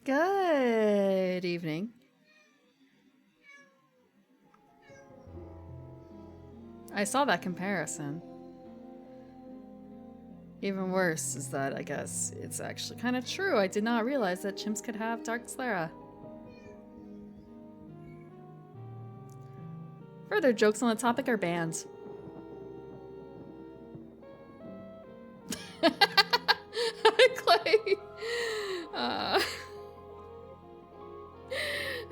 Good evening. I saw that comparison. Even worse is that I guess it's actually kind of true. I did not realize that chimps could have dark sclera. Further jokes on the topic are banned. Clay.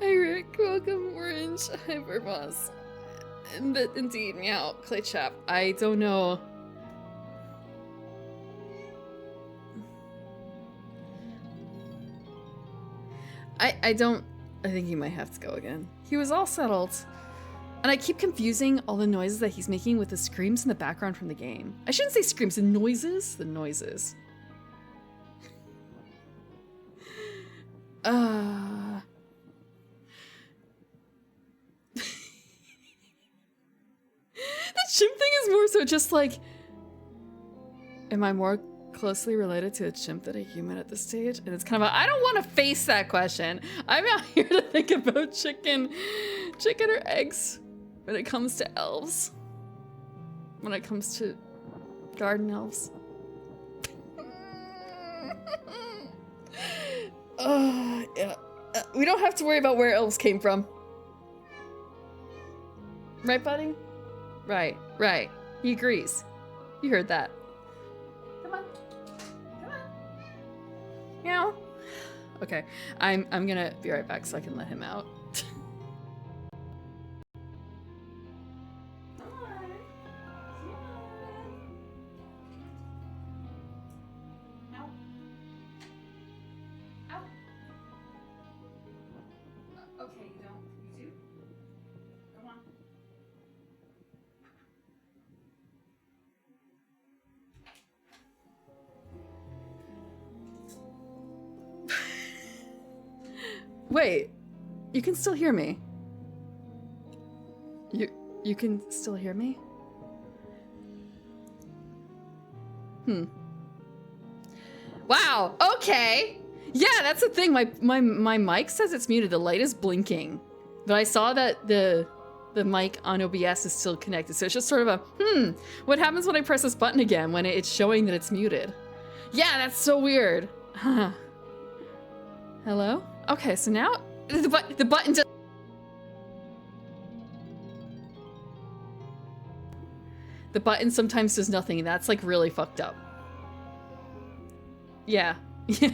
Hi Rick, welcome Orange. Hi Burboss. Indeed, meow, Clay Chap. I don't know. I think he might have to go again. He was all settled. And I keep confusing all the noises that he's making with the screams in the background from the game. I shouldn't say screams, the noises. The noises. That chimp thing is more so just like, am I more closely related to a chimp than a human at this stage? And it's kind of I don't want to face that question. I'm out here to think about chicken or eggs when it comes to elves. When it comes to garden elves. Yeah. We don't have to worry about where elves came from. Right, buddy? Right. He agrees. You heard that. Come on. Meow. Okay, I'm gonna be right back so I can let him out. Wait, you can still hear me? You can still hear me? Wow, okay. Yeah, that's the thing. My mic says it's muted. The light is blinking. But I saw that the mic on OBS is still connected. So it's just sort of a, what happens when I press this button again when it's showing that it's muted? Yeah, that's so weird. Huh. Hello? Okay, so now the button just... The button sometimes does nothing. That's like really fucked up. Yeah. Yeah.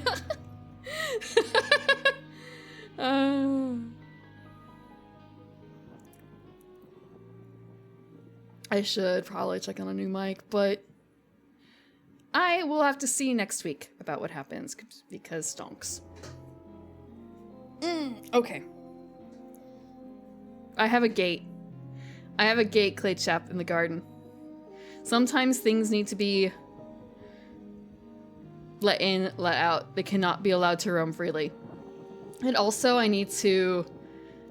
I should probably check on a new mic, but I will have to see next week about what happens because stonks. Okay. I have a gate. Clay Chap, in the garden. Sometimes things need to be let in, let out. They cannot be allowed to roam freely. And also I need to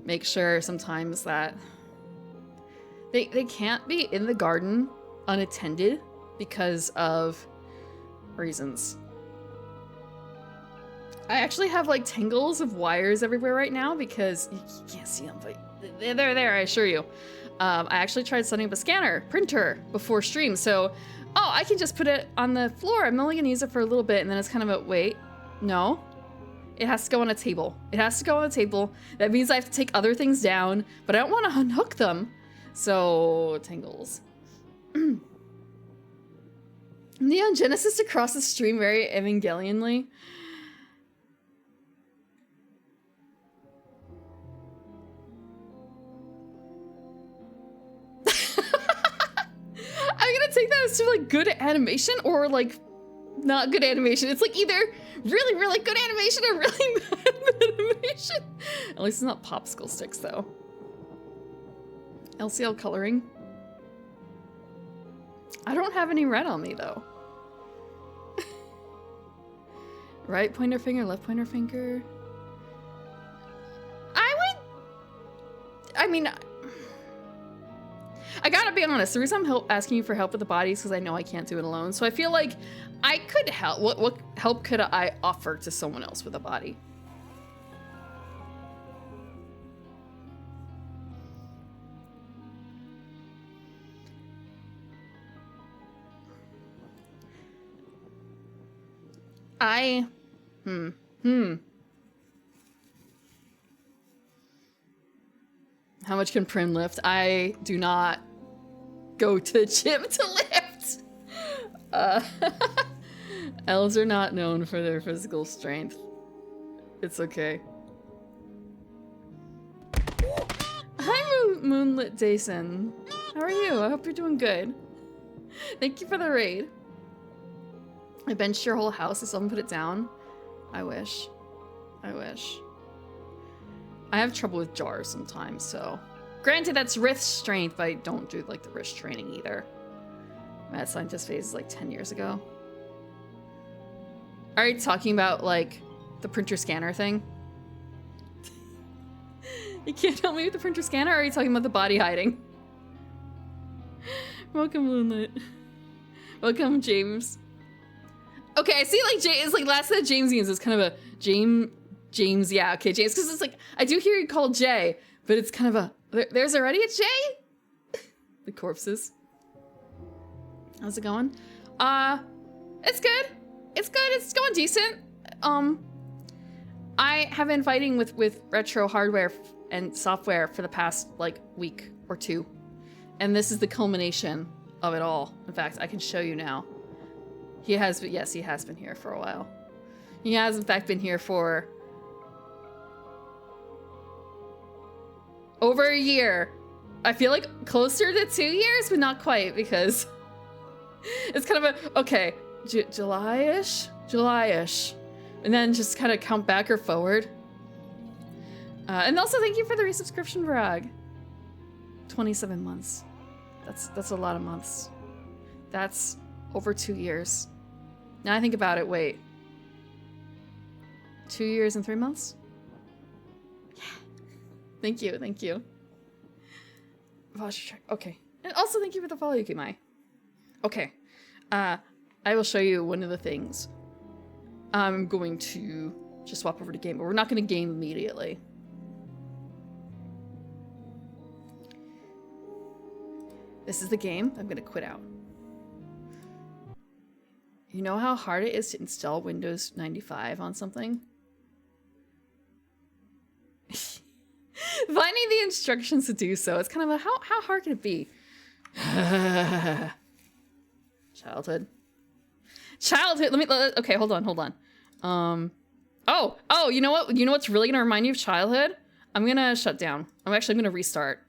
make sure sometimes that they can't be in the garden unattended because of reasons. I actually have like tangles of wires everywhere right now because you can't see them, but they're there, I assure you. I actually tried setting up a printer before stream, so I can just put it on the floor. I'm only gonna use it for a little bit, and then it's kind of a wait. No, it has to go on a table. It has to go on a table. That means I have to take other things down, but I don't want to unhook them. So tangles. Neon Genesis across the stream very Evangelionly. I'm gonna take that as to like good animation or like not good animation. It's like either really, really good animation or really bad animation. At least it's not popsicle sticks though. LCL coloring. I don't have any red on me though. Right pointer finger, left pointer finger. I mean, I gotta be honest, the reason I'm asking you for help with the body is because I know I can't do it alone. So I feel like I could help. What help could I offer to someone else with a body? I... How much can Prin lift? I do not go to the gym to lift. Elves are not known for their physical strength. It's okay. Hi, Moonlit Jason. How are you? I hope you're doing good. Thank you for the raid. I benched your whole house so someone put it down. I wish. I wish. I have trouble with jars sometimes, so. Granted, that's wrist strength, but I don't do like the wrist training either. Mad Scientist phase is like 10 years ago. Are you talking about like the printer scanner thing? You can't help me with the printer scanner, or are you talking about the body hiding? Welcome, Moonlit. Welcome, James. Okay, I see like it's like last of the Jamesians is kind of a James, yeah, okay, James, because it's like, I do hear you called Jay, but it's kind of a, there's already a Jay? The corpses. How's it going? It's good. It's good, it's going decent. I have been fighting with retro hardware and software for the past, like, week or two. And this is the culmination of it all. In fact, I can show you now. He has been here for a while. He has, in fact, been here for over a year. I feel like closer to 2 years, but not quite, because it's kind of a, okay, July-ish? July-ish. And then just kind of count back or forward. And also thank you for the resubscription, Brag. 27 months. That's a lot of months. That's over 2 years. Now I think about it, wait. 2 years and 3 months? Yeah. Thank you, thank you. Okay. And also thank you for the follow, Yukimai. Okay. I will show you one of the things. I'm going to just swap over to game, but we're not going to game immediately. This is the game. I'm going to quit out. You know how hard it is to install Windows 95 on something? Finding the instructions to do so, it's kind of a, how hard can it be? Childhood. Okay, hold on. Oh, you know what? You know what's really gonna remind you of childhood? I'm gonna shut down. I'm gonna restart.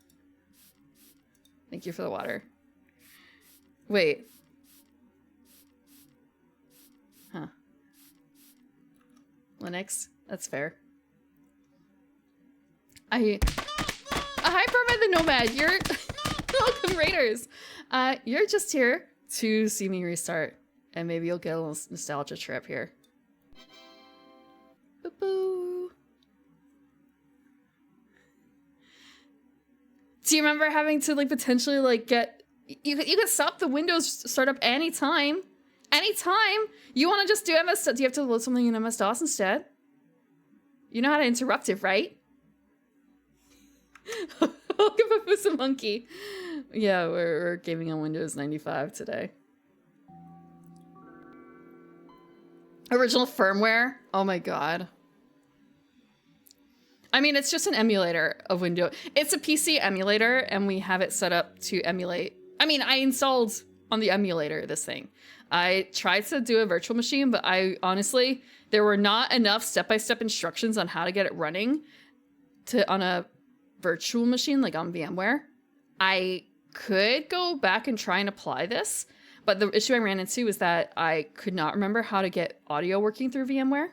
Thank you for the water. Wait. Huh. Linux? That's fair. Hi, Perma the Nomad. You're welcome, Raiders. You're just here to see me restart, and maybe you'll get a little nostalgia trip here. Boo-boo. Do you remember having to like potentially like get you could stop the Windows startup anytime? Anytime you want to just do MS. Do you have to load something in MS-DOS instead? You know how to interrupt it, right? Welcome, Papusa Monkey. Yeah, we're gaming on Windows 95 today. Original firmware? Oh my god. I mean, it's just an emulator of Windows. It's a PC emulator, and we have it set up to emulate. I mean, I installed on the emulator this thing. I tried to do a virtual machine, but honestly, there were not enough step-by-step instructions on how to get it running on a virtual machine, like on VMware. I could go back and try and apply this, but the issue I ran into was that I could not remember how to get audio working through VMware.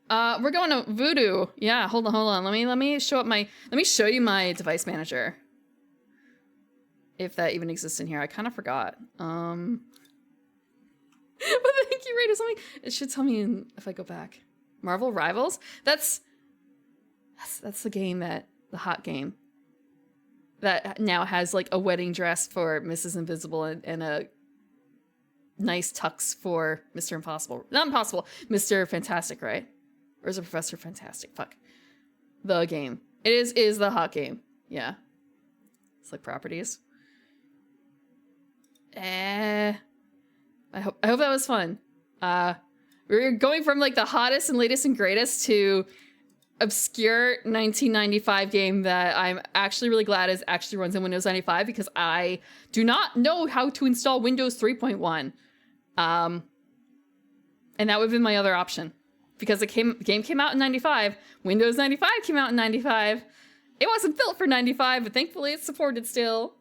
We're going to Voodoo. Yeah, hold on. Let me show you my device manager. If that even exists in here. I kind of forgot. But thank you, Raiders. It should tell me if I go back. Marvel Rivals? That's the game the hot game. That now has like a wedding dress for Mrs. Invisible and a nice tux for Mr. Impossible. Not Impossible, Mr. Fantastic, right? Or is it Professor Fantastic? Fuck. The game. It is the hot game. Yeah. It's like properties. I hope that was fun. We're going from like the hottest and latest and greatest to obscure 1995 game that I'm actually really glad is actually runs in Windows 95 because I do not know how to install Windows 3.1. And that would have been my other option because the game came out in 95. Windows 95 came out in 95. It wasn't built for 95, but thankfully it's supported still.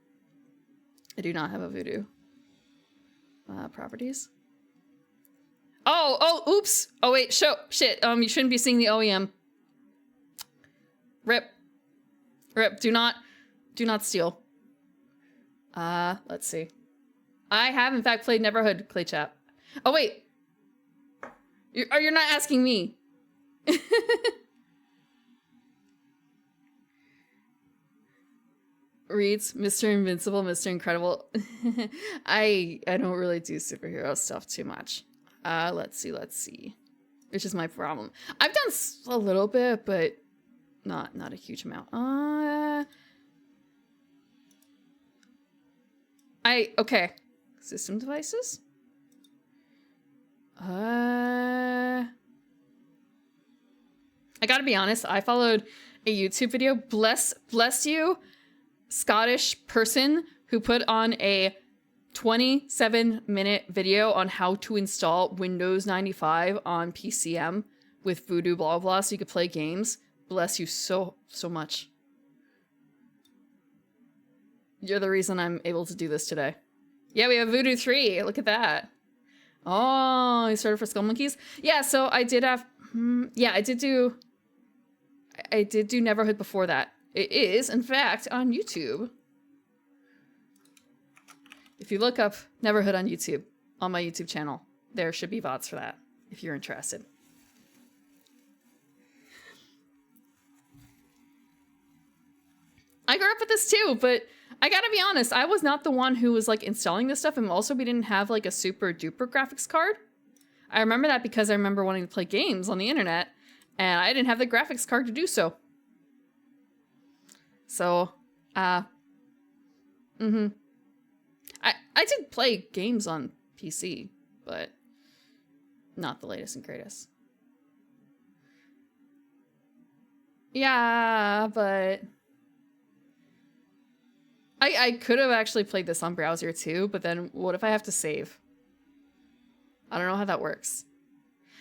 I do not have a Voodoo. Properties. Oh, oops. Oh, wait, shit. You shouldn't be seeing the OEM. Rip. Do not steal. Let's see. I have, in fact, played Neverhood, Claychap. Oh, wait. You're not asking me. Reads Mr. Invincible, Mr. Incredible. I don't really do superhero stuff too much. Let's see. Which is my problem. I've done a little bit, but not a huge amount. Okay. System devices? I gotta be honest, I followed a YouTube video, bless you, Scottish person who put on a 27-minute video on how to install Windows 95 on PCM with Voodoo blah blah so you could play games. Bless you so much. You're the reason I'm able to do this today. Yeah, we have Voodoo 3. Look at that. Oh, you started for Skull Monkeys? Yeah, so I did have I did do Neverhood before that. It is, in fact, on YouTube. If you look up Neverhood on YouTube, on my YouTube channel, there should be VODs for that, if you're interested. I grew up with this too, but I gotta be honest, I was not the one who was like installing this stuff, and also we didn't have like a super duper graphics card. I remember that because I remember wanting to play games on the internet, and I didn't have the graphics card to do so. So, I did play games on PC, but not the latest and greatest. Yeah, but I could have actually played this on browser too, but then what if I have to save? I don't know how that works.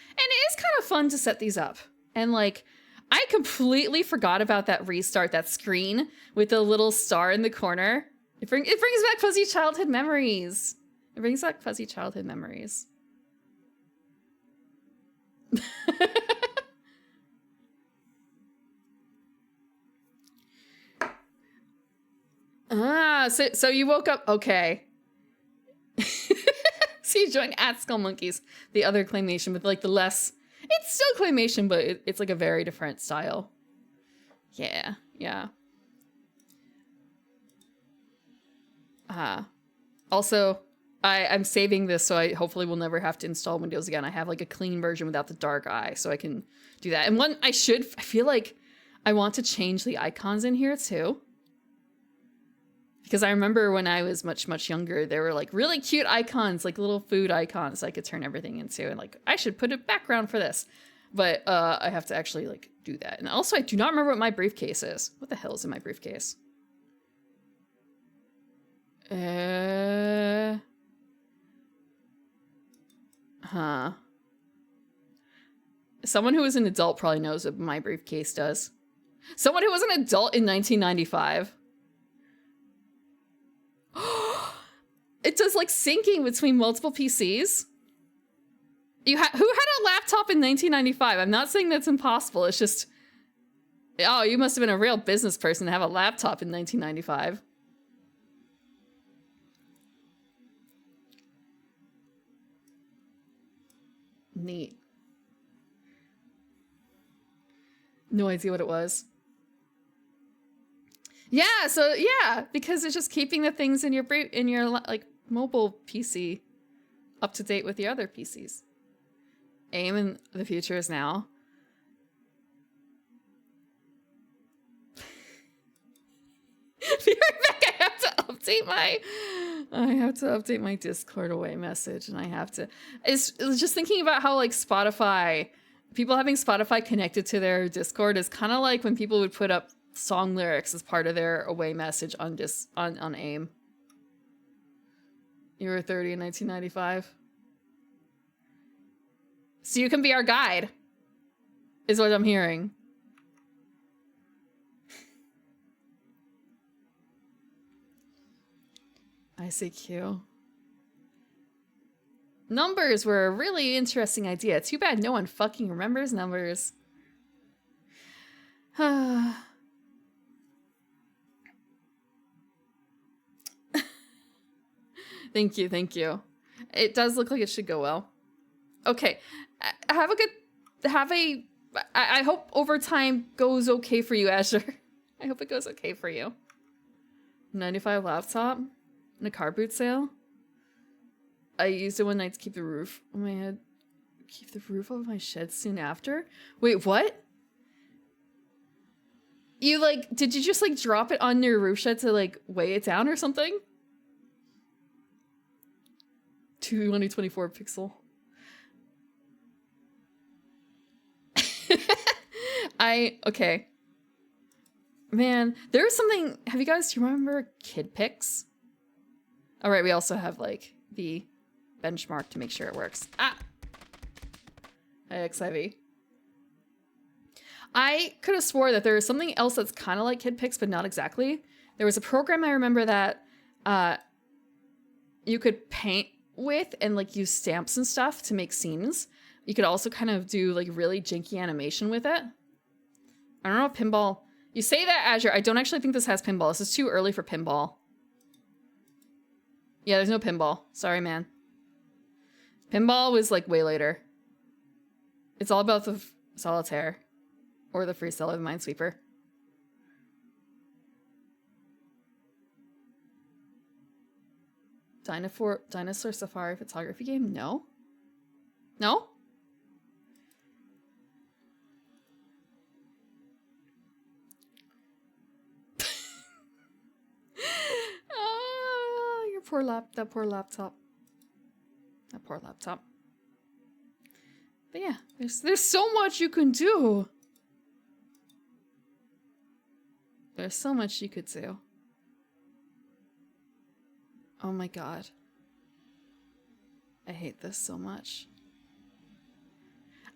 And it is kind of fun to set these up. And like, I completely forgot about that restart, that screen with the little star in the corner. It brings back fuzzy childhood memories. It brings back fuzzy childhood memories. So you woke up, okay. So you joined at Skull Monkeys, the other claymation with like the less, it's still claymation, but it's like a very different style. Yeah. Also, I'm saving this so I hopefully will never have to install Windows again. I have like a clean version without the dark eye, so I can do that. And I feel like I want to change the icons in here too. Because I remember when I was much younger, there were like really cute icons, like little food icons I could turn everything into. And like, I should put a background for this. But I have to actually like do that. And also, I do not remember what my briefcase is. What the hell is in my briefcase? Someone who is an adult probably knows what my briefcase does. Someone who was an adult in 1995. It does like syncing between multiple PCs. Who had a laptop in 1995? I'm not saying that's impossible. It's just, oh, you must have been a real business person to have a laptop in 1995. Neat. No idea what it was. Yeah, so yeah, because it's just keeping the things in your like mobile PC up to date with the other PCs. Aim in the future is now. Be right back. I have to update I have to update my Discord away message, and I have to. It's just thinking about how like Spotify, people having Spotify connected to their Discord is kind of like when people would put up song lyrics as part of their away message on on AIM. You were 30 in 1995. So you can be our guide, is what I'm hearing. ICQ. Numbers were a really interesting idea. Too bad no one fucking remembers numbers. Thank you, thank you. It does look like it should go well. Okay, I hope overtime goes okay for you, Azure. I hope it goes okay for you. 95 laptop in a car boot sale. I used it one night to keep the roof on my head. Keep the roof of my shed soon after? Wait, what? You like, did you just like drop it on your roof shed to like weigh it down or something? 2024 pixel. Okay. Man, there was something, have you guys, do you remember Kid Pics? All right, we also have like the benchmark to make sure it works. Ah! XIV. I could have swore that there was something else that's kind of like Kid Pics, but not exactly. There was a program I remember that you could paint with and like use stamps and stuff to make scenes. You could also kind of do like really janky animation with it. I don't know if pinball... You say that, Azure. I don't actually think this has pinball. This is too early for pinball. Yeah, there's no pinball. Sorry, man. Pinball was like way later. It's all about the solitaire. Or the freestyle of Minesweeper. Dinosaur Safari photography game? No? No? That poor laptop. That poor laptop. But yeah, there's so much you can do. There's so much you could do. Oh my god. I hate this so much.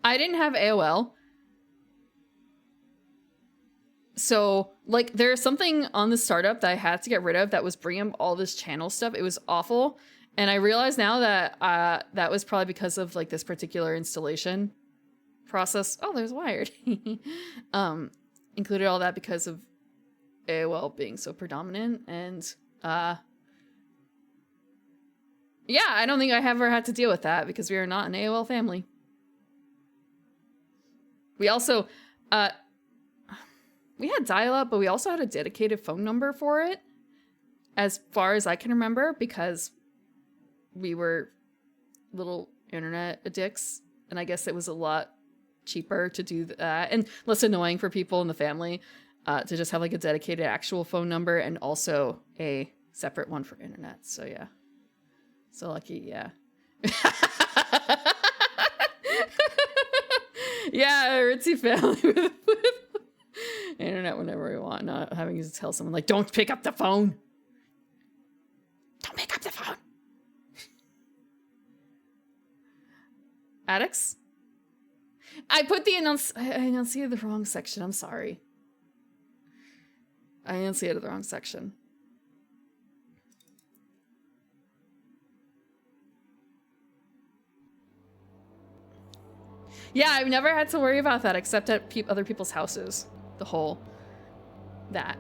I didn't have AOL. So, like, there's something on the startup that I had to get rid of that was bringing up all this channel stuff. It was awful. And I realize now that that was probably because of, like, this particular installation process. Oh, there's Wired. Included all that because of AOL being so predominant. And, yeah, I don't think I ever had to deal with that because we are not an AOL family. We also, we had dial-up, but we also had a dedicated phone number for it, as far as I can remember, because we were little internet addicts, and I guess it was a lot cheaper to do that, and less annoying for people in the family, to just have like a dedicated actual phone number and also a separate one for internet. So yeah. So lucky, yeah. Yeah, ritzy family with internet whenever we want, not having to tell someone like, don't pick up the phone. Don't pick up the phone. Addicts? I put the I enunciated the wrong section. I'm sorry. I enunciated the wrong section. Yeah, I've never had to worry about that except at other people's houses. The whole... that.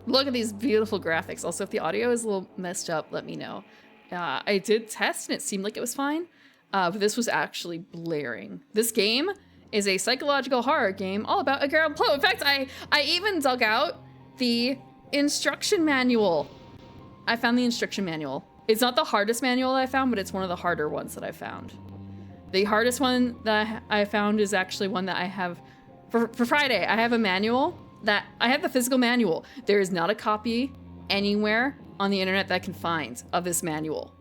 Look at these beautiful graphics. Also, if the audio is a little messed up, let me know. I did test and it seemed like it was fine. But this was actually blaring. This game is a psychological horror game all about a girl. In fact, I even dug out the instruction manual. I found the instruction manual. It's not the hardest manual I found, but it's one of the harder ones that I found. The hardest one that I found is actually one that I have for Friday. I have a manual that I have the physical manual. There is not a copy anywhere on the internet that I can find of this manual.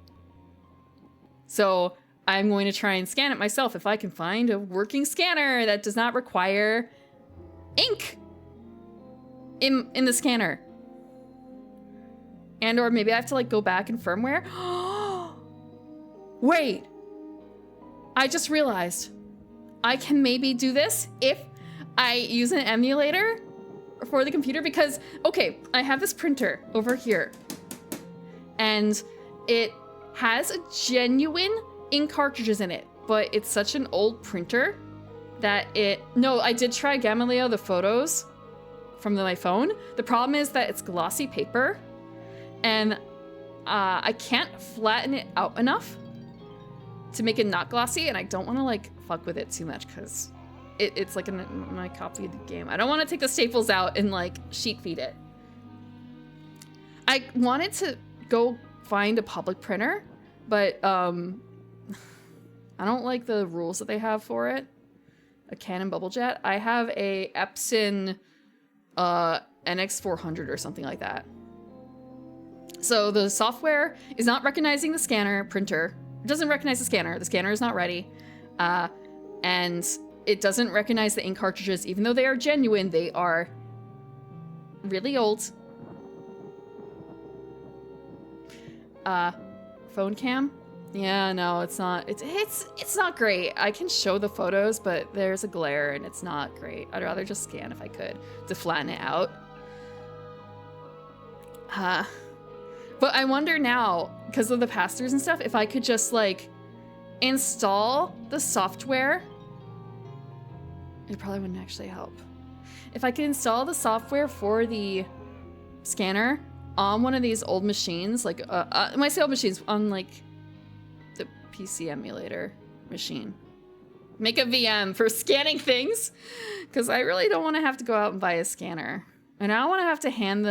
So I'm going to try and scan it myself if I can find a working scanner that does not require ink in the scanner. And or maybe I have to like go back in firmware. Wait, I just realized I can maybe do this if I use an emulator for the computer, because, okay, I have this printer over here and it has a genuine ink cartridges in it, but it's such an old printer that no, I did try Gamma the photos from my phone. The problem is that it's glossy paper and I can't flatten it out enough to make it not glossy, and I don't want to like fuck with it too much because it's like my copy of the game. I don't want to take the staples out and like sheet feed it. I wanted to go find a public printer, but I don't like the rules that they have for it. A Canon Bubble Jet. I have a Epson NX400 or something like that. So the software is not recognizing the scanner printer. It doesn't recognize the scanner. The scanner is not ready. And it doesn't recognize the ink cartridges. Even though they are genuine, they are really old. Phone cam? Yeah, no, it's not. It's not great. I can show the photos, but there's a glare and it's not great. I'd rather just scan if I could to flatten it out. But I wonder now, because of the pass-throughs and stuff, if I could just like install the software. It probably wouldn't actually help. If I could install the software for the scanner on one of these old machines, like my old machines on like the PC emulator machine. Make a VM for scanning things, because I really don't want to have to go out and buy a scanner. And I don't want to have to hand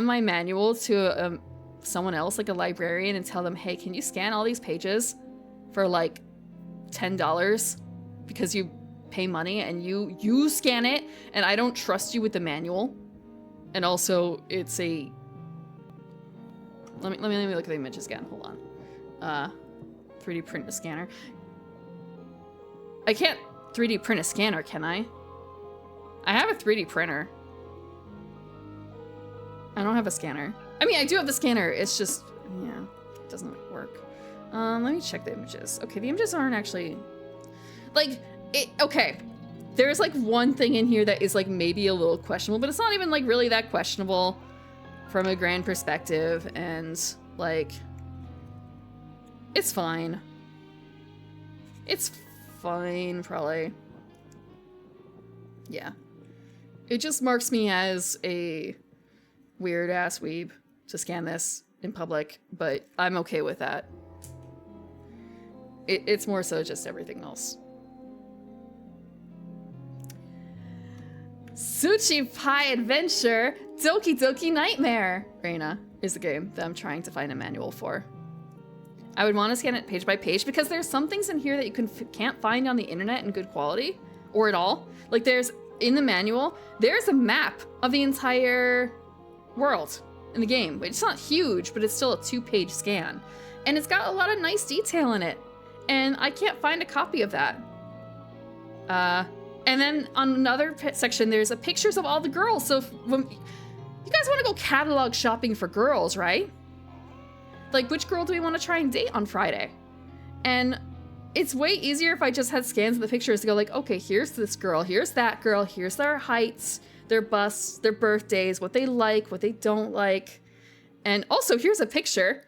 my manual to someone else, like a librarian, and tell them, hey, can you scan all these pages for like $10 because you pay money and you scan it and I don't trust you with the manual. And also it's a let me look at the images again. Hold on. 3D print a scanner. I can't 3D print a scanner, can I? I have a 3D printer. I don't have a scanner. I mean, I do have the scanner. It's just, yeah, it doesn't work. Let me check the images. Okay, the images aren't actually like okay. There's like one thing in here that is like maybe a little questionable, but it's not even like really that questionable from a grand perspective, and like it's fine. It's fine, probably. Yeah. It just marks me as a weird ass weeb to scan this in public, but I'm okay with that. It's more so just everything else. Sushi Pie Adventure Doki Doki Nightmare Reina is the game that I'm trying to find a manual for. I would want to scan it page by page because there's some things in here that you can't find on the internet in good quality or at all. Like there's in the manual, there's a map of the entire world in the game. It's not huge, but it's still a 2-page scan. And it's got a lot of nice detail in it. And I can't find a copy of that. And then on another section, there's pictures of all the girls. So when you guys want to go catalog shopping for girls, right? Like, which girl do we want to try and date on Friday? And it's way easier if I just had scans of the pictures to go like, okay, here's this girl, here's that girl, here's their heights, their busts, their birthdays, what they like, what they don't like. And also, here's a picture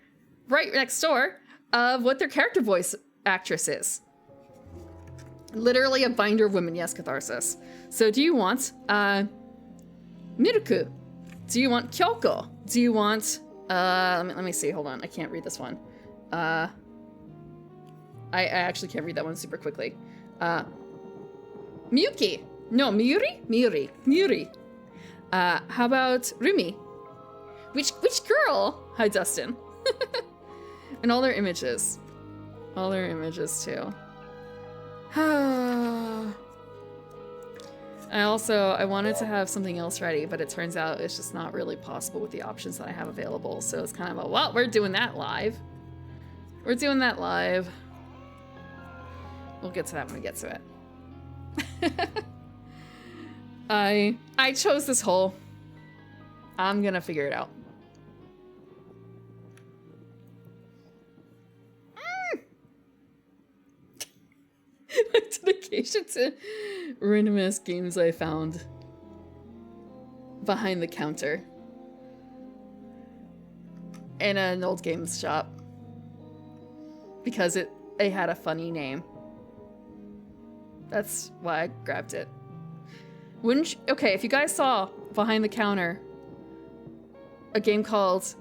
right next door of what their character voice actress is. Literally a binder of women, yes, Catharsis. So do you want Miruku? Do you want Kyoko? Do you want let me see, hold on, I can't read this one. I actually can't read that one super quickly. Miyuki. No, Miuri. How about Rumi? Which girl? Hi, Dustin. And all their images. All their images, too. I wanted to have something else ready, but it turns out it's just not really possible with the options that I have available. So it's kind of a, well, we're doing that live. We're doing that live. We'll get to that when we get to it. I chose this hole. I'm gonna figure it out. My dedication to randomest games I found behind the counter in an old games shop because it had a funny name. That's why I grabbed it. Wouldn't you, okay, if you guys saw behind the counter a game called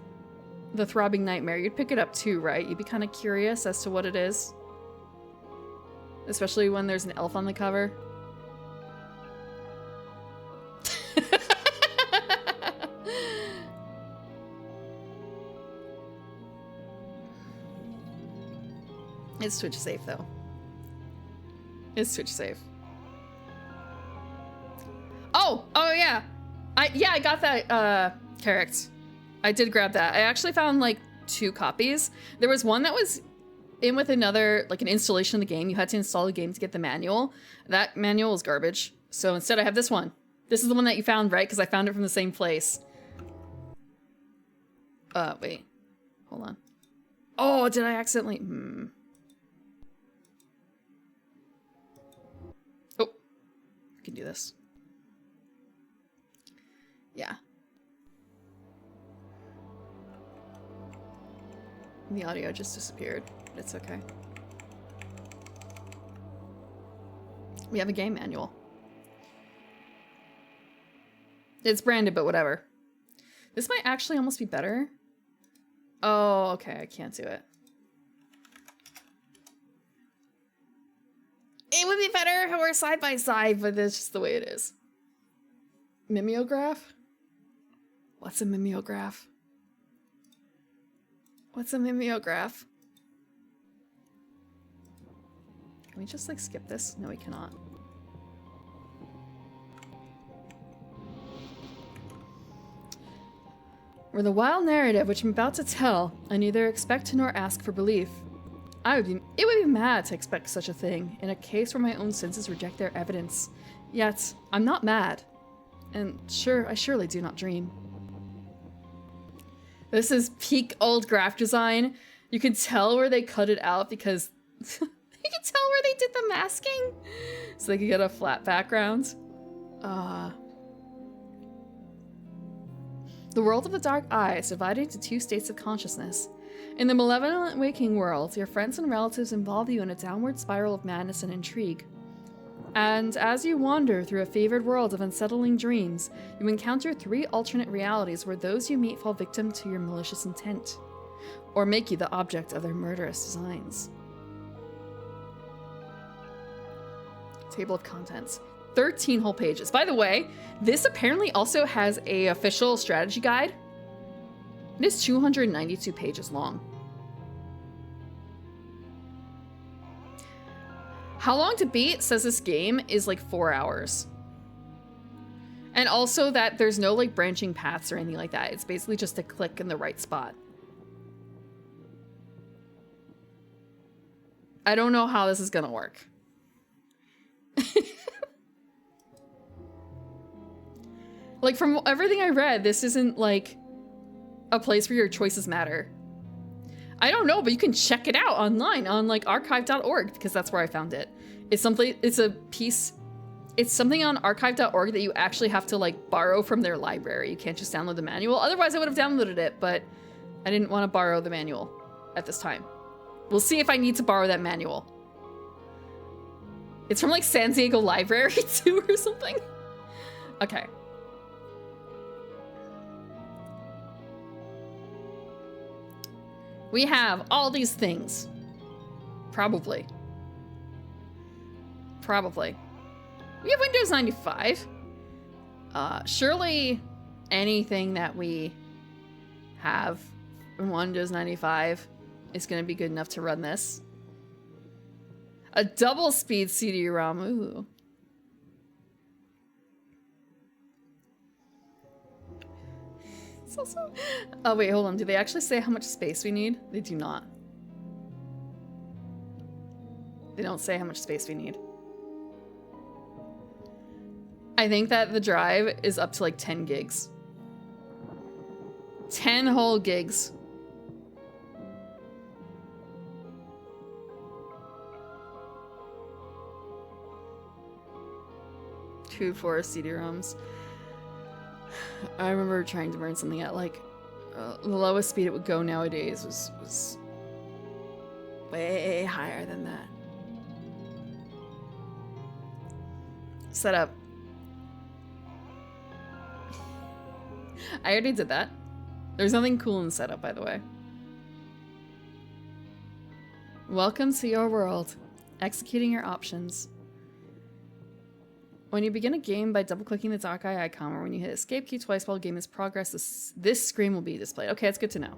The Throbbing Nightmare, you'd pick it up too, right? You'd be kind of curious as to what it is. Especially when there's an elf on the cover. It's Twitch safe though. It's Twitch safe. Oh yeah. I got that character. I did grab that. I actually found like 2 copies. There was one that was in with another, like an installation of the game. You had to install the game to get the manual. That manual is garbage. So instead I have this one. This is the one that you found, right? Because I found it from the same place. Wait. Hold on. Oh, did I accidentally... Oh. I can do this. Yeah. The audio just disappeared. It's okay. We have a game manual. It's branded, but whatever. This might actually almost be better. Oh, okay. I can't do it. It would be better if we're side by side, but that's just the way it is. Mimeograph? What's a mimeograph? What's a mimeograph? Can we just like skip this? No, we cannot. For the wild narrative which I'm about to tell, I neither expect nor ask for belief. It would be mad to expect such a thing in a case where my own senses reject their evidence. Yet, I'm not mad. And sure, I surely do not dream. This is peak old graph design. You can tell where they cut it out because you can tell where they did the masking so they could get a flat background. The world of the dark eye is divided into 2 states of consciousness. In the malevolent waking world, your friends and relatives involve you in a downward spiral of madness and intrigue. And as you wander through a favored world of unsettling dreams, you encounter 3 alternate realities where those you meet fall victim to your malicious intent, or make you the object of their murderous designs. Table of contents. 13 whole pages. By the way, this apparently also has a official strategy guide. It is 292 pages long. How long to beat says this game is like 4 hours. And also that there's no like branching paths or anything like that. It's basically just a click in the right spot. I don't know how this is gonna work. Like from everything I read, this isn't like a place where your choices matter. I don't know, but you can check it out online on like archive.org because that's where I found it. It's something, it's something on archive.org that you actually have to like borrow from their library. You can't just download the manual. Otherwise I would have downloaded it, but I didn't want to borrow the manual at this time. We'll see if I need to borrow that manual. It's from like San Diego Library too or something. Okay. We have all these things. Probably. Probably. We have Windows 95. Surely anything that we have in Windows 95 is going to be good enough to run this. A double speed CD-ROM. Ooh. It's also... Oh, wait, hold on. Do they actually say how much space we need? They do not. They don't say how much space we need. I think that the drive is up to like 10 gigs. 10 whole gigs. Two forest CD-ROMs. I remember trying to burn something at like the lowest speed it would go nowadays was way higher than that. Setup. I already did that. There's nothing cool in setup, by the way. Welcome to your world. Executing your options. When you begin a game by double-clicking the dark eye icon, or when you hit escape key twice while the game is progress, this screen will be displayed. Okay, that's good to know.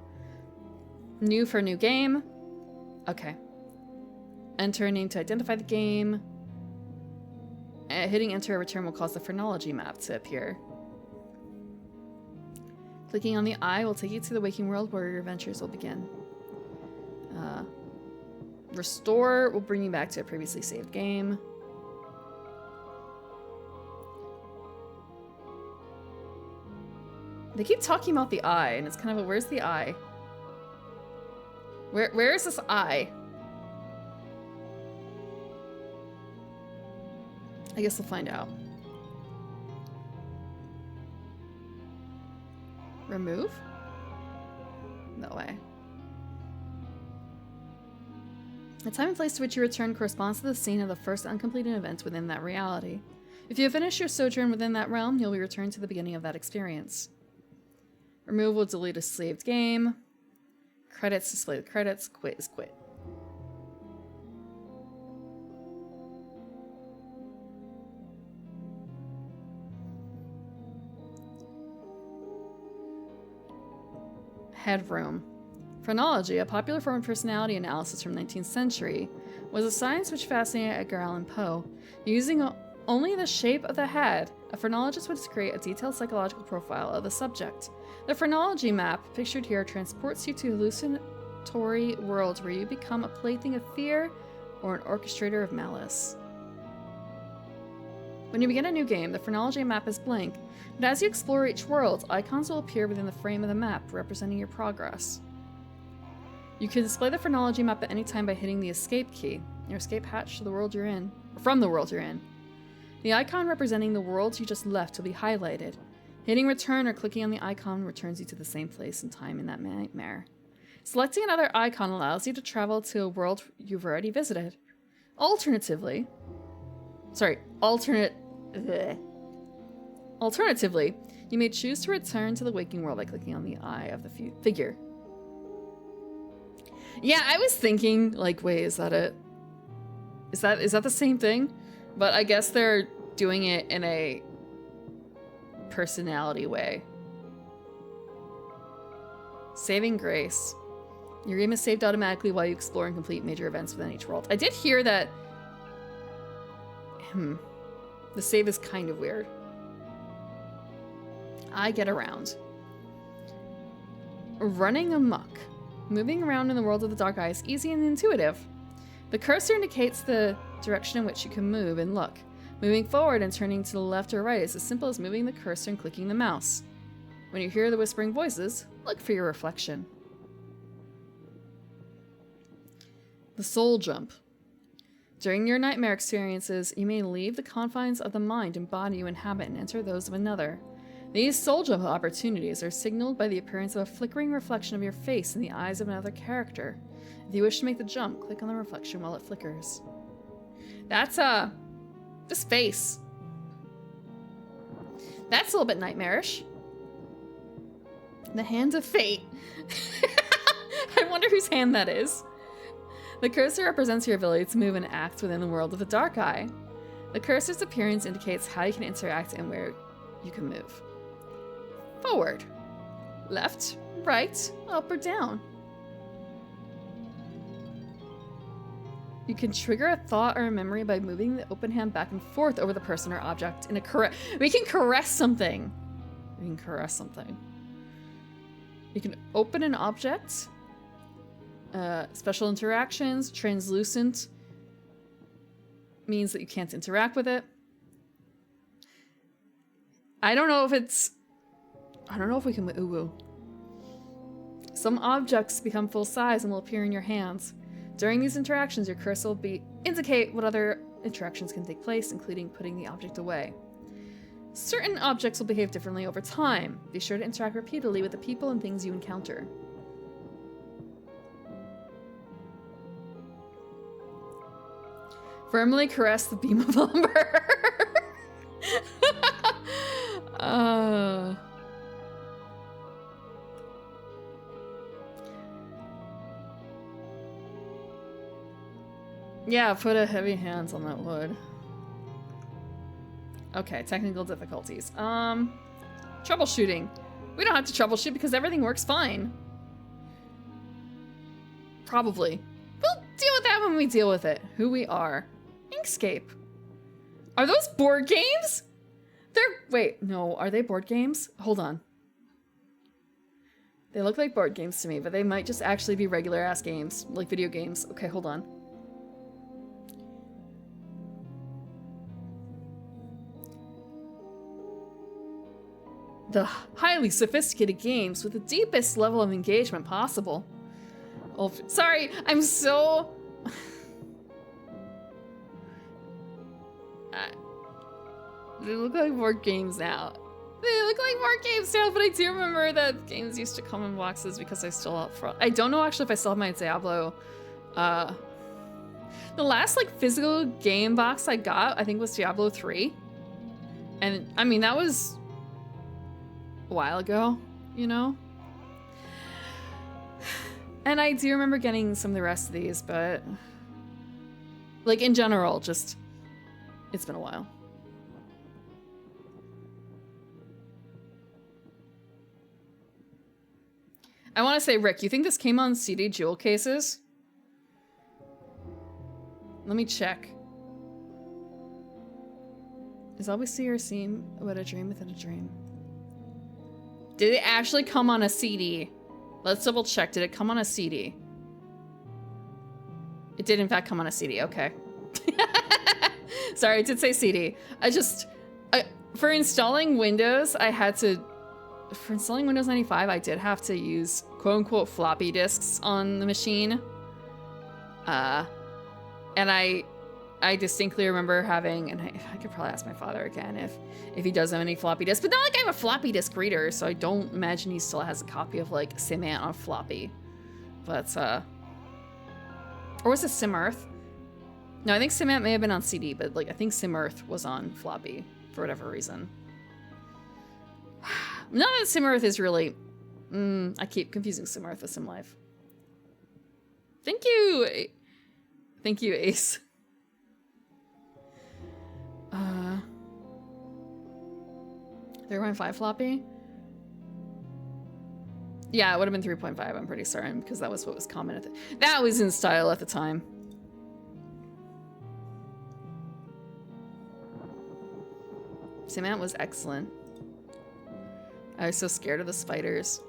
New for new game. Okay. Enter a name to identify the game. Hitting enter or return will cause the phrenology map to appear. Clicking on the eye will take you to the waking world where your adventures will begin. Restore will bring you back to a previously saved game. They keep talking about the eye, and it's kind of a, where's the eye? Where is this eye? I guess we'll find out. Remove? No way. The time and place to which you return corresponds to the scene of the first uncompleted events within that reality. If you have finished your sojourn within that realm, you'll be returned to the beginning of that experience. Remove will delete a saved game. Credits display the credits. Quit is quit. Headroom. Phrenology, a popular form of personality analysis from the 19th century, was a science which fascinated Edgar Allan Poe. Using only the shape of the head, a phrenologist would create a detailed psychological profile of the subject. The phrenology map, pictured here, transports you to hallucinatory worlds where you become a plaything of fear or an orchestrator of malice. When you begin a new game, the phrenology map is blank, but as you explore each world, icons will appear within the frame of the map, representing your progress. You can display the phrenology map at any time by hitting the escape key, your escape hatch to the world you're in, or from the world you're in. The icon representing the world you just left will be highlighted. Hitting return or clicking on the icon returns you to the same place and time in that nightmare. Selecting another icon allows you to travel to a world you've already visited. Alternatively, you may choose to return to the waking world by clicking on the eye of the figure. Yeah, I was thinking, like, wait, is that it? Is that the same thing? But I guess they're doing it in a personality way. Saving grace. Your game is saved automatically while you explore and complete major events within each world. I did hear that the save is kind of weird. I get around. Running amok. Moving around in the world of the dark eye is easy and intuitive. The cursor indicates the direction in which you can move and look. Moving forward and turning to the left or right is as simple as moving the cursor and clicking the mouse. When you hear the whispering voices, look for your reflection. The soul jump. During your nightmare experiences, you may leave the confines of the mind and body you inhabit and enter those of another. These soul jump opportunities are signaled by the appearance of a flickering reflection of your face in the eyes of another character. If you wish to make the jump, click on the reflection while it flickers. That's, this face. That's a little bit nightmarish. The hand of fate. I wonder whose hand that is. The cursor represents your ability to move and act within the world of the dark eye. The cursor's appearance indicates how you can interact and where you can move. Forward, left, right, up or down. You can trigger a thought or a memory by moving the open hand back and forth over the person or object in a we can caress something. We can caress something. You can open an object. Special interactions. Translucent means that you can't interact with it. I don't know if we can ooh. Some objects become full size and will appear in your hands. During these interactions, your cursor will indicate what other interactions can take place, including putting the object away. Certain objects will behave differently over time. Be sure to interact repeatedly with the people and things you encounter. Firmly caress the beam of lumber. Yeah, put a heavy hands on that wood. Okay, technical difficulties. Troubleshooting. We don't have to troubleshoot because everything works fine. Probably. We'll deal with that when we deal with it. Who we are. Inkscape. Are those board games? Wait, no, are they board games? Hold on. They look like board games to me, but they might just actually be regular ass games, like video games. Okay, hold on. The highly sophisticated games with the deepest level of engagement possible. Oh, sorry, I'm so... They look like board games now. They look like board games now, but I do remember that games used to come in boxes because I still have... I don't know actually if I still have my Diablo. The last like physical game box I got, I think was Diablo 3. And I mean, that was a while ago, you know? And I do remember getting some of the rest of these, but like in general, just, it's been a while. I want to say, Rick, you think this came on CD jewel cases? Let me check. Is all we see or seem about a dream within a dream? Did it actually come on a CD? Let's double check. Did it come on a CD? It did in fact come on a CD. Okay. Sorry, it did say CD. For installing Windows, for installing Windows 95, I did have to use quote-unquote floppy disks on the machine. And I distinctly remember having, and I could probably ask my father again if he does have any floppy disks, but not like I have a floppy disk reader, so I don't imagine he still has a copy of like Simant on floppy. But, or was it SimEarth? No, I think Simant may have been on CD, but like I think SimEarth was on floppy for whatever reason. None of SimEarth is really... I keep confusing SimEarth with SimLife. Thank you! Thank you, Ace. 3.5 floppy? Yeah, it would have been 3.5, I'm pretty certain, because that was what was common at that was in style at the time. Simant was excellent. I was so scared of the spiders.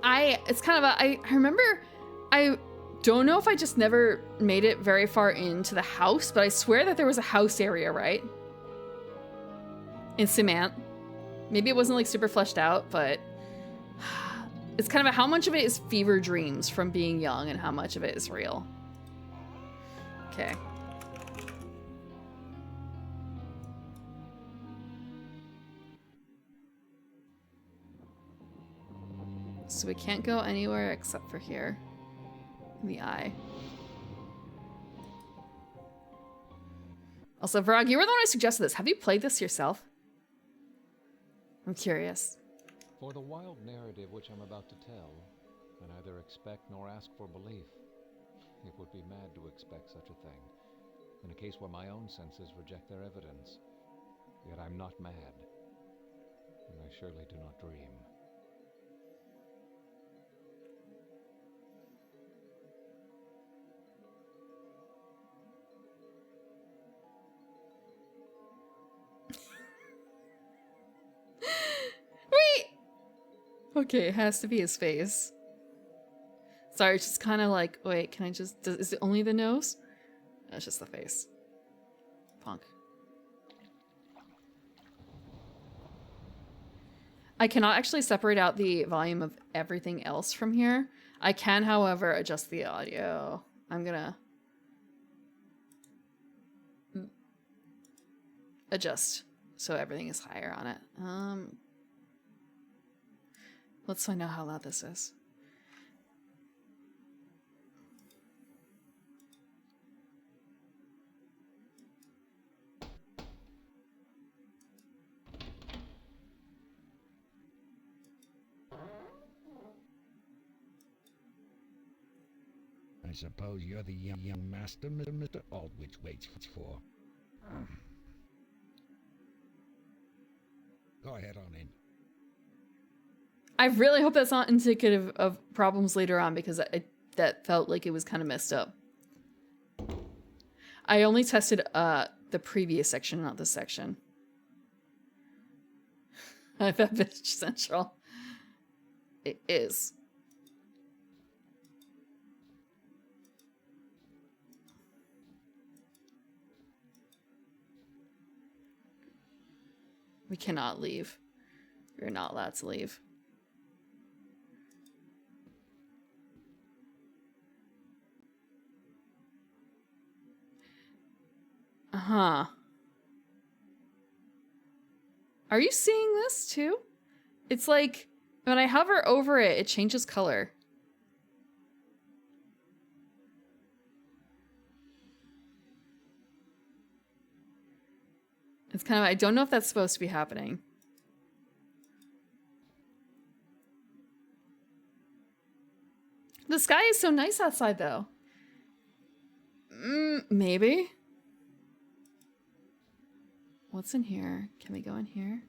I remember, I don't know if I just never made it very far into the house, but I swear that there was a house area, right? In Simant. Maybe it wasn't like super fleshed out, but it's kind of how much of it is fever dreams from being young and how much of it is real. Okay. So we can't go anywhere except for here. In the eye. Also, Varag, you were the one who suggested this. Have you played this yourself? I'm curious. For the wild narrative which I'm about to tell, I neither expect nor ask for belief. It would be mad to expect such a thing, in a case where my own senses reject their evidence. Yet I'm not mad, and I surely do not dream. Wait! Okay, it has to be his face. Sorry, it's just kind of like, wait, can I just, is it only the nose? That's just the face. Punk. I cannot actually separate out the volume of everything else from here. I can, however, adjust the audio. I'm gonna adjust so everything is higher on it. Let's find out how loud this is. I suppose you're the young master Mr. Aldwych waits for. Go ahead on in. I really hope that's not indicative of problems later on, because that felt like it was kind of messed up. I only tested the previous section, not this section. I bet Bitch Central. It is. We cannot leave. We're not allowed to leave. Uh-huh. Are you seeing this too? It's like when I hover over it, it changes color. It's kind of, I don't know if that's supposed to be happening. The sky is so nice outside though. Maybe. What's in here? Can we go in here?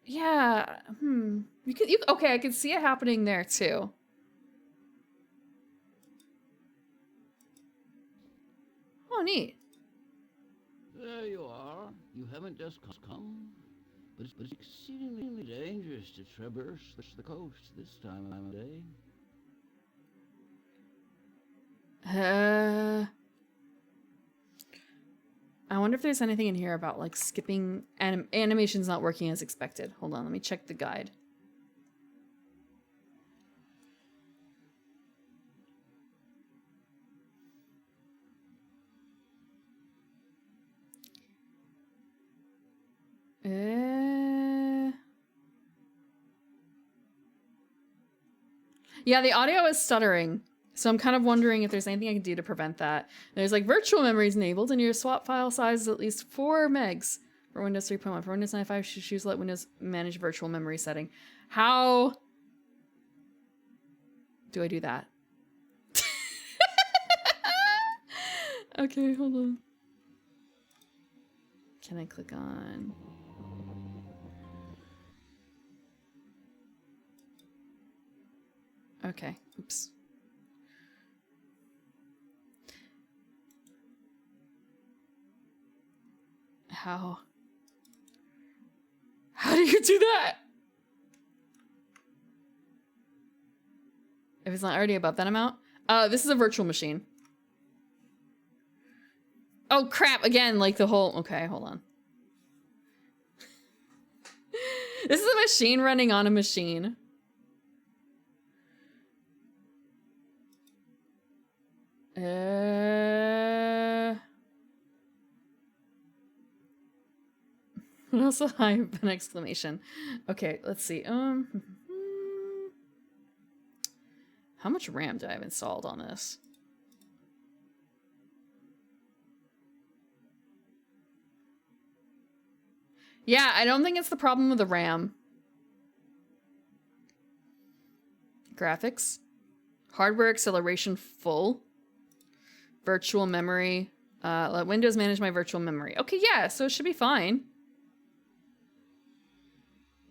Yeah. Okay, I can see it happening there too. Oh, neat. There you are. You haven't just come, but it's exceedingly dangerous to traverse the coast this time of day. I wonder if there's anything in here about like skipping animations not working as expected. Hold on, let me check the guide. Yeah, the audio is stuttering. So I'm kind of wondering if there's anything I can do to prevent that. There's like virtual memory is enabled and your swap file size is at least 4 megs for Windows 3.1. For Windows 95, choose let Windows manage virtual memory setting. How do I do that? Okay, hold on. Can I click on? Okay, oops. How do you do that? If it's not already above that amount? This is a virtual machine. Oh crap, again, like the whole, okay, hold on. This is a machine running on a machine. Also hype an exclamation. Okay, let's see. How much RAM do I have installed on this? Yeah, I don't think it's the problem with the RAM. Graphics. Hardware acceleration full. Virtual memory. Let Windows manage my virtual memory. Okay, yeah, so it should be fine.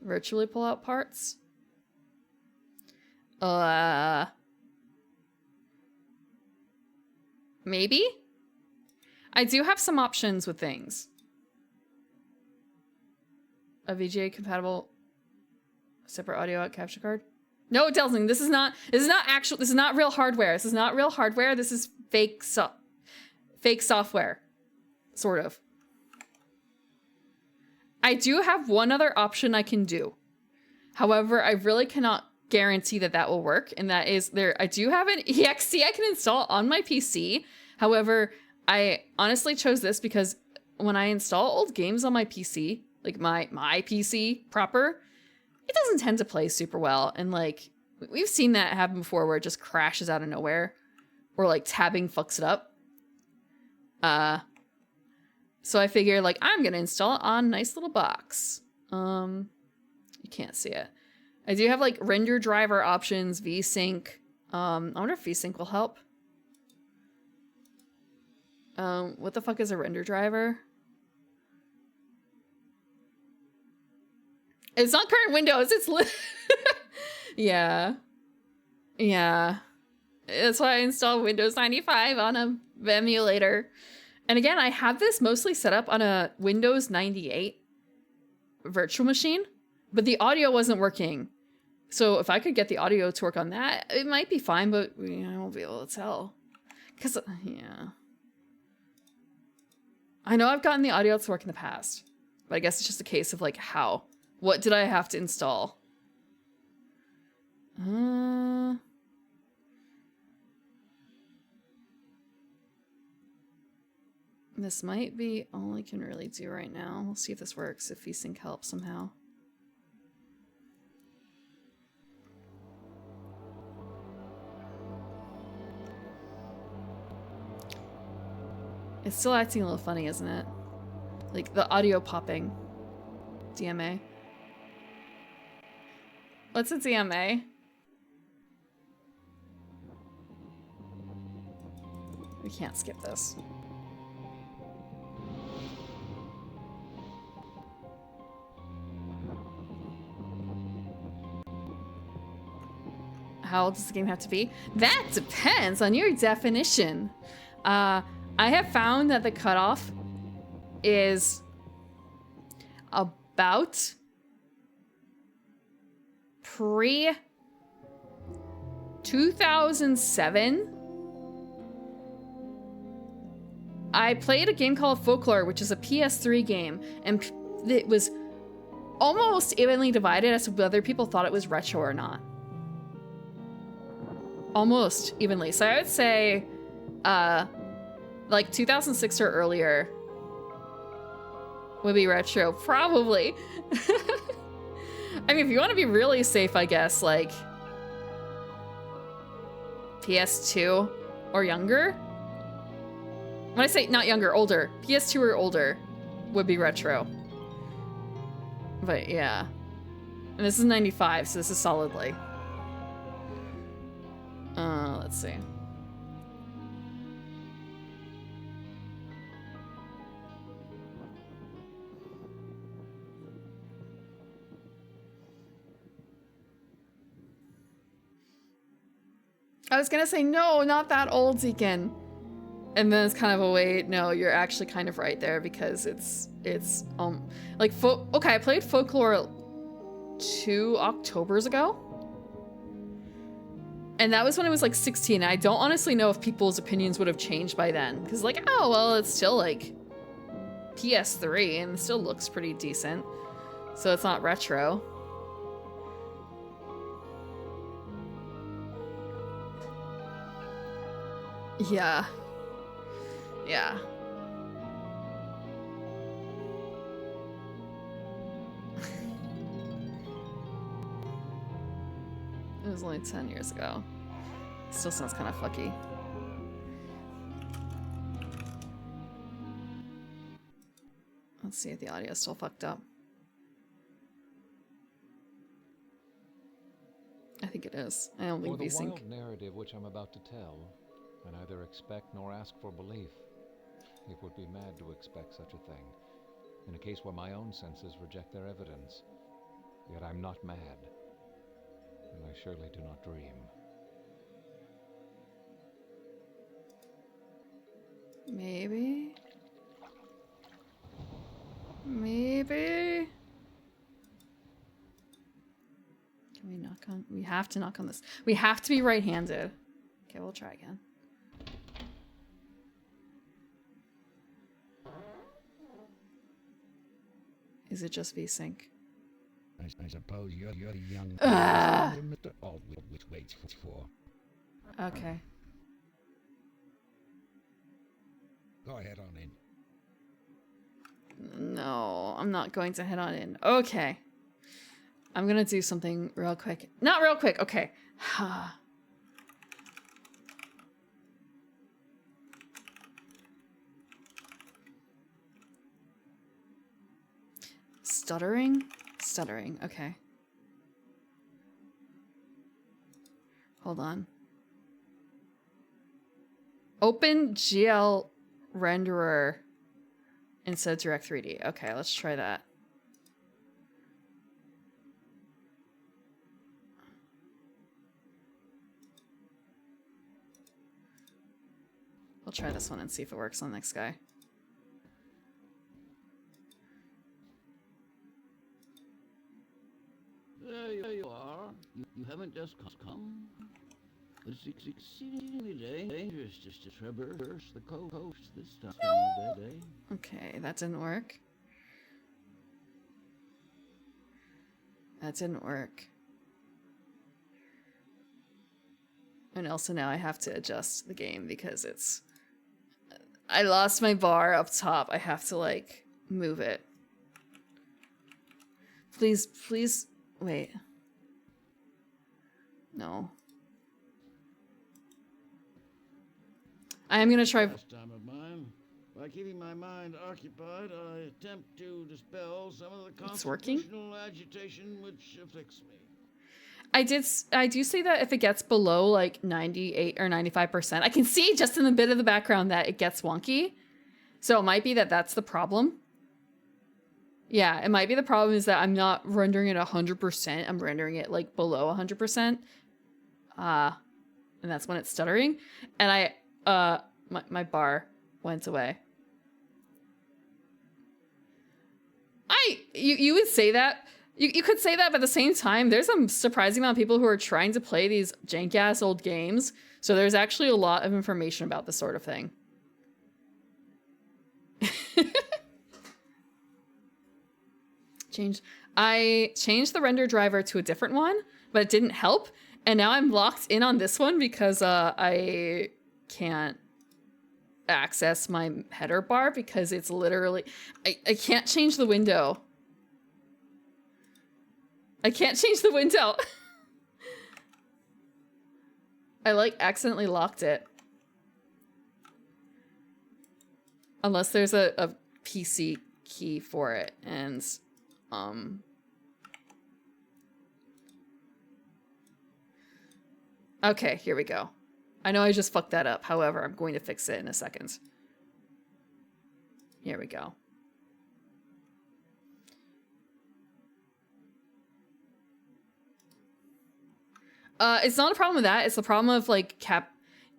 Virtually pull out parts. Maybe? I do have some options with things. a VGA compatible separate audio out capture card? No, Delsing, this is not real hardware. This is not real hardware. This is fake software. Sort of. I do have one other option I can do. However, I really cannot guarantee that that will work. And that is I do have an exe I can install on my PC. However, I honestly chose this because when I install old games on my PC, like my PC proper, it doesn't tend to play super well. And like, we've seen that happen before where it just crashes out of nowhere. Or like tabbing fucks it up. So I figure like I'm gonna install it on a nice little box. You can't see it. I do have like render driver options, VSync. I wonder if VSync will help. What the fuck is a render driver? It's not current Windows, it's yeah. Yeah. That's why I installed Windows 95 on a emulator. And again, I have this mostly set up on a Windows 98 virtual machine, but the audio wasn't working. So if I could get the audio to work on that, it might be fine, but I won't be able to tell. Because, yeah. I know I've gotten the audio to work in the past, but I guess it's just a case of like how. What did I have to install? This might be all I can really do right now. We'll see if this works, if VSync helps somehow. It's still acting a little funny, isn't it? Like the audio popping. DMA. What's a DMA? We can't skip this. How old does the game have to be? That depends on your definition. I have found that the cutoff is about pre-2007. I played a game called Folklore, which is a PS3 game, and it was almost evenly divided as to whether people thought it was retro or not. Almost evenly. So I would say, like 2006 or earlier would be retro, probably. I mean, if you want to be really safe, I guess, like PS2 or younger. When I say not younger, older, PS2 or older would be retro. But yeah. And this is 95, so this is solidly. Let's see. I was gonna say, no, not that old, Deacon. And then it's kind of a wait, no, you're actually kind of right there because it's like, okay, I played Folklore 2 Octobers ago. And that was when I was like 16. I don't honestly know if people's opinions would have changed by then. Because like, oh, well, it's still like PS3 and it still looks pretty decent. So it's not retro. Yeah. Yeah. It was only 10 years ago. Still sounds kind of fucky. Let's see if the audio is still fucked up. I think it is. I don't think For the VSync. wild narrative which I'm about to tell, I neither expect nor ask for belief. It would be mad to expect such a thing, in a case where my own senses reject their evidence. Yet I'm not mad, and I surely do not dream. Maybe? Maybe? We have to knock on this. We have to be right-handed. Okay, we'll try again. Is it just VSync? I suppose you're the young Mr. Aldwych waits for. Okay. Go ahead on in. No, I'm not going to head on in. Okay. I'm gonna do something real quick. Not real quick, okay. Stuttering? Stuttering, okay. Hold on. Open GL renderer instead of Direct 3D. Okay, let's try that. We'll try this one and see if it works on the next guy. There you are. You haven't just come. But it's exceedingly dangerous just to traverse the coast this time of the day. Okay, that didn't work. That didn't work. And also now I have to adjust the game because it's... I lost my bar up top. I have to, like, move it. Please, please... Wait. No. I am gonna try... Time of mine. By keeping my mind occupied, I attempt to dispel some of the It's working? constitutional agitation which afflicts me. I do say that if it gets below like 98 or 95%, I can see just in the bit of the background that it gets wonky. So it might be that that's the problem. Yeah, it might be the problem is that I'm not rendering it 100%. I'm rendering it like below 100%. And that's when it's stuttering. And my bar went away. You would say that. You could say that, but at the same time, there's a surprising amount of people who are trying to play these jank-ass old games. So there's actually a lot of information about this sort of thing. I changed the render driver to a different one, but it didn't help. And now I'm locked in on this one because I can't access my header bar because it's literally... I can't change the window. I can't change the window. I like accidentally locked it. Unless there's a PC key for it. And okay, here we go. I know I just fucked that up. However, I'm going to fix it in a second. Here we go. It's not a problem with that. It's the problem of like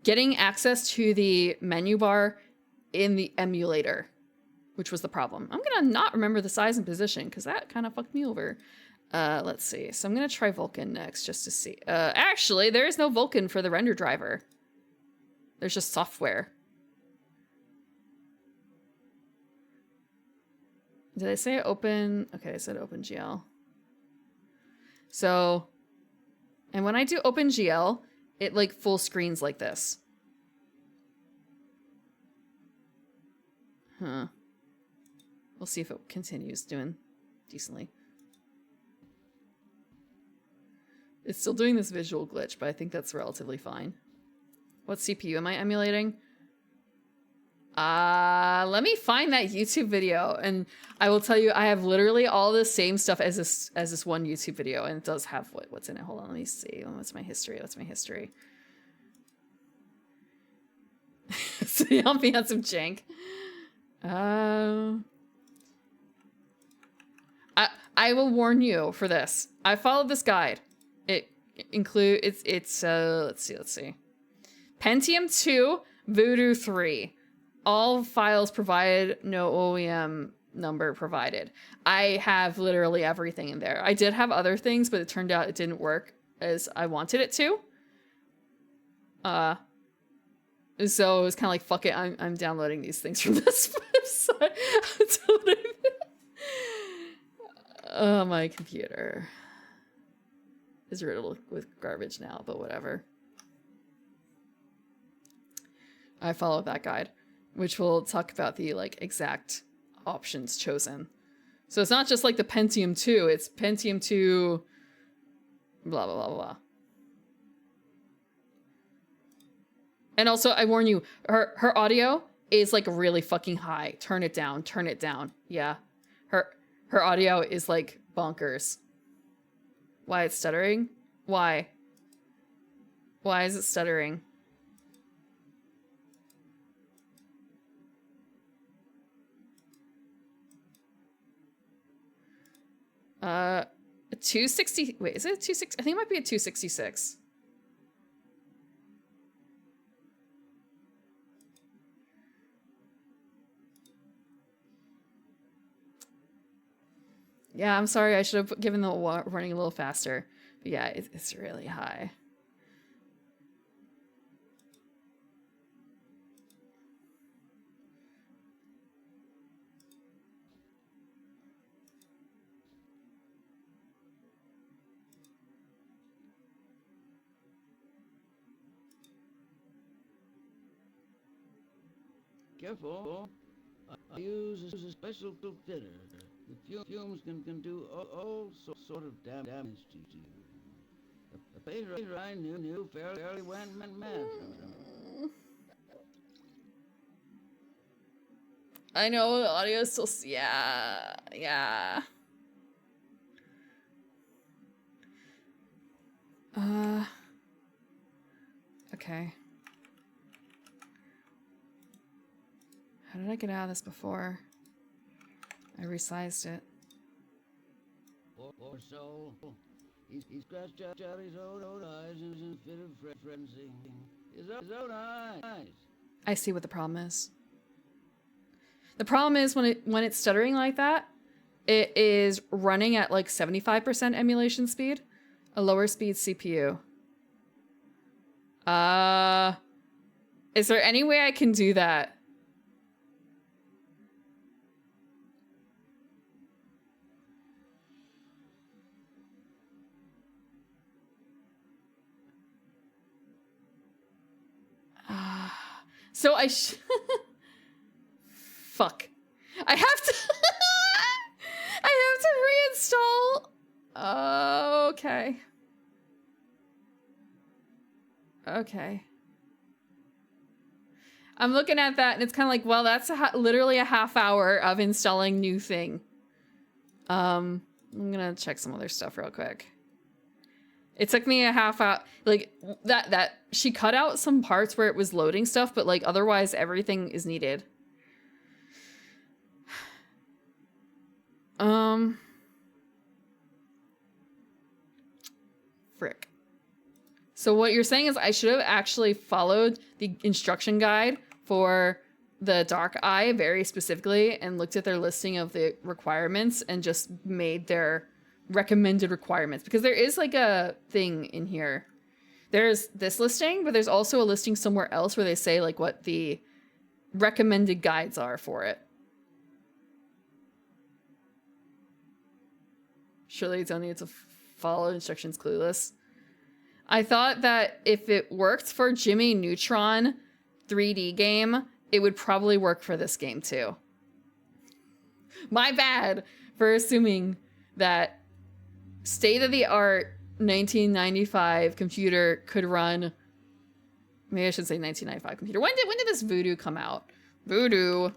getting access to the menu bar in the emulator, which was the problem. I'm gonna not remember the size and position because that kind of fucked me over. Let's see. So I'm gonna try Vulkan next just to see. Actually, there is no Vulkan for the render driver. There's just software. Did I say open? Okay, I said OpenGL. So, and when I do OpenGL, it like full screens like this. Huh. We'll see if it continues doing decently. It's still doing this visual glitch, but I think that's relatively fine. What CPU am I emulating? Let me find that YouTube video, and I will tell you I have literally all the same stuff as this one YouTube video, and it does have what's in it. Hold on, let me see. What's my history? What's my history? So the ambiance of jank. I will warn you for this. I followed this guide. It includes it's let's see. Pentium 2, Voodoo 3. All files provided, no OEM number provided. I have literally everything in there. I did have other things, but it turned out it didn't work as I wanted it to. So it was kind of like, fuck it, I'm downloading these things from this website. Oh, my computer is riddled with garbage now, but whatever. I followed that guide, which will talk about the like exact options chosen. So it's not just like the Pentium 2, it's Pentium 2 blah blah blah blah. And also, I warn you, her audio is like really fucking high. Turn it down, turn it down. Yeah. Her audio is like bonkers. Why it's stuttering? Why? Why is it stuttering? A 260, wait, is it a 260? I think it might be a 266. Yeah, I'm sorry. I should have given the running a little faster. But yeah, it's really high. Careful. I use a special filter. The fumes can do all sort of damage to you. A painter I knew fairly went mad. I know the audio is still, yeah. Okay. How did I get out of this before? I resized it. Poor soul. He scratched out his own eyes in a fit of frenzy. His own eyes. I see what the problem is. The problem is when it's stuttering like that, it is running at like 75% emulation speed, a lower speed CPU. Is there any way I can do that? So fuck. I have to I have to reinstall. Okay. Okay. I'm looking at that and it's kind of like, well, that's literally a half hour of installing new thing. I'm gonna check some other stuff real quick. It took me a half hour, like that she cut out some parts where it was loading stuff, but like otherwise everything is needed. Frick. So what you're saying is I should have actually followed the instruction guide for the Dark Eye very specifically and looked at their listing of the requirements and just made their recommended requirements, because there is like a thing in here. There's this listing, but there's also a listing somewhere else where they say like what the recommended guides are for it. Surely you don't need to follow instructions clueless. I thought that if it worked for Jimmy Neutron 3D game, it would probably work for this game too. My bad for assuming that state-of-the-art 1995 computer could run. Maybe I should say 1995 computer. When did this Voodoo come out? Voodoo.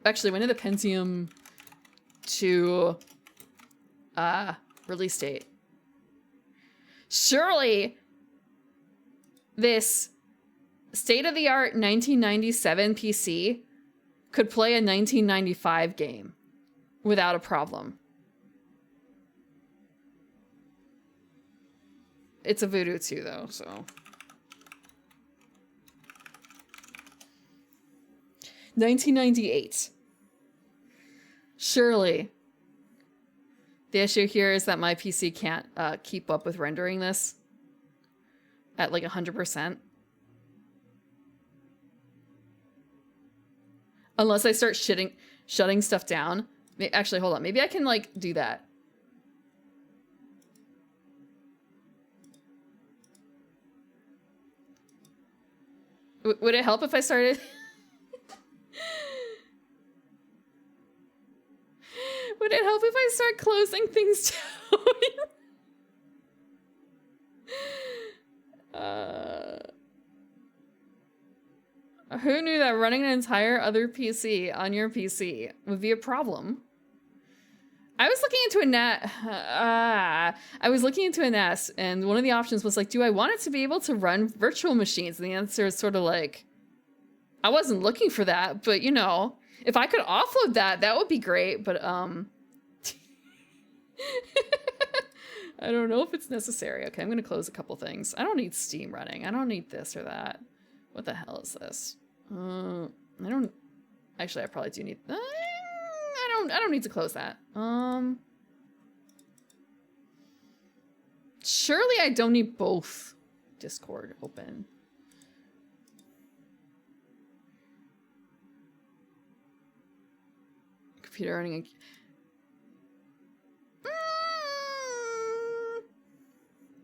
Actually, when did the Pentium 2 release date? Surely this state-of-the-art 1997 PC could play a 1995 game without a problem. It's a Voodoo 2 though, so. 1998. Surely. The issue here is that my PC can't keep up with rendering this at like 100%. Unless I start shutting stuff down. Actually, hold on. Maybe I can like do that. Would it help if I started? Would it help if I start closing things down? Who knew that running an entire other PC on your PC would be a problem? I was looking into a NAS, and one of the options was like, do I want it to be able to run virtual machines? And the answer is sort of like, I wasn't looking for that, but you know, if I could offload that, that would be great, but I don't know if it's necessary. Okay, I'm gonna close a couple things. I don't need Steam running. I don't need this or that. What the hell is this? I don't, actually I probably do need, I don't need to close that. Surely I don't need both Discord open. Computer running.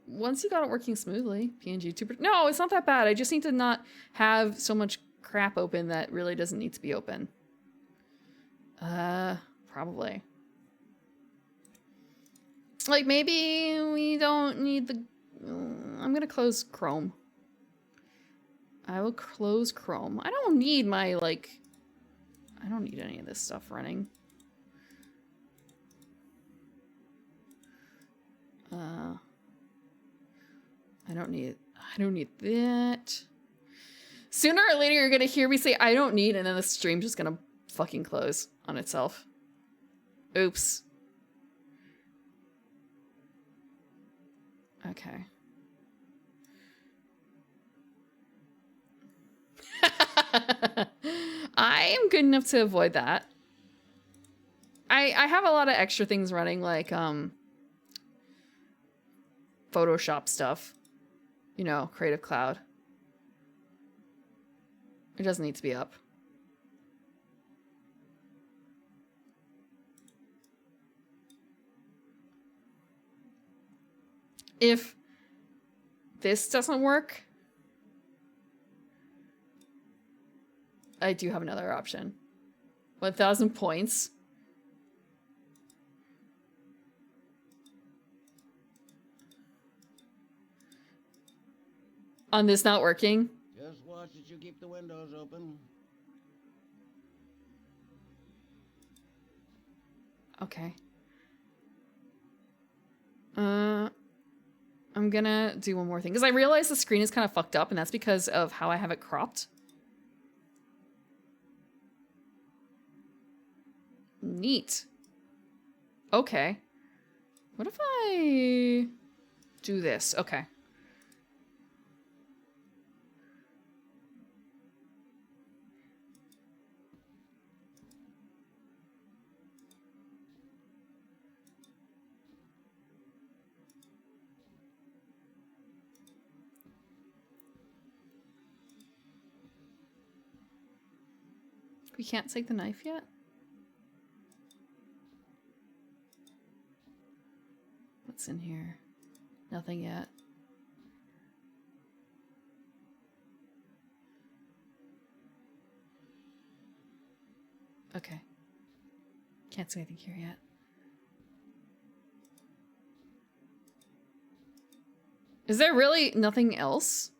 Once you got it working smoothly, PNG 2%. No, it's not that bad. I just need to not have so much crap open that really doesn't need to be open. Probably. Like maybe we don't need the... I'm gonna close Chrome. I will close Chrome. I don't need my, like... I don't need any of this stuff running. I don't need that. Sooner or later you're gonna hear me say I don't need, and then the stream's just gonna fucking close on itself. Oops. Okay. I am good enough to avoid that. I have a lot of extra things running, like Photoshop stuff. You know, Creative Cloud. It doesn't need to be up. If this doesn't work, I do have another option. 1,000 points. On this not working? Just watch that you keep the windows open. Okay. I'm gonna do one more thing, because I realize the screen is kind of fucked up, and that's because of how I have it cropped. Neat. Okay. What if I do this? Okay. We can't take the knife yet? What's in here? Nothing yet. Okay. Can't see anything here yet. Is there really nothing else?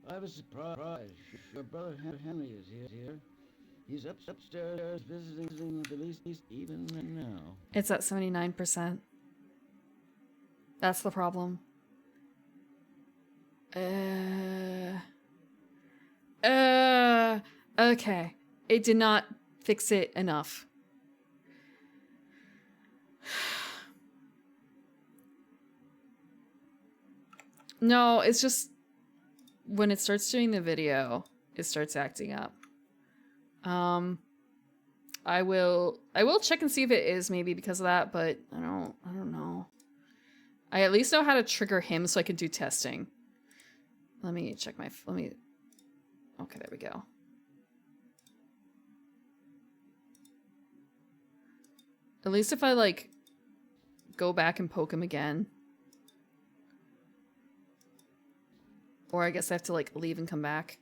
I was surprised. Your brother Henry is here. He's upstairs visiting with the least even now. It's at 79%. That's the problem. Okay. It did not fix it enough. No, it's just when it starts doing the video, it starts acting up. I will check and see if it is maybe because of that, but I don't know. I at least know how to trigger him so I can do testing. Let me check my, okay, there we go. At least if I like go back and poke him again. Or I guess I have to like leave and come back.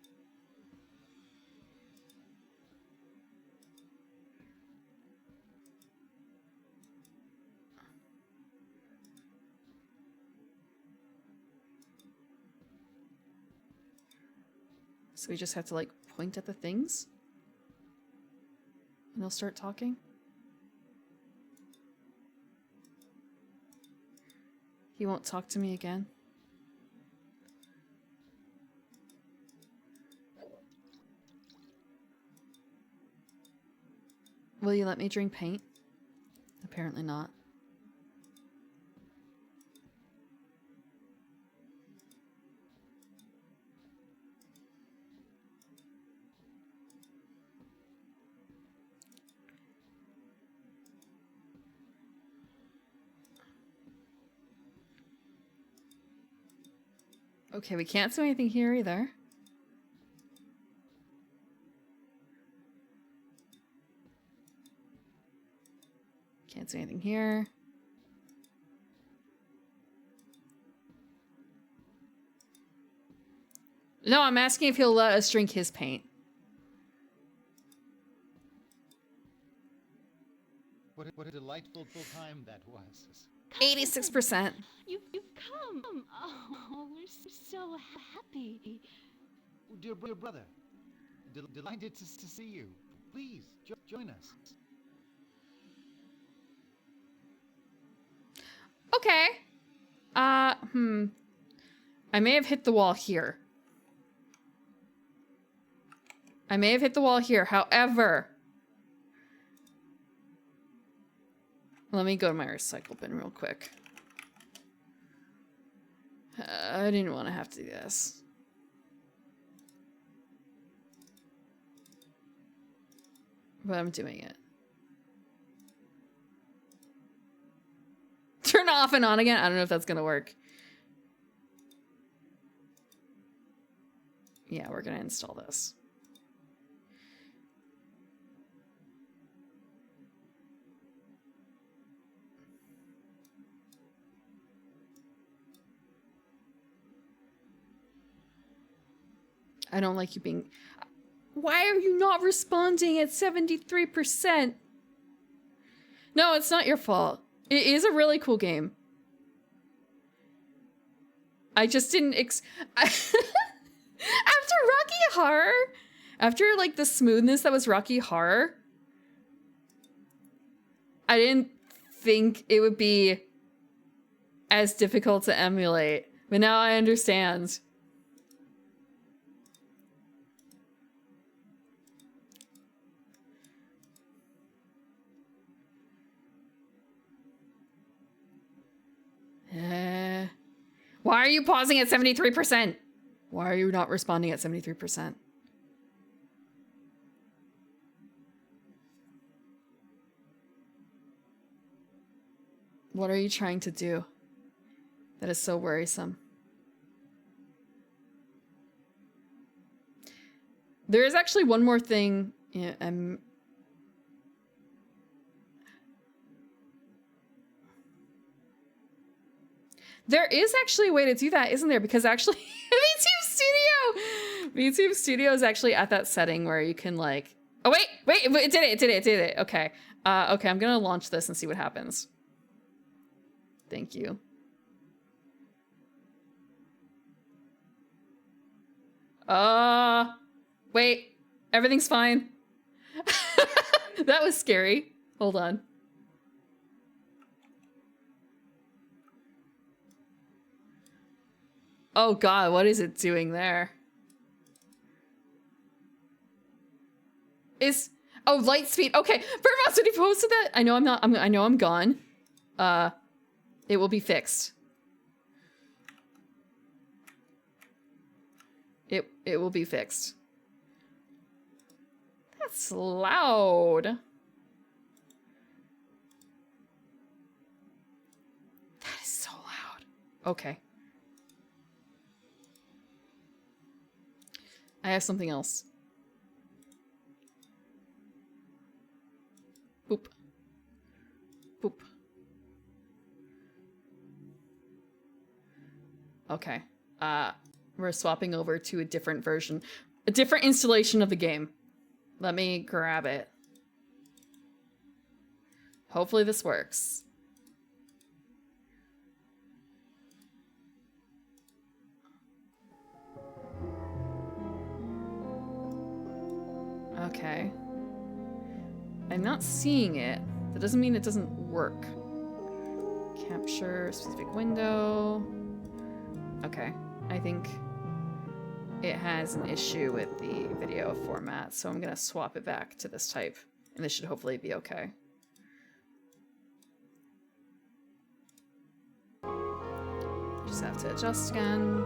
So we just have to like point at the things and they'll start talking. He won't talk to me again. Will you let me drink paint? Apparently not. Okay, we can't do anything here either. Can't see anything here. No, I'm asking if he'll let us drink his paint. What a delightful time that was. 86%. You've come. Oh, we're so happy. Dear brother, delighted to see you. Please, join us. Okay. I may have hit the wall here. However, let me go to my recycle bin real quick. I didn't want to have to do this. But I'm doing it. Turn off and on again? I don't know if that's gonna work. Yeah, we're gonna install this. I don't like you being... Why are you not responding at 73%? No, it's not your fault. It is a really cool game. I just didn't after Rocky Horror, after like the smoothness that was Rocky Horror, I didn't think it would be as difficult to emulate. But now I understand. Why are you pausing at 73%? Why are you not responding at 73%? What are you trying to do? That is so worrisome. There is actually one more thing. Yeah, there is actually a way to do that, isn't there? Because actually, VTube Studio is actually at that setting where you can like, oh wait, it did it. Okay, okay, I'm gonna launch this and see what happens. Thank you. Wait, everything's fine. That was scary. Hold on. Oh god, what is it doing there? Oh, light speed. Okay, Vermouse, when he posted that, I know I'm gone. It will be fixed. It will be fixed. That's loud. That is so loud. Okay. I have something else. Boop. Boop. Okay. We're swapping over to a different version. A different installation of the game. Let me grab it. Hopefully this works. Okay. I'm not seeing it. That doesn't mean it doesn't work. Capture specific window. Okay. I think it has an issue with the video format, so I'm gonna swap it back to this type, and this should hopefully be okay. Just have to adjust again.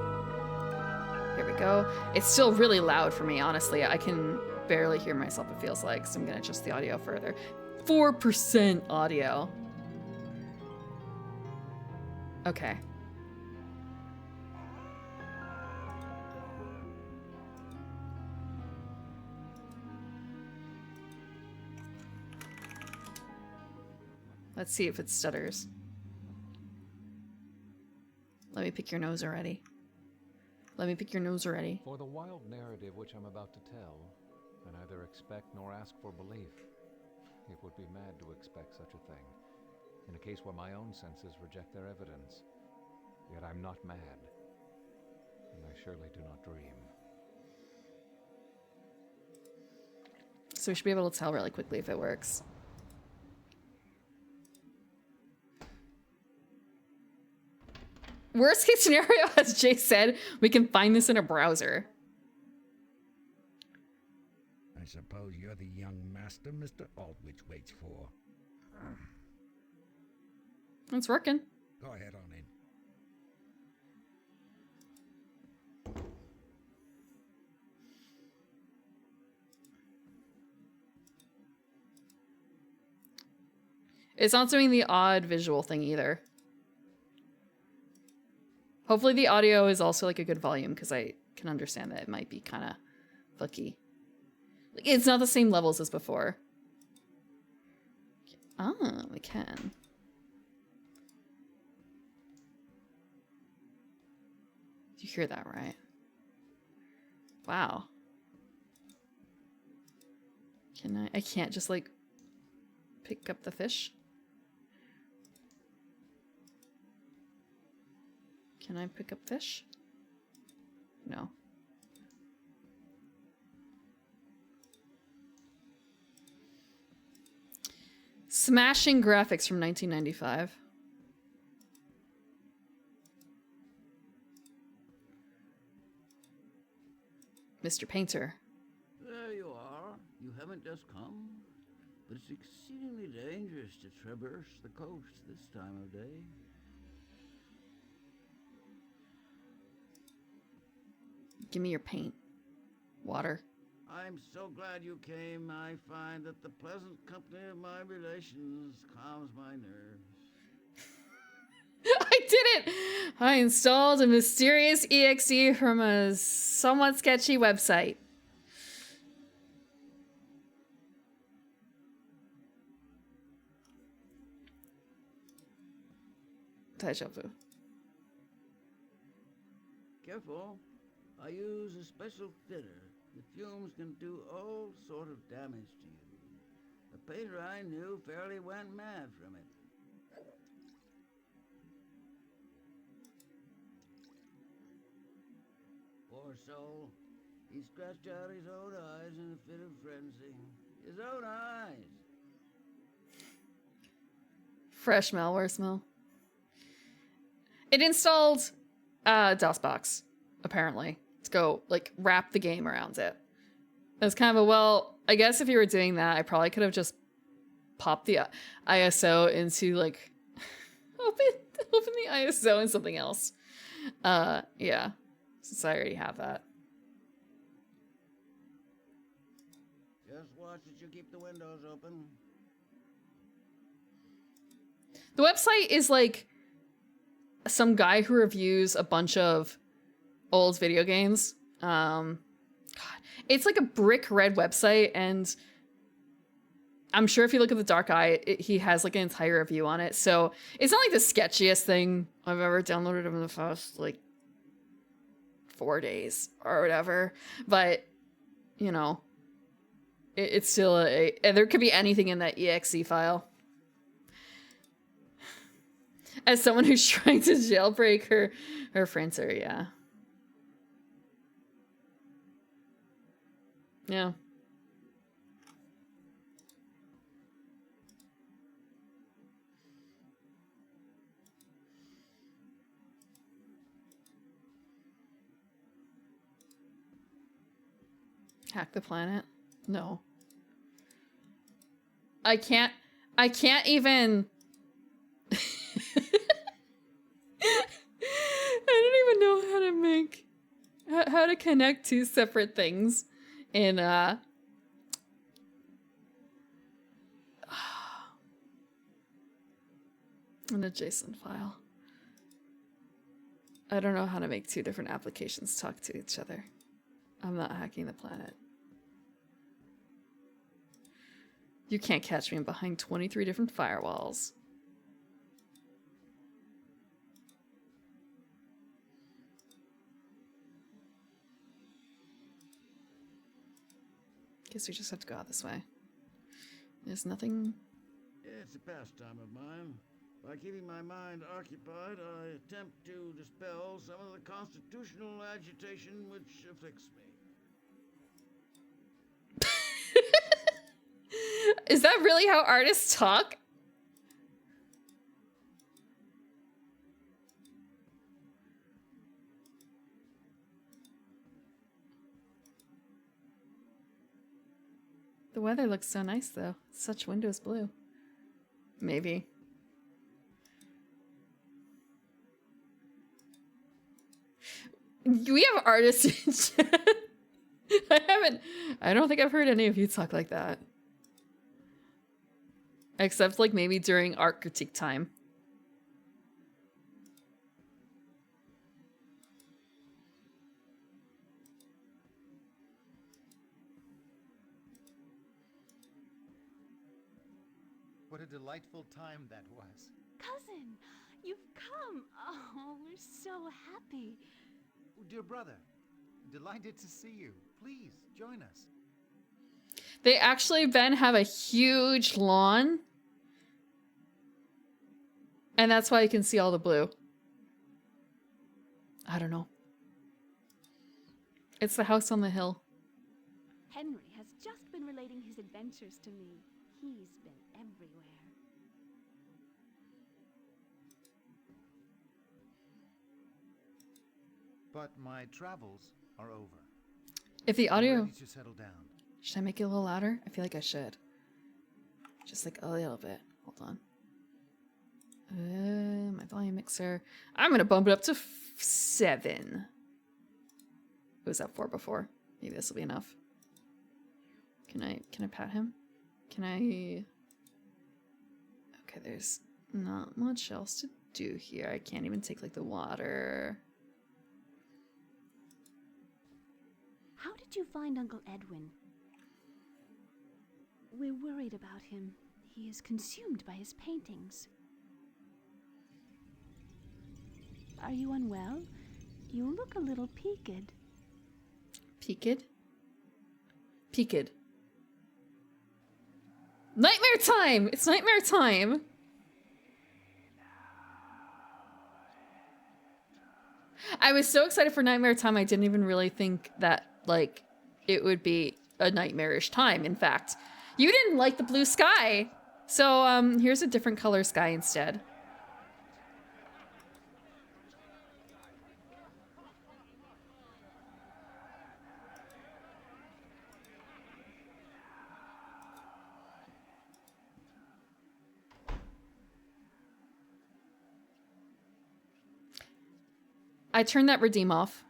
Here we go. It's still really loud for me, honestly. I can barely hear myself, it feels like, so I'm gonna adjust the audio further. 4% audio. Okay. Let's see if it stutters. Let me pick your nose already. Let me pick your nose already. For the wild narrative which I'm about to tell, I neither expect nor ask for belief. It would be mad to expect such a thing, in a case where my own senses reject their evidence. Yet I'm not mad, and I surely do not dream. So we should be able to tell really quickly if it works. Worst case scenario, as Jay said, we can find this in a browser. I suppose you're the young master Mr. Aldwych waits for. It's working. Go ahead on in. It's not doing the odd visual thing either. Hopefully the audio is also like a good volume, because I can understand that it might be kind of fucky. Like, it's not the same levels as before. Ah, we can. You hear that, right? Wow. Can I can't just like pick up the fish? Can I pick up fish? No. Smashing graphics from 1995. Mr. Painter. There you are. You haven't just come, but it's exceedingly dangerous to traverse the coast this time of day. Give me your paint. Water. I'm so glad you came. I find that the pleasant company of my relations calms my nerves. I did it! I installed a mysterious exe from a somewhat sketchy website. Taishofu. Careful. I use a special thinner. The fumes can do all sort of damage to you. A painter I knew fairly went mad from it. Poor soul. He scratched out his own eyes in a fit of frenzy. His own eyes. Fresh malware smell. It installed DOSBox, apparently, to go like wrap the game around it. It was kind of a, well, I guess if you were doing that, I probably could have just popped the ISO into like open the ISO in something else. Yeah, since I already have that. watch that you keep the windows open. The website is like some guy who reviews a bunch of old video games. God, it's like a brick red website, and I'm sure if you look at the dark eye, he has like an entire review on it. So it's not like the sketchiest thing I've ever downloaded in the past like 4 days or whatever. But you know, it's still there could be anything in that exe file. As someone who's trying to jailbreak her printer, yeah. Yeah. Hack the planet? No. I can't even I don't even know how to make how to connect two separate things in an JSON file. I don't know how to make two different applications talk to each other. I'm not hacking the planet. You can't catch me behind 23 different firewalls. Guess we just have to go out this way. There's nothing. It's a pastime of mine. By keeping my mind occupied, I attempt to dispel some of the constitutional agitation which afflicts me. Is that really how artists talk? The weather looks so nice, though. Such windows blue. Maybe. We have artists in chat. I don't think I've heard any of you talk like that. Except like maybe during art critique time. What a delightful time that was. Cousin, you've come. Oh, we're so happy. Oh, dear brother, delighted to see you. Please, join us. They actually, Ben, have a huge lawn. And that's why you can see all the blue. I don't know. It's the house on the hill. Henry has just been relating his adventures to me. He's been everywhere. But my travels are over. If the I'm audio... ready to settle down. Should I make it a little louder? I feel like I should. Just like a little bit. Hold on. My volume mixer. I'm going to bump it up to 7. It was at 4 before. Maybe this will be enough. Can I pat him? Can I... Okay, there's not much else to do here. I can't even take like the water. How did you find Uncle Edwin? We're worried about him. He is consumed by his paintings. Are you unwell? You look a little peaked. Peaked? Peaked. Nightmare time! It's nightmare time! I was so excited for nightmare time, I didn't even really think that, like, it would be a nightmarish time, in fact. You didn't like the blue sky! So, here's a different color sky instead. I turned that redeem off.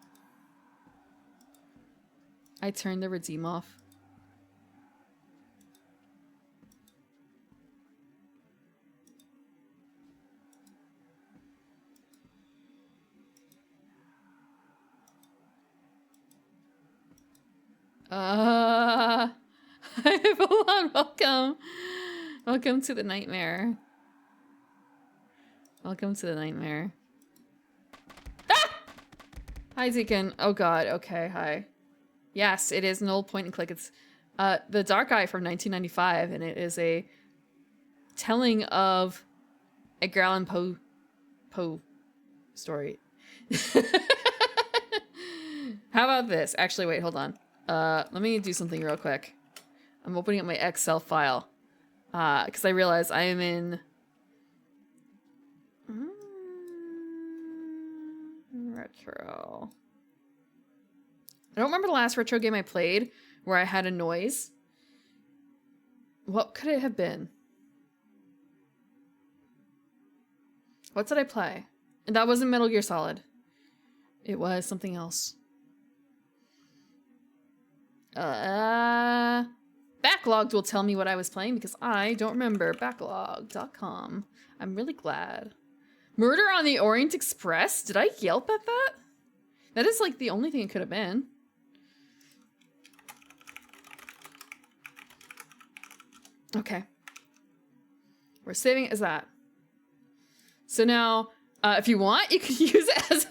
I turned the redeem off. Hold on, welcome. Welcome to the nightmare. Welcome to the nightmare. Ah! Hi, Deacon. Oh god, okay, hi. Yes, it is an old point and click. It's The Dark Eye from 1995, and it is a telling of Edgar Allan Poe story. How about this? Actually, wait, hold on. Let me do something real quick. I'm opening up my Excel file. Because I realize I am in... retro. I don't remember the last retro game I played where I had a noise. What could it have been? What did I play? And that wasn't Metal Gear Solid. It was something else. Backlogged will tell me what I was playing because I don't remember. Backlog.com. I'm really glad. Murder on the Orient Express? Did I Yelp at that? That is like the only thing it could have been. Okay. We're saving it as that. So now, if you want, you could use it as a...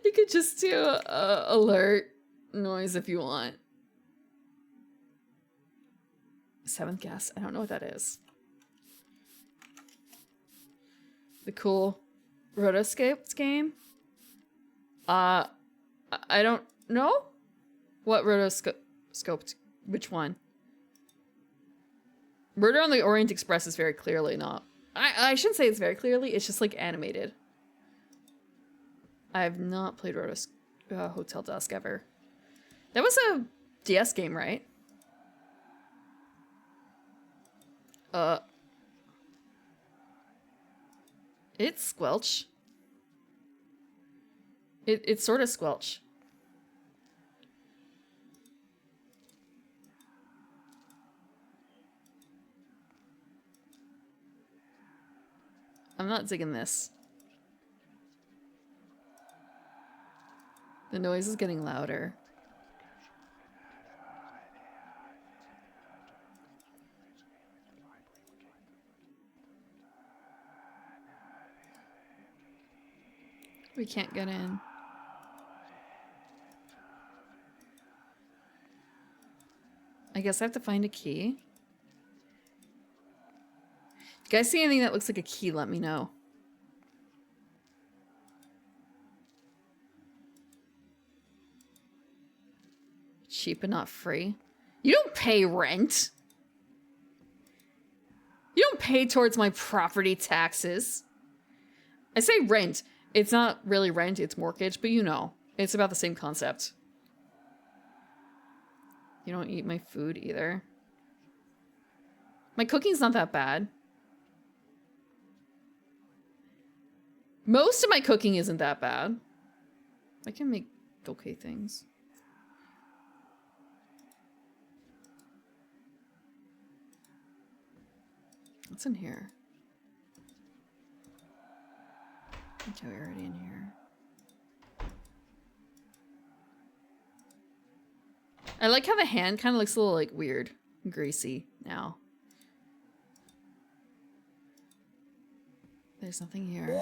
You could just do alert noise if you want. Seventh guess. I don't know what that is. The cool Rotoscoped game? I don't know? What Rotoscoped? Which one? Murder on the Orient Express is very clearly not. I shouldn't say it's very clearly, it's just like animated. I have not played Hotel Dusk ever. That was a DS game, right? It's Squelch. It's sort of Squelch. I'm not digging this. The noise is getting louder. We can't get in. I guess I have to find a key. If you guys see anything that looks like a key, let me know. Cheap and not free. You don't pay rent. You don't pay towards my property taxes. I say rent. It's not really rent, it's mortgage, but you know. It's about the same concept. You don't eat my food either. My cooking's not that bad. Most of my cooking isn't that bad. I can make okay things. What's in here? Okay, we're already in here. I like how the hand kind of looks a little like weird and greasy now. There's nothing here.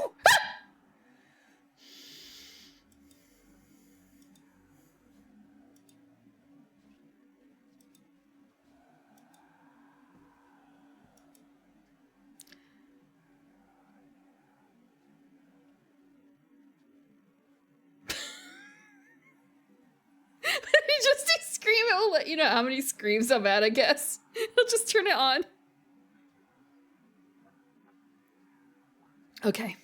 You know how many screams I'm at, I guess. I'll just turn it on. Okay.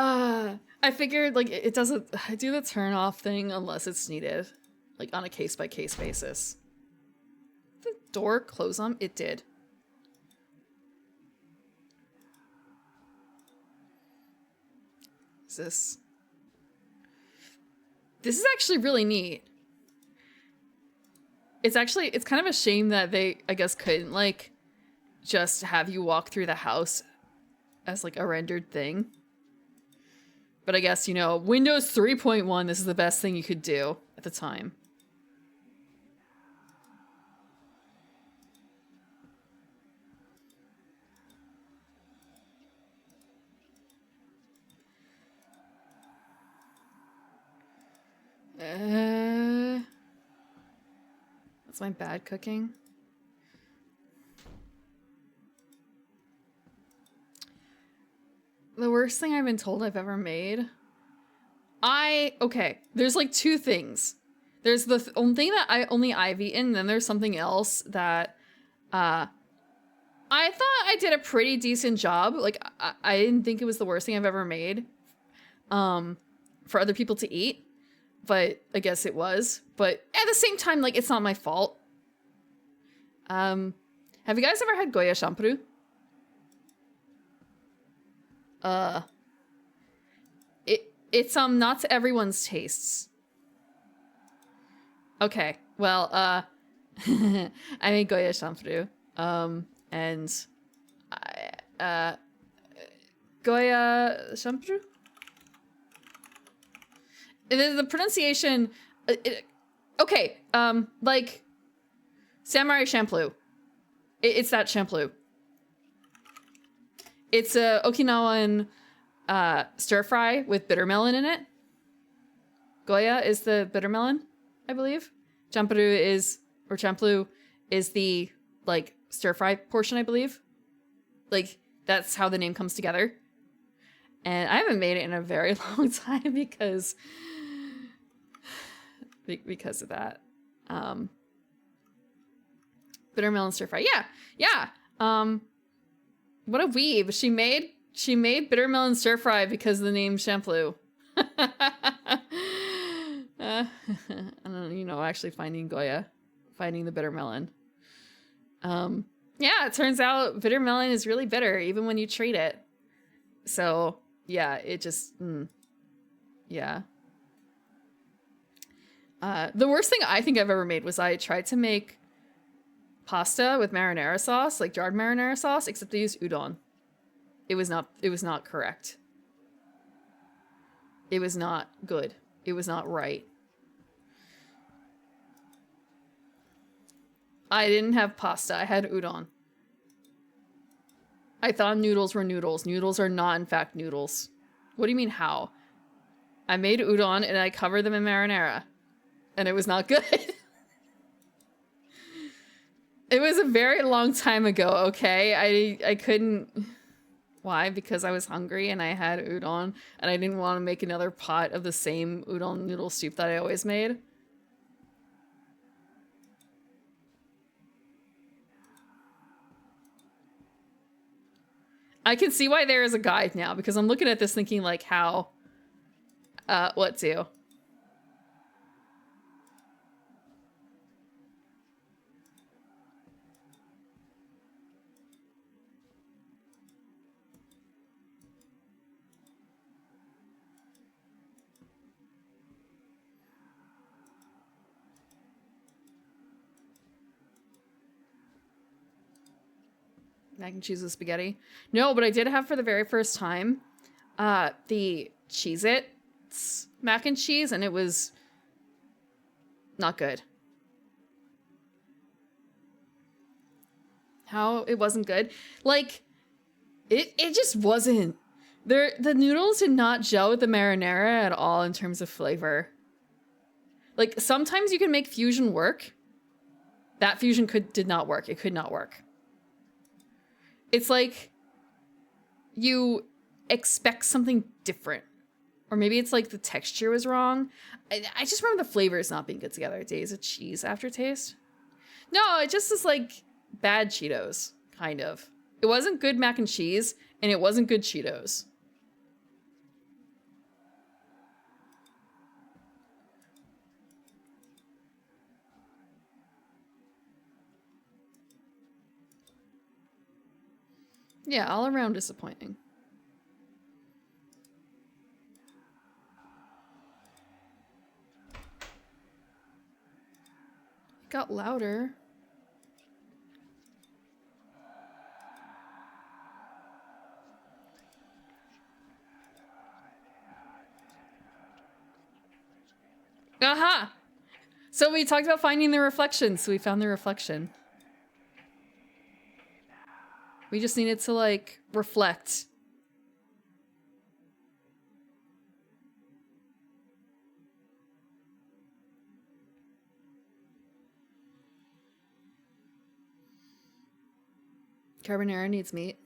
I figured, like, it doesn't do the turn off thing unless it's needed. Like, on a case-by-case basis. Did the door close on? It did. Is this... This is actually really neat. It's kind of a shame that they, I guess, couldn't, like, just have you walk through the house as, like, a rendered thing. But I guess, you know, Windows 3.1, this is the best thing you could do at the time. That's my bad cooking. The worst thing I've been told I've ever made. Okay, there's like two things. There's the only thing that only I've eaten, and then there's something else that I thought I did a pretty decent job. Like I didn't think it was the worst thing I've ever made for other people to eat. But I guess it was. But at the same time, like, it's not my fault. Have you guys ever had Goya Champru? It's not to everyone's tastes. Okay, well, I made Goya Champru. And Goya Champru? The pronunciation, okay, like Samurai Champloo. It's that Champloo. It's a Okinawan stir fry with bitter melon in it. Goya is the bitter melon, I believe. Champloo is the like stir fry portion, I believe. Like that's how the name comes together. And I haven't made it in a very long time because of that. Bitter melon stir fry. Yeah. What a weeb. She made bitter melon stir fry because of the name Champloo. I don't know, actually finding Goya, finding the bitter melon. Yeah, it turns out bitter melon is really bitter even when you treat it. So, yeah, it just, yeah. The worst thing I think I've ever made was I tried to make pasta with marinara sauce, like jarred marinara sauce, except I used udon. It was not correct. It was not good. It was not right. I didn't have pasta. I had udon. I thought noodles were noodles. Noodles are not, in fact, noodles. What do you mean, how? I made udon and I covered them in marinara. And it was not good. It was a very long time ago, okay? I couldn't... Why? Because I was hungry and I had udon and I didn't want to make another pot of the same udon noodle soup that I always made. I can see why there is a guide now, because I'm looking at this thinking, like, how... what to? Mac and cheese with spaghetti. No, but I did have for the very first time the Cheez-Its mac and cheese, and it was not good. How it wasn't good? Like, it just wasn't. The noodles did not gel with the marinara at all in terms of flavor. Like, sometimes you can make fusion work. That fusion did not work. It could not work. It's like you expect something different. Or maybe it's like the texture was wrong. I just remember the flavors not being good together. Days of cheese aftertaste. No, it just is like bad Cheetos, kind of. It wasn't good mac and cheese, and it wasn't good Cheetos. Yeah, all around disappointing. It got louder. So we talked about finding the reflection, so we found the reflection. We just needed to, like, reflect. Carbonara needs meat.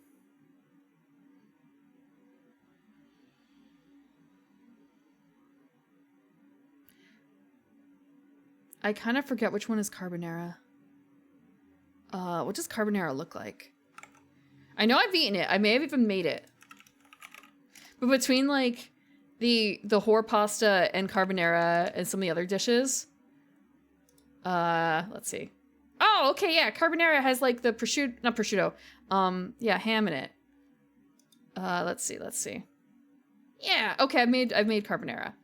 I kind of forget which one is carbonara. What does carbonara look like? I know I've eaten it. I may have even made it. But between like the whore pasta and carbonara and some of the other dishes, let's see. Oh, okay, yeah, carbonara has like the prosciutto, not prosciutto. Yeah, ham in it. Let's see. Yeah, okay, I've made carbonara.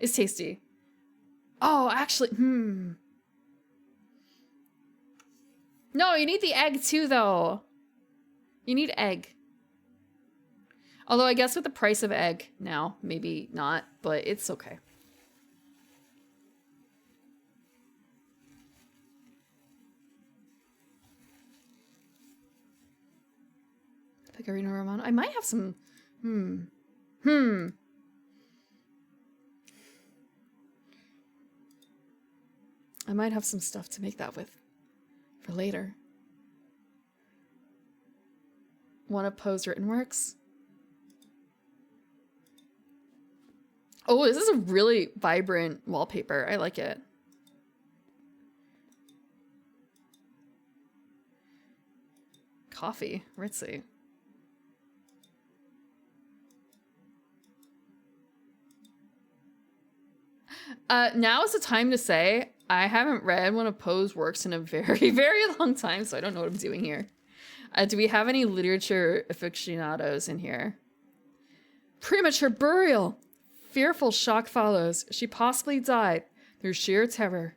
It's tasty. Oh, actually, No, you need the egg too, though. You need egg. Although I guess with the price of egg now, maybe not, but it's okay. Pecorino Romano. I might have some. I might have some stuff to make that with for later. Want to pose written works? Oh, this is a really vibrant wallpaper. I like it. Coffee, ritzy. Now is the time to say I haven't read one of Poe's works in a very, very long time, so I don't know what I'm doing here. Do we have any literature aficionados in here? Premature burial! Fearful shock follows. She possibly died through sheer terror.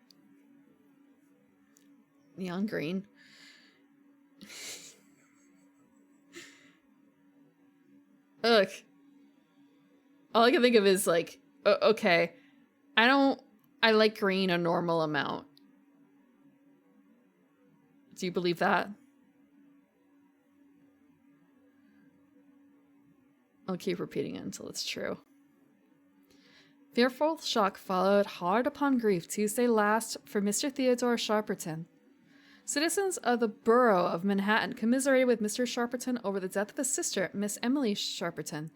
Neon green. Ugh. All I can think of is like, okay, I like green a normal amount. Do you believe that? I'll keep repeating it until it's true. Fearful shock followed hard upon grief Tuesday last for Mr. Theodore Sharperton. Citizens of the borough of Manhattan commiserated with Mr. Sharperton over the death of his sister, Miss Emily Sharperton,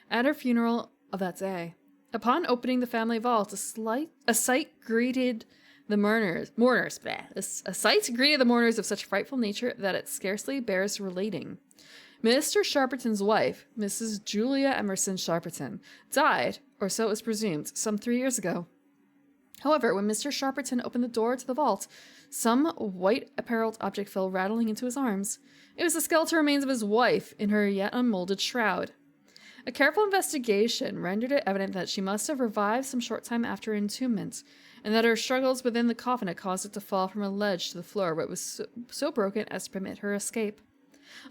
at her funeral of that day. Upon opening the family vault, a sight greeted the mourners. A sight greeted the mourners of such frightful nature that it scarcely bears relating. Mr. Sharperton's wife, Mrs. Julia Emerson Sharperton, died, or so it was presumed, some 3 years ago. However, when Mr. Sharperton opened the door to the vault, some white-apparelled object fell rattling into his arms. It was the skeletal remains of his wife in her yet unmolded shroud. A careful investigation rendered it evident that she must have revived some short time after entombment, and that her struggles within the coffin had caused it to fall from a ledge to the floor where it was so broken as to permit her escape.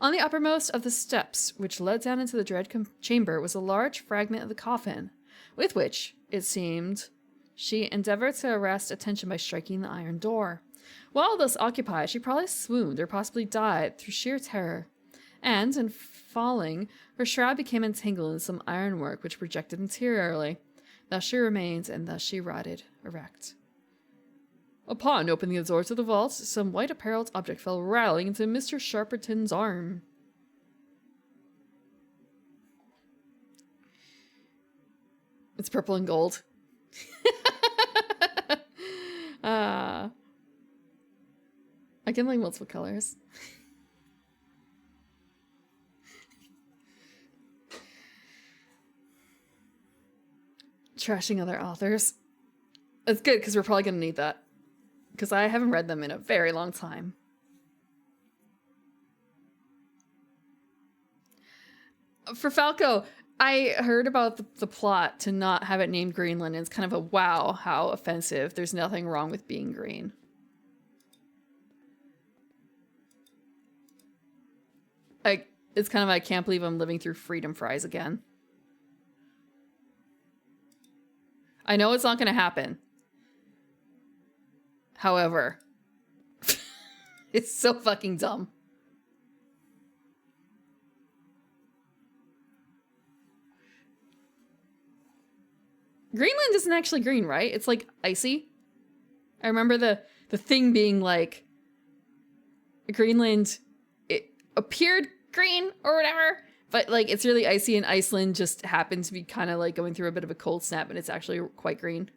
On the uppermost of the steps, which led down into the dread chamber, was a large fragment of the coffin, with which, it seemed, she endeavored to arrest attention by striking the iron door. While thus occupied, she probably swooned or possibly died through sheer terror, and, in falling, her shroud became entangled in some ironwork which projected interiorly. Thus she remained, and thus she rotted erect. Upon opening the door to the vault, some white-apparelled object fell rattling into Mr. Sharperton's arm. It's purple and gold. I can like multiple colors. Trashing other authors. It's good because we're probably going to need that. Because I haven't read them in a very long time. For Falco, I heard about the plot to not have it named Greenland. And it's kind of a wow, how offensive. There's nothing wrong with being green. It's kind of, I can't believe I'm living through freedom fries again. I know it's not gonna happen. However, it's so fucking dumb. Greenland isn't actually green, right? It's like icy. I remember the thing being like Greenland, it appeared green or whatever, but like it's really icy, and Iceland just happened to be kind of like going through a bit of a cold snap, and it's actually quite green.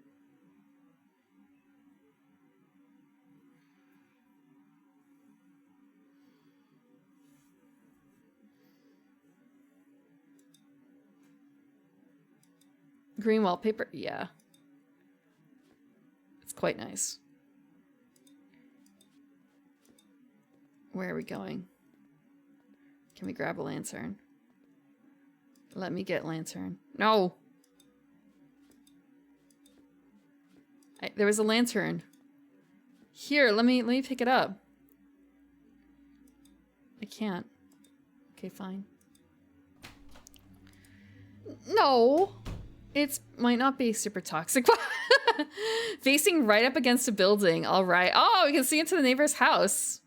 Green wallpaper, yeah. It's quite nice. Where are we going? Can we grab a lantern? Let me get lantern. No! There was a lantern. Here, let me pick it up. I can't. Okay, fine. No! It might not be super toxic. Facing right up against a building. All right. Oh, we can see into the neighbor's house.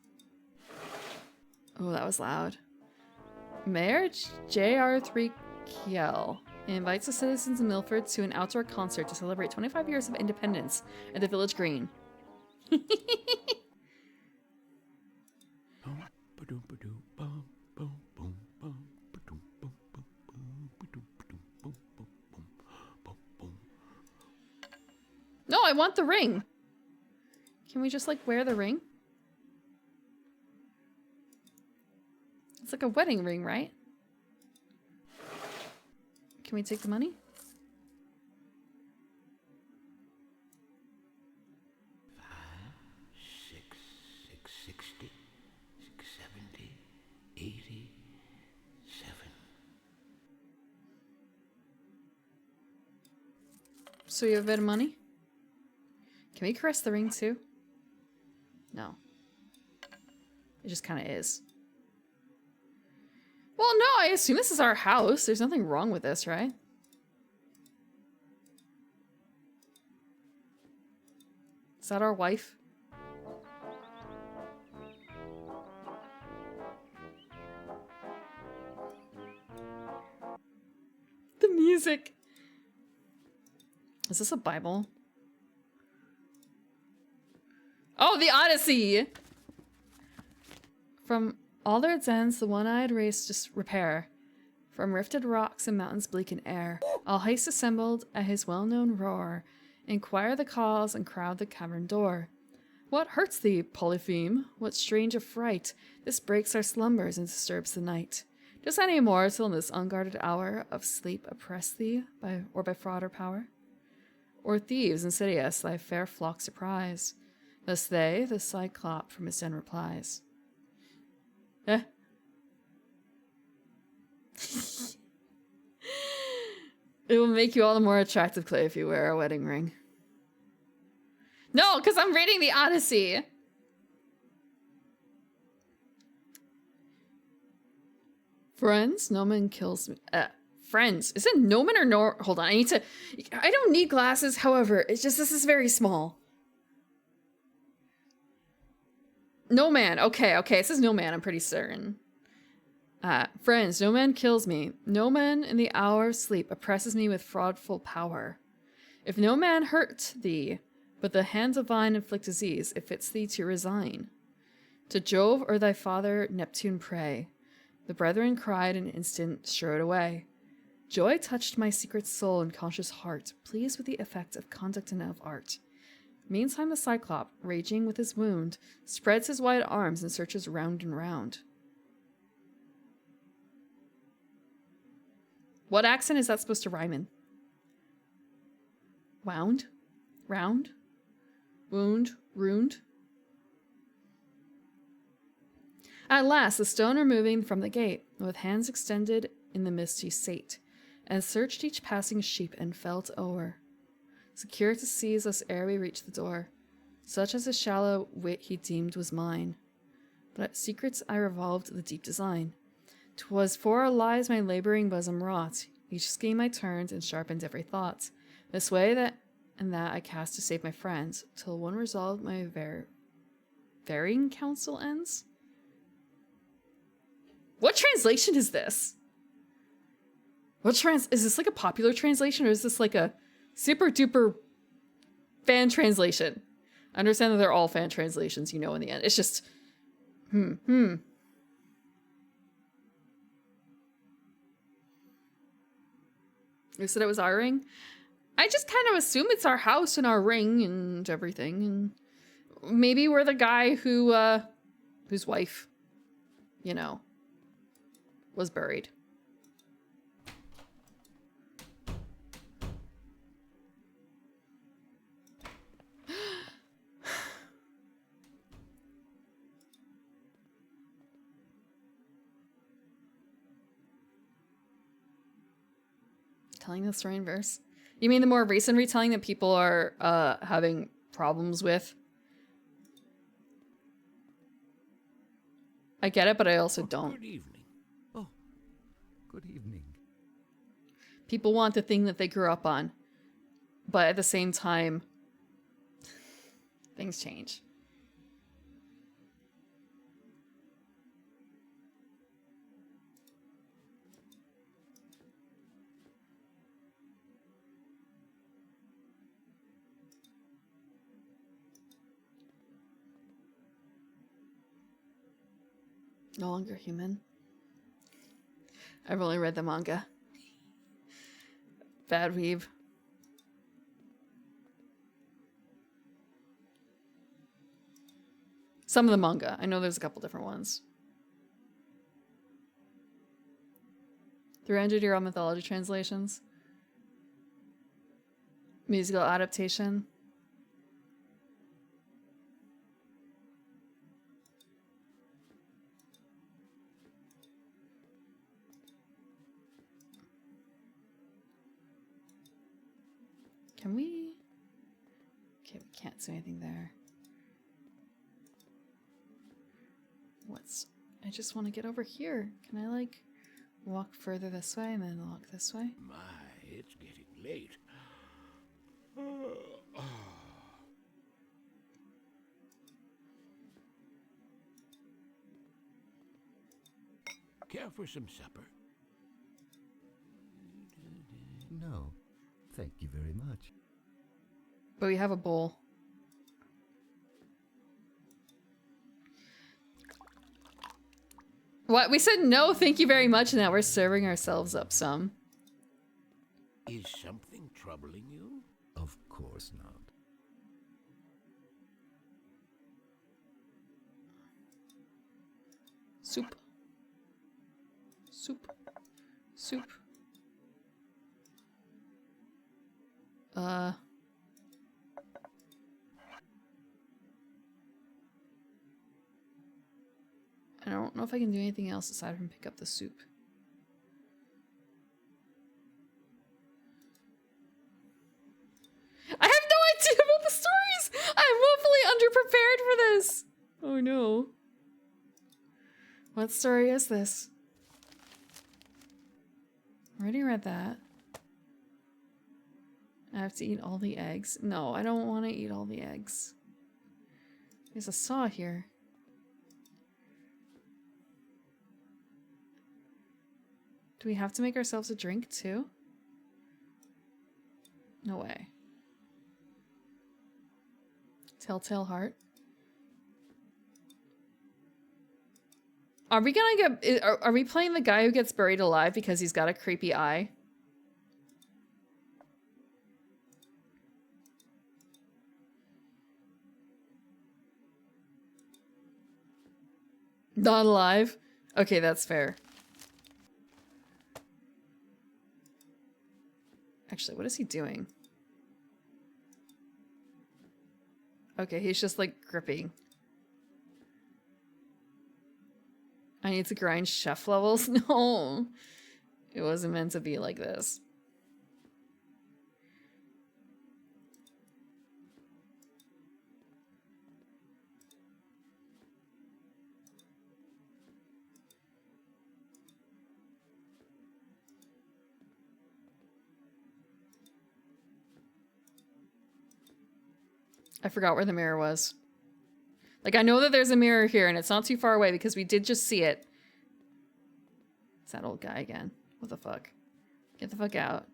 Oh, that was loud. Mayor J.R.3 Kiel invites the citizens of Milford to an outdoor concert to celebrate 25 years of independence at the village green. No, I want the ring. Can we just like wear the ring? It's like a wedding ring, right? Can we take the money? 660, 670, 80, 7. So you have a bit of money? Can we caress the ring too? No. It just kind of is. Well, no, I assume this is our house. There's nothing wrong with this, right? Is that our wife? The music. Is this a Bible? Oh, the Odyssey! From all their ends, the one-eyed race just repair. From rifted rocks and mountains bleak in air, all haste assembled at his well-known roar, inquire the cause and crowd the cavern door. What hurts thee, Polypheme? What strange affright? This breaks our slumbers and disturbs the night. Does any mortal in this unguarded hour of sleep oppress thee, by fraud or power? Or thieves insidious thy fair flock surprise? Thus they, the Cyclop from his den replies. Eh? It will make you all the more attractive, Clay, if you wear a wedding ring. No, because I'm reading the Odyssey. Friends, Noman kills me. Friends. Is it Noman or Nor? Hold on, I don't need glasses. However, it's just, this is very small. No man. Okay. It says no man, I'm pretty certain. Friends, no man kills me. No man in the hour of sleep oppresses me with fraudful power. If no man hurt thee, but the hand divine inflict disease, it fits thee to resign. To Jove or thy father Neptune pray. The brethren cried an instant, strode away. Joy touched my secret soul and conscious heart, pleased with the effect of conduct and of art. Meantime the Cyclop, raging with his wound, spreads his wide arms and searches round and round. What accent is that supposed to rhyme in? Wound? Round? Wound? Ruined? At last, the stone removing from the gate, with hands extended in the mist he sate, and searched each passing sheep and felt o'er, secure to seize us ere we reach the door, such as a shallow wit he deemed was mine. But at secrets I revolved the deep design. 'Twas for our my labouring bosom wrought, each scheme I turned and sharpened every thought, this way that and that I cast to save my friends, till one resolved my varying counsel ends. What translation is this? Is this like a popular translation, or is this like a super duper fan translation? I understand that they're all fan translations, you know, in the end. It's just, You said it was our ring? I just kind of assume it's our house and our ring and everything, and maybe we're the guy who, whose wife, you know, was buried. Telling the story in verse? You mean the more recent retelling that people are having problems with? I get it, but I also don't. Good evening. Oh, good evening. People want the thing that they grew up on, but at the same time, things change. No longer human. I've only read the manga. Bad weeb. Some of the manga. I know there's a couple different ones. 300-year-old mythology translations. Musical adaptation. Can we? Okay, we can't see anything there. I just want to get over here. Can I, like, walk further this way and then walk this way? My, it's getting late. Care for some supper? No, thank you very much. But we have a bowl. What? We said no, thank you very much, and now we're serving ourselves up some. Is something troubling you? Of course not. Soup. Soup. Soup. I don't know if I can do anything else aside from pick up the soup. I have no idea about the stories! I'm woefully underprepared for this! Oh no. What story is this? Already read that. I have to eat all the eggs. No, I don't want to eat all the eggs. There's a saw here. Do we have to make ourselves a drink too? No way. Telltale Heart. Are we gonna get... Are we playing the guy who gets buried alive because he's got a creepy eye? Not alive? Okay, that's fair. Actually, what is he doing? Okay, he's just like gripping. I need to grind chef levels? No. It wasn't meant to be like this. I forgot where the mirror was. Like, I know that there's a mirror here, and it's not too far away because we did just see it. It's that old guy again. What the fuck? Get the fuck out.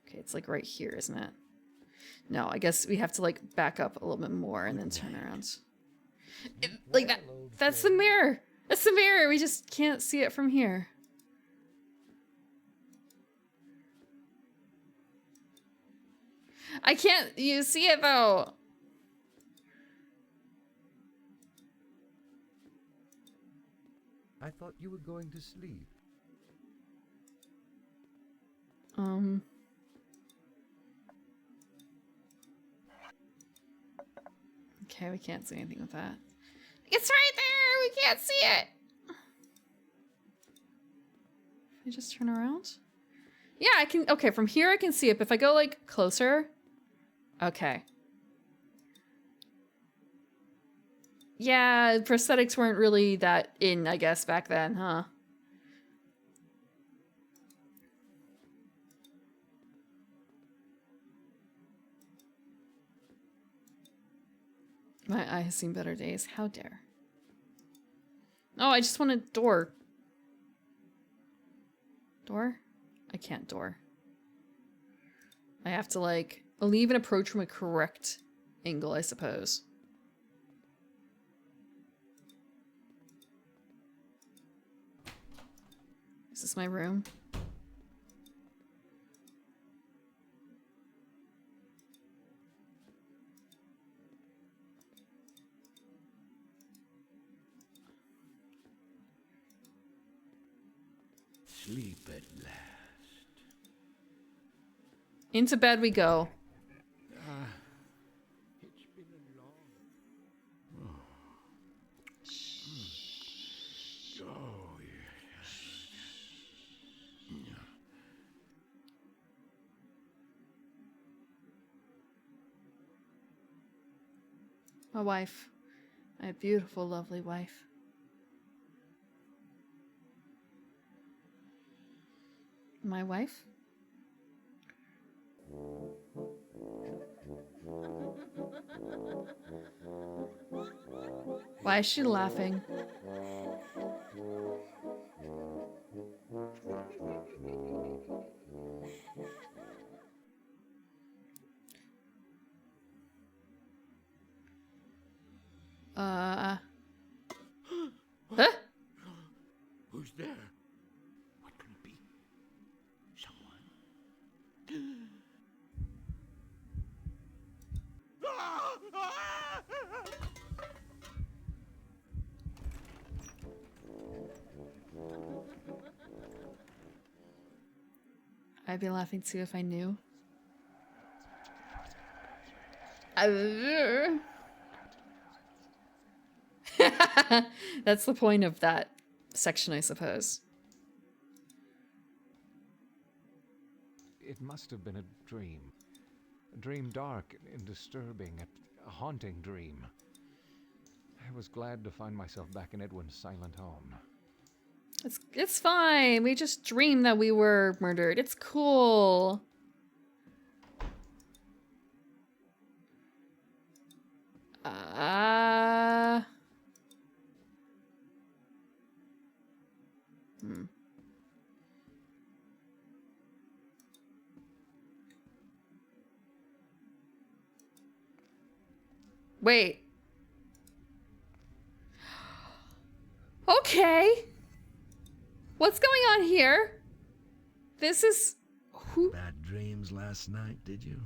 Okay, it's like right here, isn't it? No, I guess we have to like back up a little bit more and then turn around. Like that. That's the mirror. That's the mirror. We just can't see it from here. I can't. You see it though. I thought you were going to sleep. Okay, we can't see anything with that. It's right there! We can't see it! If I just turn around? Yeah, I can. Okay, from here I can see it, but if I go like closer. Okay. Yeah, prosthetics weren't really that in, I guess, back then, huh? My eye has seen better days. How dare. Oh, I just want a door. Door? I can't door. I have to, like, leave and approach from a correct angle, I suppose. Is this my room? Sleep at last. Into bed we go. It's been a long... Oh, yes. My wife. My beautiful, lovely wife. My wife? Why is she laughing? Huh? Who's there? What can it be? Someone. I'd be laughing too if I knew. That's the point of that section, I suppose. It must have been a dream. A dream dark and disturbing, a haunting dream. I was glad to find myself back in Edwin's silent home. It's fine. We just dreamed that we were murdered. It's cool. Wait. Okay. What's going on here? This is... Who? Bad dreams last night, did you?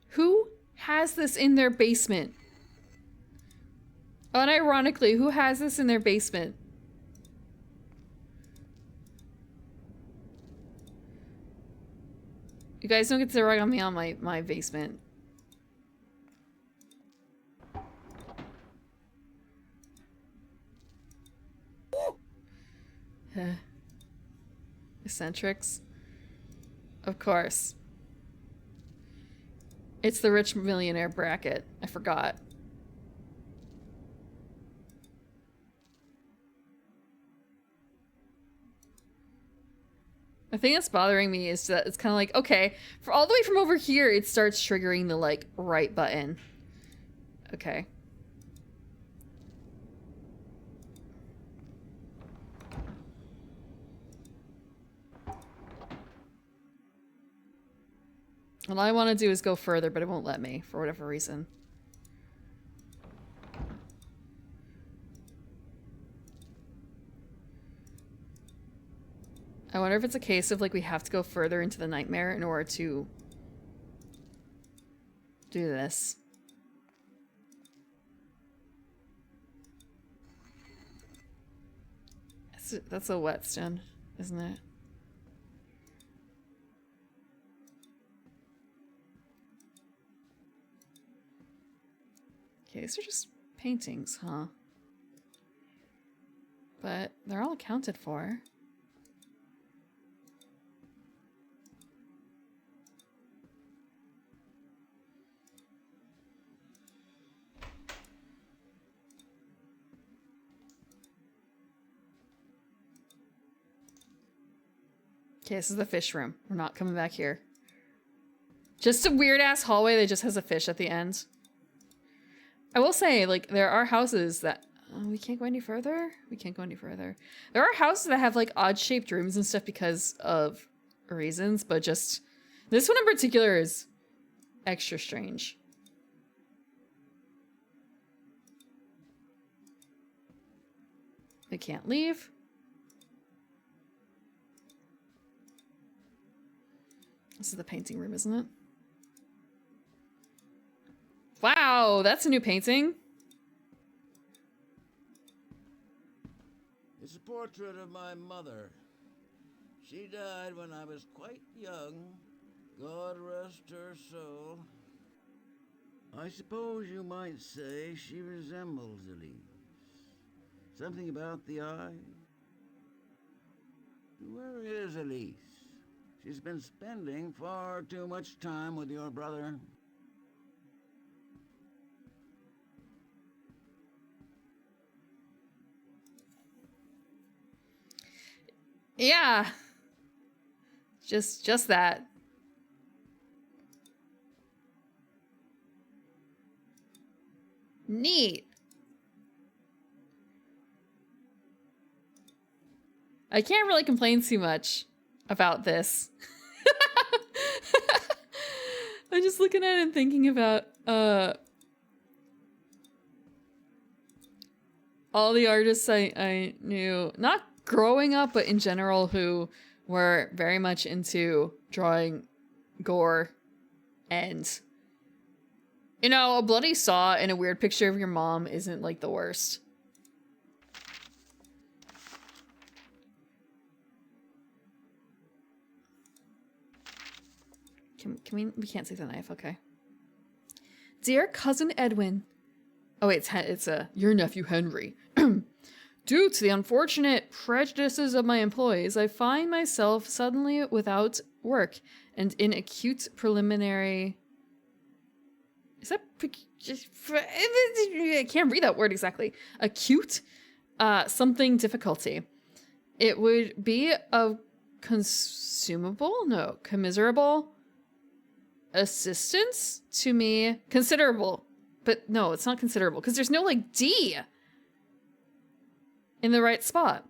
Who has this in their basement? Unironically, who has this in their basement? You guys don't get to rag on me on my basement. Eccentrics? Of course. It's the rich millionaire bracket. I forgot. The thing that's bothering me is that it's kind of like, okay, for all the way from over here, it starts triggering the, like, right button. Okay. All I want to do is go further, but it won't let me, for whatever reason. I wonder if it's a case of, like, we have to go further into the nightmare in order to do this. That's a whetstone, isn't it? Okay, these are just paintings, huh? But they're all accounted for. Okay, this is the fish room. We're not coming back here. Just a weird-ass hallway that just has a fish at the end. I will say, like, there are houses that... we can't go any further? We can't go any further. There are houses that have, like, odd-shaped rooms and stuff because of reasons, but just... This one in particular is extra strange. I can't leave. This is the painting room, isn't it? Wow, that's a new painting. It's a portrait of my mother. She died when I was quite young. God rest her soul. I suppose you might say she resembles Elise. Something about the eye. Where is Elise? She's been spending far too much time with your brother. Yeah. Just that. Neat. I can't really complain too much about this. I'm just looking at it and thinking about all the artists I knew, not growing up, but in general, who were very much into drawing gore and, you know, a bloody saw and a weird picture of your mom isn't like the worst. Can we can't see the knife, okay. Dear cousin Edwin. Oh wait, it's your nephew Henry. Due to the unfortunate prejudices of my employees, I find myself suddenly without work and in acute preliminary... Is that... I can't read that word exactly. Acute something difficulty. It would be a consumable? No, commiserable assistance to me. Considerable. But no, it's not considerable because there's no like D in the right spot.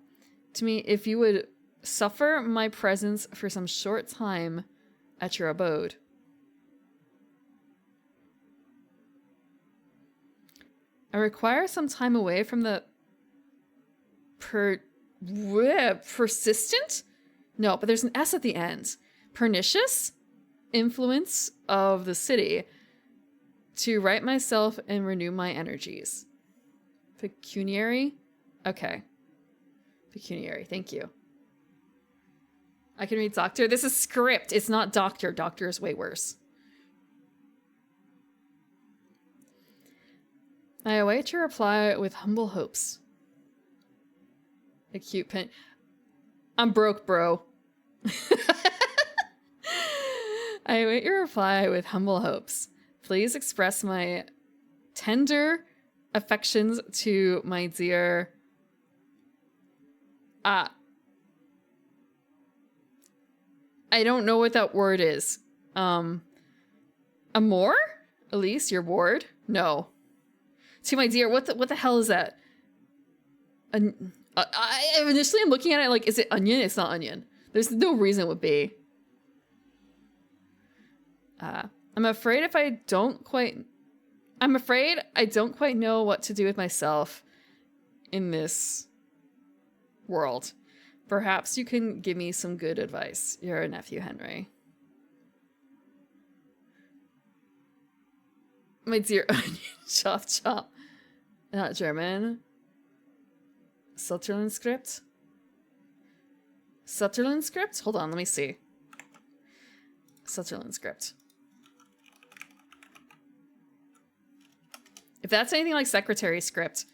To me, if you would suffer my presence for some short time at your abode. I require some time away from the persistent? No, but there's an S at the end. Pernicious influence of the city to right myself and renew my energies. Pecuniary? Okay. Pecuniary, thank you. I can read doctor. This is script. It's not doctor. Doctor is way worse. I await your reply with humble hopes. Acute pain. I'm broke, bro. I await your reply with humble hopes. Please express my tender affections to my dear... I don't know what that word is. Amor? Elise, your ward? No. See, my dear, what the hell is that? I initially am looking at it like, is it onion? It's not onion. There's no reason it would be. I'm afraid I don't quite know what to do with myself in this world. Perhaps you can give me some good advice, your nephew Henry. My dear onion, chop chop. Not German. Sutherland script? Sutherland script? Hold on, let me see. Sutherland script. If that's anything like secretary script,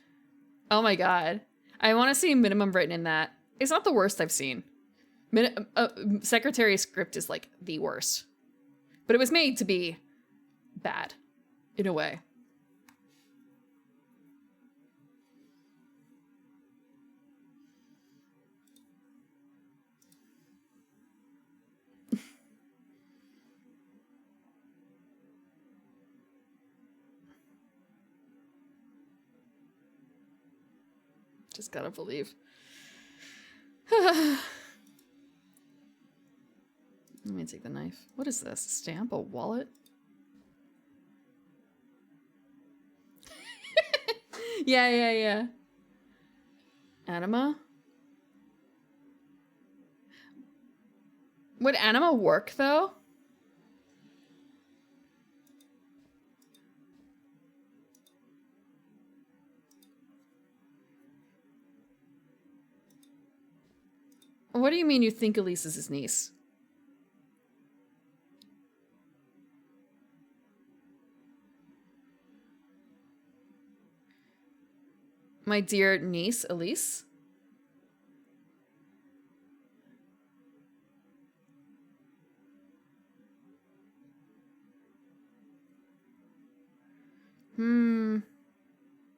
oh my god. I want to see minimum written in that. It's not the worst I've seen. Secretary script is like the worst. But it was made to be bad, in a way. Just gotta believe. Let me take the knife. What is this? A stamp? A wallet? Yeah. Anima? Would anima work, though? What do you mean you think Elise is his niece? My dear niece, Elise?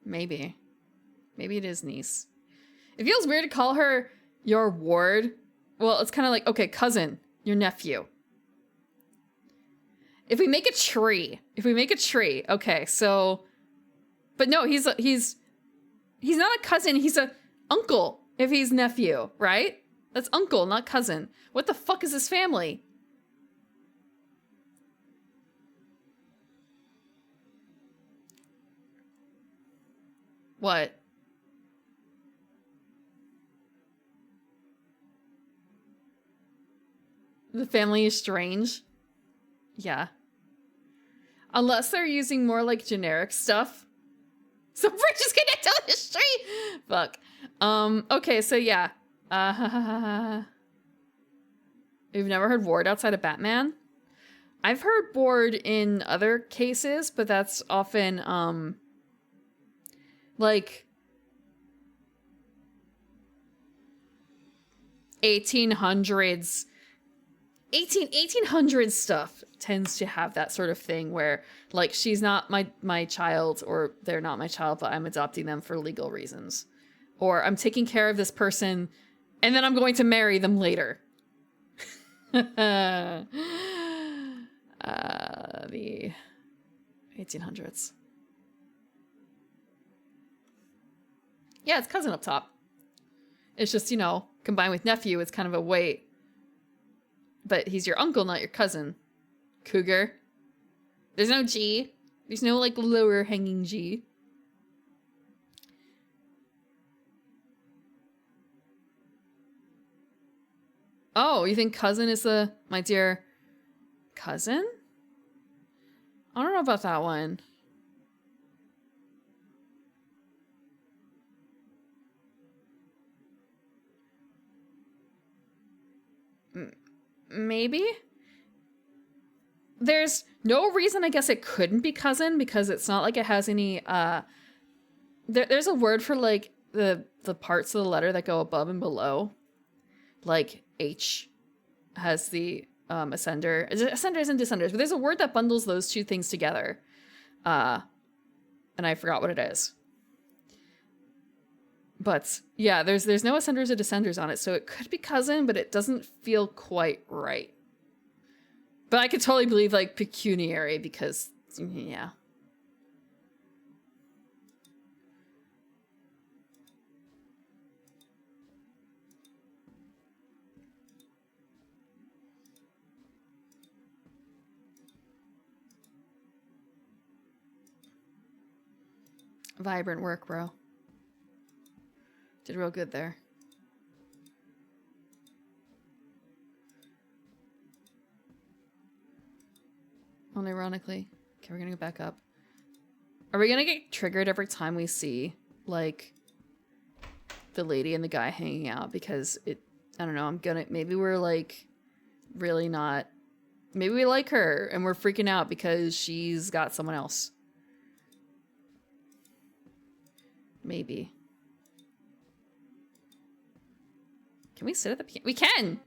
Maybe. Maybe it is niece. It feels weird to call her your ward. Well, it's kind of like, okay, cousin, your nephew. If we make a tree, okay, so, but no, he's not a cousin, he's a uncle if he's nephew, right? That's uncle, not cousin. What the fuck is his family? What? The family is strange? Yeah. Unless they're using more like generic stuff. So bridge is connected to the street! Fuck. Okay, so yeah. You've never heard ward outside of Batman? I've heard ward in other cases, but that's often, like 1800s stuff tends to have that sort of thing where, like, she's not my child, or they're not my child, but I'm adopting them for legal reasons, or I'm taking care of this person and then I'm going to marry them later. The 1800s. Yeah, it's cousin up top. It's just, you know, combined with nephew, it's kind of a weight. But he's your uncle, not your cousin. Cougar. There's no G. There's no, like, lower hanging G. Oh, you think cousin is my dear cousin? I don't know about that one. Maybe? There's no reason I guess it couldn't be cousin, because it's not like it has any, there's a word for, like, the parts of the letter that go above and below. Like, H has the, ascender. Ascenders and descenders, but there's a word that bundles those two things together. And I forgot what it is. But yeah, there's no ascenders or descenders on it, so it could be cousin, but it doesn't feel quite right. But I could totally believe like pecuniary because, yeah. Vibrant work, bro. Did real good there. Unironically. Okay, we're gonna go back up. Are we gonna get triggered every time we see, like, the lady and the guy hanging out? Because I don't know, maybe we're, like, really not... Maybe we like her and we're freaking out because she's got someone else. Maybe. Can we sit at the piano? We can!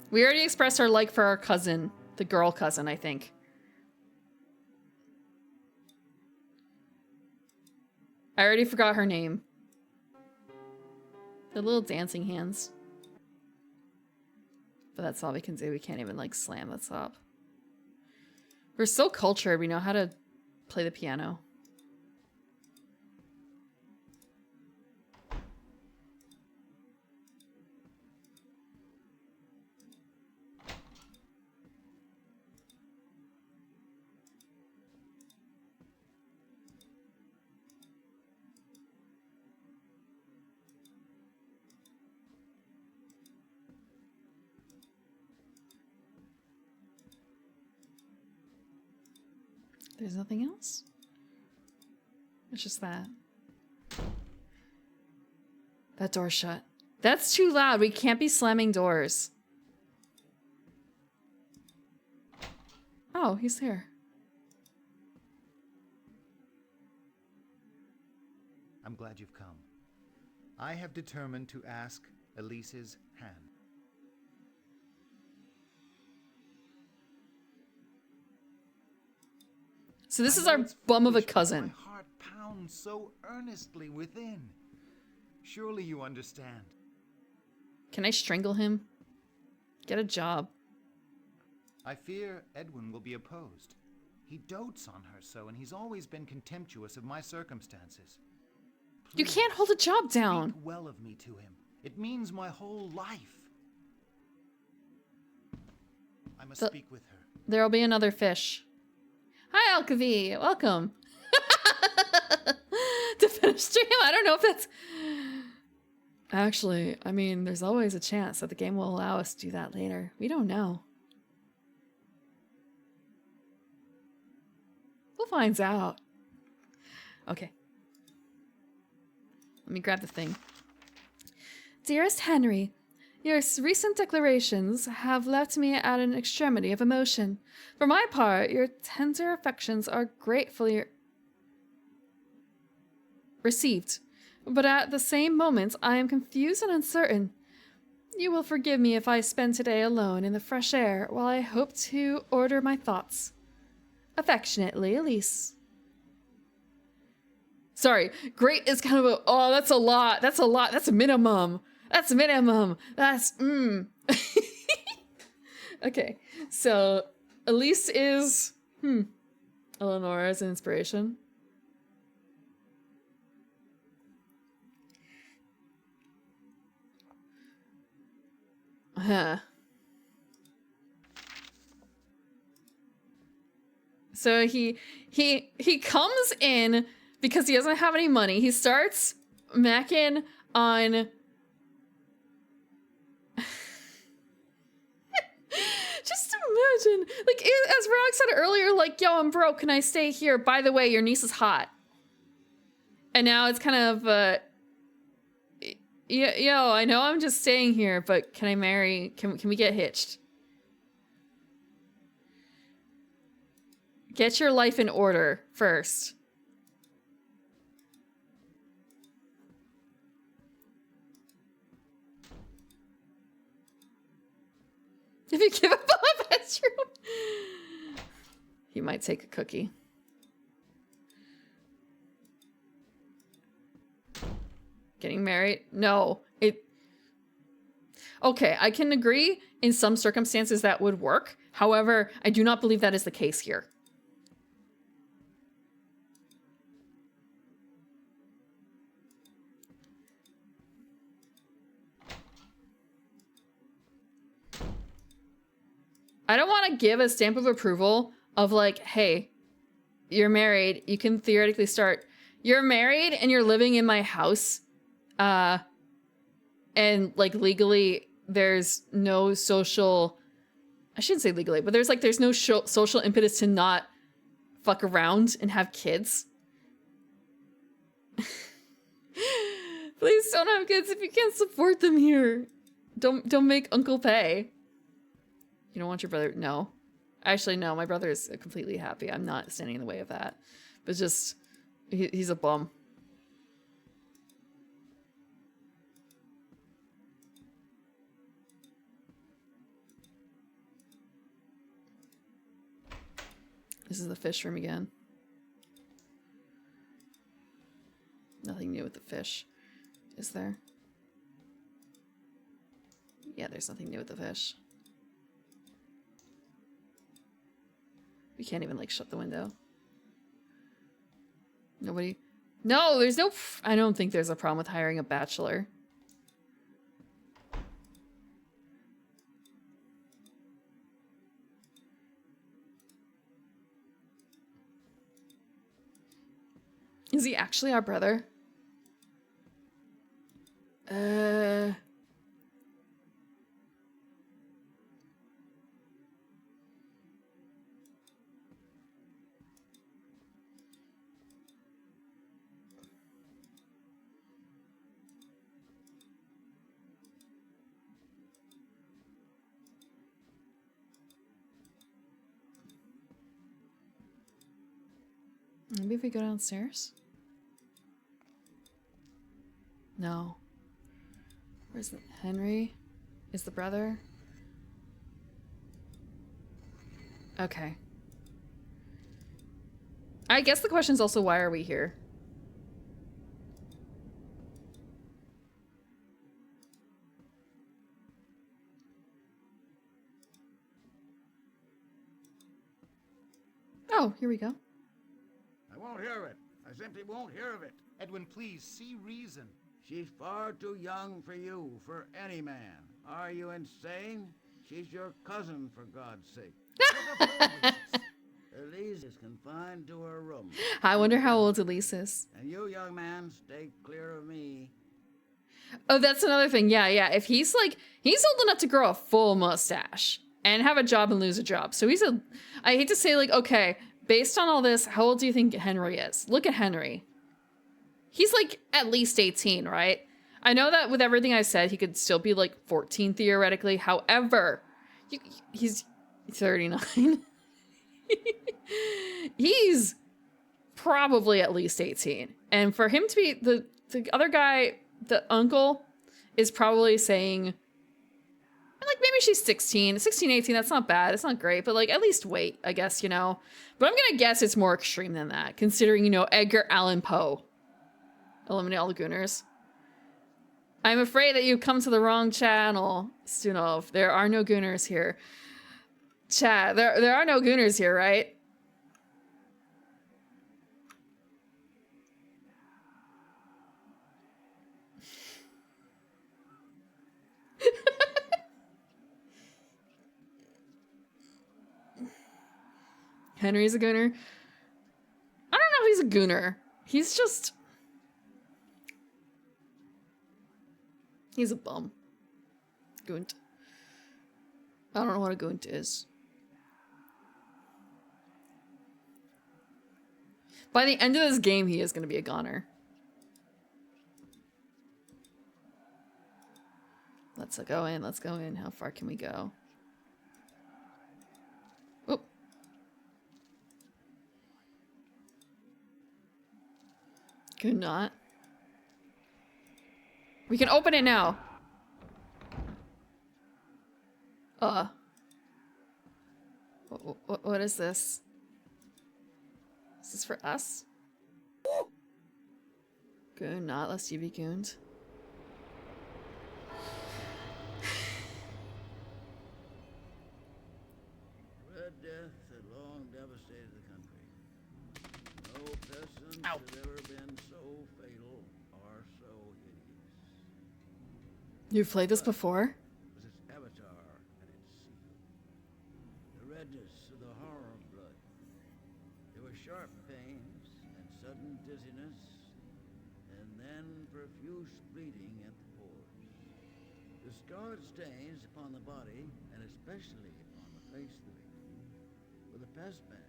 We already expressed our like for our cousin. The girl cousin, I think. I already forgot her name. The little dancing hands. But that's all we can do. We can't even, like, slam this up. We're so cultured. We know how to play the piano. There's nothing else? It's just that. That door's shut. That's too loud. We can't be slamming doors. Oh, he's here. I'm glad you've come. I have determined to ask Elise's hand. So this is our bum of a cousin. My heart pounds so earnestly within. Surely you understand. Can I strangle him? Get a job. I fear Edwin will be opposed. He dotes on her so, and he's always been contemptuous of my circumstances. Please, You can't hold a job down. speak well of me to him. It means my whole life. I must speak with her. There'll be another fish. Hi, Alkavi. Welcome. To finish stream, I don't know if that's... Actually, I mean, there's always a chance that the game will allow us to do that later. We don't know. We'll find out. Okay. Let me grab the thing. Dearest Henry, your recent declarations have left me at an extremity of emotion. For my part, your tender affections are gratefully received, but at the same moment, I am confused and uncertain. You will forgive me if I spend today alone in the fresh air while I hope to order my thoughts. Affectionately, Elise. Sorry, great is kind of a, oh, that's a lot. That's a lot. That's a minimum. That's a minimum. That's, Okay, so Elise is, Eleanor as an inspiration. Huh. So he comes in because he doesn't have any money. He starts macking on just imagine, like, as Rock said earlier, like, yo, I'm broke, can I stay here? By the way, your niece is hot. And now it's kind of yo, I know I'm just staying here, but can I marry, can we get hitched? Get your life in order first. If you give up a bedroom, he might take a cookie. Getting married? No. Okay, I can agree in some circumstances that would work. However, I do not believe that is the case here. I don't want to give a stamp of approval of like, hey, you're married, you can theoretically start. You're married and you're living in my house. And like legally, there's no social, I shouldn't say legally, but there's no social impetus to not fuck around and have kids. Please don't have kids if you can't support them here. Don't make Uncle pay. You don't want your brother? No. Actually, no. My brother is completely happy. I'm not standing in the way of that. But just, he's a bum. This is the fish room again. Nothing new with the fish, is there? Yeah, there's nothing new with the fish. We can't even, like, shut the window. Nobody... No, there's no... I don't think there's a problem with hiring a bachelor. Is he actually our brother? Maybe if we go downstairs? No. Where's the Henry? Is the brother? Okay. I guess the question's also why are we here? Oh, here we go. I won't hear of it. I simply won't hear of it. Edwin, please, see reason. She's far too young for you, for any man. Are you insane? She's your cousin, for God's sake. Elise is confined to her room. I wonder how old Elise is. And you, young man, stay clear of me. Oh, that's another thing. Yeah, yeah. If he's like, he's old enough to grow a full mustache and have a job and lose a job. So I hate to say like, okay, based on all this, how old do you think Henry is? Look at Henry. He's like at least 18, right? I know that with everything I said, he could still be like 14 theoretically. However, he's 39. He's probably at least 18. And for him to be the other guy, the uncle, is probably saying, like, maybe she's 16, 18, that's not bad. It's not great, but like at least wait, I guess, you know. But I'm gonna guess it's more extreme than that, considering, you know, Edgar Allan Poe. Eliminate all the Gooners. I'm afraid that you've come to the wrong channel, Stunov. There are no Gooners here. Chat, there are no Gooners here, right? Henry's a Gooner. I don't know if he's a Gooner. He's just... He's a bum. Goont. I don't know what a Goont is. By the end of this game, he is going to be a goner. Let's go in. Let's go in. How far can we go? Oh. Could not. We can open it now. What is this? Is this for us? Goon, not lest you be gooned. pestilence Ow. had ever been so fatal or so hideous. You've played this before? Was its avatar and its seal. The redness of the horror of blood. There were sharp pains and sudden dizziness, and then profuse bleeding at the pores. The scarlet stains upon the body, and especially upon the face of the victim, were the pest bands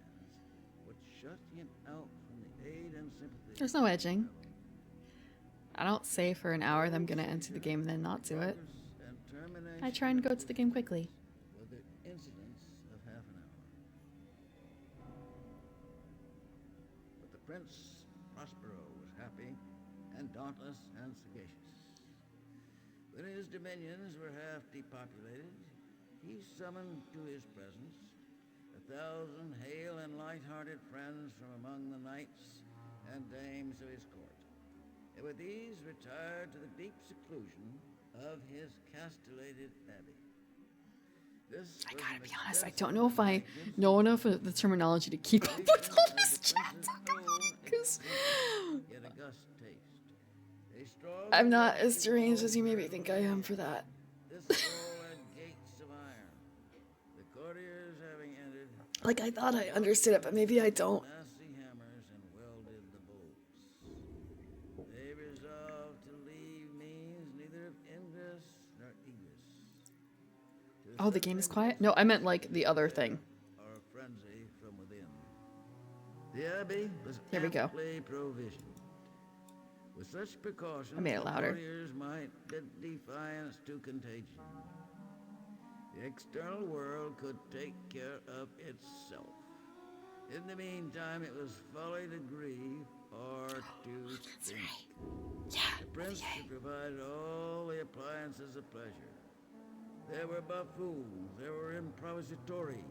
which shut him out from the aid and sympathy. There's no edging. I don't say for an hour that I'm gonna enter the game and then not do it. I try and go to the game quickly. With the incidents of half an hour. But the Prince Prospero was happy and dauntless and sagacious. When his dominions were half depopulated, he summoned to his presence 1,000 hale and light-hearted friends from among the knights and dames of his court, and with these retired to the deep seclusion of his castellated abbey. This I was gotta an be honest, I extensive don't know if I magnificent know enough of the terminology to keep up with all this chat. Because yet august taste. A strong I'm not as deranged as you maybe think I am for that. This hall had gates of iron. The courtiers having entered, Like, I thought I understood it, but maybe I don't. massy hammers and welded the bolts. They resolved to leave means neither of ingress nor egress. To Oh, the game is suffering quiet? No, I meant like the other thing. or a frenzy from within. The abbey was Here we go. amply provisioned. With such precautions, I made it the louder. courtiers might bid defiance to contagion. The external world could take care of itself. In the meantime, it was folly to grieve or to think. Yeah, The prince had provided all the appliances of pleasure. There were buffoons, there were improvisatori,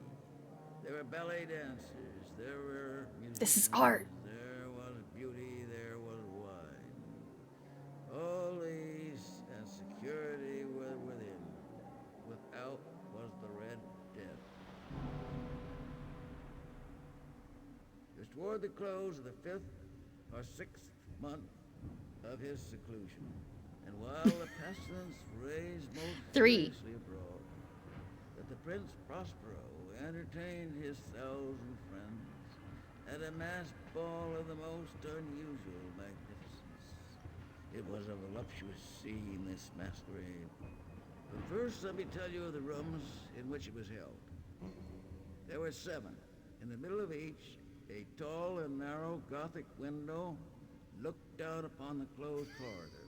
there were ballet dancers, there were musicians. This is art. There was beauty, there was wine. All these and security were within. Without was the Red Death. It was toward the close of the 5th or 6th month of his seclusion, and while the pestilence raged most 3. furiously abroad, that the Prince Prospero entertained his 1,000 friends at a masked ball of the most unusual magnificence. It was a voluptuous scene, this masquerade. But first let me tell you of the rooms in which it was held. There were 7. In the middle of each, a tall and narrow Gothic window looked out upon the closed corridor,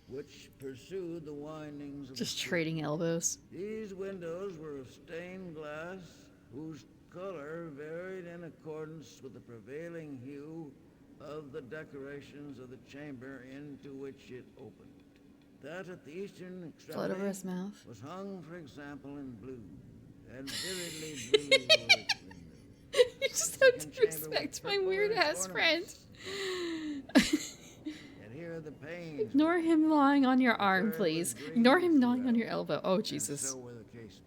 which pursued the windings of Just the street. trading elbows. These windows were of stained glass, whose color varied in accordance with the prevailing hue of the decorations of the chamber into which it opened. That at the eastern Blood over extremity his mouth. was hung, for example, in blue, and vividly blue were its windows. You just have to respect my weird ass friend. And here the panes. Ignore him gnawing on your arm, Third please. was Ignore green him gnawing on throughout, your elbow. Oh, and Jesus. so were the casements.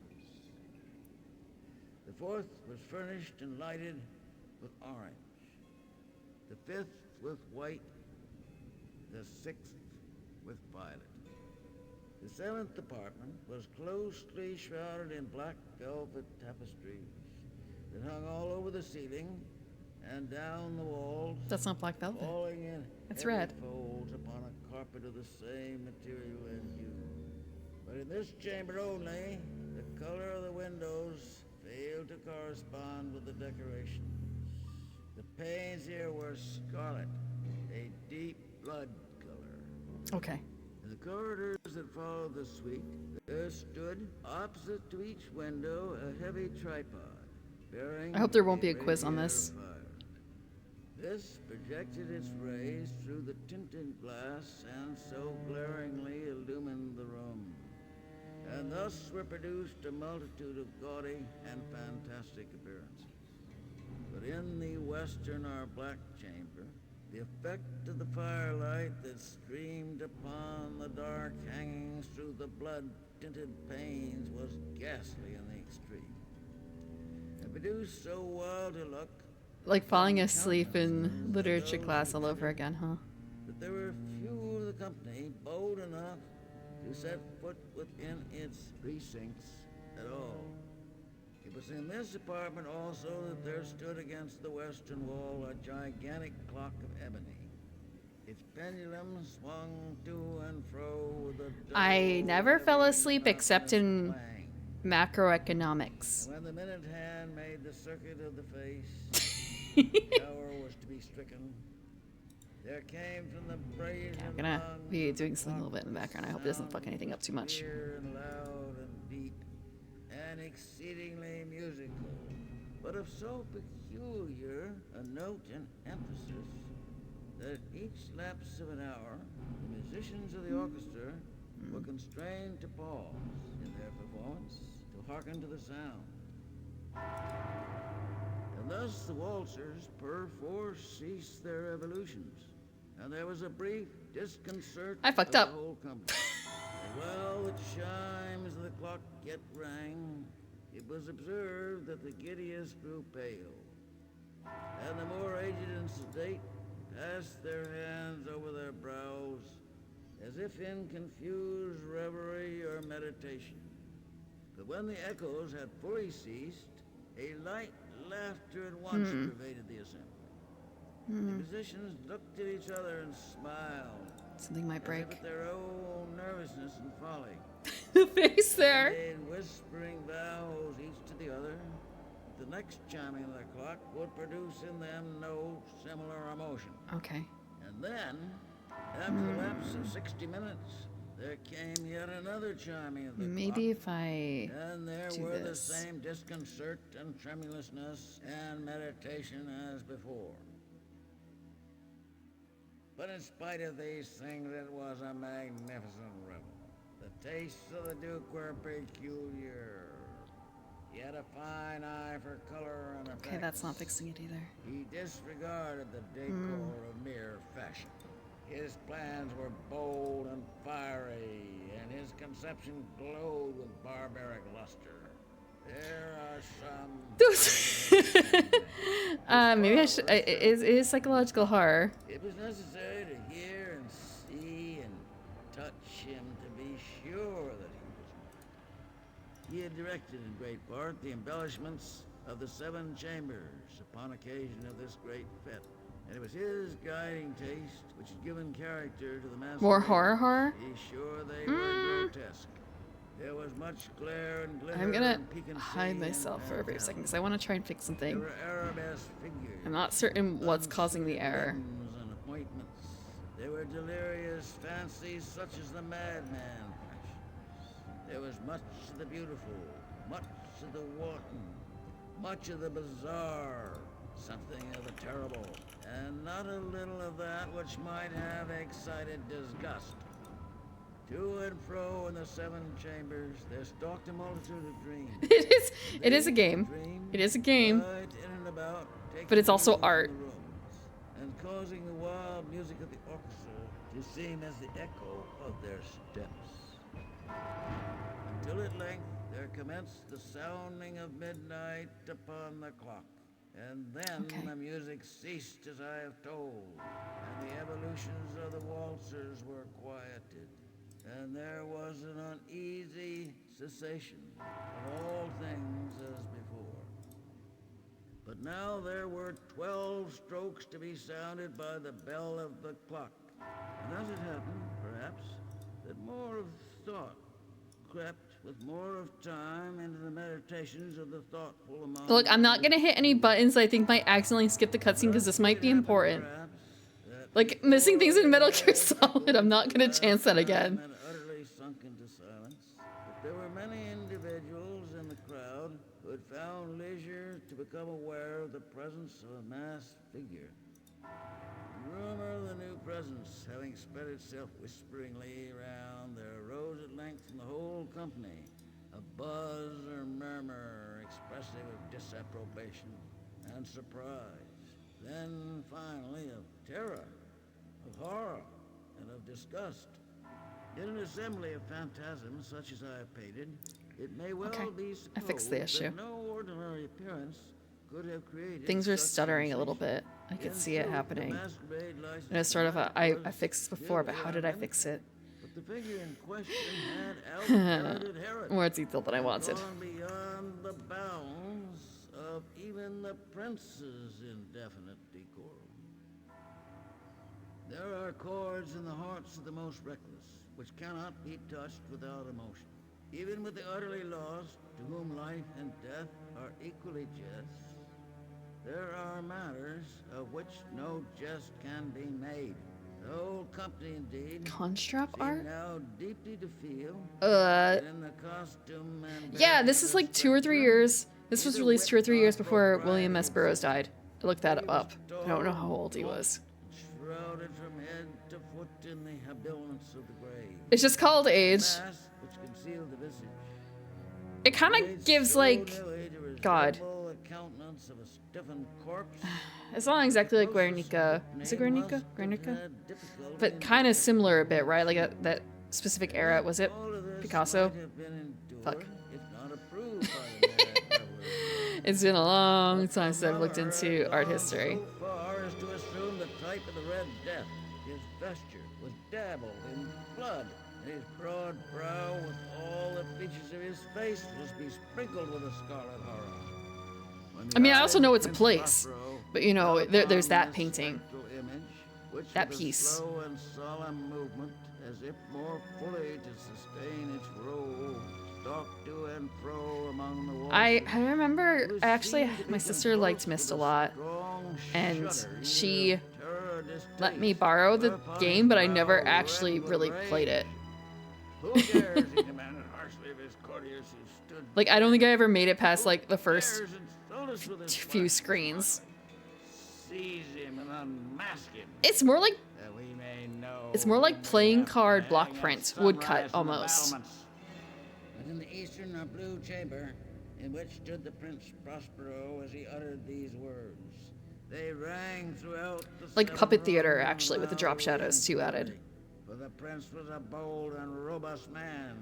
The 4th was furnished and lighted with orange. The 5th with white. The 6th with violet. The 7th apartment was closely shrouded in black velvet tapestries that hung all over the ceiling and down the walls, That's not black velvet. falling in It's heavy red. folds upon a carpet of the same material and hue. But in this chamber only, the color of the windows failed to correspond with the decorations. The panes here were scarlet, a deep blood color. Okay. In the corridors that followed the suite, there stood, opposite to each window, a heavy tripod, bearing I hope there won't be a quiz on radiator this. fire. This projected its rays through the tinted glass and so glaringly illumined the room. And thus were produced a multitude of gaudy and fantastic appearances. But in the western or black chamber, the effect of the firelight that streamed upon the dark hangings through the blood-tinted panes was ghastly in the extreme. It produced so wild a look Like falling asleep in literature class all over again, huh? That there were few of the company bold enough to set foot within its precincts at all. It was in this apartment also that there stood against the western wall a gigantic clock of ebony. Its pendulum swung to and fro with a I dull, never fell heavy, asleep except in monotonous clang. macroeconomics. When the minute hand made the circuit of the face, the hour was to be stricken. There came from the brazen I'm gonna lung be of the doing something a little clock bit in the background. I hope it doesn't fuck anything up too much. clear and loud and deep, and exceedingly musical, but of so peculiar a note and emphasis that at each lapse of an hour, the musicians of the orchestra were constrained to pause in their performance to hearken to the sound. And thus the waltzers perforce ceased their evolutions, and there was a brief disconcert I fucked of up. the whole company. And while the chimes of the clock yet rang, it was observed that the giddiest grew pale, and the more aged and sedate passed their hands over their brows, as if in confused reverie or meditation. But when the echoes had fully ceased, a light laughter at once pervaded the assembly. The musicians looked at each other and smiled, Something might as if break. at their own nervousness and folly. The face there. Made whispering vows each to the other that the next chiming of the clock would produce in them no similar emotion. Okay. And then, after the lapse of 60 minutes, there came yet another chiming of the Maybe clock. if I And there do were this. the same disconcert and tremulousness and meditation as before. But in spite of these things, it was a magnificent revel. The tastes of the Duke were peculiar. He had a fine eye for color and effects. Okay, that's not fixing it either. He disregarded the decor of mere fashion. His plans were bold and fiery, and his conception glowed with barbaric luster. There are some... Maybe I should. It is psychological horror. It was necessary to hear and see and touch him to be sure that he was mine. He had directed in great part the embellishments of the 7 chambers upon occasion of this great fete. And it was his guiding taste which had given character to the masquerade. More horror? Be sure they were grotesque. There was much glare and glitter. I'm gonna and piquancy hide and myself for a brief second phantasm. because I want to try and fix There something. were arabesque figures. I'm not certain what's causing the error. Limbs and appointments. There were delirious fancies such as the madman fashions. There was much of the beautiful, much of the wanton, much of the bizarre, something of the terrible, and not a little of that which might have excited disgust. To and fro in the 7 chambers, there stalked a multitude of dreams. It is a game. It is a game. Right in and about, But it's also taking art. the rooms, and causing the wild music of the orchestra to seem as the echo of their steps. Until at length there commenced the sounding of midnight upon the clock. And then Okay. the music ceased as I have told, and the evolutions of the waltzers were quieted. And there was an uneasy cessation of all things as before. But now there were 12 strokes to be sounded by the bell of the clock. And as it happened, perhaps, that more of thought crept with more of time into the meditations of the thoughtful among Look, I'm not gonna hit any buttons I think might accidentally skip the cutscene because this might be It happened, important. perhaps, that Like, missing things in Metal Gear before Solid, I'm not gonna chance that again. time had utterly sunk into silence, but there were many individuals in the crowd who had found leisure to become aware of the presence of a masked figure. The rumor of the new presence having spread itself whisperingly around, there arose at length from the whole company a buzz or murmur expressive of disapprobation and surprise, then finally of terror, of horror, and of disgust. In an assembly of phantasms such as I have painted, it may well Okay, be I fixed the supposed issue. that no ordinary appearance could have created Things are such stuttering a little sensation. bit. I could In see it truth, the happening. masquerade license And it's sort of a, was I fixed this before, but how did I fix it? But the figure in question had out-Heroded Herod. More detail than I wanted. Gone beyond the bounds of even the prince's indefinite decorum. There are chords in the hearts of the most reckless, which cannot be touched without emotion. Even with the utterly lost, to whom life and death are equally jests, there are matters of which no jest can be made. The whole company, indeed, Constrap seem art? now deeply to feel Uh, that in the costume and yeah, this is like 2 or 3 years. This was neither released 2 or 3 years wit before nor William S. propriety Burroughs died. I looked that He was up. I don't know how tall, old he was. shrouded from head to foot in the habiliments of the grave. It's just called age. Mask which concealed the visage. It kind made of gives so like, nearly to God. resemble the countenance of a stiffened corpse. It's not exactly like Guernica. Is it Guernica? Guernica? But kind of similar a bit, right? Like that specific era. Was it Picasso? Fuck. It's been a long time since I've looked into art history. So far as to assume the type of the Red Death. His vesture was dabbled in blood, and his broad brow with all the features of his face was besprinkled with a scarlet horror. When the I mean, I eye also of know it's a Prince place, Prospero but you know, fell there's upon that this painting. spectral image, which That with a piece. slow and solemn movement, as if more fully to sustain its role, stalked to and fro among the walls. I remember, my sister liked Myst a lot, and and she let me borrow the game, but I never actually really played it. Who dares, he demanded harshly of his courtiers who stood Like, I don't think I ever made it past, like, the Who first dares insult us with his few flash? screens. Seize him and unmask him, It's more like, that we may know it's more like whom we playing have to card hang block at print, sunrise woodcut, in the almost. battlements. But in the eastern or blue chamber, in which stood the Prince Prospero as he uttered these words, they rang throughout the Like seven puppet theater, rooms actually, with the drop loudly shadows, and too, added. clearly. For the prince was a bold and robust man,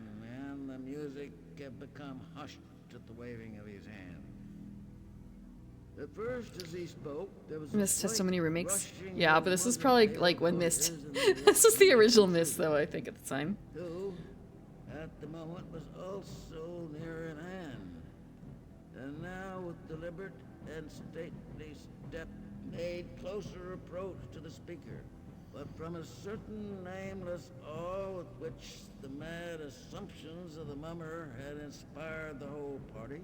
and the music had become hushed at the waving of his hand. At first, as he spoke, there was a Myst has so slight many remakes. rushing Yeah, of but this was mother probably pale like when Myst. voices in the This was the distance original of the Myst, sea, though, I think, at the time. who, at the moment, was also near at hand. And now, with deliberate and stately step, made closer approach to the speaker, but from a certain nameless awe with which the mad assumptions of the mummer had inspired the whole party,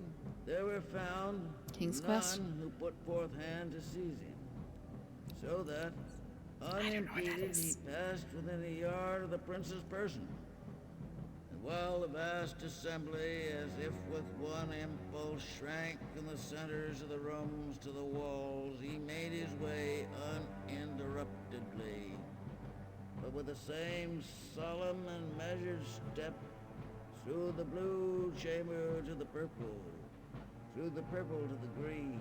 there were found King's none Quest? who put forth hand to seize him, so that, don't know what that unimpeded, he is. passed within a yard of the prince's person. And while the vast assembly, as if with one impulse, shrank in the centers of the rooms to the walls, he made his way uninterruptedly, but with the same solemn and measured step, through the blue chamber to the purple, through the purple to the green,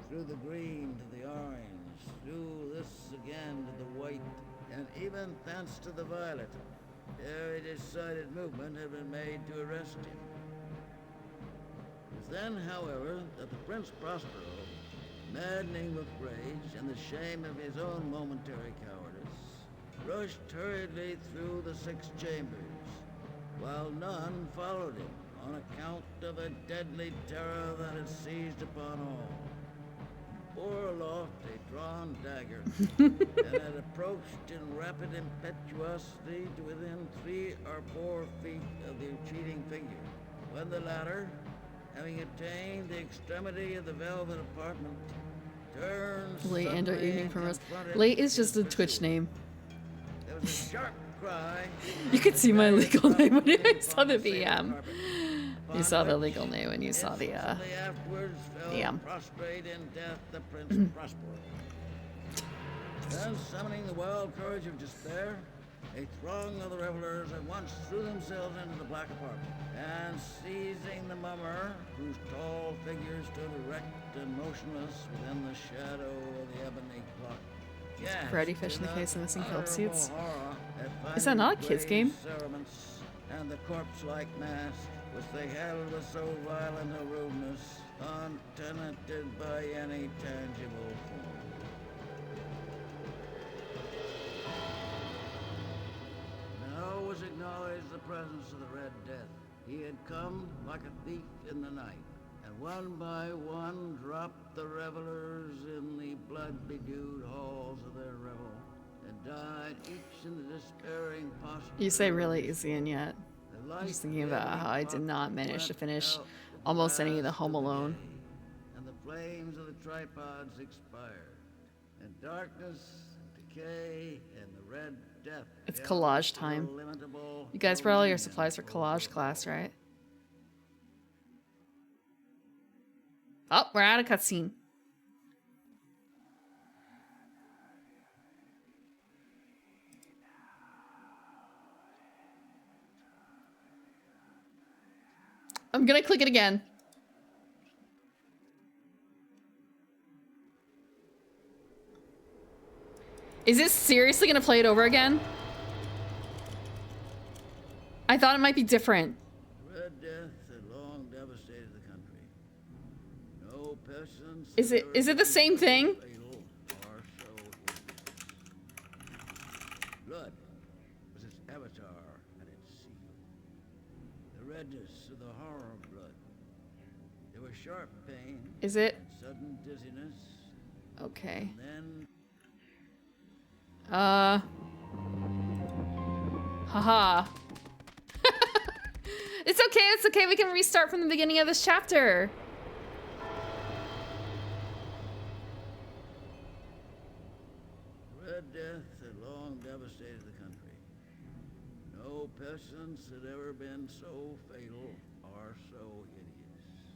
through the green to the orange, through this again to the white, and even thence to the violet. Every decided movement had been made to arrest him. It was then, however, that the Prince Prospero, maddening with rage and the shame of his own momentary cowardice, rushed hurriedly through the 6 chambers, while none followed him on account of a deadly terror that had seized upon all. Bore aloft a drawn dagger, and had approached in rapid impetuosity to within 3 or 4 feet of the retreating figure, when the latter, having attained the extremity of the velvet apartment, turned Late and or suddenly evening and from us. confronted Late is just his a Twitch pursuer. name. There was a sharp cry. You could see my legal name when you Upon saw the same VM. carpet, You upon saw the which legal name when you saw the, instantly afterwards fell yeah. prostrate in death the Prince Prospero. Then, summoning the wild courage of despair, a throng of the revelers at once threw themselves into the black apartment, and seizing the mummer, whose tall figure stood erect and motionless within the shadow of the ebony clock, gasped Freddy Fish in the in case of missing Philip unutterable suits. horror at Is that not a finding kid's the game? grave cerements and the corpse-like mask which they held with so violent a rudeness, untenanted by any tangible form. Now was acknowledged the presence of the Red Death. He had come like a thief in the night, and one by one dropped the revelers in the blood-bedewed halls of their revel, and died each in the despairing posture. You say really easy and yet. I'm just thinking about how I did not manage to finish almost any of the Home Alone. And the flames of the tripods expired, and darkness, decay, and the Red Death. It's collage time. You guys brought all your supplies for collage class, right? Oh, we're out of cutscene. I'm gonna click it again. Is it seriously gonna play it over again? I thought it might be different. Red Death had long devastated the country. No pestilence. Is it the same thing? Fatal or so hideous. Blood was its avatar and its seal. The redness of the horror of blood. There was sharp pain. Is it? And sudden dizziness. Okay. And then Haha. It's okay, it's okay. We can restart from the beginning of this chapter. Red Death had long devastated the country. No pestilence had ever been so fatal or so hideous.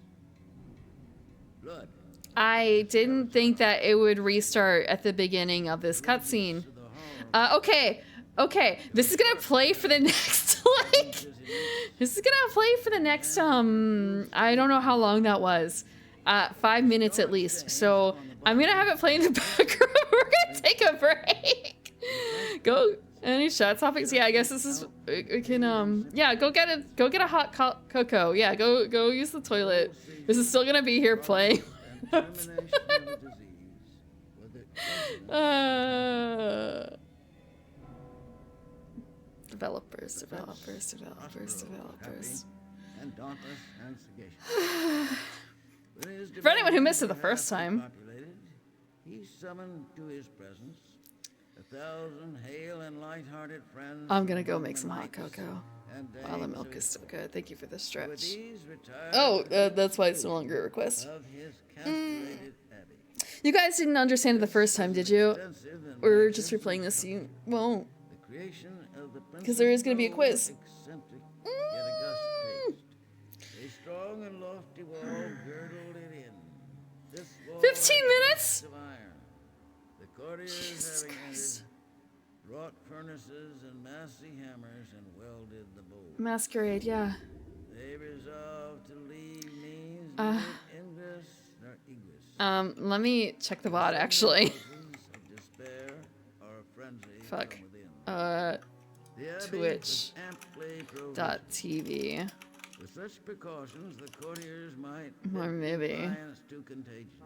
Blood. I didn't think that it would restart at the beginning of this cutscene. Okay. This is gonna play for the next, like... This is gonna play for the next, I don't know how long that was. 5 minutes at least. So, I'm gonna have it play in the background. We're gonna take a break. Go, any chat topics? Yeah, I guess this is, we can, yeah, go get a hot cocoa. Yeah, go use the toilet. This is still gonna be here playing. Developers. And dauntless and sagacious. For anyone who missed it the first time. He summoned to his presence 1,000 hale and light-hearted friends. I'm gonna go make some hot cocoa. Wow, the milk is so good. Thank you for the stretch. Oh, that's why it's no longer a request. You guys didn't understand it the first time, did you? We're just replaying this. You won't. Because there is going to be a quiz. 15 minutes? Jesus Christ. Wrought furnaces and massy hammers and welded the bowl. Masquerade, yeah. They resolved to leave me ingress nor egress. Let me check the bot actually. Fuck. Twitch.tv. With such precautions, the courtiers might or maybe. To contagion.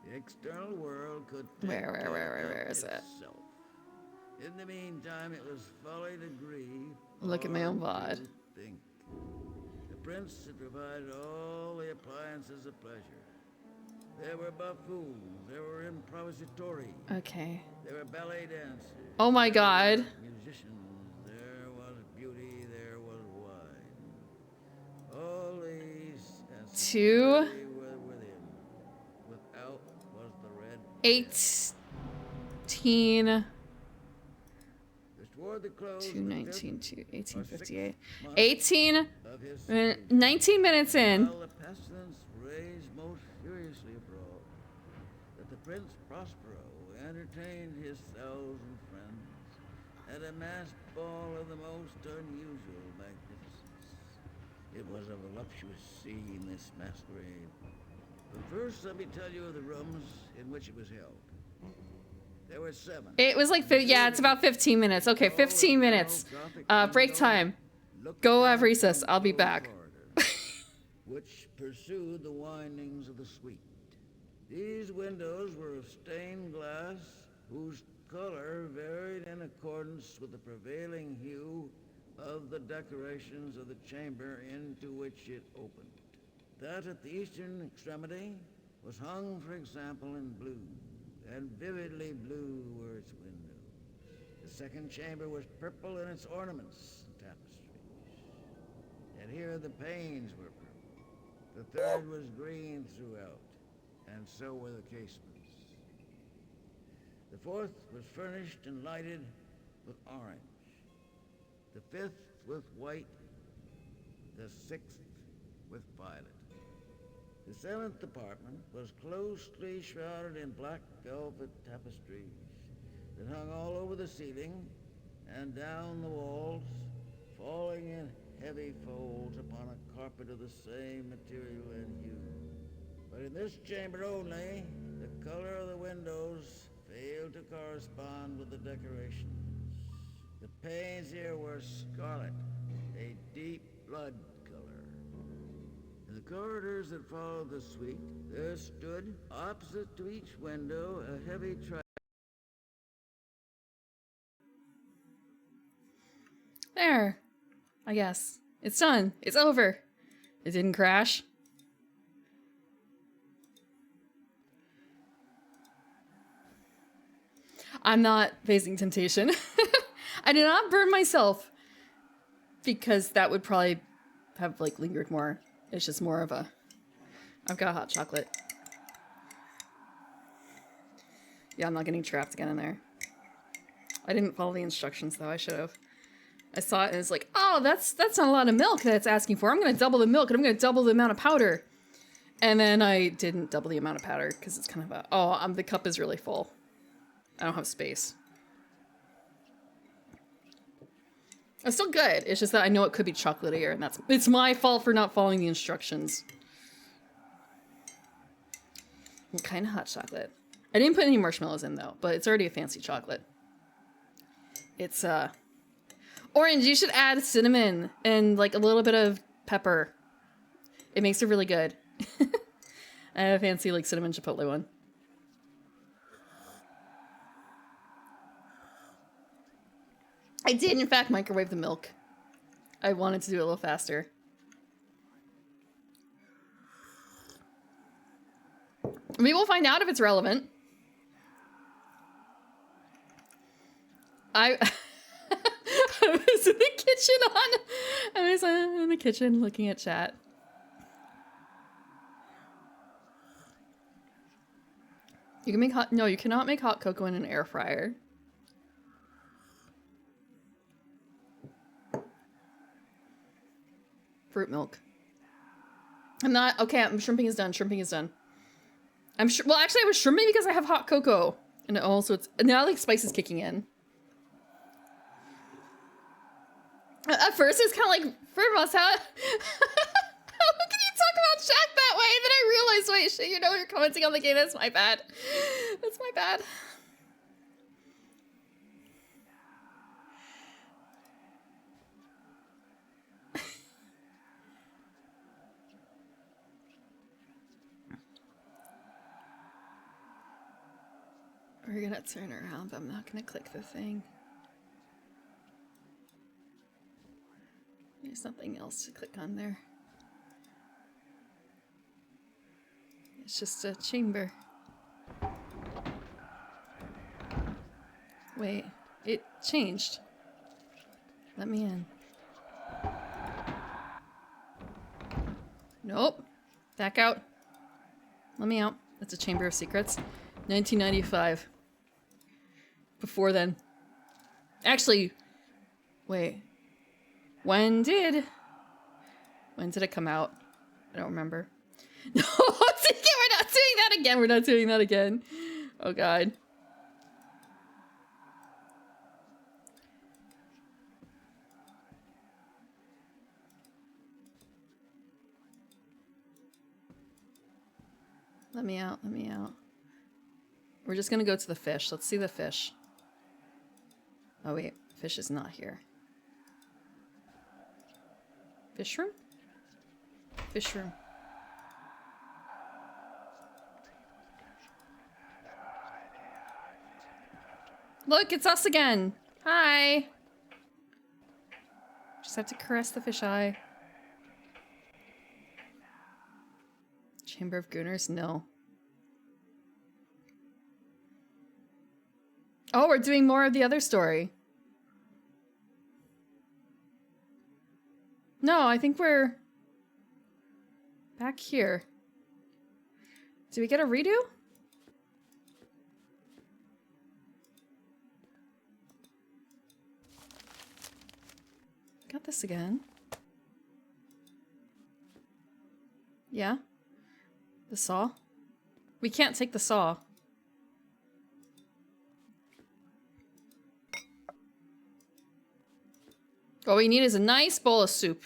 The external world could where is it? Itself. In the meantime, it was folly to grieve. Look at my own VOD. Think. The prince had provided all the appliances of pleasure. There were buffoons, there were improvisatori. Okay. There were ballet dancers. Oh my god. Musicians, there was beauty, there was wine. All these and 2 were with him. Without was the red 18 toward the close 219 to 1858 18 19 minutes in. while the pestilence raged most furiously abroad, that the Prince Prospero entertained his 1,000 friends at a masked ball of the most unusual magnificence. It was a voluptuous scene, this masquerade. But first, let me tell you of the rooms in which it was held. There were 7. It was like, yeah, it's about 15 minutes. Okay, 15 minutes. Break time. looked Go have down recess. from I'll be the back. corridor, which pursued the windings of the suite. These windows were of stained glass, whose color varied in accordance with the prevailing hue of the decorations of the chamber into which it opened. That at the eastern extremity was hung, for example, in blue, and vividly blue were its windows. The second chamber was purple in its ornaments and tapestries, and here the panes were purple. The third was green throughout, and so were the casements. The fourth was furnished and lighted with orange, the fifth with white, the sixth with violet. The seventh apartment was closely shrouded in black velvet tapestries that hung all over the ceiling and down the walls, falling in heavy folds upon a carpet of the same material and hue. But in this chamber only, the color of the windows failed to correspond with the decorations. The panes here were scarlet, a deep blood color. In the corridors that followed the suite, there stood, opposite to each window, a heavy There. I guess. It's done. It's over. It didn't crash. I'm not facing temptation. I did not burn myself because that would probably have like lingered more. It's just more of a, I've got hot chocolate. Yeah, I'm not getting trapped again in there. I didn't follow the instructions though. I should have. I saw it and it's like, oh, that's not a lot of milk that it's asking for. I'm going to double the milk and I'm going to double the amount of powder. And then I didn't double the amount of powder because it's kind of a, oh, the cup is really full. I don't have space. It's still good. It's just that I know it could be chocolatier, and it's my fault for not following the instructions. What kind of hot chocolate? I didn't put any marshmallows in though, but it's already a fancy chocolate. It's orange. You should add cinnamon and like a little bit of pepper. It makes it really good. I have a fancy like cinnamon chipotle one. I did, in fact, microwave the milk. I wanted to do it a little faster. We will find out if it's relevant. I was in the kitchen I was in the kitchen looking at chat. You can make hot, no, you cannot make hot cocoa in an air fryer. Fruit milk. I'm not, okay, shrimping is done, shrimping is done. I'm sure, well actually I was shrimping because I have hot cocoa. And also it's, now like spice is kicking in. At first it's kind of like, Firmos, how can you talk about chat that way? And then I realized, wait, shit, you know you're commenting on the game, that's my bad. That's my bad. We're gonna turn around, but I'm not gonna click the thing. There's nothing else to click on there. It's just a chamber. Wait, it changed. Let me in. Nope. Back out. Let me out. It's a Chamber of Secrets. 1995. Before then. Actually, wait. When did it come out? I don't remember. No, we're not doing that again. We're not doing that again. Oh god. Let me out, let me out. We're just gonna go to the fish. Let's see the fish. Oh wait, fish is not here. Fish room? Fish room. Look, it's us again. Hi. Just have to caress the fisheye. Chamber of Gooners? No. Oh, we're doing more of the other story. No, I think we're back here. Do we get a redo? Got this again. Yeah. The saw. We can't take the saw. All we need is a nice bowl of soup.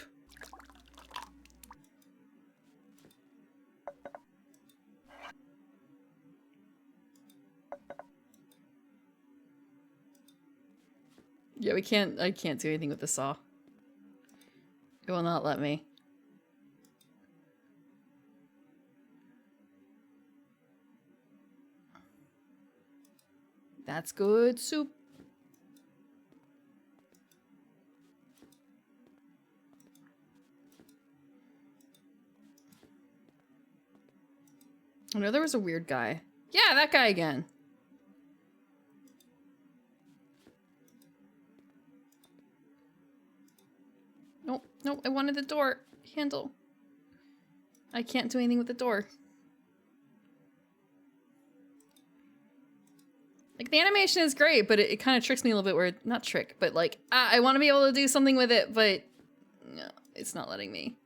Yeah, I can't do anything with the saw. It will not let me. That's good soup. I know there was a weird guy. Yeah, that guy again. Nope, nope, I wanted the door handle. I can't do anything with the door. Like, the animation is great, but it kind of tricks me a little bit where, not trick, but like, I want to be able to do something with it, but no, it's not letting me.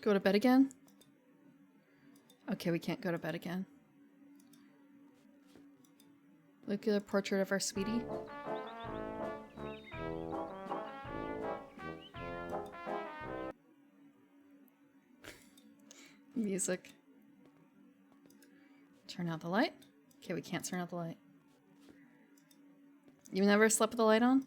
Go to bed again? Okay, we can't go to bed again. Look at a portrait of our sweetie. Music. Turn out the light. Okay, we can't turn out the light. You never slept with the light on?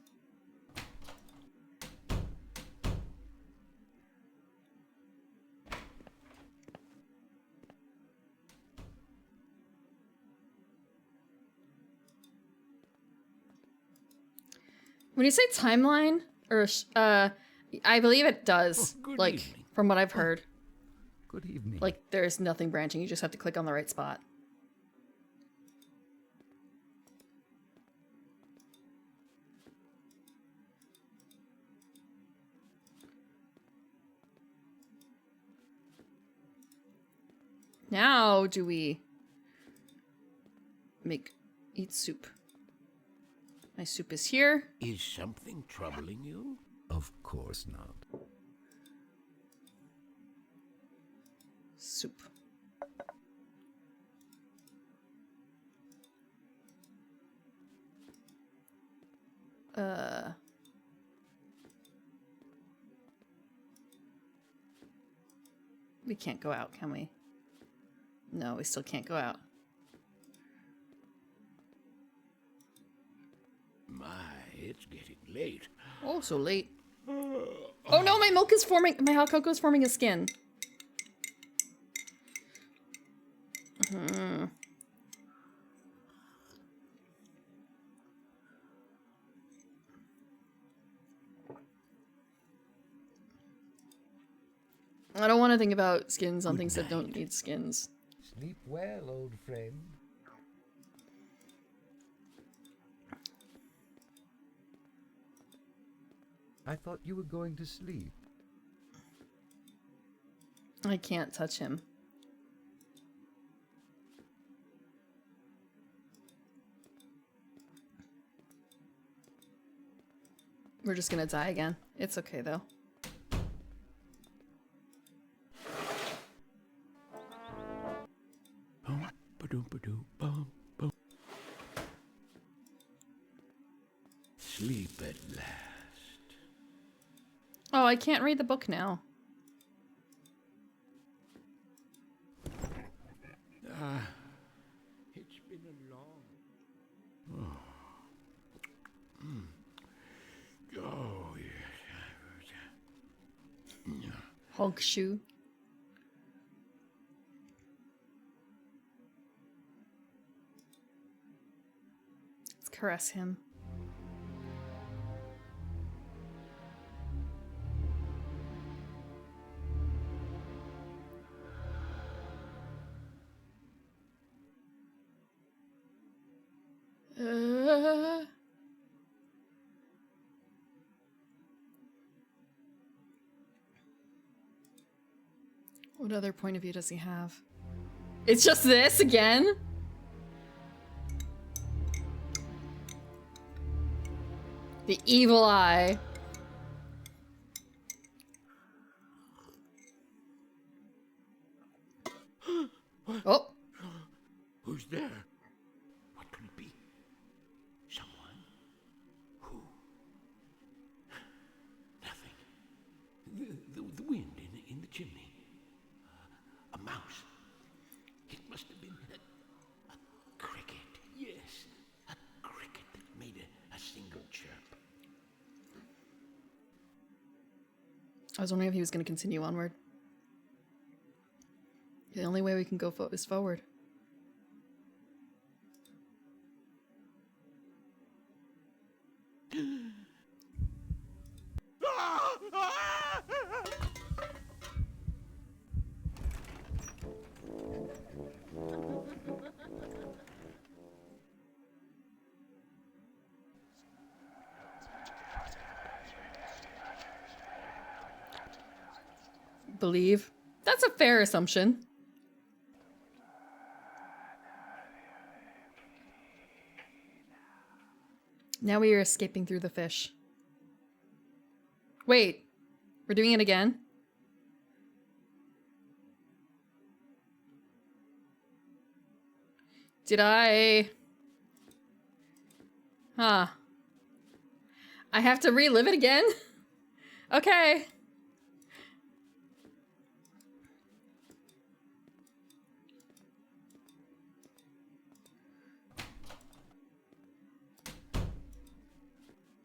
When you say timeline, or I believe it does. Oh, good like evening. from what I've heard, Good evening. like there's nothing branching. You just have to click on the right spot. Now do we eat soup? My soup is here. Is something troubling you? Of course not. Soup. We can't go out, can we? No, we still can't go out. My, it's getting late. Oh, so late. Oh no, my milk is forming. My hot cocoa is forming a skin. I don't want to think about skins on things that don't need skins. Sleep well, old friend. I thought you were going to sleep. I can't touch him. We're just gonna die again. It's okay though. Sleep at last. Oh, I can't read the book now. It's been a long... Oh, yes. Hulk shoe. Let's caress him. What other point of view does he have? It's just this again? The evil eye. Oh. Who's there? What could it be? Someone? Who? Nothing. The wind in the chimney. A mouse. It must have been a cricket. Yes, a cricket that made a single chirp. I was wondering if he was going to continue onward. The only way we can go is forward. Believe. That's a fair assumption. Now we are escaping through the fish. Wait, we're doing it again? Did I? Huh. I have to relive it again? Okay.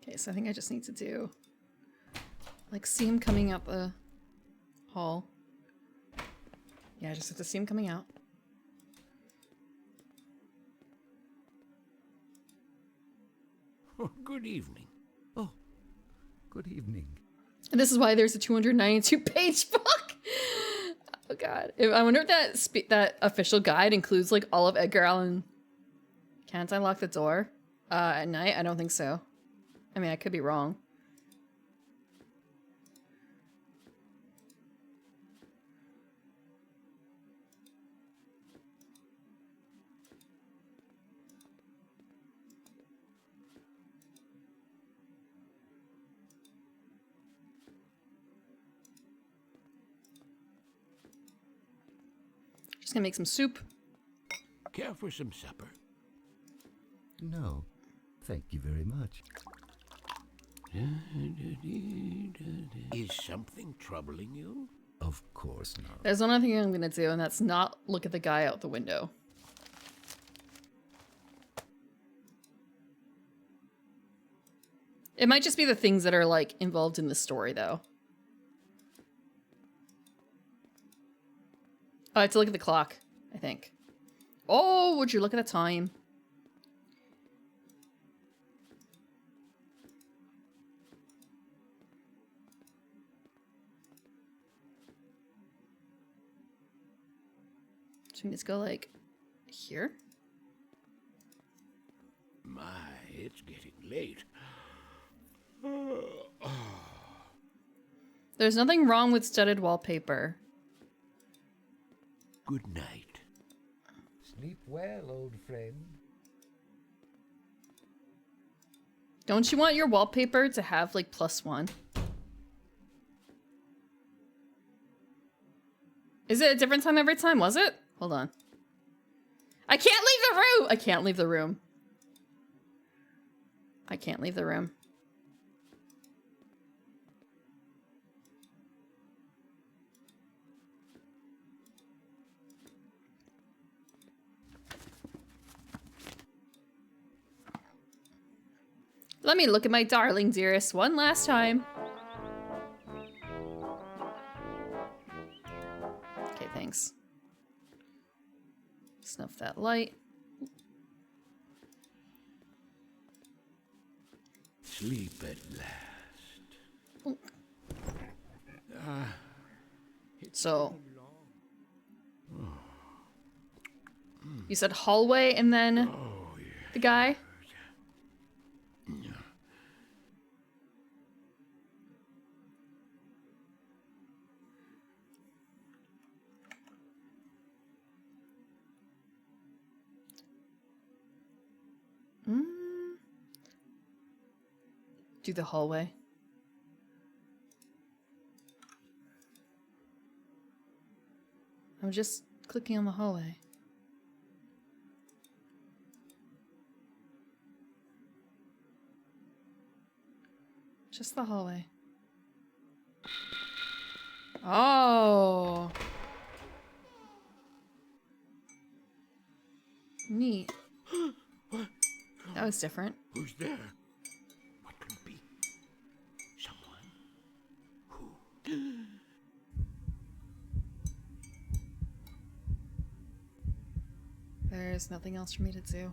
Okay, so I think I just need to do, like, see him coming out the hall. Yeah, I just have to see him coming out. Oh, good evening. Oh, good evening. And this is why there's a 292-page book. Oh god. I wonder if that official guide includes, like, all of Edgar Allan. Can't I lock the door at night? I don't think so. I mean, I could be wrong. Just gonna make some soup. Care for some supper? No, thank you very much. Is something troubling you? Of course not. There's one other thing I'm gonna do, and that's not look at the guy out the window. It might just be the things that are, like, involved in the story, though. Oh, I have to look at the clock, I think. Oh, would you look at the time? So we need to go, like, here? My, it's getting late. There's nothing wrong with studded wallpaper. Good night. Sleep well, old friend. Don't you want your wallpaper to have, like, +1? Is it a different time every time? Was it? Hold on. I can't leave the room! I can't leave the room. I can't leave the room. Let me look at my darling dearest one last time. Okay, thanks. Snuff that light. Sleep at last. So you said hallway and then the guy? Do the hallway. I'm just clicking on the hallway. Just the hallway. Oh. Neat. That was different. Who's there? What could it be? Someone? Who? There's nothing else for me to do.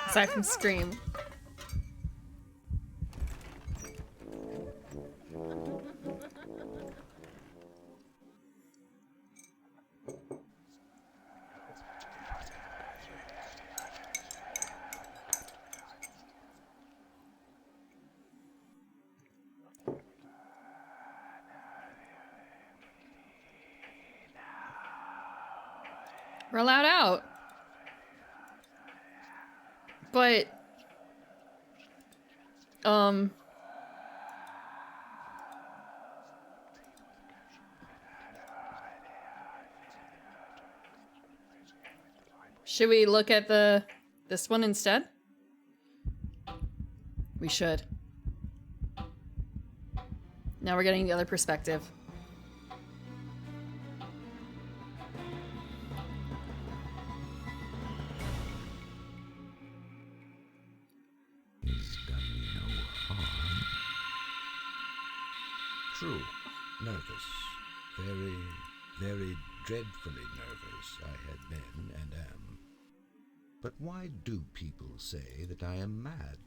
Aside from scream. We're allowed out. But should we look at this one instead? We should. Now we're getting the other perspective. He's done me no harm. True. Nervous. Very, very dreadfully nervous I had been and am. But why do people say that I am mad?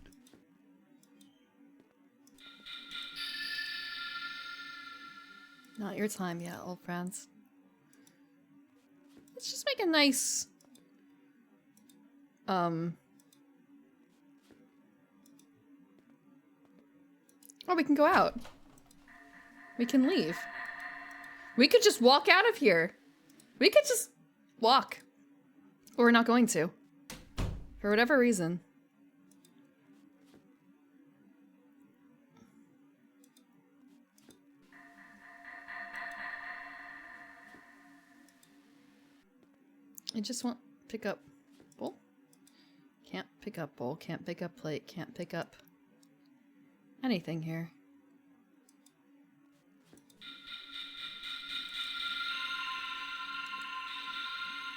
Not your time yet, old friends. Let's just make a nice oh, we can go out. We can leave. We could just walk out of here. We could just walk. But we're not going to. For whatever reason. I just want pick up bowl. Can't pick up bowl, can't pick up plate, can't pick up anything here.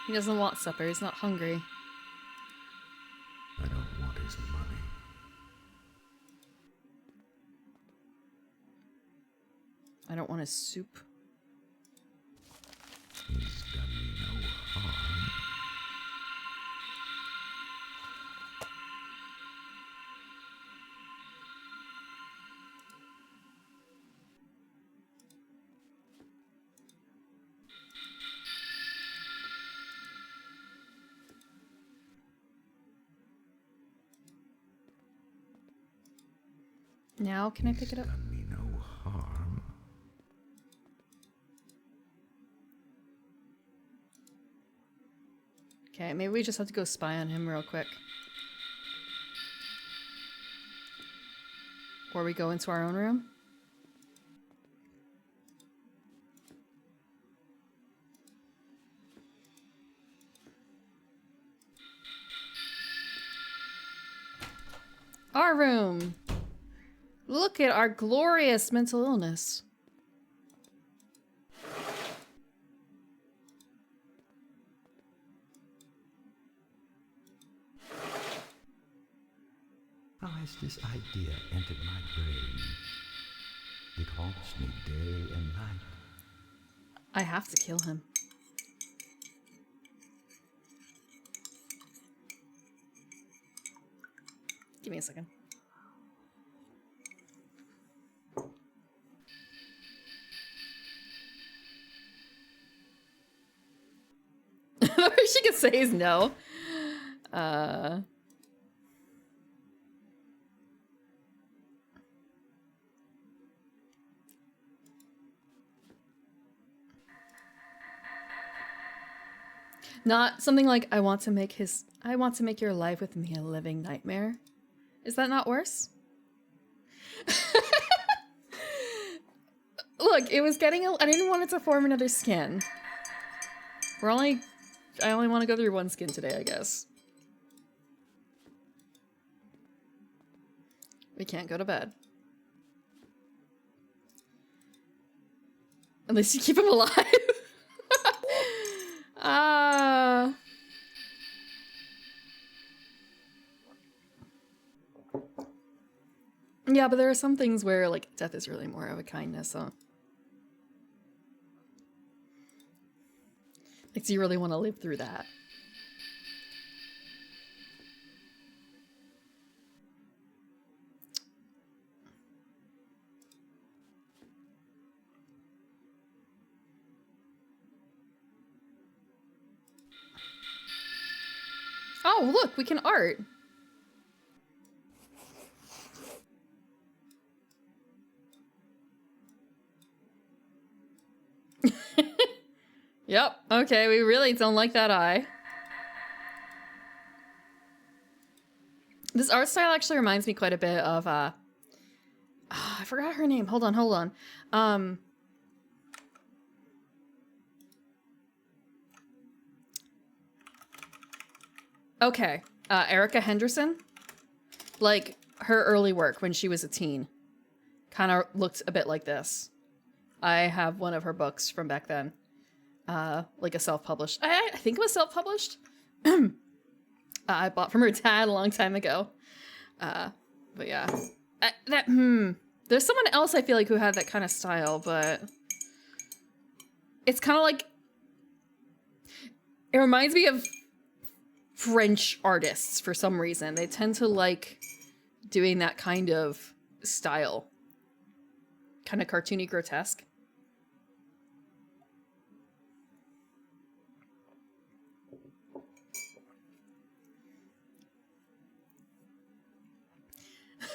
He doesn't want supper, he's not hungry. I don't want his money. I don't want his soup. He's done me no harm. Now can I pick it up? Done me no harm. Okay, maybe we just have to go spy on him real quick. Or we go into our own room. Our room! Look at our glorious mental illness. How has this idea entered my brain? It haunts me day and night. I have to kill him. Give me a second. The worst she could say is no. Not something like, I want to make your life with me a living nightmare. Is that not worse? Look, it was getting, I didn't want it to form another skin. I only want to go through one skin today, I guess. We can't go to bed. At least you keep him alive. Yeah, but there are some things where, like, death is really more of a kindness, huh? Like, do you really want to live through that? Oh, look, we can art. Yep, okay, we really don't like that eye. This art style actually reminds me quite a bit of, I forgot her name. Hold on. Okay, Erica Henderson. Like, her early work when she was a teen kind of looked a bit like this. I have one of her books from back then. Like a self-published. I think it was self-published. I bought from her dad a long time ago. But yeah. There's someone else I feel like who had that kind of style, but it's kind of like, it reminds me of French artists for some reason. They tend to like doing that kind of style. Kind of cartoony, grotesque.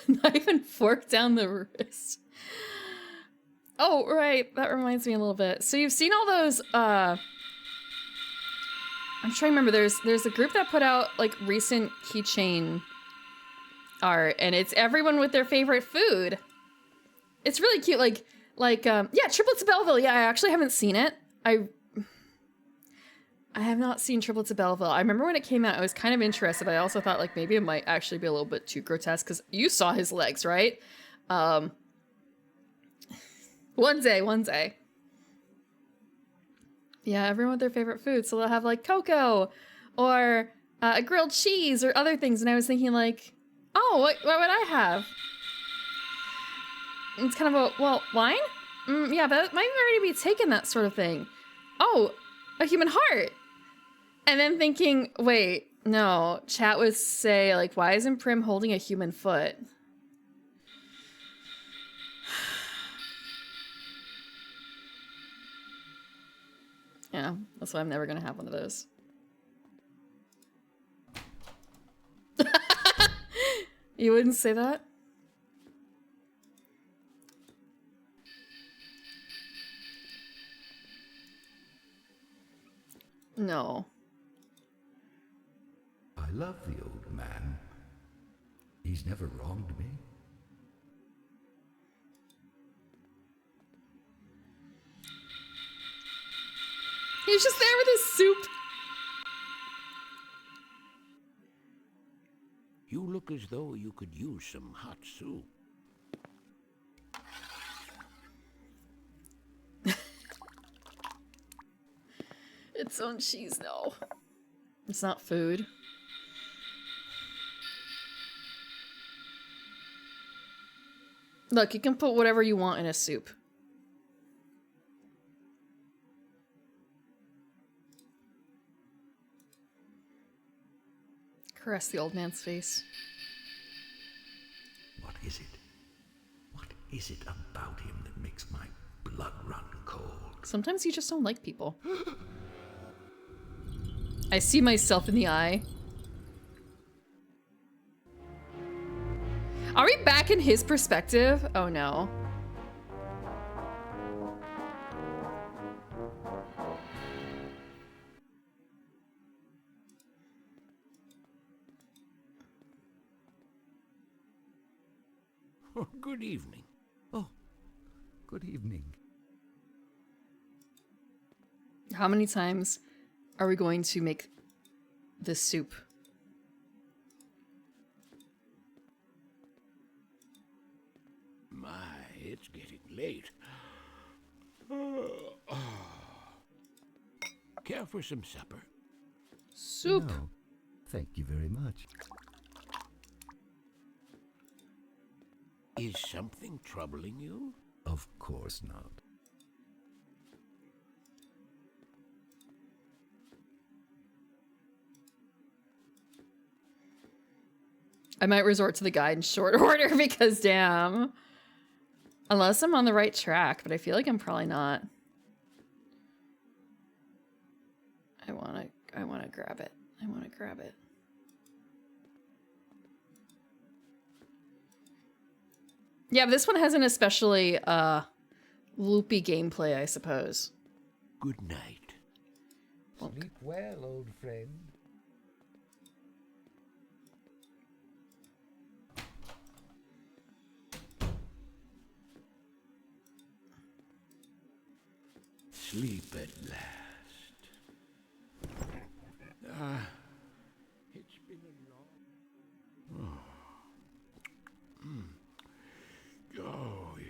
Knife and fork down the wrist. Oh, right. That reminds me a little bit. So you've seen all those, I'm trying to remember. There's a group that put out, like, recent keychain art, and it's everyone with their favorite food. It's really cute. Yeah, Triplets of Belleville. Yeah, I actually haven't seen it. I have not seen Triplets of Belleville. I remember when it came out, I was kind of interested, but I also thought, like, maybe it might actually be a little bit too grotesque, because you saw his legs, right? One day. Yeah, everyone with their favorite food. So they'll have, like, cocoa, or a grilled cheese, or other things. And I was thinking, like, oh, what would I have? And it's kind of a, well, wine? Yeah, but that might already be taken, that sort of thing. Oh, a human heart. And then thinking, wait, no, chat would say, like, why isn't Prim holding a human foot? Yeah, that's why I'm never gonna have one of those. You wouldn't say that? No. I love the old man. He's never wronged me. He's just there with his soup. You look as though you could use some hot soup. Its own cheese, no. It's not food. Look, you can put whatever you want in a soup. Caress the old man's face. What is it? What is it about him that makes my blood run cold? Sometimes you just don't like people. I see myself in the eye. Are we back in his perspective? Oh no. Oh, good evening. Oh, good evening. How many times are we going to make this soup? My, it's getting late. Care for some supper? Soup. No, thank you very much. Is something troubling you? Of course not. I might resort to the guide in short order because damn. Unless I'm on the right track, but I feel like I'm probably not. I wanna grab it. I wanna grab it. Yeah, but this one has an especially loopy gameplay, I suppose. Good night. Sleep well, old friend. Sleep at last. It's been a long... Oh, yes.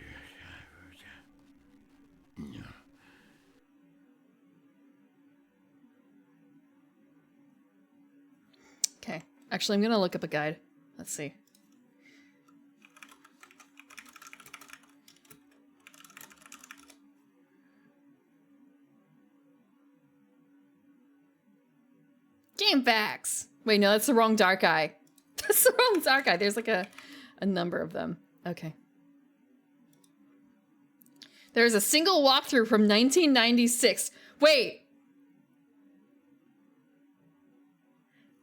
Okay. Actually, I'm gonna look up a guide. Let's see. Game facts. Wait, no, that's the wrong dark eye. That's the wrong dark eye. There's like a number of them. Okay. There's a single walkthrough from 1996. Wait.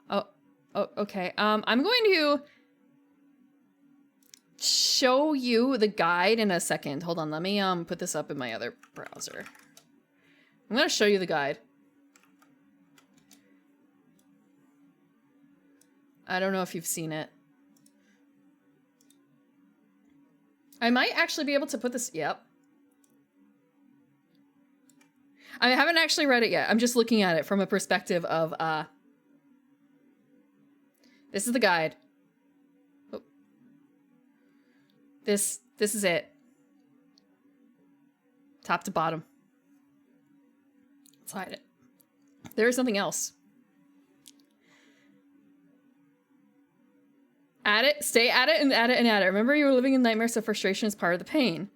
Oh, okay. I'm going to show you the guide in a second. Hold on. Let me put this up in my other browser. I'm going to show you the guide. I don't know if you've seen it. I might actually be able to put this... Yep. I haven't actually read it yet. I'm just looking at it from a perspective of, this is the guide. Oh. This is it. Top to bottom. Let's hide it. There is something else. Add it, stay at it, and add it, and add it. Remember, you were living in nightmares, so frustration is part of the pain.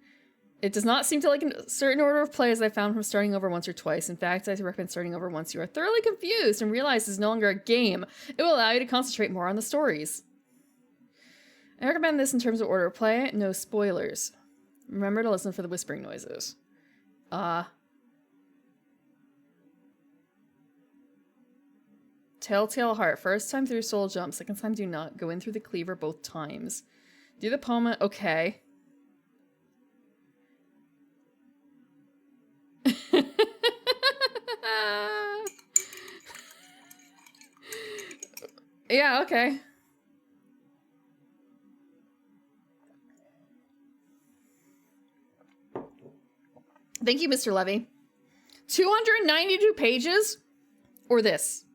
It does not seem to like a certain order of play, as I found from starting over once or twice. In fact, I recommend starting over once you are thoroughly confused and realize it's no longer a game. It will allow you to concentrate more on the stories. I recommend this in terms of order of play. No spoilers. Remember to listen for the whispering noises. Telltale Heart. First time through soul jump. Second time do not. Go in through the cleaver both times. Do the poem. Okay. Yeah, okay. Thank you, Mr. Levy. 292 pages? Or this?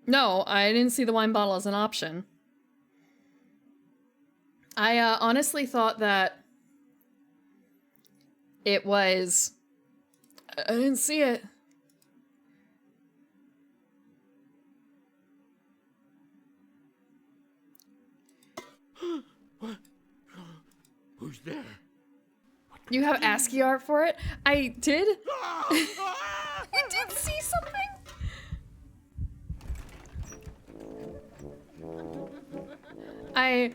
No, I didn't see the wine bottle as an option. I honestly thought that it was... I didn't see it. Who's there? You have ASCII art for it? I did? You did see something? I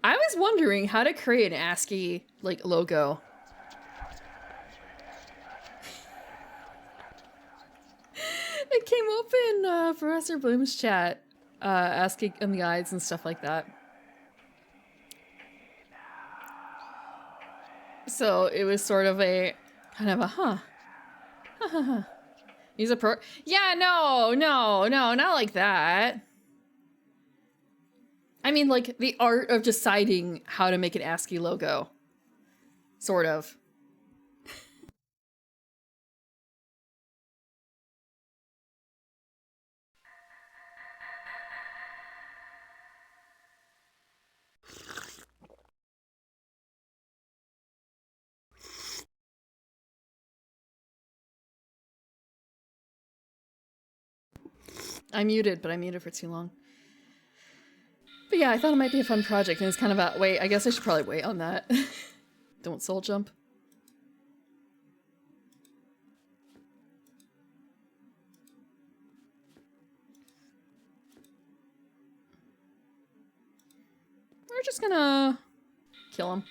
was wondering how to create an ASCII like logo. It came up in Professor Bloom's chat, ASCII and the eyes and stuff like that. So it was sort of a kind of a huh. He's a pro. Yeah, no, not like that. I mean, like the art of deciding how to make an ASCII logo, sort of. I muted, but I muted for too long. But yeah, I thought it might be a fun project, and it's kind of a wait. I guess I should probably wait on that. Don't soul jump. We're just gonna kill him.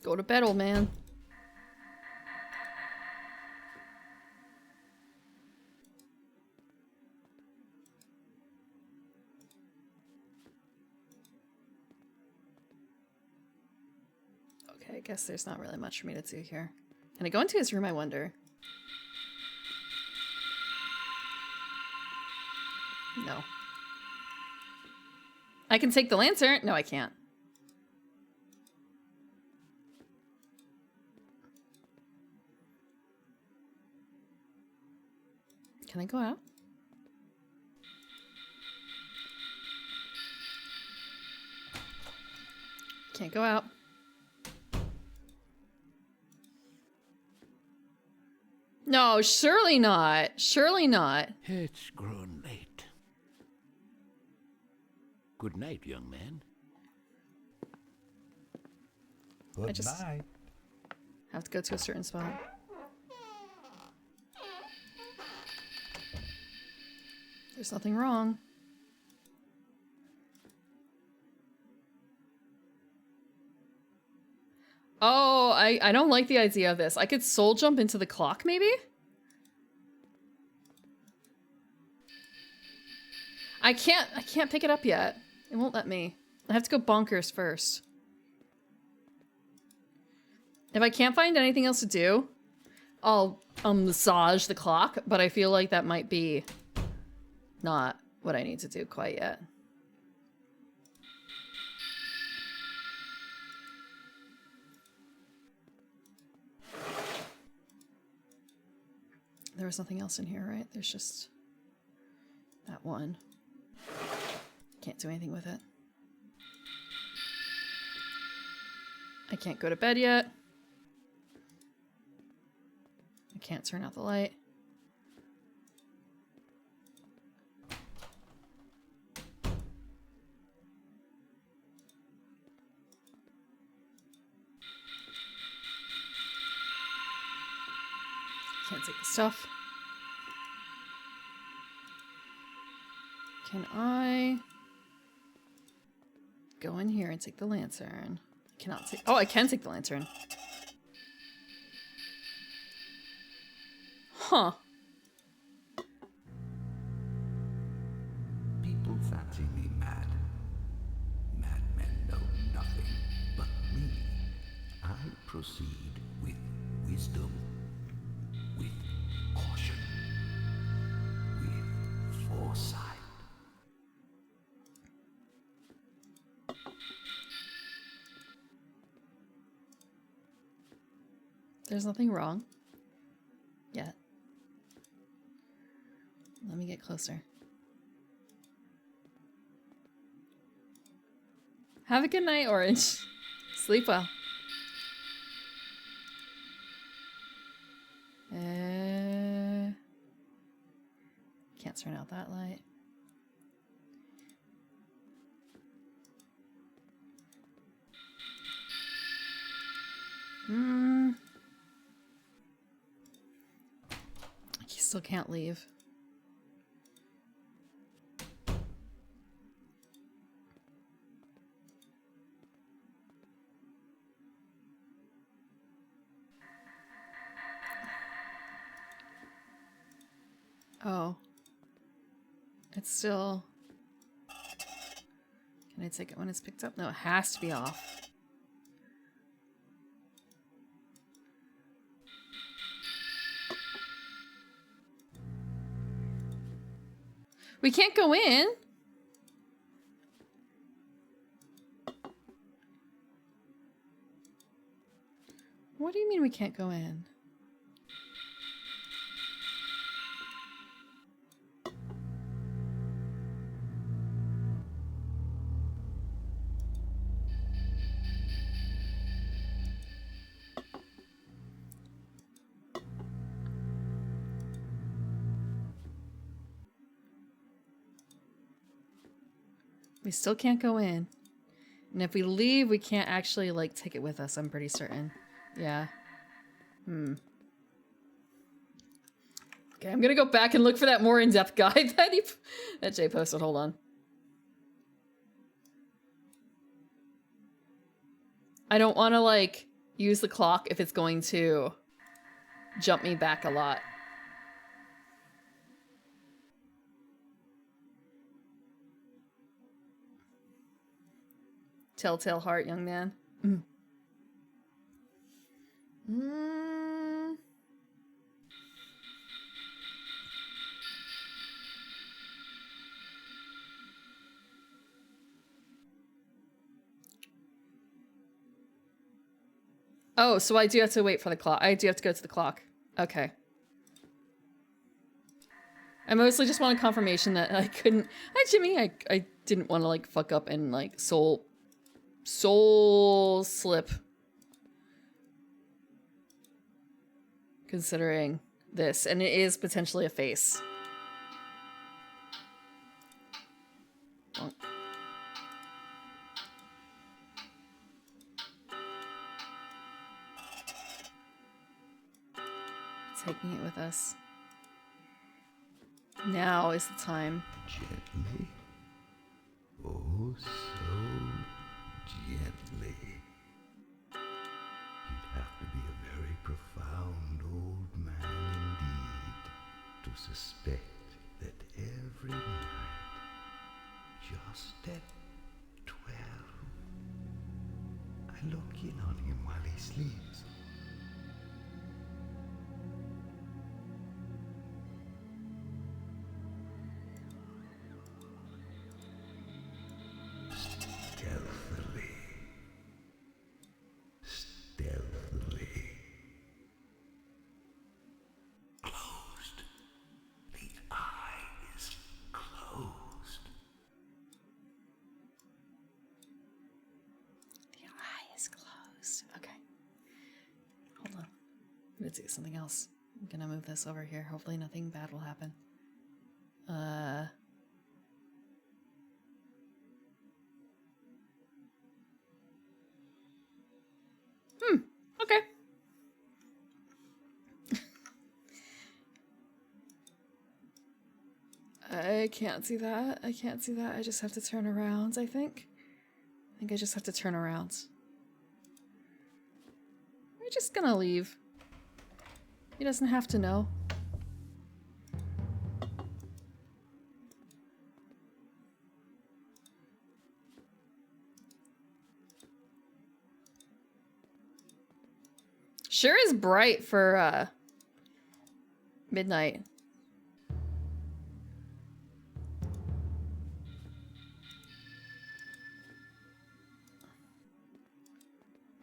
Go to bed, old man. Okay, I guess there's not really much for me to do here. Can I go into his room, I wonder? No. I can take the lantern. No, I can't. Can I go out? Can't go out. No, surely not. Surely not. It's grown late. Good night, young man. Good I just- night. Have to go to a certain spot. There's nothing wrong. Oh, I don't like the idea of this. I could soul jump into the clock, maybe? I can't pick it up yet. It won't let me. I have to go bonkers first. If I can't find anything else to do, I'll massage the clock, but I feel like that might be not what I need to do quite yet. There was nothing else in here, right? There's just that one. Can't do anything with it. I can't go to bed yet. I can't turn out the light. Can't take the stuff. Can I go in here and take the lantern? I cannot take. Oh, I can take the lantern. Huh. People fancy me mad. Madmen know nothing but me. I proceed with wisdom, with caution, with foresight. There's nothing wrong. Yet. Let me get closer. Have a good night, Orange. Sleep well. that light. He still can't leave. Oh. It's still... Can I take it when it's picked up? No, it has to be off. We can't go in. What do you mean we can't go in? We still can't go in. And if we leave, we can't actually, like, take it with us, I'm pretty certain. Yeah. Okay, I'm gonna go back and look for that more in-depth guide that Jay posted. Hold on. I don't want to, like, use the clock if it's going to jump me back a lot. Telltale heart, young man. Oh, so I do have to wait for the clock. I do have to go to the clock. Okay. I mostly just wanted confirmation that I couldn't... Hi, Jimmy! I didn't want to, like, fuck up and, like, soul slip. Considering this. And it is potentially a face. Bonk. Taking it with us. Now is the time. Gently. Oh, so gently. You'd have to be a very profound old man indeed to suspect that every night, just at 12, I look in on him while he sleeps. Stealthily. Closed. The eye is closed. The eye is closed. Okay. Hold on. I'm gonna do something else. I'm gonna move this over here. Hopefully nothing bad will happen. Okay. I can't see that. I can't see that. I just have to turn around, I think. I think I just have to turn around. We're just gonna leave. He doesn't have to know. Sure is bright for midnight.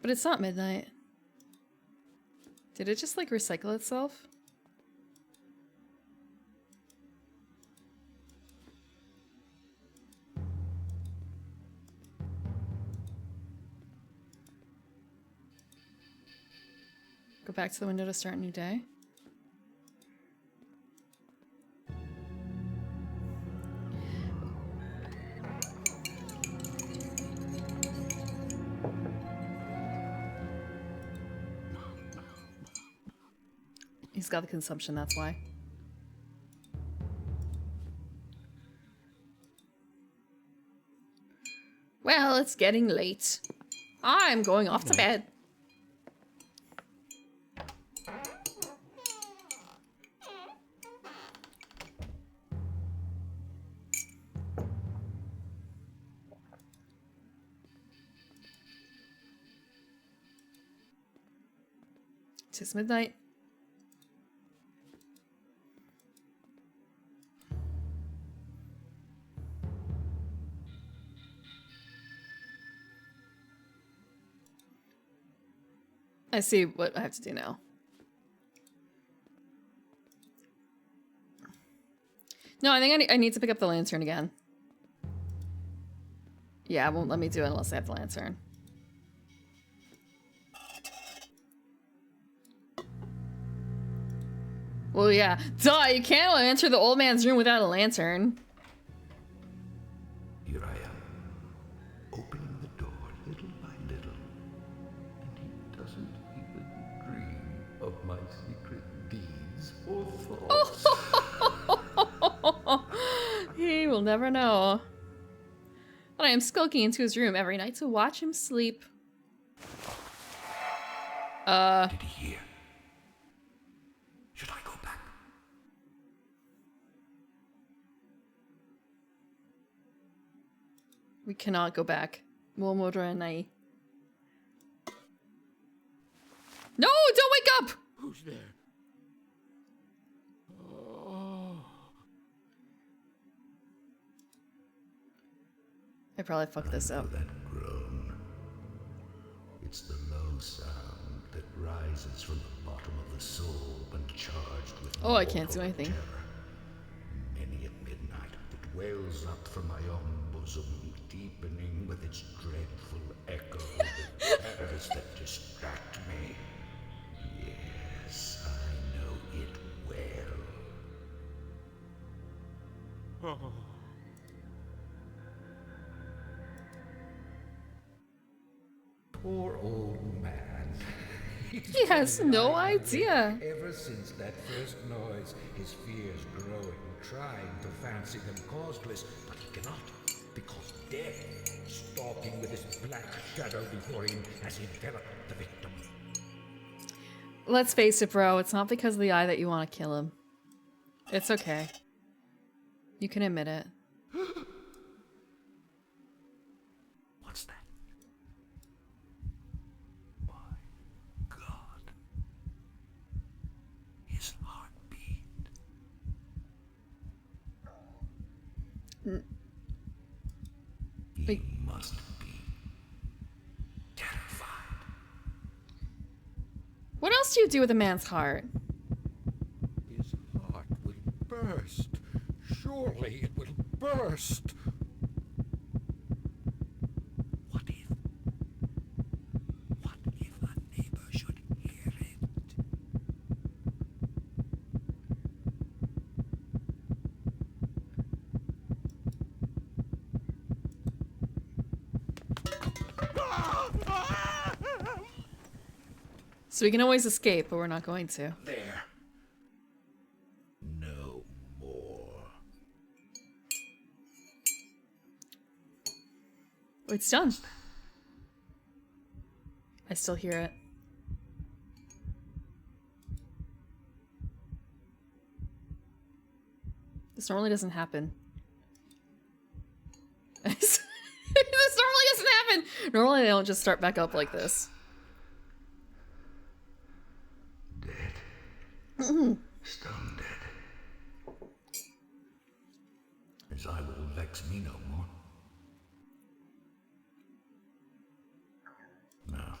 But it's not midnight. Did it just like recycle itself? Go back to the window to start a new day. He's got the consumption, that's why. Well, it's getting late. I'm going off to bed. It's midnight. I see what I have to do now. No, I think I need to pick up the lantern again. Yeah, it won't let me do it unless I have the lantern. Well, yeah. Duh, you can't enter the old man's room without a lantern. Here I am, opening the door little by little, and he doesn't even dream of my secret deeds or thoughts. He will never know. But I am skulking into his room every night to watch him sleep. Did he hear? Should I go back? We cannot go back. Momodora and Nai. No, don't wake up! Who's there? Oh. I probably fucked this up. That groan. It's the low sound that rises from the bottom of the soul when charged with Oh, I can't do mortal anything. terror. Many at midnight, it wails up from my own bosom, deepening with its dreadful echo the terrors that distract me. Yes, I know it well. Oh. Poor old man. He has no idea. Ever since that first noise, his fears growing, trying to fancy them causeless, but he cannot, because death, stalking with his black shadow before him, has enveloped the victim. Let's face it, bro. It's not because of the eye that you want to kill him. It's okay. You can admit it. What's that? My God. His heartbeat. He must be terrified. What else do you do with a man's heart? His heart will burst. Surely it will burst. What if a neighbor should hear it? So we can always escape, but we're not going to. There. No more. It's done. I still hear it. This normally doesn't happen. This normally doesn't happen. Normally they don't just start back up like this. Dead. Stone dead. His eye will vex me no more. Now,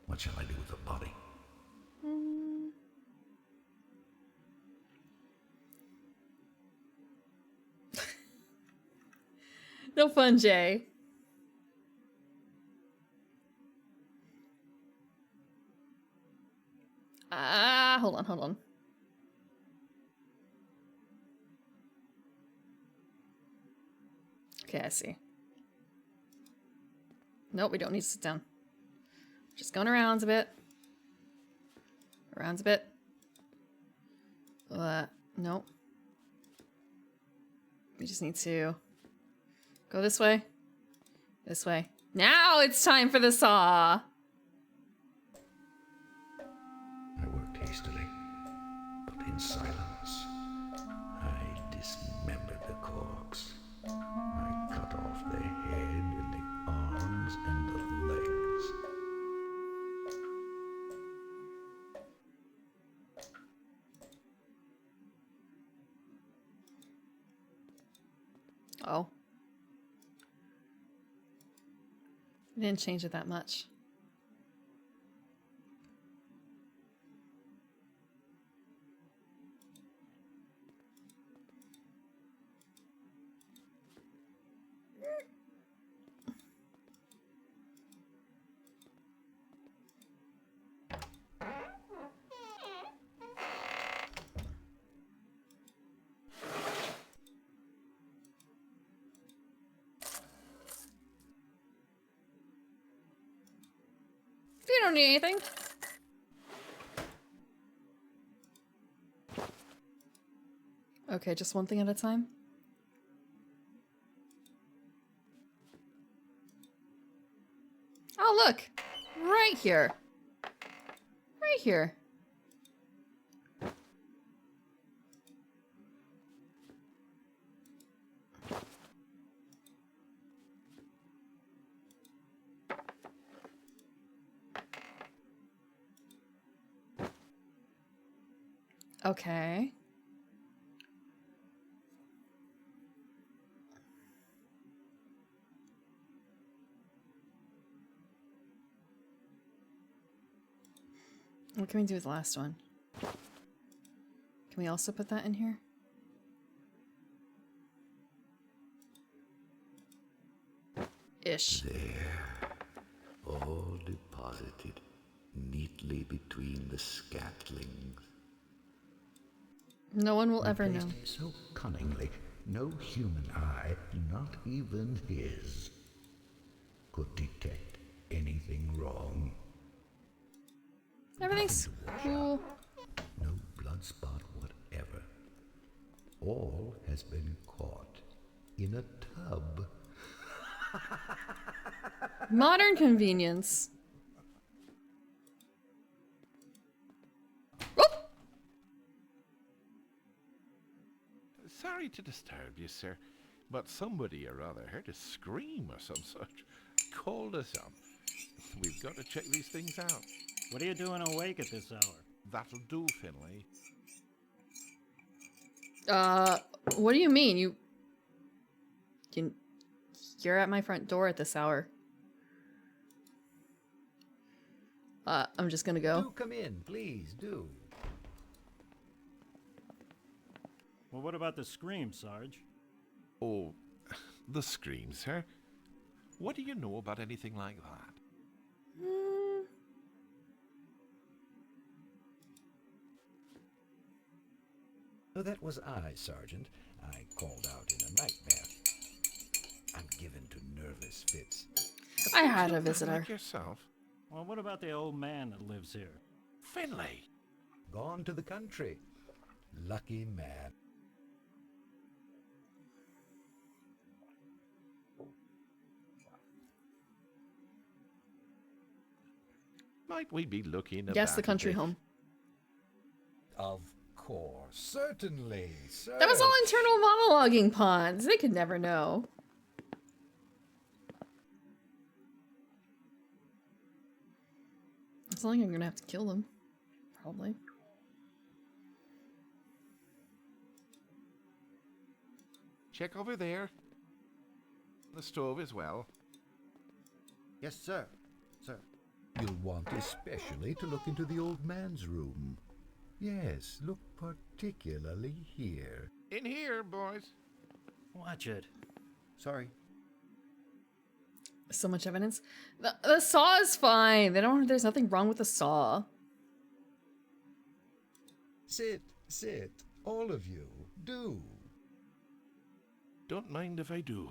what shall I do with the body? No fun, Jay. Hold on. Okay, I see. Nope, we don't need to sit down. Just going around a bit. Around a bit. Nope. We just need to go this way. This way. Now it's time for the saw! I worked hastily, but in silence. I dismembered the corks. I cut off the head and the arms and the legs. Oh. I didn't change it that much. You don't need anything. Okay, just one thing at a time. Oh, look! Right here. Right here. Okay. What can we do with the last one? Can we also put that in here? Ish. There, all deposited neatly between the scatlings. No one will ever know. Placed so cunningly, no human eye, not even his, could detect anything wrong. Everything's cool. No blood spot whatever. All has been caught in a tub. Modern convenience. Sorry to disturb you, sir, but somebody or other heard a scream or some such. Called us up. We've got to check these things out. What are you doing awake at this hour? That'll do, Finley. What do you mean? You're at my front door at this hour. I'm just gonna go. Do come in, please, do. Well, what about the scream, Sarge? Oh, the scream, sir. What do you know about anything like that? Oh, that was I, Sergeant. I called out in a nightmare. I'm given to nervous fits. I had a visitor. Like yourself? Well, what about the old man that lives here? Finley! Gone to the country. Lucky man. Might we be looking at Yes, that the a country bit? home. Of course. Certainly, sir. That was all internal monologuing pods. They could never know. It's not like I'm gonna have to kill them. Probably. Check over there. The stove as well. Yes, sir. Sir. You'll want especially to look into the old man's room. Yes, look particularly here. In here, boys. Watch it. Sorry. So much evidence. The saw is fine. There's nothing wrong with the saw. Sit, all of you. Do. Don't mind if I do.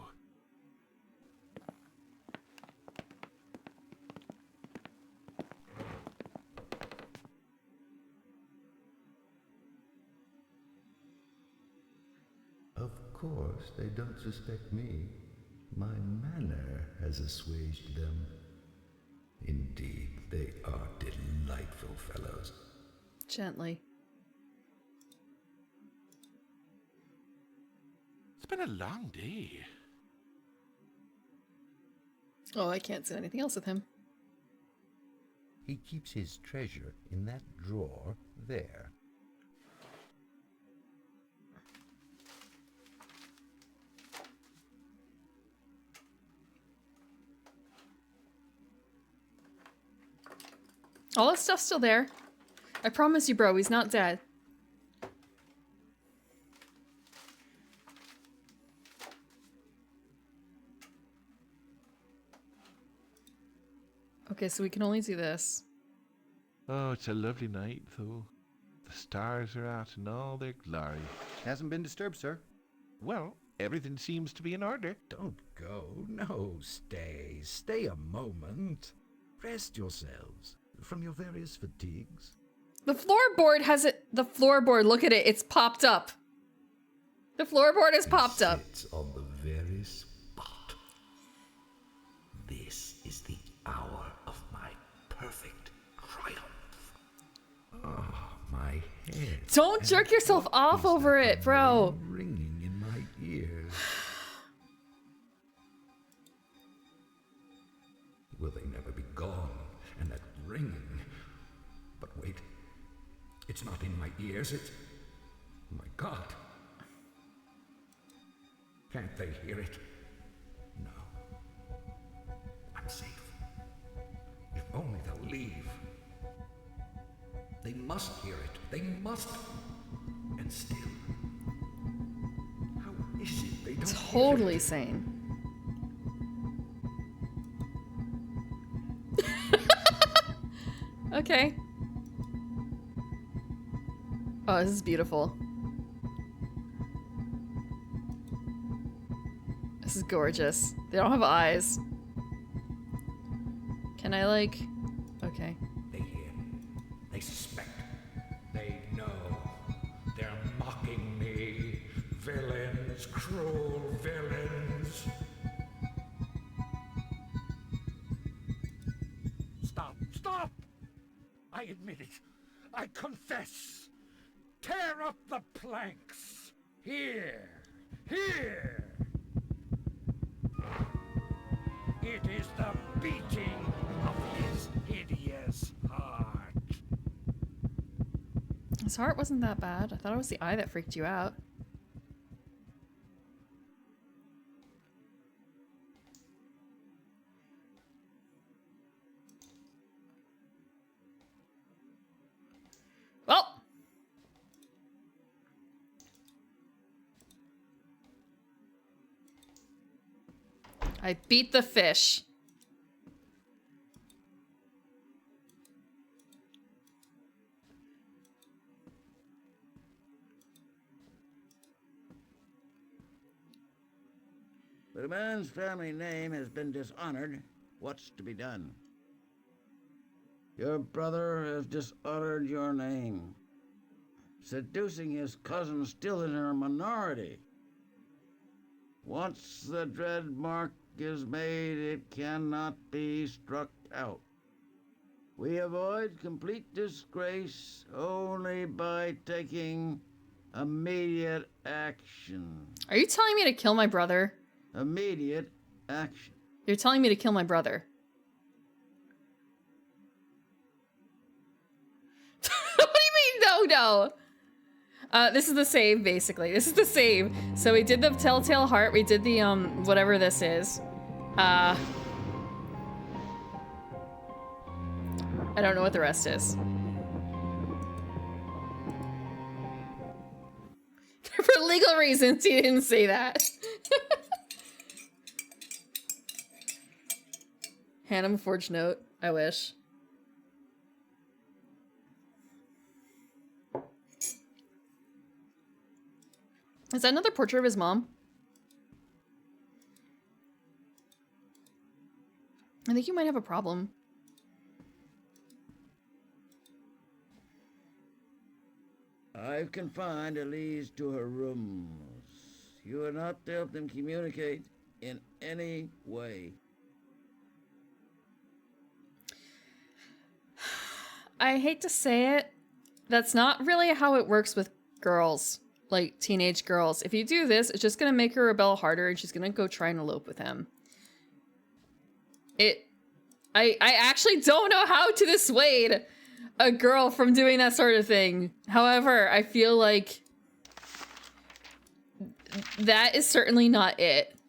course, they don't suspect me. My manner has assuaged them. Indeed, they are delightful fellows. Gently. It's been a long day. Oh, I can't say anything else with him. He keeps his treasure in that drawer there. All that stuff's still there. I promise you, bro, he's not dead. Okay, so we can only do this. Oh, it's a lovely night, though. The stars are out in all their glory. Hasn't been disturbed, sir. Well, everything seems to be in order. Don't go. No, stay. Stay a moment. Rest yourselves from your various fatigues. The floorboard has it. The floorboard, look at it. It's popped up. The floorboard has popped up. It's on the very spot. This is the hour of my perfect triumph. Oh, my head. Don't jerk yourself off over it, bro. Ringing in my ears. Will they never be gone? And that ringing. But wait. It's not in my ears. It's... My God. Can't they hear it? No. I'm safe. If only they'll leave. They must hear it. They must. And still. How is it they don't Totally hear it? sane. Okay. Oh, this is beautiful. This is gorgeous. They don't have eyes. Can I, like... Okay. They hear. They suspect. They know. They're mocking me. Villains, cruel villains. Stop! Stop! I admit it. I confess. Tear up the planks. Here. Here. It is the beating of his hideous heart. His heart wasn't that bad. I thought it was the eye that freaked you out. Well! I beat the fish. The man's family name has been dishonored. What's to be done? Your brother has dishonored your name. Seducing his cousin still in her minority. Once the dread mark is made, it cannot be struck out. We avoid complete disgrace only by taking immediate action. Are you telling me to kill my brother? Immediate action. You're telling me to kill my brother. What do you mean, no? This is the save, basically. This is the save. So we did the Telltale Heart. We did the, whatever this is. I don't know what the rest is. For legal reasons, he didn't say that. Hand him a forged note. I wish. Is that another portrait of his mom? I think you might have a problem. I've confined Elise to her rooms. You are not to help them communicate in any way. I hate to say it, that's not really how it works with girls, like teenage girls. If you do this, it's just gonna make her rebel harder and she's gonna go try and elope with him. I actually don't know how to dissuade a girl from doing that sort of thing. However, I feel like that is certainly not it.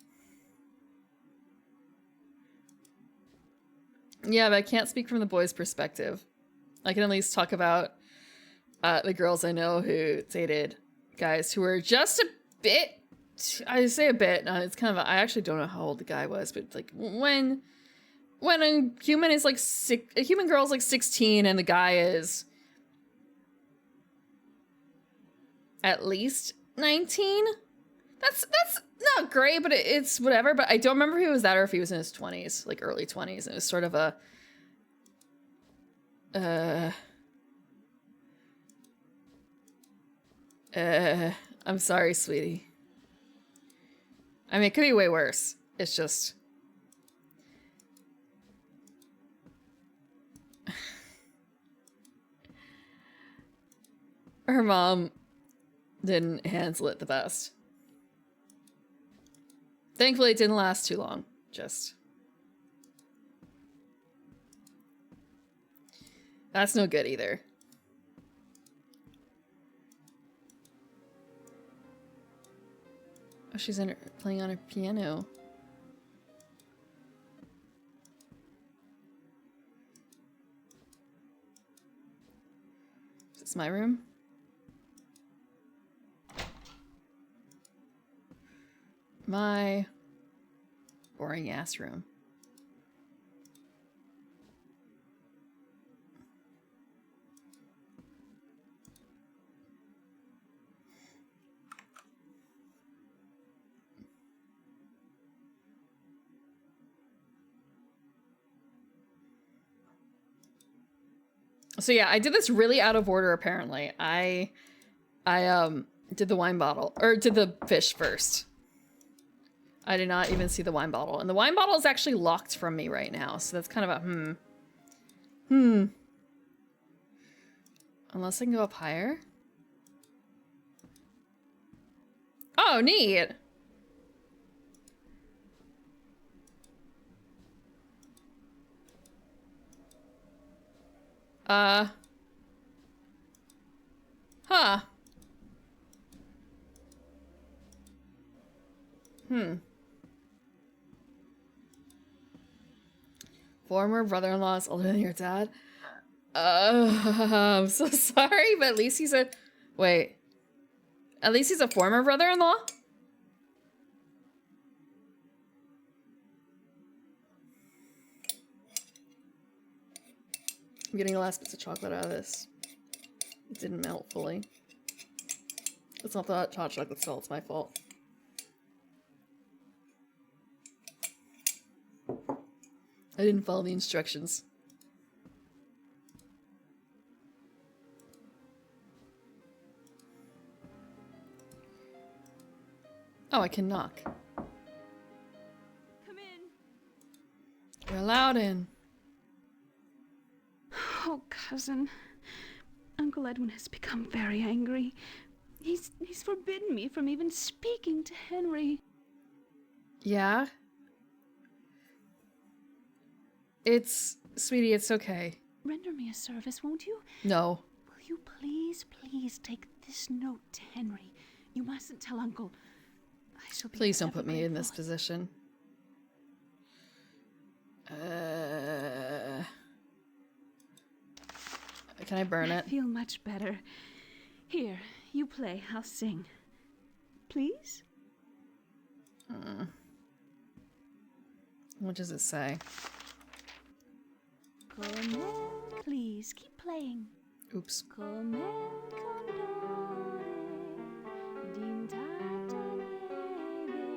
Yeah, but I can't speak from the boys' perspective. I can at least talk about the girls I know who dated guys who were just a bit, I say a bit, it's kind of, I actually don't know how old the guy was, but like when a human is like a human girl's like 16 and the guy is at least 19, that's not great, but it's whatever. But I don't remember if he was that or if he was in his 20s, like early 20s. It was sort of a I'm sorry, sweetie. I mean, it could be way worse. It's just her mom didn't handle it the best. Thankfully, it didn't last too long. Just that's no good either. Oh, she's playing on a piano. Is this my room? My boring ass room. So yeah, I did this really out of order apparently. I did the wine bottle, or did the fish first. I did not even see the wine bottle. And the wine bottle is actually locked from me right now, so that's kind of a Unless I can go up higher. Oh, neat. Huh. Former brother-in-law is older than your dad? I'm so sorry, but at least he's a... Wait. At least he's a former brother-in-law? I'm getting the last bits of chocolate out of this. It didn't melt fully. It's not the hot chocolate's fault, it's my fault. I didn't follow the instructions. Oh, I can knock. Come in. You're allowed in. Oh, cousin. Uncle Edwin has become very angry. He's forbidden me from even speaking to Henry. Yeah? Sweetie, it's okay. Render me a service, won't you? No. Will you please take this note to Henry? You mustn't tell Uncle. I shall be Please don't ever put me in this grateful. position. Can I burn I it? feel much better. Here, you play. I'll sing. Please? What does it say? Please, keep playing. Oops. Come condore, d'intata neve,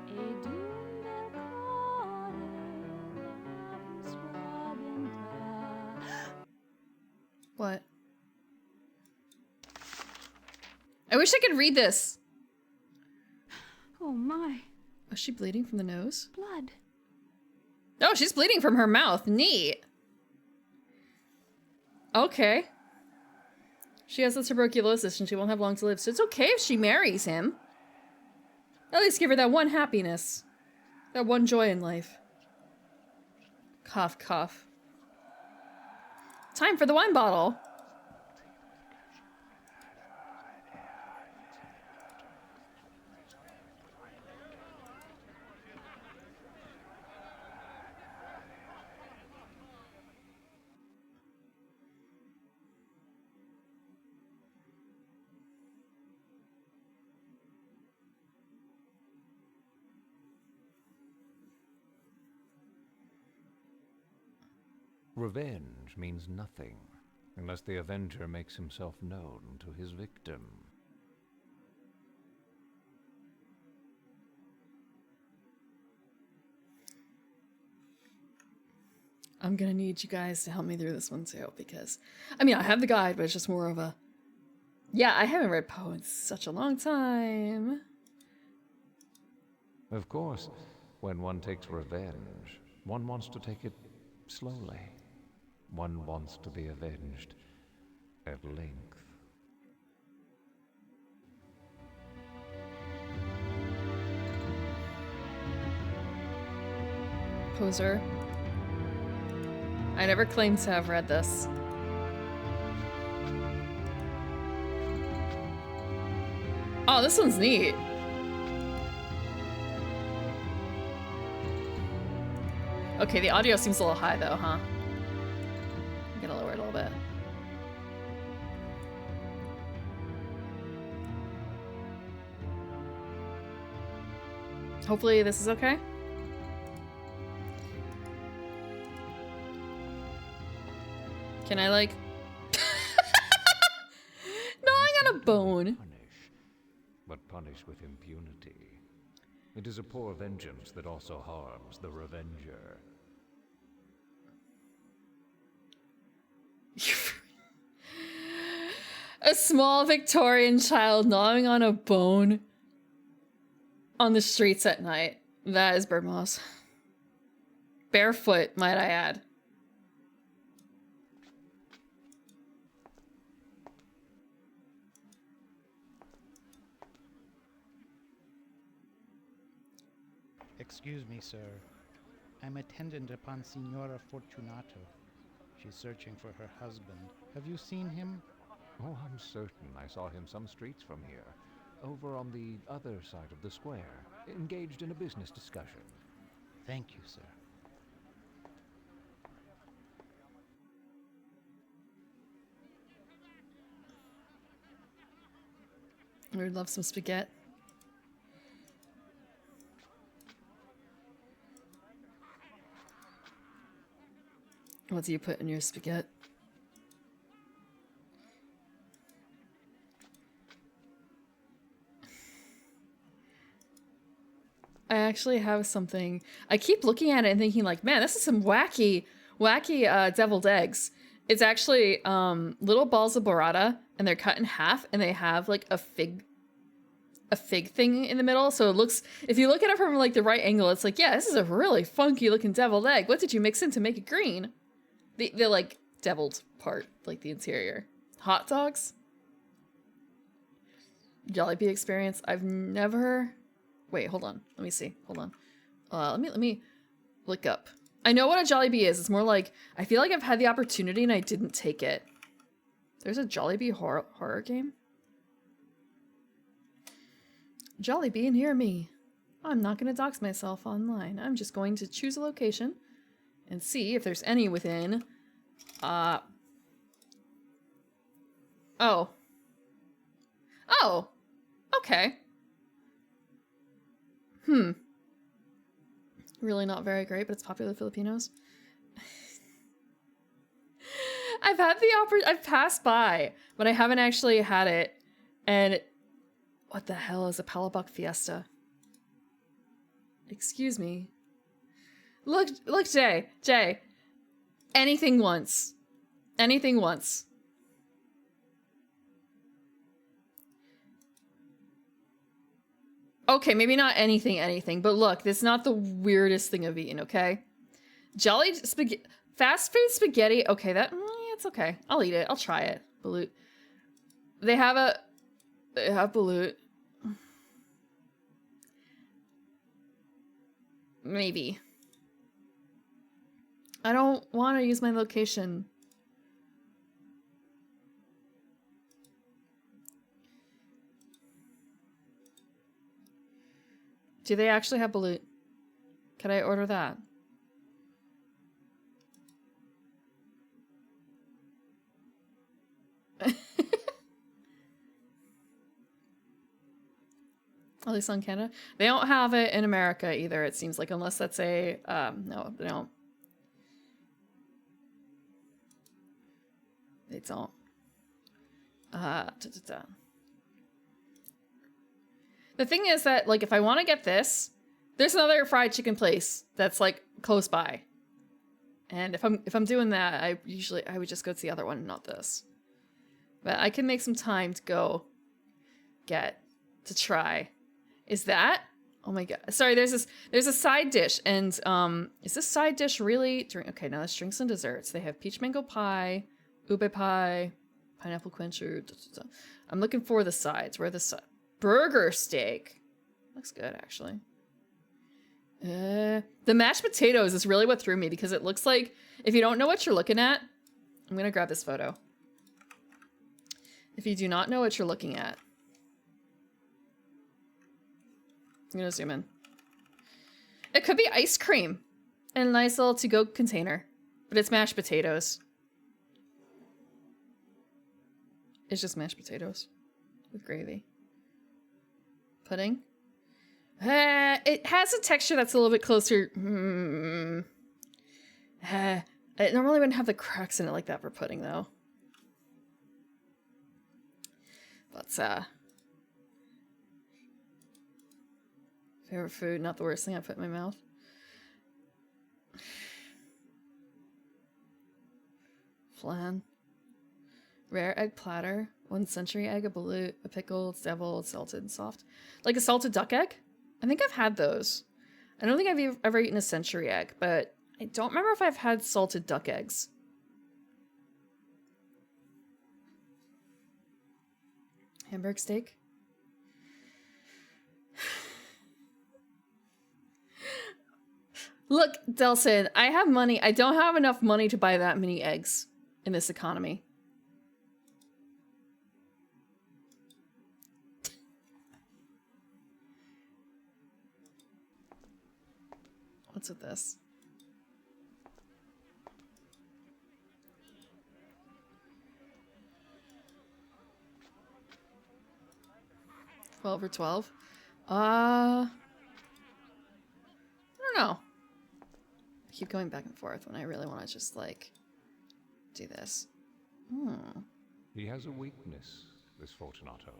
e d'un bel cuore, suavità. What? I wish I could read this. Is she bleeding from the nose? Blood. Oh, she's bleeding from her mouth. Neat. Okay. She has the tuberculosis and she won't have long to live, so it's okay if she marries him. At least give her that one happiness. That one joy in life. Cough, cough. Time for the wine bottle. Revenge means nothing unless the Avenger makes himself known to his victim. I'm gonna need you guys to help me through this one too, because, I mean, I have the guide, but it's just more of a... Yeah, I haven't read Poe in such a long time. Of course, when one takes revenge, one wants to take it slowly. One wants to be avenged at length. Poser. I never claimed to have read this. Oh, this one's neat. Okay, the audio seems a little high though, huh? I'm gonna lower it a little bit. Hopefully this is okay. Can I, like... gnawing on a bone. Punish, but punish with impunity. It is a poor vengeance that also harms the revenger. A small Victorian child gnawing on a bone on the streets at night. That is Birdmoss. Barefoot, might I add. Excuse me, sir. I'm attendant upon Signora Fortunato. She's searching for her husband. Have you seen him? Oh, I'm certain I saw him some streets from here, over on the other side of the square, engaged in a business discussion. Thank you, sir. I would love some spaghetti. What do you put in your spaghetti? I actually have something. I keep looking at it and thinking like, man, this is some wacky deviled eggs. It's actually little balls of burrata and they're cut in half and they have like a fig thing in the middle. So it looks, if you look at it from like the right angle, it's like, yeah, this is a really funky looking deviled egg. What did you mix in to make it green? The like deviled part, like the interior. Hot dogs? Jollibee experience. I've never... Wait, hold on. Let me see. Hold on. Let me look up. I know what a Jollibee is. It's more like, I feel like I've had the opportunity and I didn't take it. There's a Jollibee horror game? Jollibee, and hear me. I'm not going to dox myself online. I'm just going to choose a location and see if there's any within. Oh. Oh. Okay. Really not very great, but it's popular with Filipinos. I've had the I've passed by, but I haven't actually had it. And what the hell is a Palabok Fiesta? Excuse me. Look, Jay. Anything once. Anything once. Okay, maybe not anything, but look, this is not the weirdest thing I've eaten, okay? Jolly spaghetti, fast food spaghetti. Okay, that, it's okay. I'll eat it. I'll try it. Balut. They have balut. Maybe. I don't want to use my location. Do they actually have balut? Can I order that? At least on Canada. They don't have it in America either, it seems like, unless that's a, no, they don't. They don't. The thing is that, like, if I want to get this, there's another fried chicken place that's, like, close by. And if I'm doing that, I would just go to the other one, not this. But I can make some time to go to try. Is that? Oh my god. Sorry, there's a side dish, and is this side dish really okay, now that's drinks and desserts. They have peach mango pie, ube pie, pineapple quencher. I'm looking for the sides. Where are the burger steak? Looks good, actually. The mashed potatoes is really what threw me, because it looks like, if you don't know what you're looking at, I'm gonna grab this photo. If you do not know what you're looking at, I'm gonna zoom in. It could be ice cream in a nice little to-go container, but it's mashed potatoes. It's just mashed potatoes with gravy. Pudding. It has a texture that's a little bit closer. It normally wouldn't have the cracks in it like that for pudding, though. But, favorite food, not the worst thing I put in my mouth. Flan. Rare egg platter. 1 century egg, a balut, a pickle, it's deviled, salted, and soft. Like a salted duck egg? I think I've had those. I don't think I've ever eaten a century egg, but I don't remember if I've had salted duck eggs. Hamburg steak. Look, Delson, I have money. I don't have enough money to buy that many eggs in this economy. What's with this? $12 or $12? I don't know. I keep going back and forth when I really want to just, like, do this. He has a weakness, this Fortunato.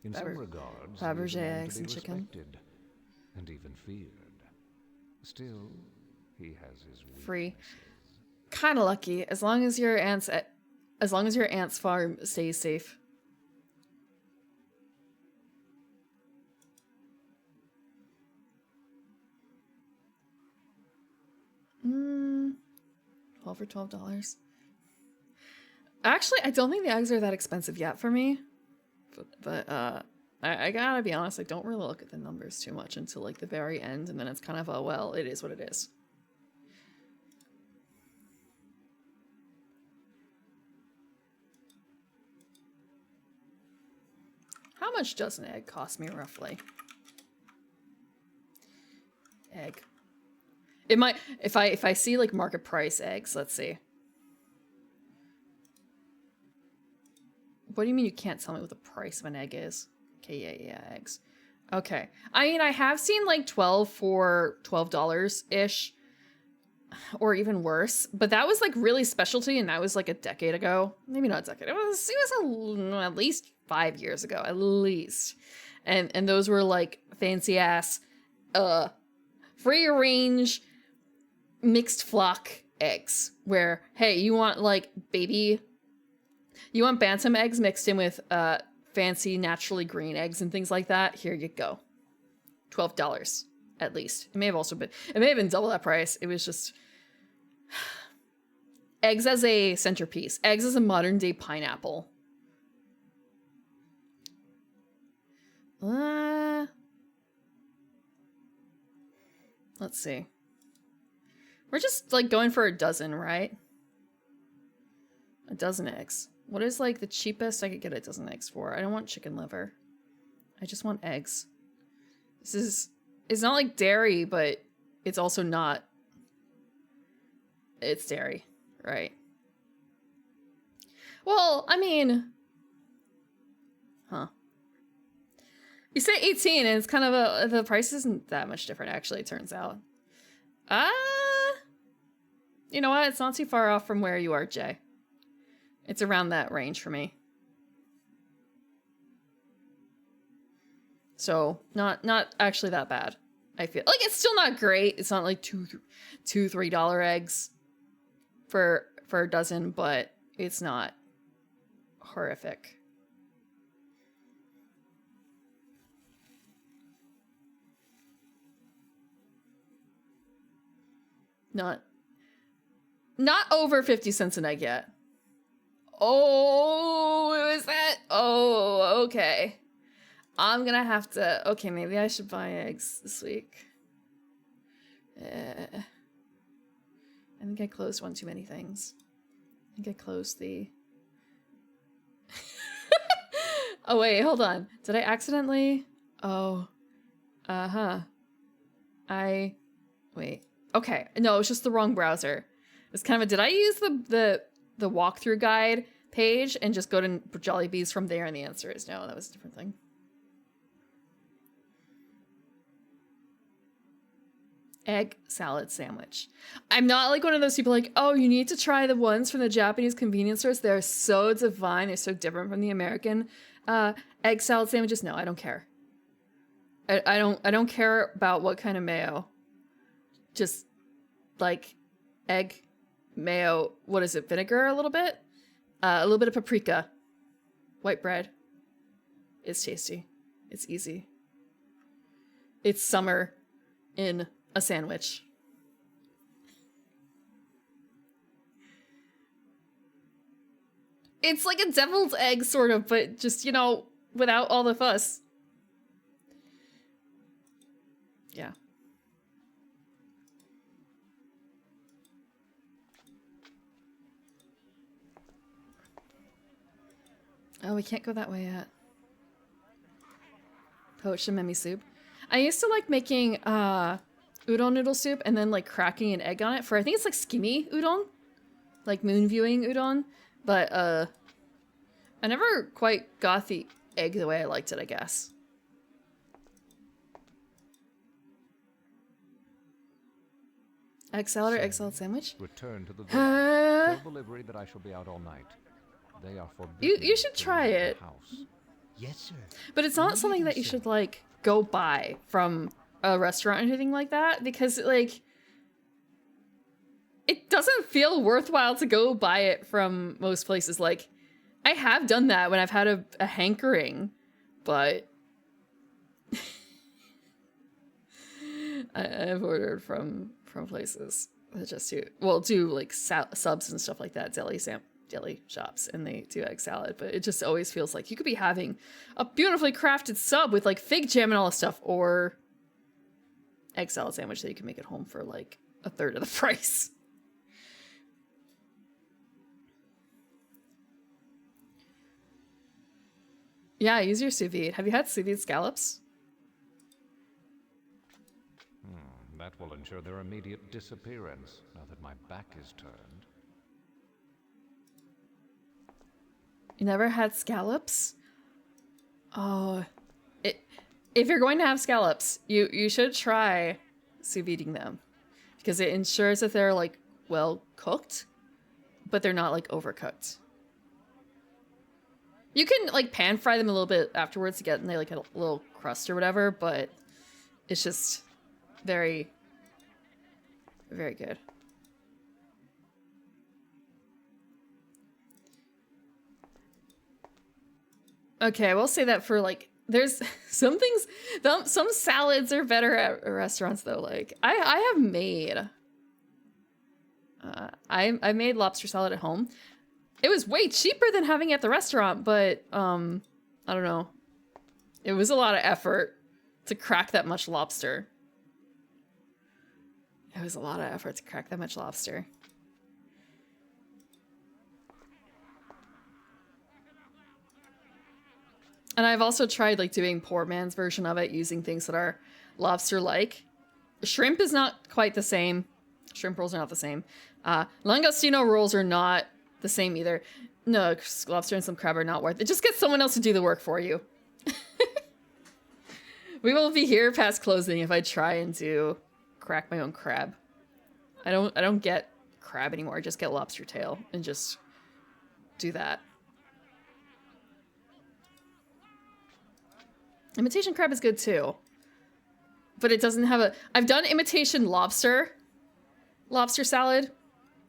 In Faber- some regards, Fabergé he is a man eggs to be and chicken. respected and even feared. Still, he has his weaknesses. Free. Kind of lucky, as long as your aunt's farm stays safe. $12 for $12. Actually, I don't think the eggs are that expensive yet for me. But I gotta be honest, I don't really look at the numbers too much until like the very end, and then it's kind of a, well, it is what it is. How much does an egg cost me roughly? Egg. It might, if I see like market price eggs, let's see. What do you mean you can't tell me what the price of an egg is? Okay, yeah, eggs. Okay. I mean, I have seen like 12 for $12-ish, or even worse, but that was like really specialty, and that was like a decade ago. Maybe not a decade. It was at least 5 years ago, at least. And those were like fancy ass, free range, mixed flock eggs, where, hey, you want like bantam eggs mixed in with fancy naturally green eggs and things like that? Here you go. $12 at least. It may have been double that price. It was just eggs as a centerpiece. Eggs as a modern day pineapple. Let's see. We're just like going for a dozen, right? A dozen eggs. What is like the cheapest I could get a dozen eggs for? I don't want chicken liver. I just want eggs. It's not like dairy, but it's also not. It's dairy, right? Well, I mean, huh. You say 18 and it's kind of the price isn't that much different actually, it turns out. You know what? It's not too far off from where you are, Jay. It's around that range for me. So, not actually that bad. I feel like it's still not great. It's not like $3 eggs for a dozen, but it's not horrific. Not over 50 cents an egg yet. Oh, is that? Oh, okay. I'm gonna have to. Okay, maybe I should buy eggs this week. I think I closed one too many things. I think I closed the. Oh, wait, hold on. Did I accidentally? Oh. Wait. Okay. No, it's just the wrong browser. It's kind of a. Did I use the walkthrough guide page and just go to Jollibee's from there? And the answer is no, that was a different thing. Egg salad sandwich. I'm not like one of those people like, oh, you need to try the ones from the Japanese convenience stores. They're so divine. They're so different from the American egg salad sandwiches. No, I don't care. I don't care about what kind of mayo. Just like egg, mayo, what is it? Vinegar a little bit of paprika. White bread. It's tasty. It's easy. It's summer in a sandwich. It's like a deviled egg, sort of, but just, you know, without all the fuss. Yeah. Oh, we can't go that way yet. Poached memi soup. I used to like making udon noodle soup and then like cracking an egg on it for, I think it's like skimmy udon, like moon viewing udon, but I never quite got the egg the way I liked it, I guess. Egg salad or egg salad sandwich? Return to the village. Tell the livery that I shall be out all night. They are forbidden. You should try it. Yes, sir. But it's not something that you should like go buy from a restaurant or anything like that, because like it doesn't feel worthwhile to go buy it from most places. Like I have done that when I've had a hankering, but I've ordered from places that just do like subs and stuff like that, deli shops, and they do egg salad, but it just always feels like you could be having a beautifully crafted sub with like fig jam and all this stuff, or egg salad sandwich that you can make at home for like a third of the price. Yeah, use your sous vide. Have you had sous vide scallops? That will ensure their immediate disappearance now that my back is turned. You never had scallops? Oh, if you're going to have scallops, you should try sous videing them, because it ensures that they're like well cooked, but they're not like overcooked. You can like pan fry them a little bit afterwards to get like a little crust or whatever, but it's just very, very good. Okay, I will say that for like There's some things, some salads are better at restaurants though. Like I have made, I made lobster salad at home. It was way cheaper than having it at the restaurant, but I don't know. It was a lot of effort to crack that much lobster. It was a lot of effort to crack that much lobster. And I've also tried like doing poor man's version of it using things that are lobster-like. Shrimp is not quite the same. Shrimp rolls are not the same. Langostino rolls are not the same either. No, lobster and some crab are not worth it. Just get someone else to do the work for you. We will be here past closing if I try and do crack my own crab. I don't get crab anymore. I just get lobster tail and just do that. Imitation crab is good too. But it doesn't have a... I've done imitation lobster salad.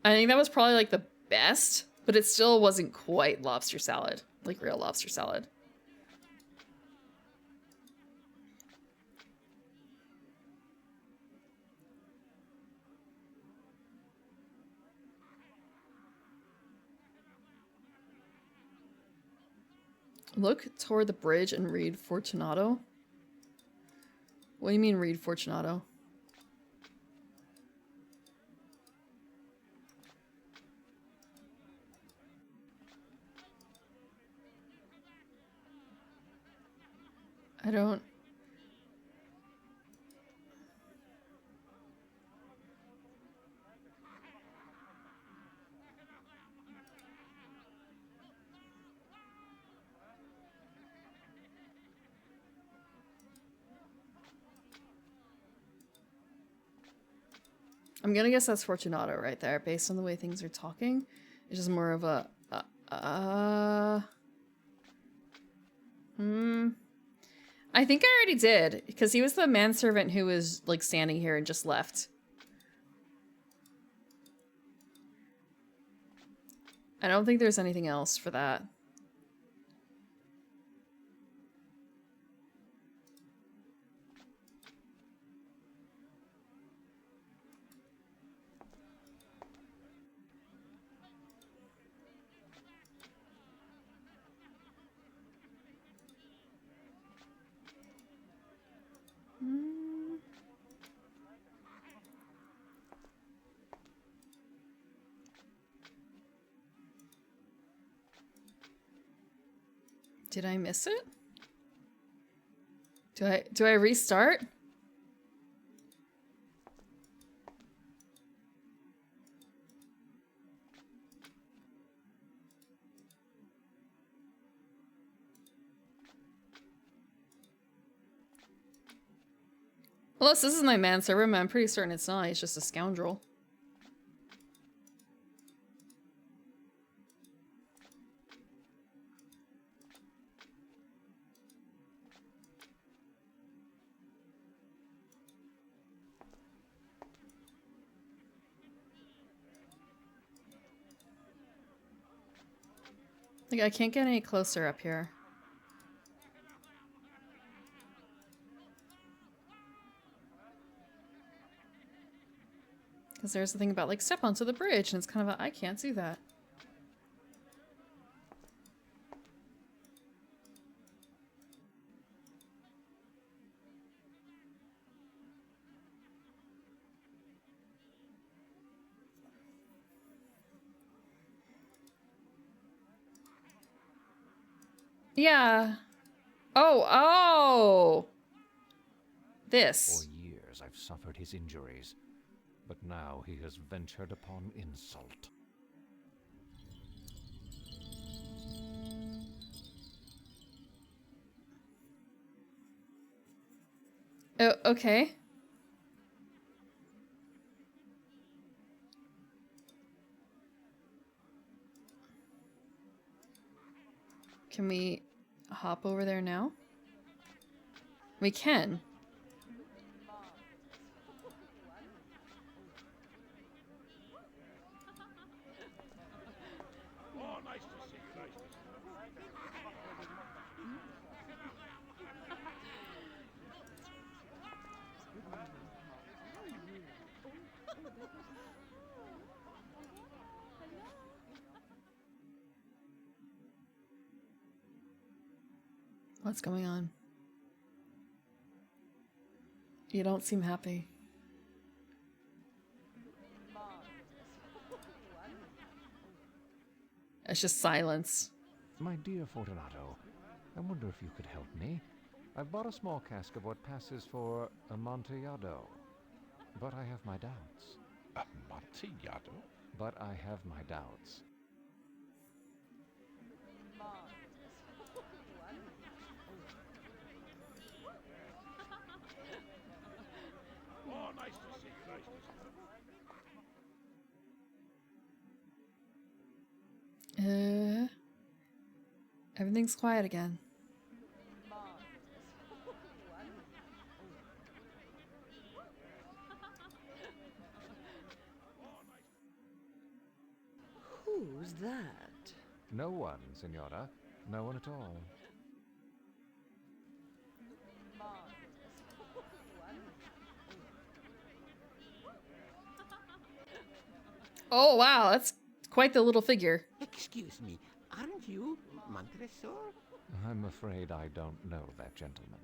I think that was probably like the best, but it still wasn't quite lobster salad, like real lobster salad. Look toward the bridge and read Fortunato. What do you mean read Fortunato? I don't... I'm gonna guess that's Fortunato right there, based on the way things are talking. It's just more of a... I think I already did, because he was the manservant who was, like, standing here and just left. I don't think there's anything else for that. Did I miss it? Do I restart? Unless this is my manservant, I'm pretty certain it's not. He's just a scoundrel. Like, I can't get any closer up here. Because there's the thing about, like, step onto the bridge, and it's kind of a, I can't do that. Yeah. Oh! This. For years I've suffered his injuries, but now he has ventured upon insult. Oh, okay. Can we hop over there now? We can. What's going on? You don't seem happy. It's just silence. My dear Fortunato, I wonder if you could help me. I've bought a small cask of what passes for Amontillado, but I have my doubts. Amontillado? But I have my doubts. Oh, nice to see you, nice to see you. Everything's quiet again. Who's that? No one, Senora. No one at all. Oh, wow, that's quite the little figure. Excuse me, aren't you Montresor? I'm afraid I don't know that gentleman.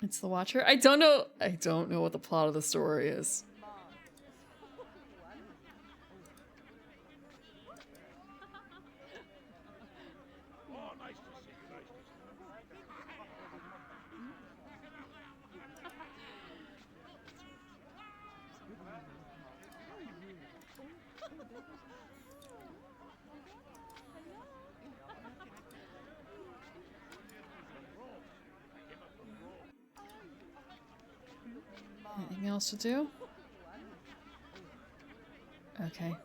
It's the Watcher. I don't know what the plot of the story is. Oh, nice to see you, nice to Anything else to do? Okay.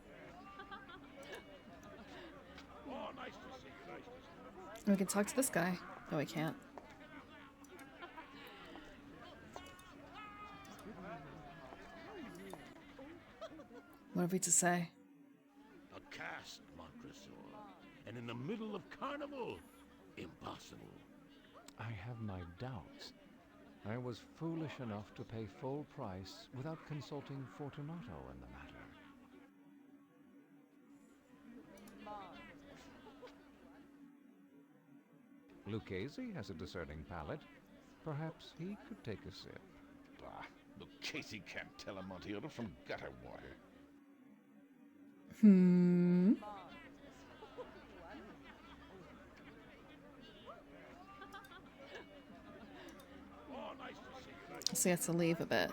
We can talk to this guy. No, we can't. What have we to say? A cask, Montresor. And in the middle of carnival? Impossible. I have my doubts. I was foolish enough to pay full price without consulting Fortunato in the matter. Lucchese has a discerning palate. Perhaps he could take a sip. Bah, Lucchese can't tell Amontillado from gutter water. Hmm. So he has to leave a bit.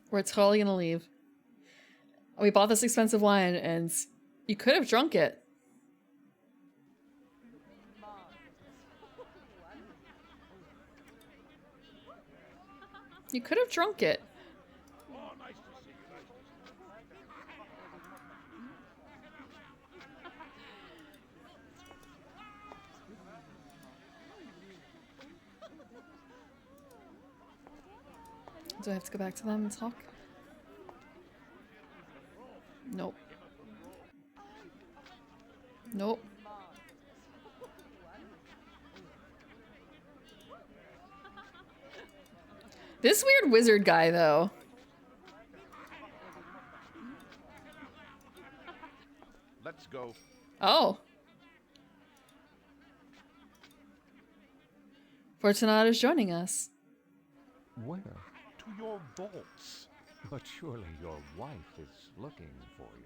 We're totally gonna leave. We bought this expensive wine and you could have drunk it. You could have drunk it. Do I have to go back to them and talk? Nope. Nope. This weird wizard guy, though. Let's go. Oh. Fortunato's joining us. Where? To your vaults. But surely your wife is looking for you.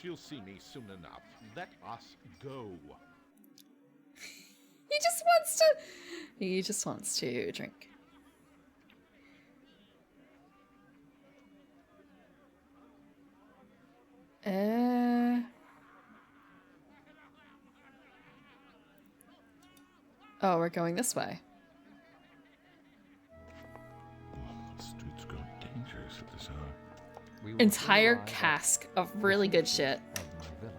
She'll see me soon enough. Let us go. He just wants to drink. Oh, we're going this way. The streets grow dangerous at this hour. We will Entire arrive at cask of really good shit. of my villa.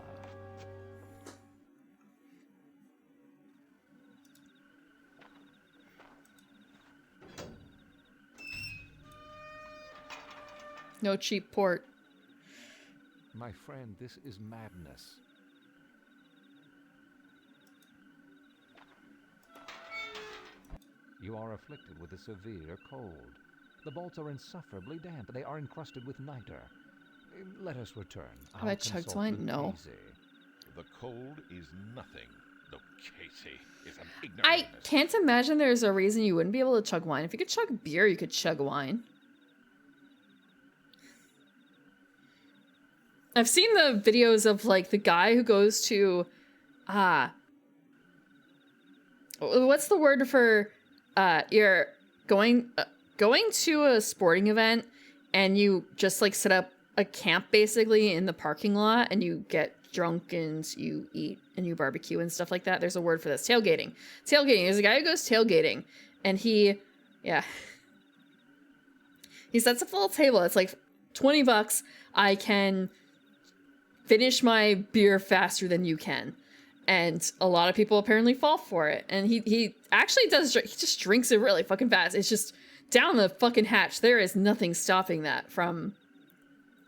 No cheap port. My friend, this is madness. You are afflicted with a severe cold. The vaults are insufferably damp. They are encrusted with niter. Let us return. Have I chugged wine? No. The cold is nothing. Though Casey is an ignorant. I can't imagine there's a reason you wouldn't be able to chug wine. If you could chug beer, you could chug wine. I've seen the videos of like the guy who goes to what's the word for you're going to a sporting event and you just like set up a camp basically in the parking lot and you get drunk and you eat and you barbecue and stuff like that. There's a word for this. Tailgating. There's a guy who goes tailgating and he sets up a little table. It's like $20. I can finish my beer faster than you can. And a lot of people apparently fall for it. And he actually does, he just drinks it really fucking fast. It's just down the fucking hatch. There is nothing stopping that from,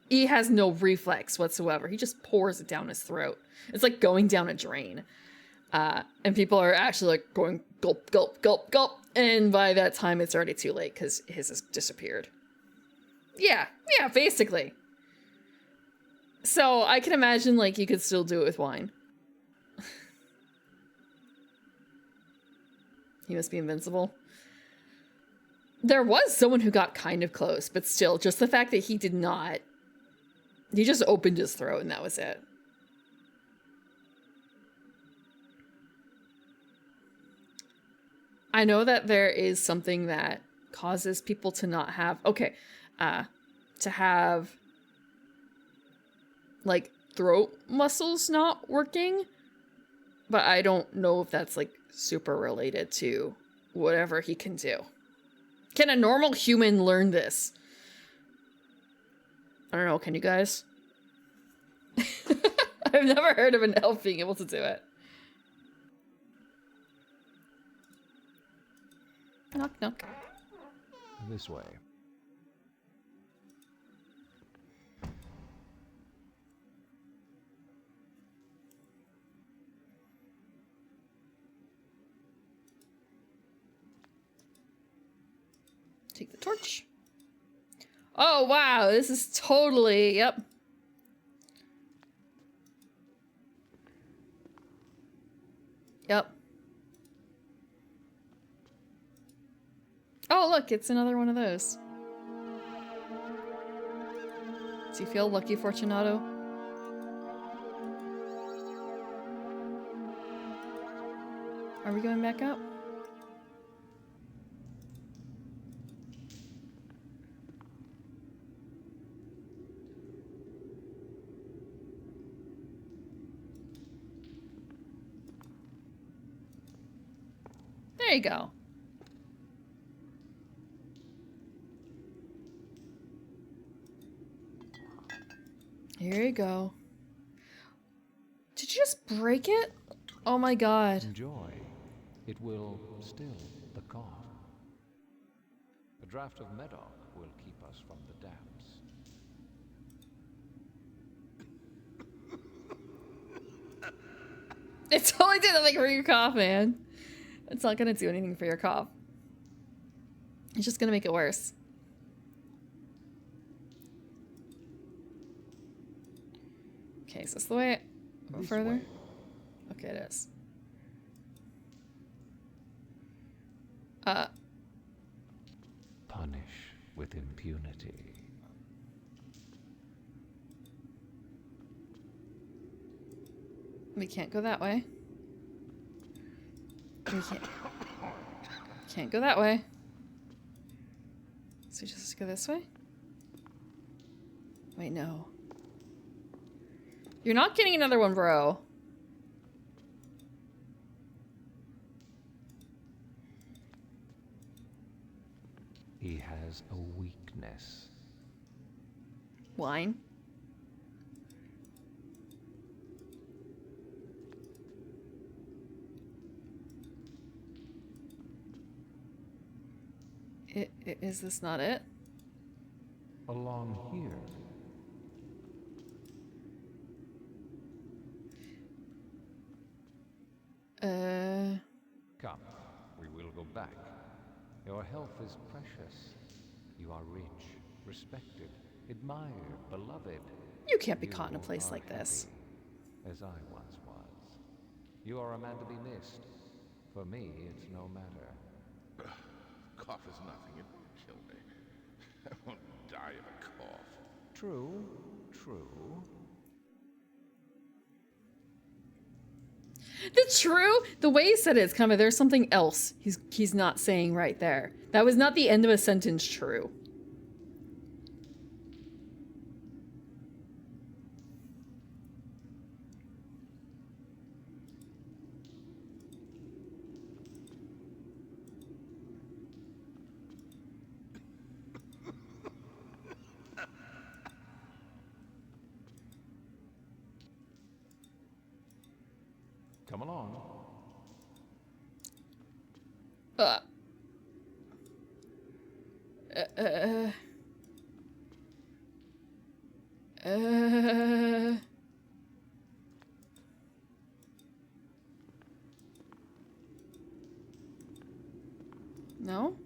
he has no reflex whatsoever. He just pours it down his throat. It's like going down a drain. And people are actually like going gulp, gulp, gulp, gulp. And by that time, it's already too late because his has disappeared. Yeah, basically. So I can imagine like you could still do it with wine. He must be invincible. There was someone who got kind of close, but still, just the fact that he did not. He just opened his throat and that was it. I know that there is something that causes people to not have, to have like throat muscles not working, but I don't know if that's like super related to whatever he can do. Can a normal human learn this? I don't know, can you guys? I've never heard of an elf being able to do it. Knock, knock. This way. Take the torch. Oh, wow. This is totally, yep. Yep. Oh, look, it's another one of those. Do you feel lucky, Fortunato? Are we going back up? There you go. Here you go. Did you just break it? Oh my god. Enjoy. It will still the cough. A draught of Medoc will keep us from the damps. It totally did nothing for your cough, man. It's not gonna do anything for your cough. It's just gonna make it worse. Okay, is this the way? Go further? Way. Okay, it is. Punish with impunity. We can't go that way. We can't go that way. So just go this way? Wait, no. You're not getting another one, bro. He has a weakness. Wine? Is this not it? Along here. Come, we will go back. Your health is precious. You are rich, respected, admired, beloved. You can't be You caught in a place are like this. happy, as I once was. You are a man to be missed. For me, it's no matter. Cough is nothing. It won't kill me. I won't die of a cough. True, true. The way he said it is kind of, there's something else he's not saying right there. That was not the end of a sentence, true. Come along. No?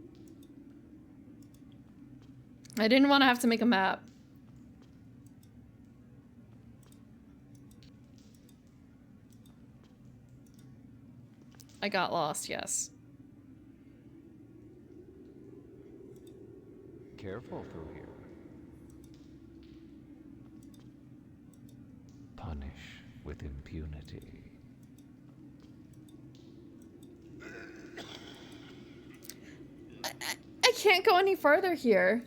I didn't want to have to make a map. I got lost, yes. Careful through here. Punish with impunity. I can't go any farther here.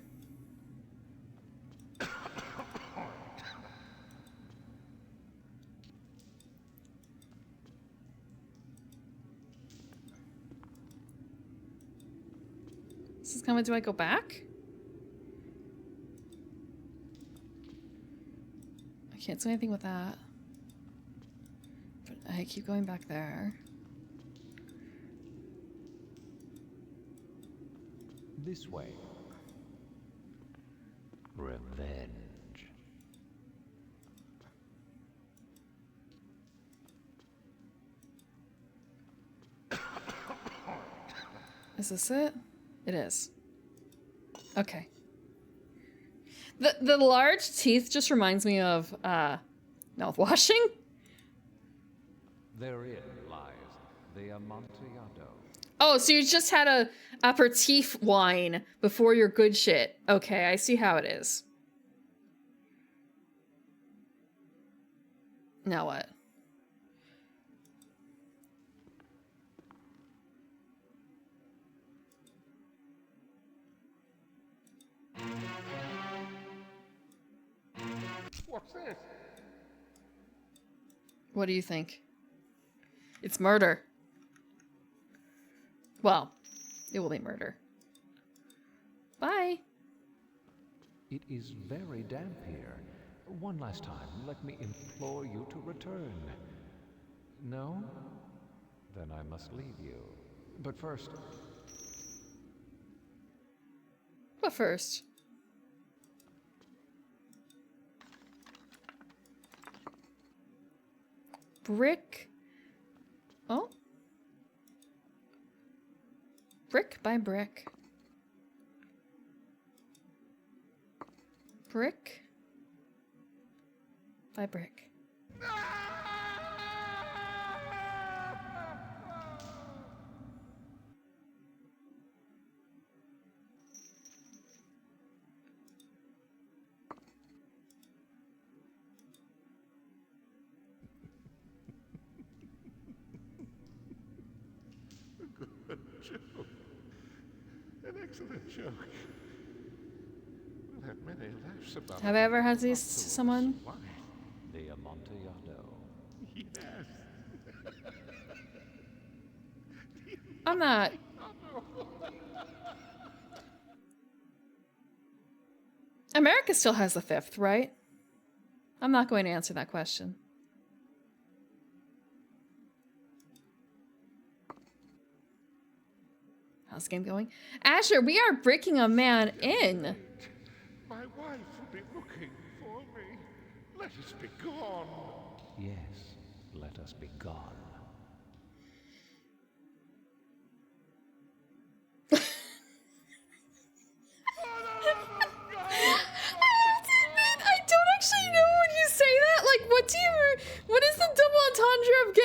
This is coming. Do I go back? I can't do anything with that. But I keep going back there. This way. Revenge. Is this it? It is. Okay. The large teeth just reminds me of mouthwashing. Therein lies the Amontillado. Oh, so you just had a aperitif wine before your good shit. Okay, I see how it is. Now what? What's this? What do you think? It's murder. Well, it will be murder. Bye. It is very damp here. One last time, let me implore you to return. No? Then I must leave you. But first... What first? Brick. Oh. Brick by brick. Brick by brick. An excellent joke. We'll have many laughs about Have I ever had these to someone? The Amontillado. Yes. I'm not. America still has the fifth, right? I'm not going to answer that question. How's the game going? Asher, we are breaking a man in. My wife will be looking for me. Let us be gone. Yes, let us be gone.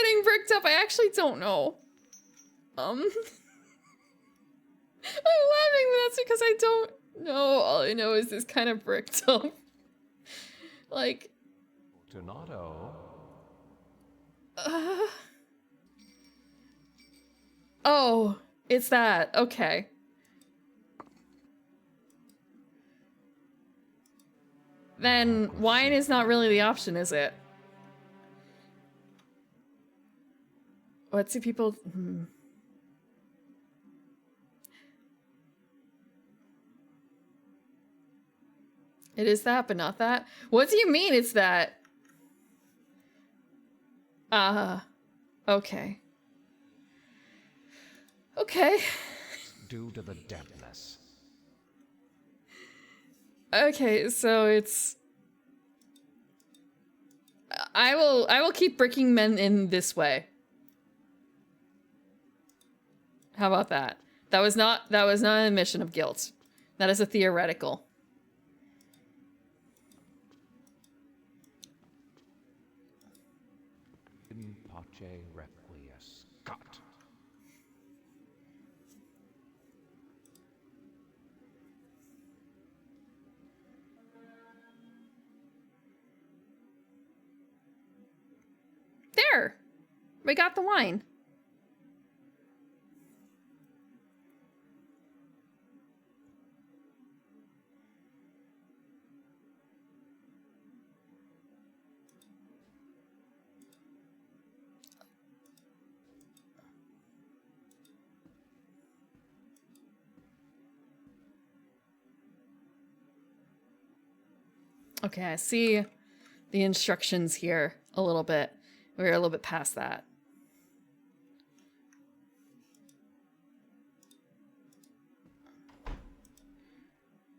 getting bricked up? I actually don't know. I'm laughing, but that's because I don't know. All I know is this kind of bricked up. Like... Fortunato. Oh, it's that. Okay. Then wine is not really the option, is it? Let's see people... It is that, but not that? What do you mean it's that? Okay. Okay. Due to the dampness. Okay, so it's... I will keep bricking men in this way. How about that? That was not an admission of guilt. That is a theoretical. In pace requiescat. There! We got the wine. Okay, I see the instructions here a little bit. We're a little bit past that.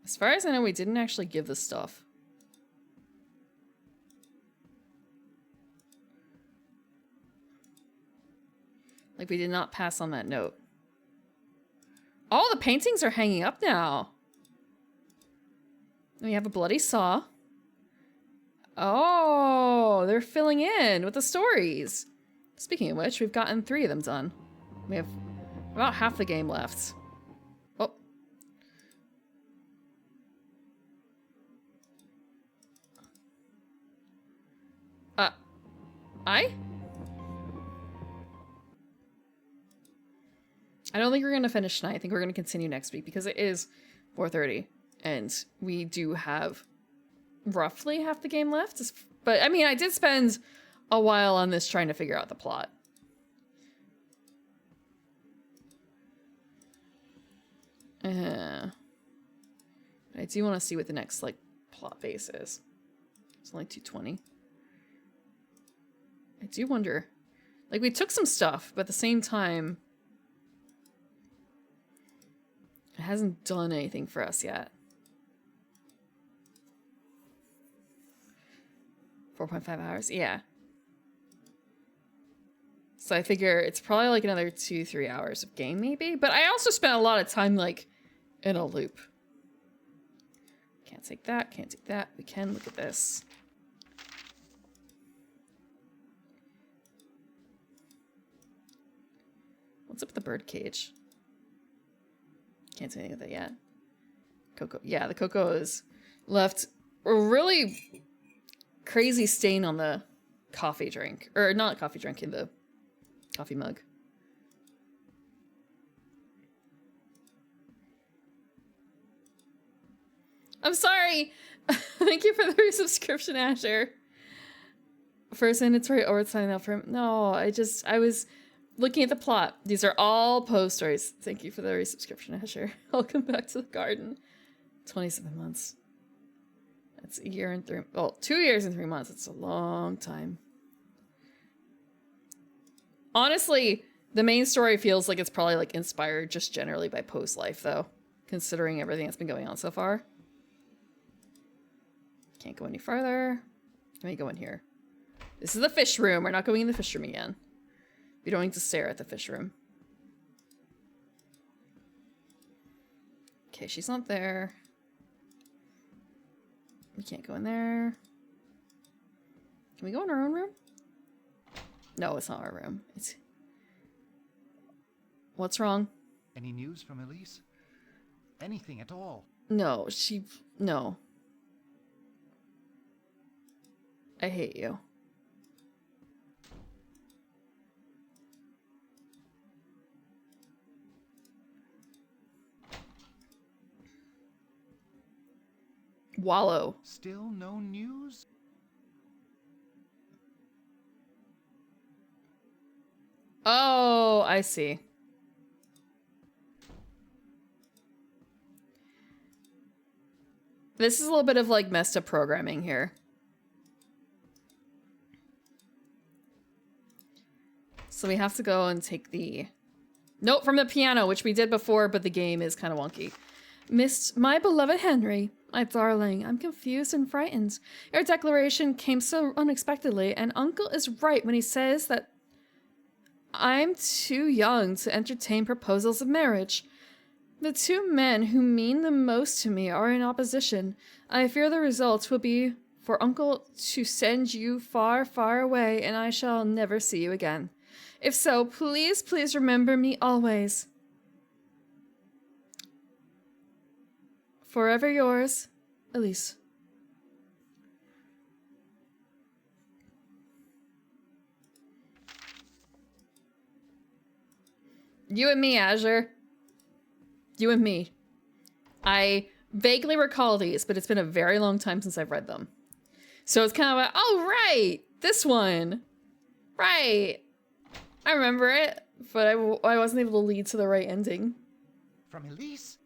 As far as I know, we didn't actually give the stuff. Like, we did not pass on that note. All the paintings are hanging up now. And we have a bloody saw. Oh, they're filling in with the stories. Speaking of which, we've gotten 3 of them done. We have about half the game left. Oh. I don't think we're going to finish tonight. I think we're going to continue next week because it is 4:30 and we do have roughly half the game left. But I mean, I did spend a while on this trying to figure out the plot. I do want to see what the next like plot base is. It's only 220. I do wonder. Like, we took some stuff, but at the same time, it hasn't done anything for us yet. 4.5 hours? Yeah. So I figure it's probably like another 2-3 hours of game, maybe? But I also spent a lot of time, like, in a loop. Can't take that, can't take that. We can look at this. What's up with the bird cage? Can't say anything with that yet. Cocoa. Yeah, the cocoa is left a really crazy stain on the coffee drink. Or not coffee drink, in the coffee mug. I'm sorry! Thank you for the resubscription, Asher. First inventory overtime now for him. No, I was looking at the plot. These are all post stories. Thank you for the resubscription, Asher. Welcome back to the garden. 27 months. That's a year and 3... Well, 2 years and 3 months. It's a long time. Honestly, the main story feels like it's probably like inspired just generally by post life, though. Considering everything that's been going on so far. Can't go any farther. Let me go in here. This is the fish room. We're not going in the fish room again. We don't need to stare at the fish room. Okay, she's not there. We can't go in there. Can we go in our own room? No, it's not our room. It's... What's wrong? Any news from Elise? Anything at all? No, no. I hate you. Wallow. Still no news? Oh, I see. This is a little bit of like messed up programming here. So we have to go and take the note from the piano, which we did before, but the game is kind of wonky. My beloved Henry, my darling, I'm confused and frightened. Your declaration came so unexpectedly, and Uncle is right when he says that I'm too young to entertain proposals of marriage. The two men who mean the most to me are in opposition. I fear the result will be for Uncle to send you far, far away, and I shall never see you again. If so, please, please remember me always. Forever yours, Elise. You and me, Azure. You and me. I vaguely recall these, but it's been a very long time since I've read them. So it's kind of like, oh, right, this one. Right. I remember it, but I wasn't able to lead to the right ending. From Elise?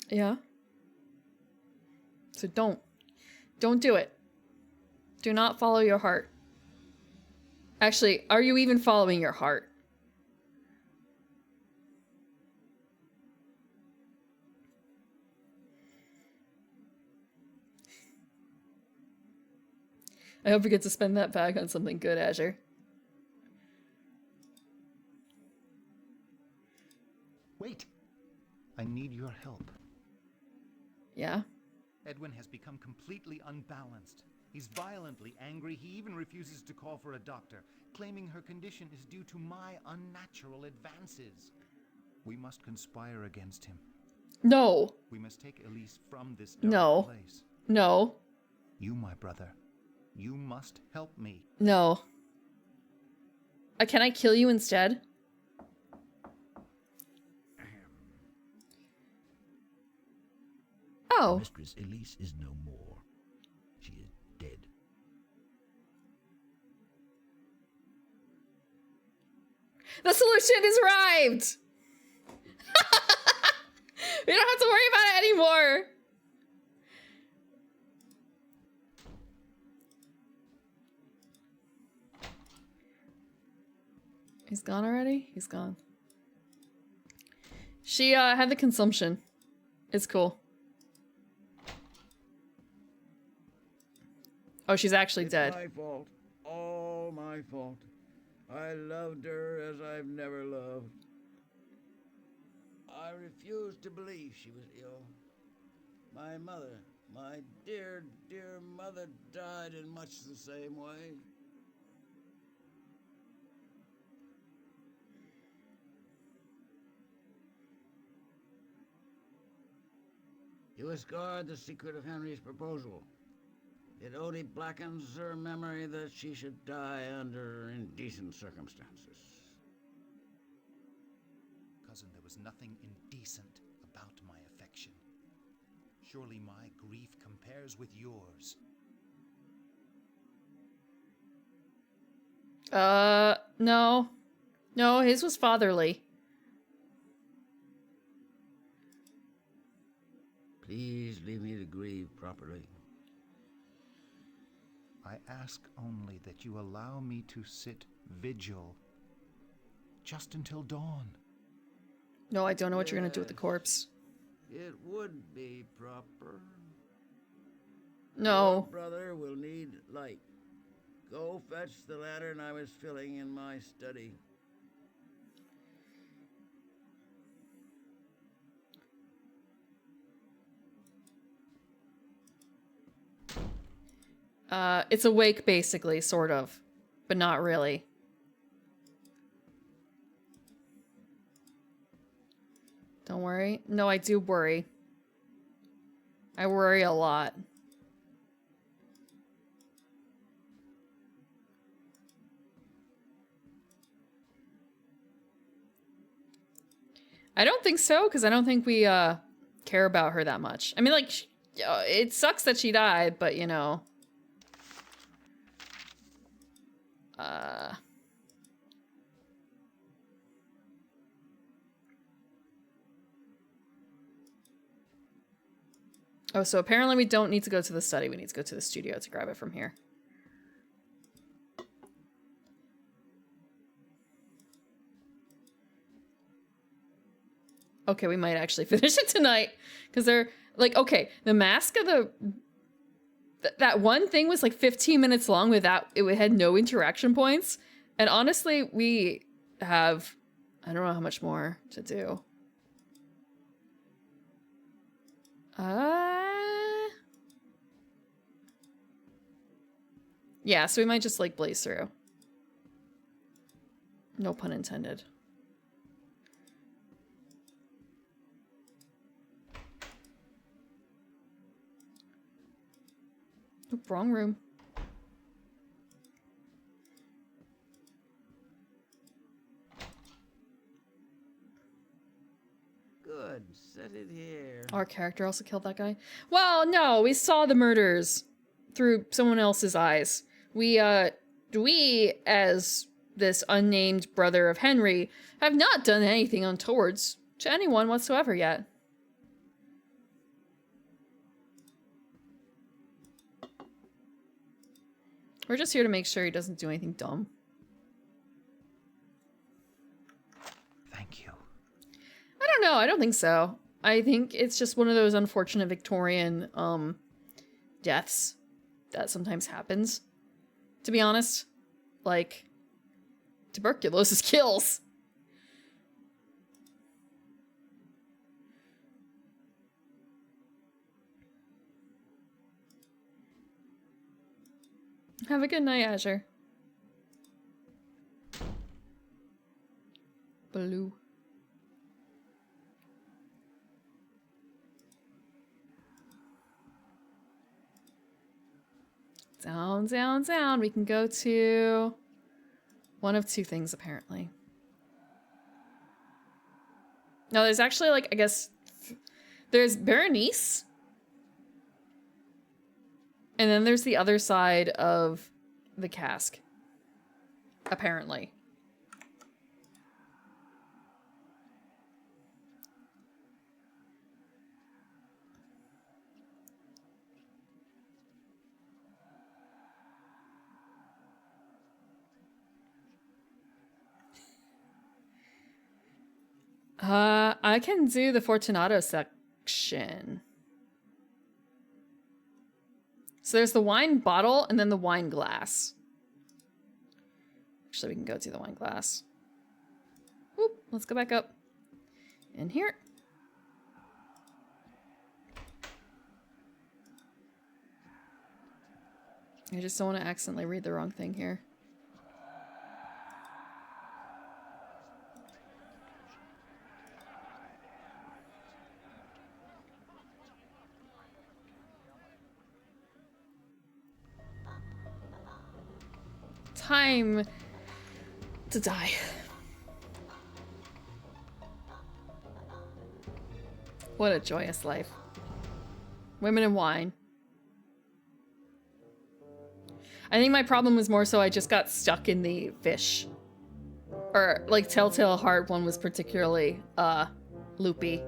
Yeah. So don't do it. Do not follow your heart. Actually, are you even following your heart? I hope you get to spend that bag on something good, Azure. Wait. I need your help. Yeah? Edwin has become completely unbalanced. He's violently angry. He even refuses to call for a doctor, claiming her condition is due to my unnatural advances. We must conspire against him. No. We must take Elise from this dark No. place. No. You, my brother, you must help me. No. Can I kill you instead? Oh. Mistress Elise is no more. She is dead. The solution is arrived! We don't have to worry about it anymore! He's gone already? He's gone. She had the consumption. It's cool. Oh, she's actually dead. My fault. All my fault. I loved her as I've never loved. I refused to believe she was ill. My mother, my dear, dear mother, died in much the same way. You must guard the secret of Henry's proposal. It only blackens her memory that she should die under indecent circumstances. Cousin, there was nothing indecent about my affection. Surely my grief compares with yours. No. No, his was fatherly. Please leave me to grieve properly. I ask only that you allow me to sit vigil just until dawn. No, I don't know what you're gonna do with the corpse. It would be proper. No. Your brother will need light. Go fetch the lantern I was filling in my study. It's awake, basically, sort of. But not really. Don't worry. No, I do worry. I worry a lot. I don't think so, because I don't think we care about her that much. I mean, like, it sucks that she died, but, you know. Oh, so apparently we don't need to go to the study. We need to go to the studio to grab it from here. Okay, we might actually finish it tonight. Because they're, like, okay, the mask of the... that one thing was like 15 minutes long without... it had no interaction points. And honestly, we have... I don't know how much more to do. Yeah, so we might just, like, blaze through. No pun intended. Oop, wrong room. Good. Set it here. Our character also killed that guy? Well, no, we saw the murders through someone else's eyes. We, as this unnamed brother of Henry, have not done anything untowards to anyone whatsoever yet. We're just here to make sure he doesn't do anything dumb. Thank you. I don't know. I don't think so. I think it's just one of those unfortunate Victorian deaths that sometimes happens. To be honest, like, tuberculosis kills. Have a good night, Azure. Blue. Down, down, down. We can go to one of two things, apparently. No, there's actually, like, I guess... there's Berenice. And then there's the other side of the cask. Apparently. I can do the Fortunato section. So there's the wine bottle and then the wine glass. Actually, we can go to the wine glass. Whoop, let's go back up. In here. I just don't want to accidentally read the wrong thing here. Time to die. What a joyous life. Women and wine. I think my problem was more so I just got stuck in the fish. Or, like, Telltale Heart one was particularly, loopy.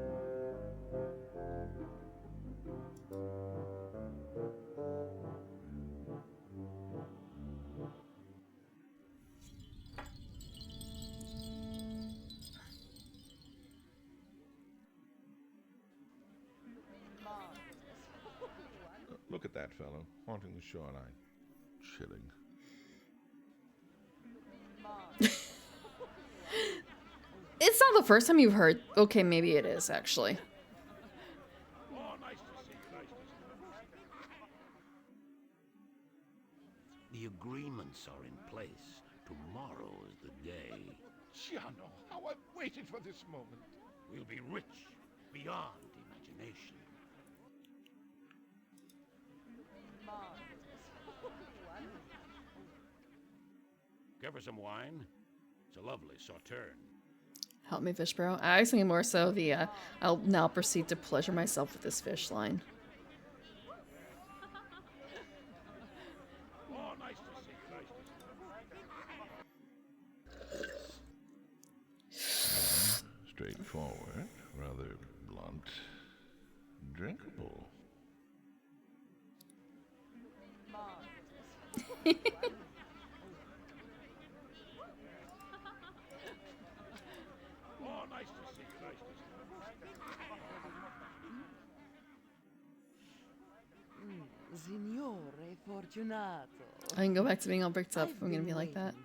Look at that fellow, haunting the shoreline. Chilling. It's not the first time you've heard. Okay, maybe it is, actually. The agreements are in place. Tomorrow is the day. Giano, how I've waited for this moment. We'll be rich beyond imagination. Care for some wine? It's a lovely sauterne. Help me, fish bro. I was thinking more so the, I'll now proceed to pleasure myself with this fish line. Oh, nice to see you. Nice to see you. Straightforward, rather blunt, drinkable. Oh, nice to see you. Nice to see you. Signore Fortunato. I can go back to being all bricked up if I'm gonna be like that.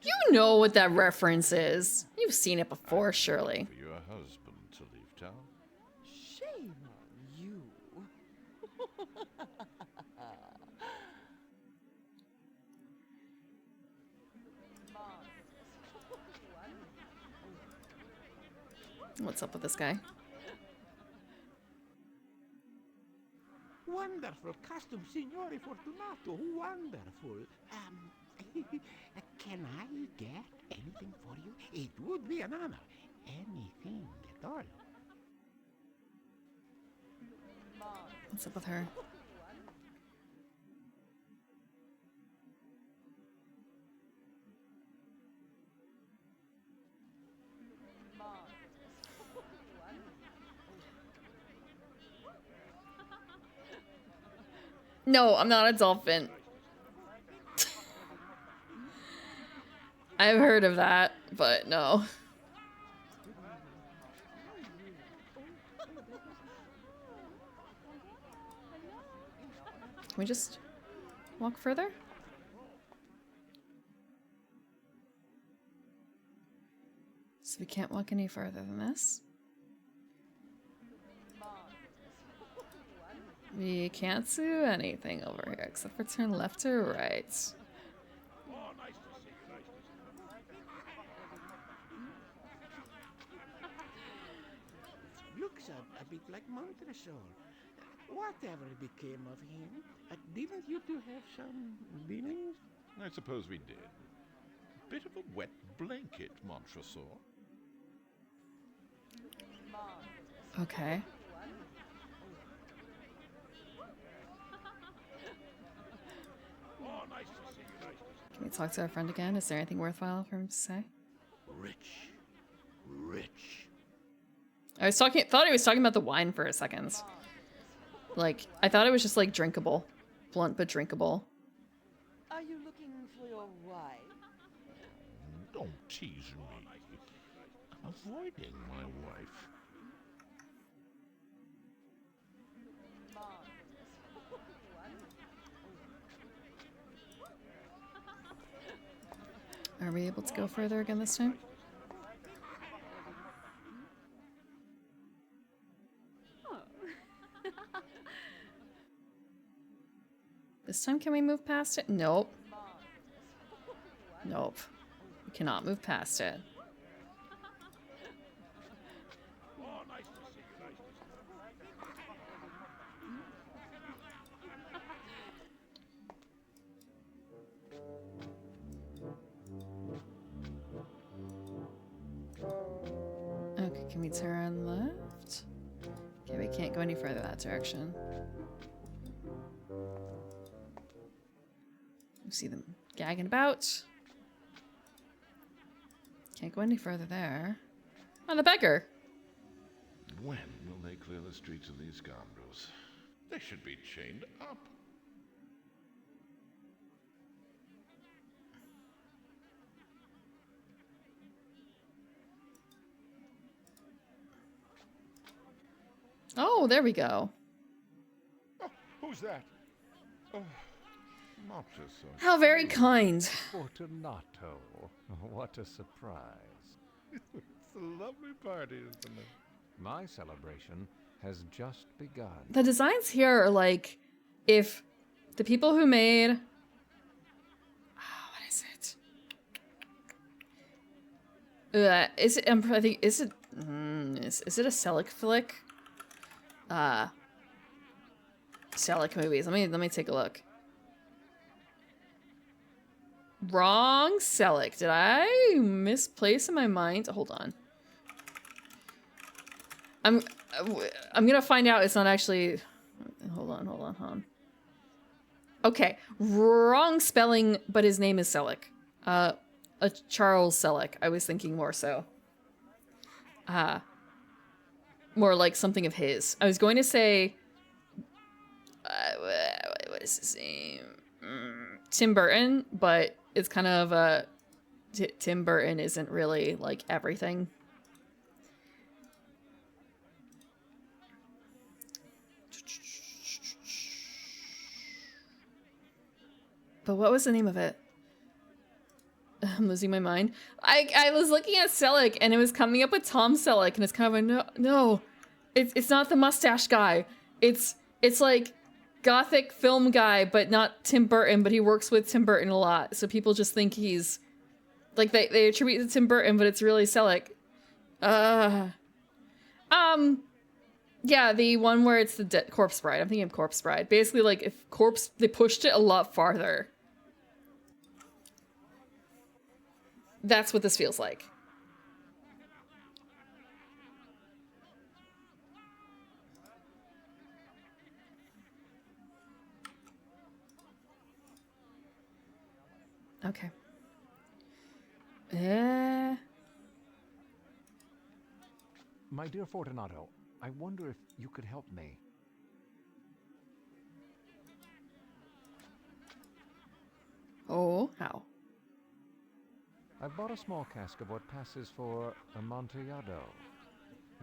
You know what that reference is. You've seen it before, surely. For your husband to leave town. Shame on you. What's up with this guy? Wonderful costume, Signore Fortunato. Wonderful. Can I get anything for you? It would be an honor. Anything at all. What's up with her? No, I'm not a dolphin. I've heard of that, but no. Can we just walk further? So we can't walk any further than this. We can't do anything over here except for turn left or right. Oh, nice to see you. Nice to see you. Looks a bit like Montresor. Whatever became of him? Didn't you two have some dealings? I suppose we did. Bit of a wet blanket, Montresor. Okay. Oh, nice to see you. Nice to see Can we talk to our friend again? Is there anything worthwhile for him to say? you. Rich. Rich. Thought he was talking about the wine for a second. Like, I thought it was just like drinkable. Blunt but drinkable. Are you looking for your wife? Don't tease me. I'm avoiding my wife. Are we able to go further again this time? This time, can we move past it? Nope. Nope. We cannot move past it. Oh, nice to see you. Nice to see Okay, can we turn left? Okay, we can't go any further that direction. You see them gagging about. Can't go any further there. Oh, the beggar! When will they clear the streets of these scoundrels? They should be chained up. Oh, there we go. Oh, who's that? Oh, Montresor. How very kind. Fortunato. What a surprise. It's a lovely party, isn't it? My celebration has just begun. The designs here are like if the people who made Is it? I think is it? Is it a Selleck flick? Selleck movies. Let me take a look. Wrong Selleck. Did I misplace in my mind? Hold on. I'm gonna find out it's not actually. Hold on. Okay, wrong spelling, but his name is Selleck. A Charles Selleck. I was thinking more so. More like something of his. I was going to say. What is his name? Tim Burton, but it's kind of Tim Burton isn't really like everything. But what was the name of it? I'm losing my mind. I was looking at Selleck and it was coming up with Tom Selleck and it's kind of a no. It's not the mustache guy. It's like gothic film guy, but not Tim Burton, but he works with Tim Burton a lot. So people just think he's like they attribute it to Tim Burton, but it's really Selleck. Yeah, the one where it's the Corpse Bride. I'm thinking of Corpse Bride. Basically, like if they pushed it a lot farther. That's what this feels like. Okay. My dear Fortunato, I wonder if you could help me. Oh, how? I bought a small cask of what passes for Amontillado,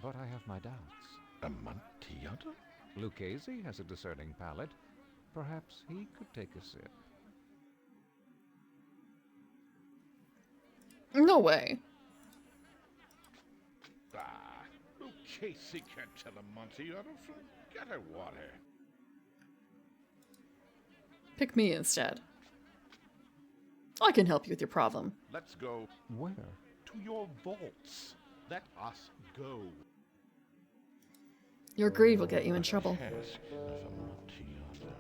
but I have my doubts. Amontillado? Lucchese has a discerning palate. Perhaps he could take a sip. No way. Lucchese can't tell Amontillado from gutter water. Pick me instead. I can help you with your problem. Let's go. Where? To your vaults. Let us go. Your greed will get you in trouble. Cask of Amontillado.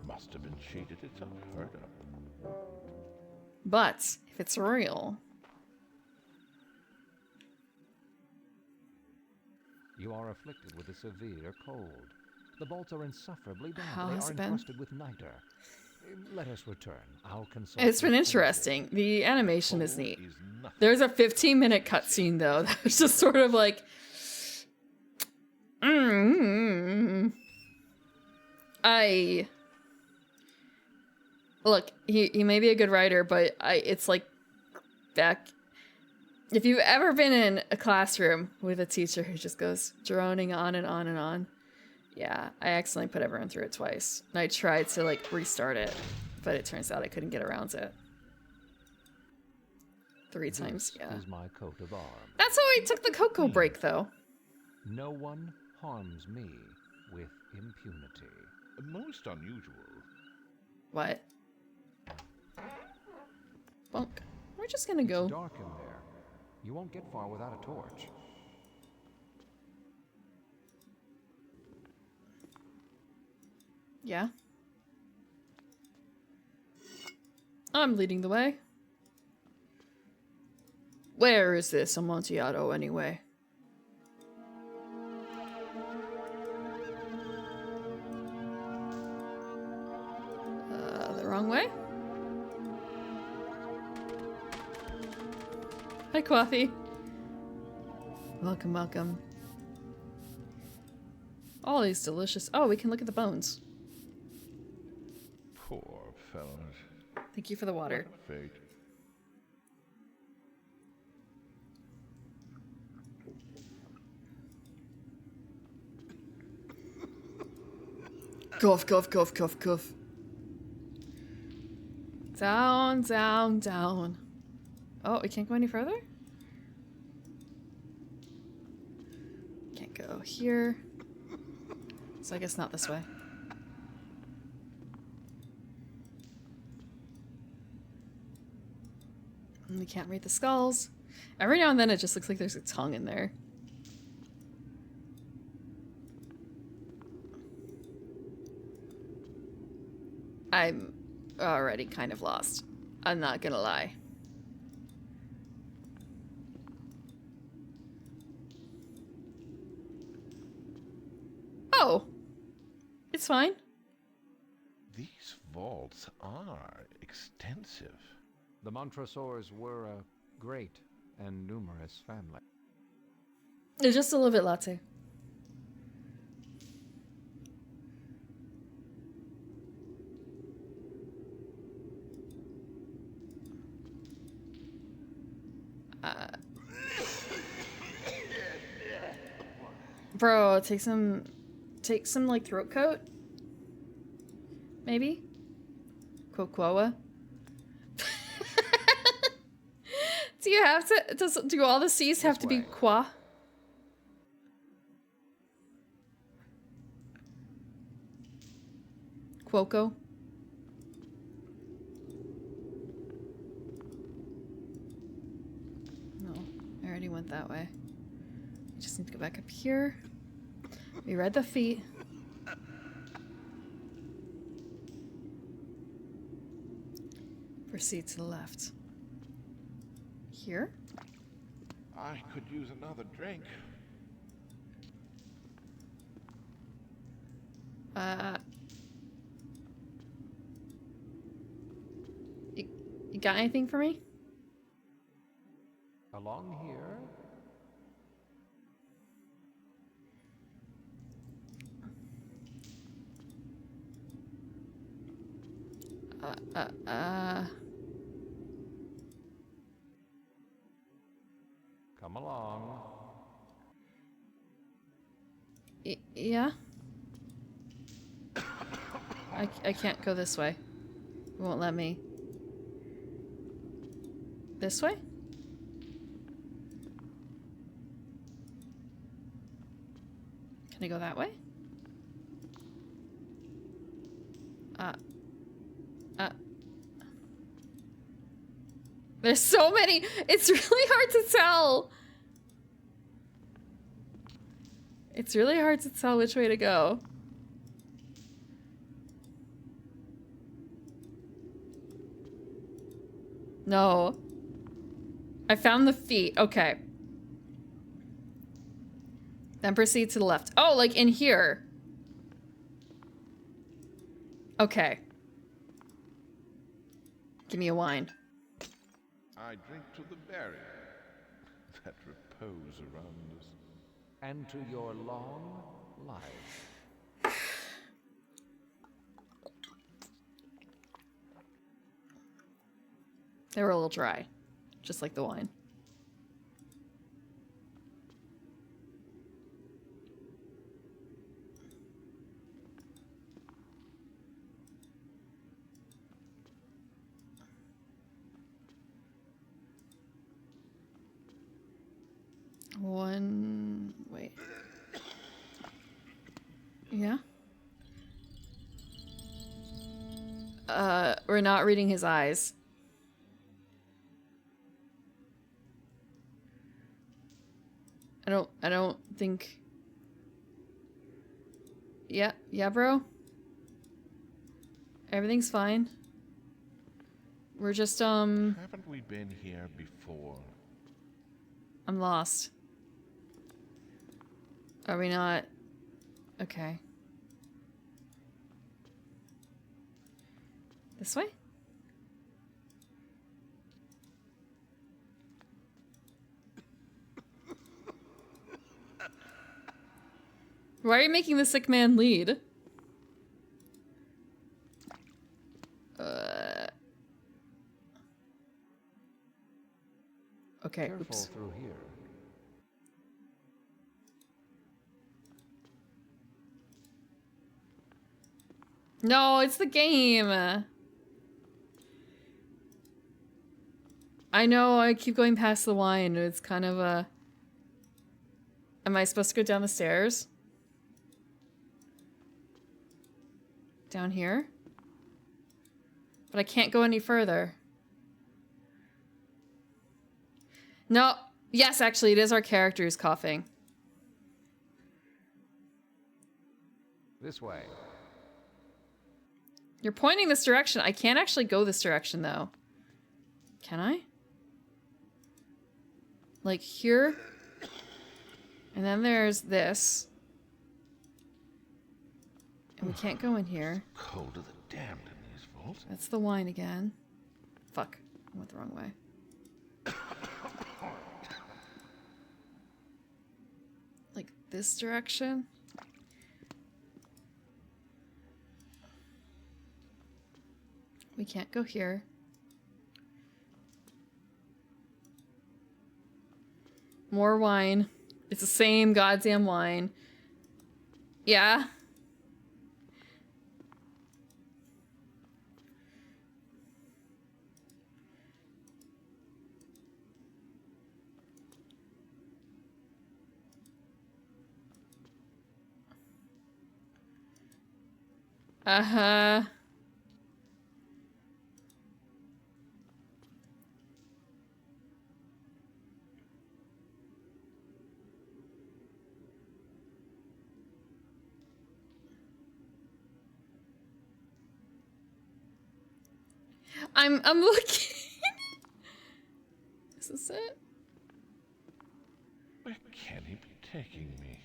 Must have been cheated. It's unheard of. But if it's real. You are afflicted with a severe cold. The vaults are insufferably damp. How They has are it been? encrusted with niter. Let us return. I'll consult. It's been with interesting. The animation is neat. There's a 15-minute cutscene though. That's just sort of like. Look, he may be a good writer, but it's like back. If you've ever been in a classroom with a teacher who just goes droning on and on and on. Yeah, I accidentally put everyone through it twice. And I tried to like restart it, but it turns out I couldn't get around to it. 3 times, yeah. This is my coat of arms. That's how I took the cocoa break though. No one harms me with impunity. Most unusual. What? Bunk. We're just gonna go. It's dark in there. You won't get far without a torch. Yeah. I'm leading the way. Where is this Amontillado anyway? The wrong way? Hi, Coffee. Welcome, welcome. All these delicious... Oh, we can look at the bones. Poor fellows. Thank you for the water. Fate. Cough, cough, cough, cough, cough. Down, down, down. Oh, we can't go any further? Can't go here. So I guess not this way. And we can't read the skulls. Every now and then it just looks like there's a tongue in there. I'm already kind of lost. I'm not gonna lie. Oh! It's fine. These vaults are extensive. The Montresors were a great and numerous family. They're just a little bit latte. Bro, take some like throat coat. Maybe? Quoquoa. Do you have to, do all the C's have to be qua? Quoco? No, I already went that way. I just need to go back up here. We read the feet. Proceed to the left. Here? I could use another drink. You got anything for me? Along here? Come along. Yeah? I can't go this way. It won't let me. This way? Can I go that way? There's so many. It's really hard to tell. It's really hard to tell which way to go. No. I found the feet. Okay. Then proceed to the left. Oh, like in here. Okay. Give me a wine. I drink to the barrier that repose around us. And to your long life. They were a little dry, just like the wine. Wait. Yeah? We're not reading his eyes. I don't think... Yeah, bro? Everything's fine. We're just, Haven't we been here before? I'm lost. Are we not? Okay. This way? Why are you making the sick man lead? Okay, Careful oops. through here. No, it's the game. I know, I keep going past the wine. It's kind of a... Am I supposed to go down the stairs? Down here? But I can't go any further. No. Yes, actually, it is our character who's coughing. This way. You're pointing this direction. I can't actually go this direction, though. Can I? Like here. And then there's this. And we can't go in here. Cold to the damned in these vaults. That's the wine again. Fuck. I went the wrong way. Like this direction. We can't go here. More wine. It's the same goddamn wine. Yeah. Uh-huh. I'm looking. Is this it? Where can he be taking me?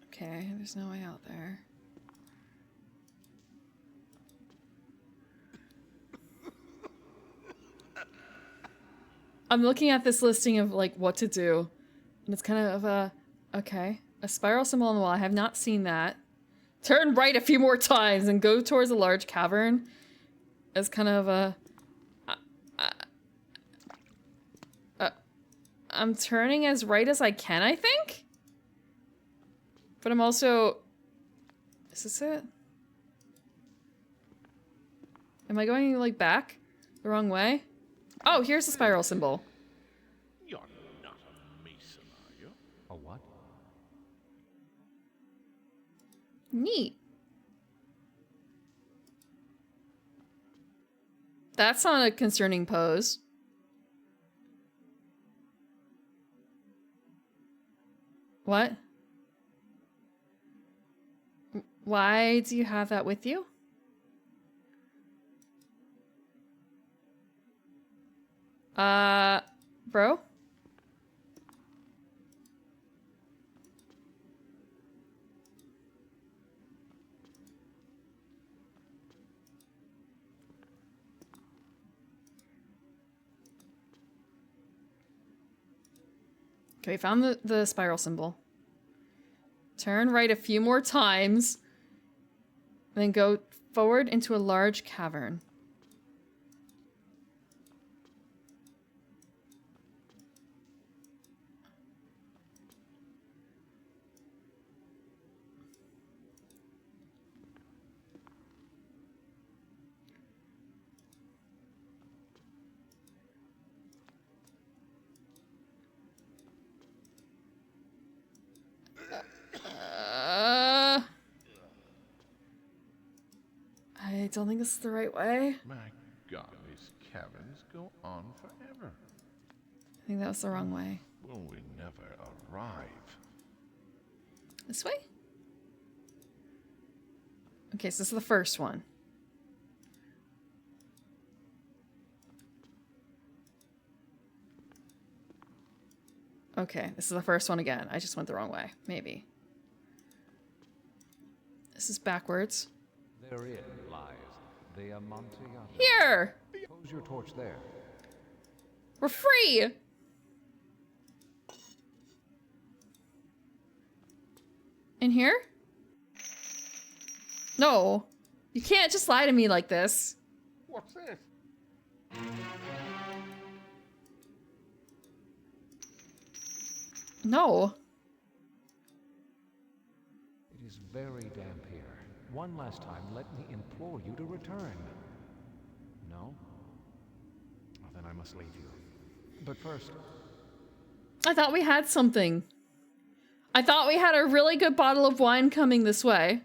Okay, there's no way out there. I'm looking at this listing of like what to do, and it's kind of a okay. A spiral symbol on the wall. I have not seen that. Turn right a few more times and go towards a large cavern. As kind of a... I'm turning as right as I can, I think? But I'm also... Is this it? Am I going, like, back? The wrong way? Oh, here's the spiral symbol. You're not a mason, are you? A what? Neat. That's not a concerning pose. What? Why do you have that with you? Bro? Okay, found the spiral symbol. Turn right a few more times. Then go forward into a large cavern. I don't think this is the right way. My God, these caverns go on forever. I think that was the wrong way. Will we never arrive? This way? Okay, so this is the first one. Okay, this is the first one again. I just went the wrong way. Maybe. This is backwards. Therein lies the Amontillado. Here! Pose your torch there. We're free! In here? No. You can't just lie to me like this. What's this? No. It is very damp here. One last time, let me implore you to return. No? Well, then I must leave you. But first... I thought we had something. I thought we had a really good bottle of wine coming this way.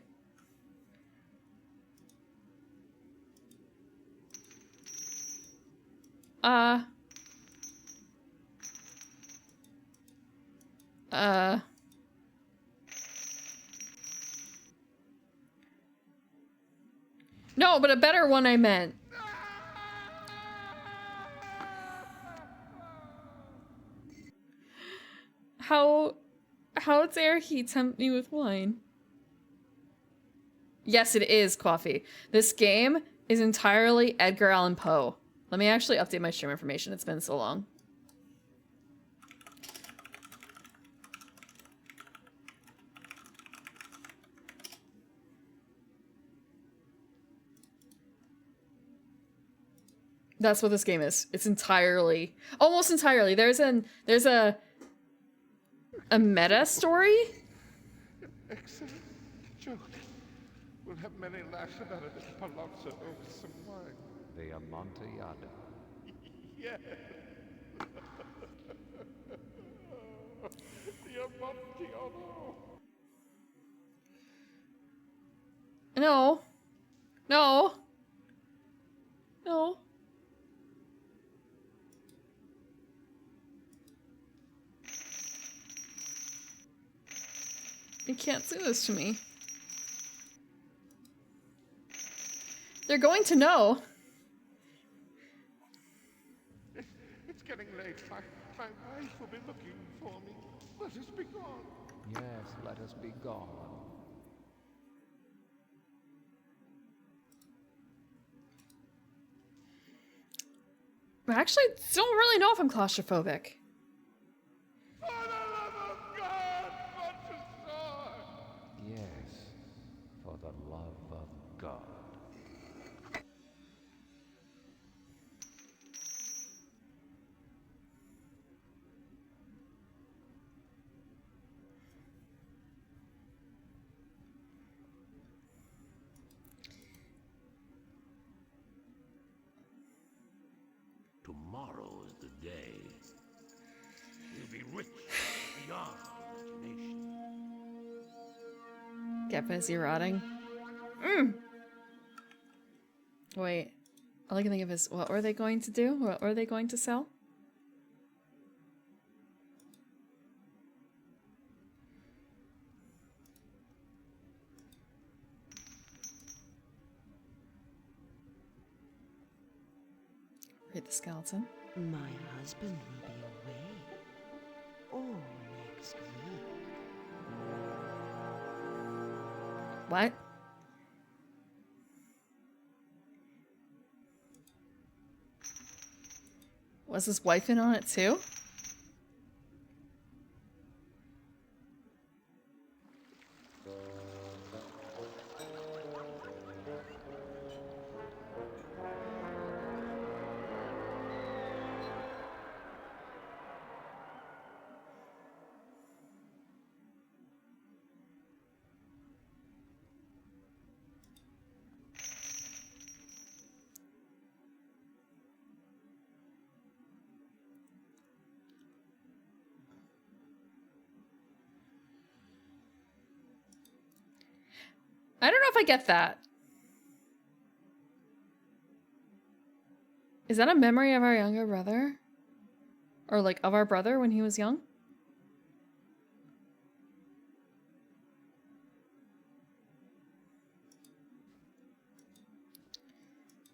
No, but a better one I meant. How dare he tempt me with wine? Yes, it is coffee. This game is entirely Edgar Allan Poe. Let me actually update my stream information. It's been so long. That's what this game is. It's entirely, almost entirely. There's a meta story. Excellent joke. We'll have many laughs about it at Palazzo over some wine. The Amontillado. Yes. The Amontillado. No. No. No. You can't do this to me. They're going to know. It's getting late. My wife will be looking for me. Let us be gone. Yes, let us be gone. I actually don't really know if I'm claustrophobic. For the love of God, Montessor! Yes, for the love of God. Tomorrow is the day. You'll be rich beyond imagination. Get busy rotting. Wait. All I can think of is, what were they going to do? What were they going to sell? Read the skeleton. My husband will be away. All next week. What? Was his wife in on it too? I don't know if I get that. Is that a memory of our younger brother? Or like of our brother when he was young?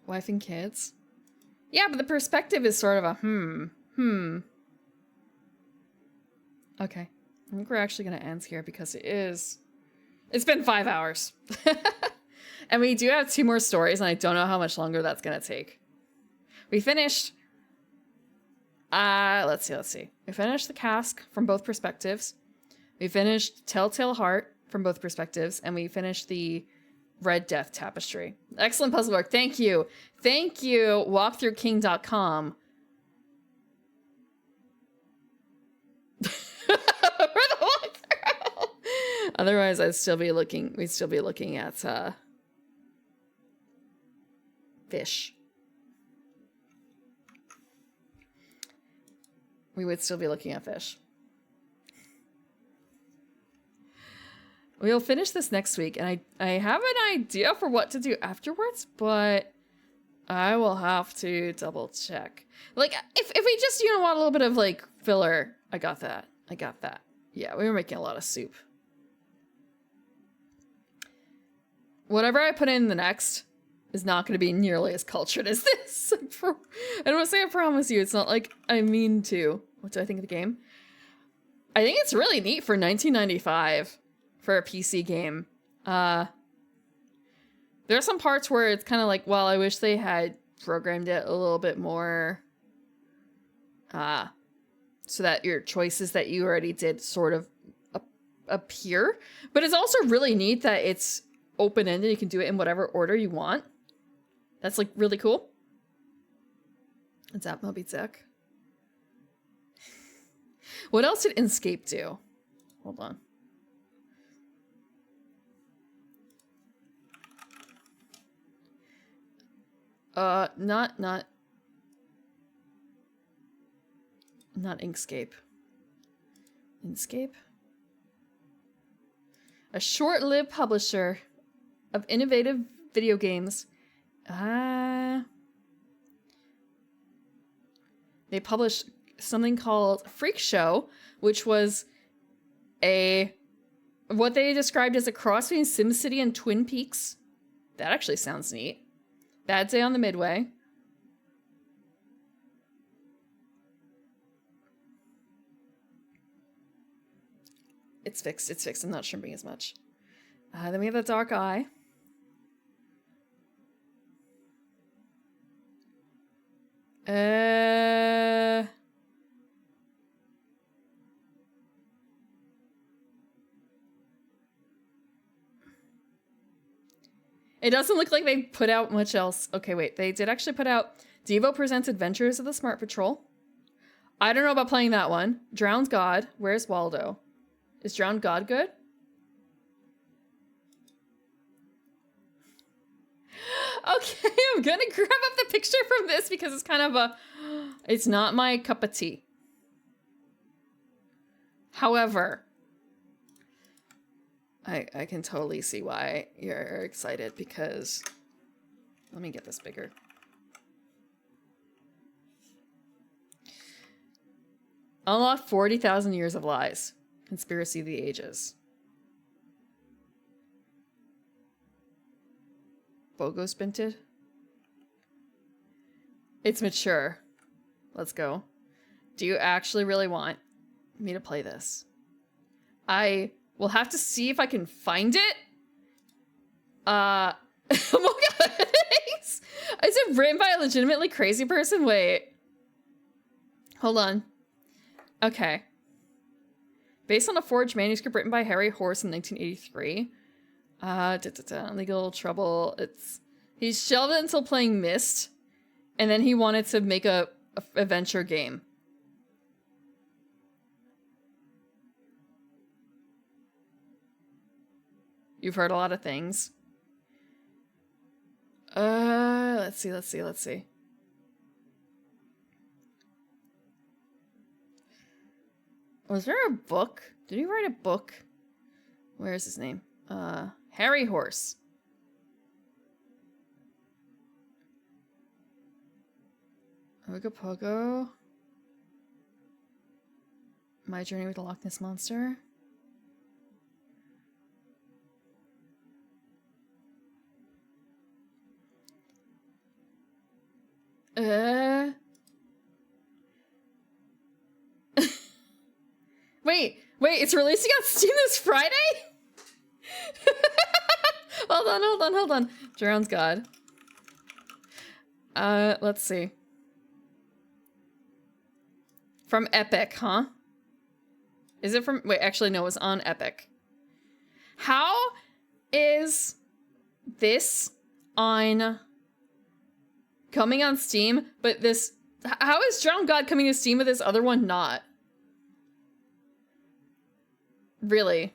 Wife and kids? Yeah, but the perspective is sort of a Okay. I think we're actually gonna end here because it's been 5 hours. And we do have 2 more stories, and I don't know how much longer that's gonna take. We finished... let's see. We finished the cask from both perspectives. We finished Telltale Heart from both perspectives, and we finished the Red Death Tapestry. Excellent puzzle work. Thank you. Thank you, walkthroughking.com. Otherwise, we'd still be looking at fish. We would still be looking at fish. We'll finish this next week, and I have an idea for what to do afterwards, but I will have to double check. Like, if we just, you know, want a little bit of, like, filler, I got that. I got that. Yeah, we were making a lot of soup. Whatever I put in the next is not going to be nearly as cultured as this. I don't want to say I promise you. It's not like I mean to. What do I think of the game? I think it's really neat for 1995 for a PC game. There are some parts where it's kind of like, well, I wish they had programmed it a little bit more so that your choices that you already did sort of appear. But it's also really neat that it's open-ended. You can do it in whatever order you want. That's like really cool. It's at Moby Dick. What else did Inkscape do? Hold on. Not Inkscape. Inkscape? A short-lived publisher of innovative video games. They published something called Freak Show, which was what they described as a cross between SimCity and Twin Peaks. That actually sounds neat. Bad Day on the Midway. It's fixed. It's fixed. I'm not shrimping as much. Then we have The Dark Eye. It doesn't look like they put out much else. Okay, wait. They did actually put out Devo Presents Adventures of the Smart Patrol. I don't know about playing that one. Drowned God. Where's Waldo? Is Drowned God good? Okay, I'm gonna grab up the picture from this because it's kind of it's not my cup of tea. However, I can totally see why you're excited because, let me get this bigger. Unlock 40,000 Years of Lies. Conspiracy of the Ages. Bogo Spinted. It's mature. Let's go. Do you actually really want me to play this? I will have to see if I can find it. Oh my god. Is it written by a legitimately crazy person? Wait. Hold on. Okay. Based on a forged manuscript written by Harry Horse in 1983. Legal trouble. He shelved it until playing Myst, and then he wanted to make a adventure game. You've heard a lot of things. Let's see. Was there a book? Did he write a book? Where is his name? Harry Horse. Ogopogo. My Journey with the Loch Ness Monster. Wait, it's releasing on Steam this Friday? Hold on. Drowned God. Let's see. From Epic, huh? Is it from... Wait, actually, no, it was on Epic. How is this on... coming on Steam, but this... How is Drowned God coming to Steam, but this other one not? Really?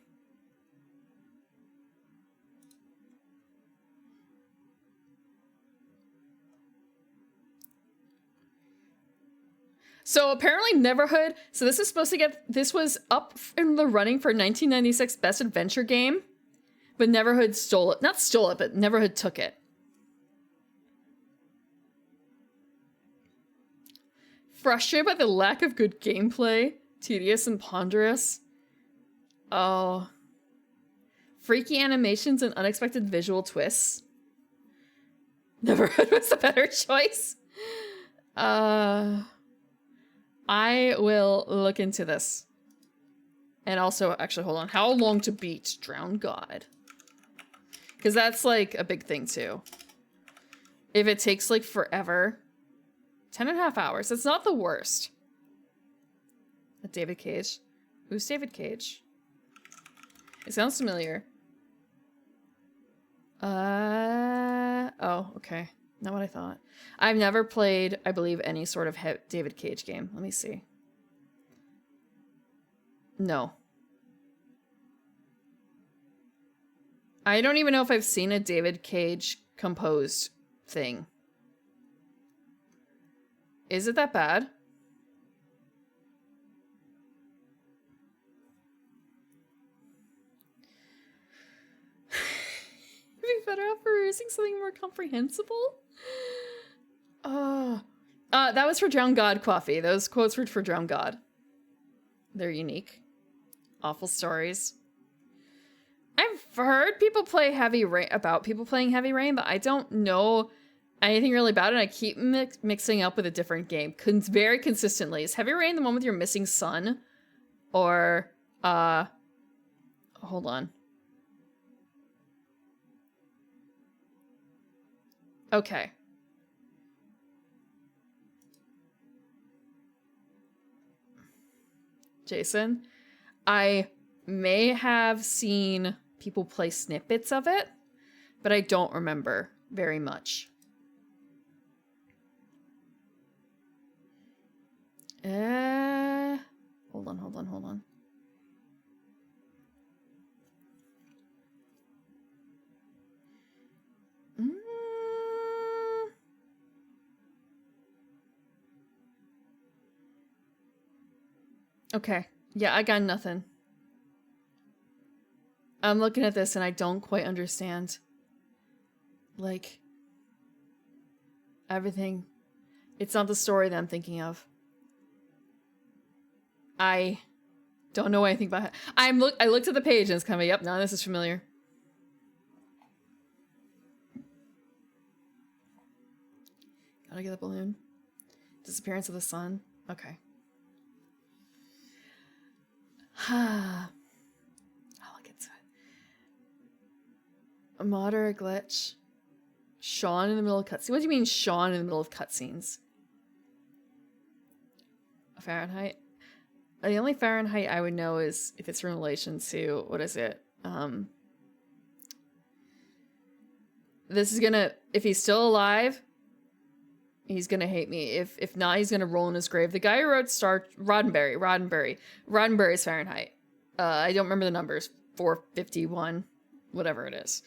So apparently Neverhood, so this is supposed to get, this was up in the running for 1996 Best Adventure Game, but Neverhood stole it. Not stole it, but Neverhood took it. Frustrated by the lack of good gameplay. Tedious and ponderous. Oh. Freaky animations and unexpected visual twists. Neverhood was a better choice. I will look into this. And also, actually, hold on. How long to beat Drowned God? Because that's, like, a big thing, too. If it takes, like, forever. 10.5 hours. That's not the worst. David Cage. Who's David Cage? It sounds familiar. Oh, okay. Not what I thought. I've never played, I believe, any sort of David Cage game. Let me see. No. I don't even know if I've seen a David Cage composed thing. Is it that bad? Be better off for using something more comprehensible? That was for Drowned God Coffee. Those quotes were for Drowned God. They're unique. Awful stories. I've heard people play Heavy Rain, about people playing Heavy Rain, but I don't know anything really about it. I keep mixing up with a different game very consistently. Is Heavy Rain the one with your missing son? Or, hold on. Okay. Jason, I may have seen people play snippets of it, but I don't remember very much. Hold on. Okay. Yeah, I got nothing. I'm looking at this and I don't quite understand. Like, everything. It's not the story that I'm thinking of. I don't know anything about it. I looked at the page and it's kind of, yep, none of this is familiar. Gotta get the balloon. Disappearance of the sun. Okay. I'll look into it. A moderate glitch. Sean in the middle of cutscenes. What do you mean Sean in the middle of cutscenes? Fahrenheit? The only Fahrenheit I would know is if it's in relation to, what is it? This is gonna, if he's still alive, he's gonna hate me. If not, he's gonna roll in his grave. The guy who wrote Roddenberry's Fahrenheit. I don't remember the numbers. 451, whatever it is.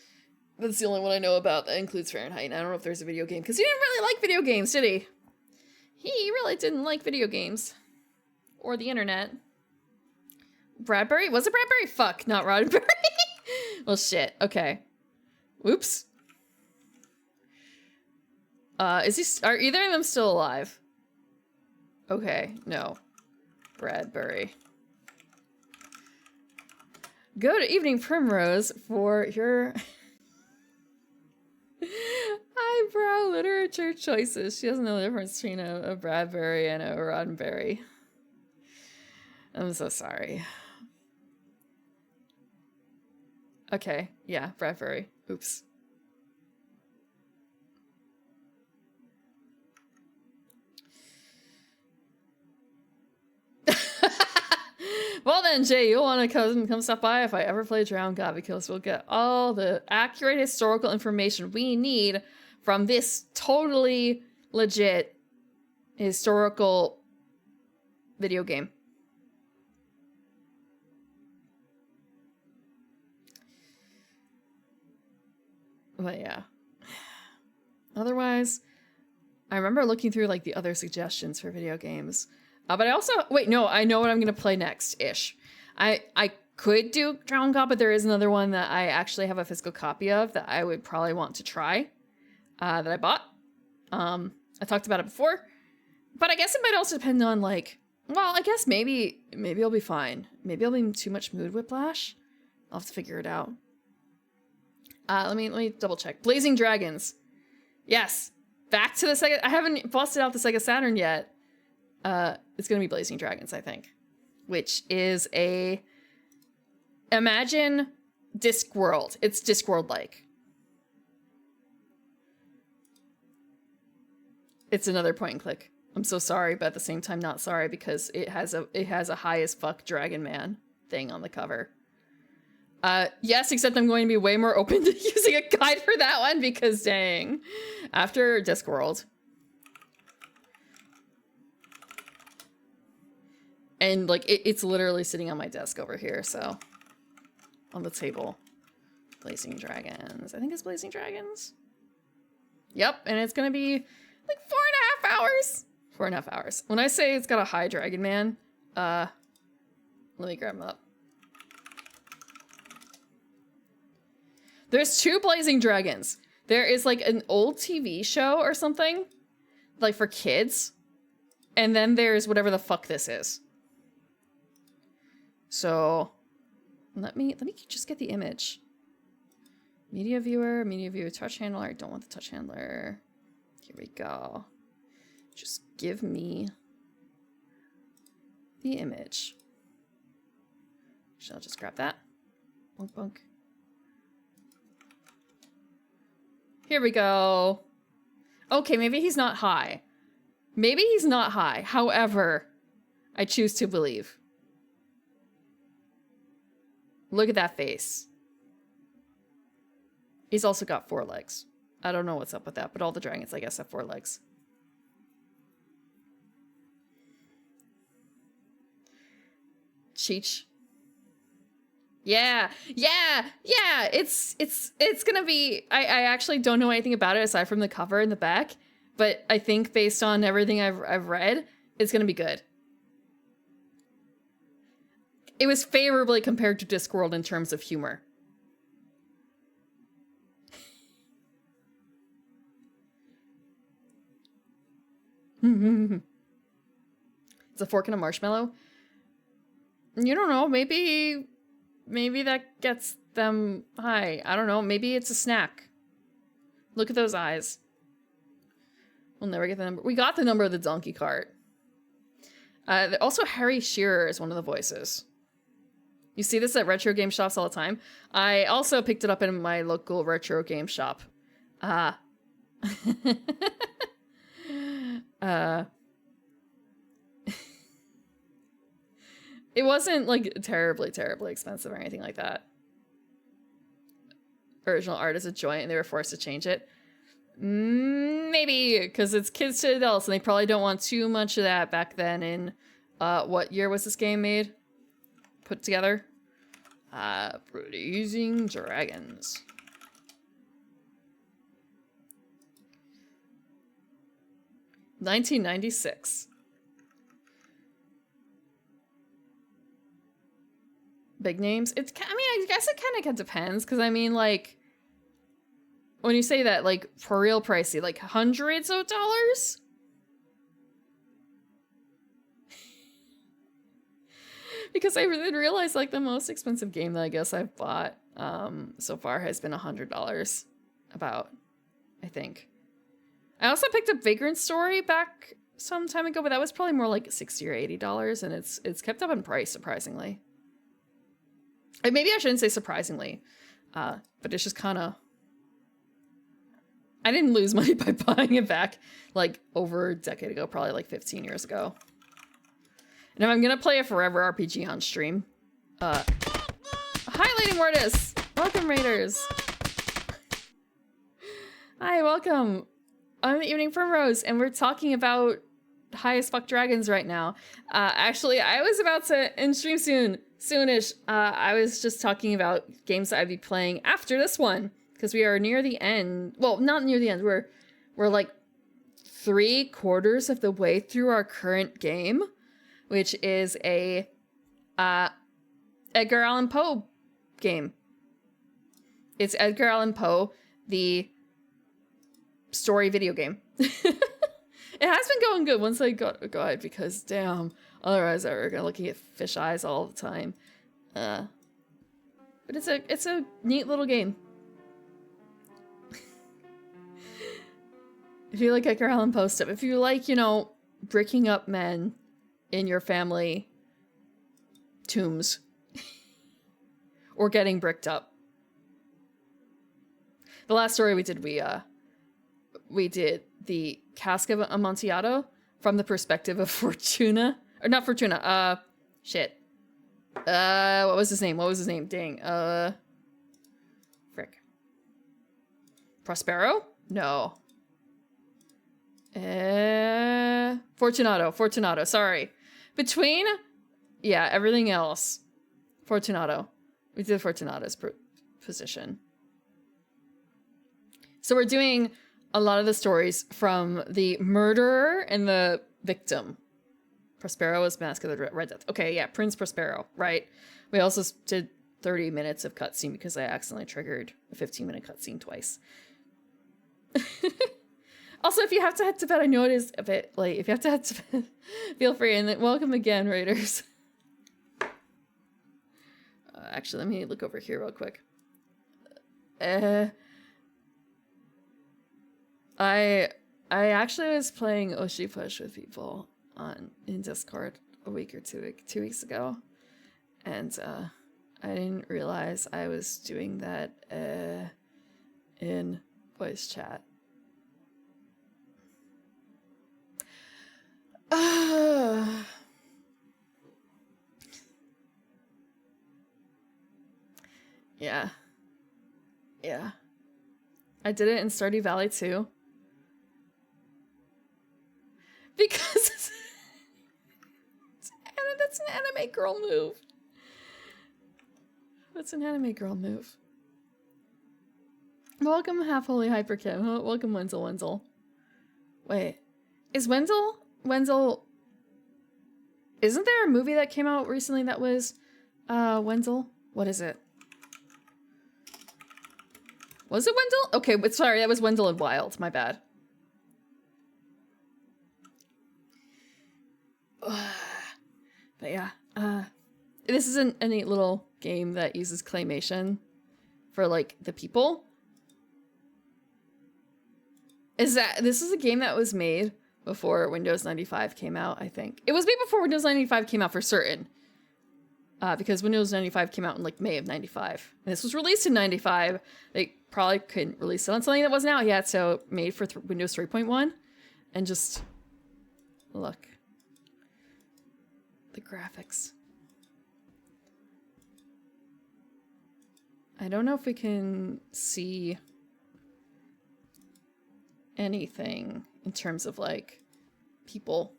That's the only one I know about that includes Fahrenheit. And I don't know if there's a video game, because he didn't really like video games, did he? He really didn't like video games. Or the internet. Bradbury? Was it Bradbury? Fuck, not Roddenberry. Well, shit. Okay. Whoops. Are either of them still alive? Okay, no. Bradbury. Good evening, Primrose, for your eyebrow literature choices. She doesn't know the difference between a Bradbury and a Roddenberry. I'm so sorry. Okay, yeah, Bradbury. Oops. Well then, Jay, you'll want to come stop by if I ever play Drowned God, because we'll get all the accurate historical information we need from this totally legit historical video game. But yeah. Otherwise, I remember looking through like the other suggestions for video games. But I also, wait, no, I know what I'm going to play next-ish. I could do Drowned God, but there is another one that I actually have a physical copy of that I would probably want to try, that I bought. I talked about it before. But I guess it might also depend on like, well, I guess maybe I'll be fine. Maybe I'll be in too much mood whiplash. I'll have to figure it out. Let me double check. Blazing Dragons. Yes. Back to the Sega. I haven't busted out the Sega Saturn yet. It's gonna be Blazing Dragons, I think. Which is imagine Discworld. It's Discworld-like. It's another point and click. I'm so sorry, but at the same time not sorry because it has a high as fuck Dragon Man thing on the cover. Yes, except I'm going to be way more open to using a guide for that one because dang. After Discworld. And like it's literally sitting on my desk over here, so on the table. Blazing Dragons. I think it's Blazing Dragons. Yep, and it's gonna be like 4.5 hours. 4.5 hours. When I say it's got a high Dragon Man, let me grab him up. There's 2 Blazing Dragons. There is like an old TV show or something, like for kids, and then there's whatever the fuck this is. So let me just get the image. Media viewer, touch handler. I don't want the touch handler. Here we go. Just give me the image. Shall I just grab that? Bunk bunk. Here we go. Okay, maybe he's not high. Maybe he's not high. However, I choose to believe. Look at that face. He's also got 4 legs. I don't know what's up with that, but all the dragons, I guess, have 4 legs. Cheech. Yeah. It's gonna be. I actually don't know anything about it aside from the cover and the back, but I think based on everything I've read, it's gonna be good. It was favorably compared to Discworld in terms of humor. It's a fork and a marshmallow. You don't know, maybe that gets them high. I don't know, maybe it's a snack. Look at those eyes. We'll never get the number. We got the number of the donkey cart. Also, Harry Shearer is one of the voices. You see this at retro game shops all the time. I also picked it up in my local retro game shop. It wasn't like terribly expensive or anything like that. Original art is a joint and they were forced to change it. Maybe, because it's kids to adults and they probably don't want too much of that back then in, what year was this game made? Put together? Blazing Dragons. $1996. Big names. I guess it kind of depends, because I mean, like, when you say that, like, for real pricey, like hundreds of dollars? Because I didn't realize, like, the most expensive game that I guess I've bought so far has been $100. About, I think. I also picked up Vagrant Story back some time ago, but that was probably more like $60 or $80, and it's kept up in price, surprisingly. And maybe I shouldn't say surprisingly, but it's just kind of... I didn't lose money by buying it back, like, over a decade ago, probably like 15 years ago. And if I'm gonna play a Forever RPG on stream, hi, Lady Mortis! Welcome, Raiders! Hi, welcome! I'm the Evening Primrose, and we're talking about high as fuck dragons right now. Actually, I was about to end stream soonish. I was just talking about games that I'd be playing after this one, because we are near the end. Well, not near the end. We're like 3/4 of the way through our current game, which is a Edgar Allan Poe game. It's Edgar Allan Poe, the story video game. It has been going good once I got a guide because damn, otherwise I were gonna looking at fish eyes all the time. But it's a neat little game. If you like Edgar Allan Poe stuff, if you like, you know, breaking up men in your family tombs or getting bricked up. The last story we did the Cask of Amontillado from the perspective of Fortuna. Or not Fortuna, shit. What was his name? Dang. Frick. Prospero? No. Fortunato, sorry. Between, yeah, everything else. Fortunato. We did Fortunato's position. So we're doing a lot of the stories from the murderer and the victim. Prospero was Mask of the Red Death. Okay, yeah, Prince Prospero, right. We also did 30 minutes of cutscene because I accidentally triggered a 15-minute cutscene twice. Also, if you have to head to bed, I know it is a bit late. If you have to head to bed, feel free. And then welcome again, Raiders. Actually, let me look over here real quick. I actually was playing Oshi Push with people in Discord a week or 2 weeks ago, and I didn't realize I was doing that in voice chat. Yeah. I did it in Stardew Valley too. Because that's an anime girl move. That's an anime girl move. Welcome, Half Holy Hyperkim. Welcome, Wenzel. Wait, is Wenzel? Isn't there a movie that came out recently that was Wenzel? What is it? Was it Wendell? Okay, but sorry, that was Wendell and Wild. My bad. But yeah, this is a neat little game that uses claymation for like the people. This is a game that was made before Windows 95 came out, I think. It was made before Windows 95 came out for certain. Because Windows 95 came out in like May of 95. And this was released in 95. They probably couldn't release it on something that wasn't out yet, so made for Windows 3.1. And just look. The graphics. I don't know if we can see anything in terms of like people.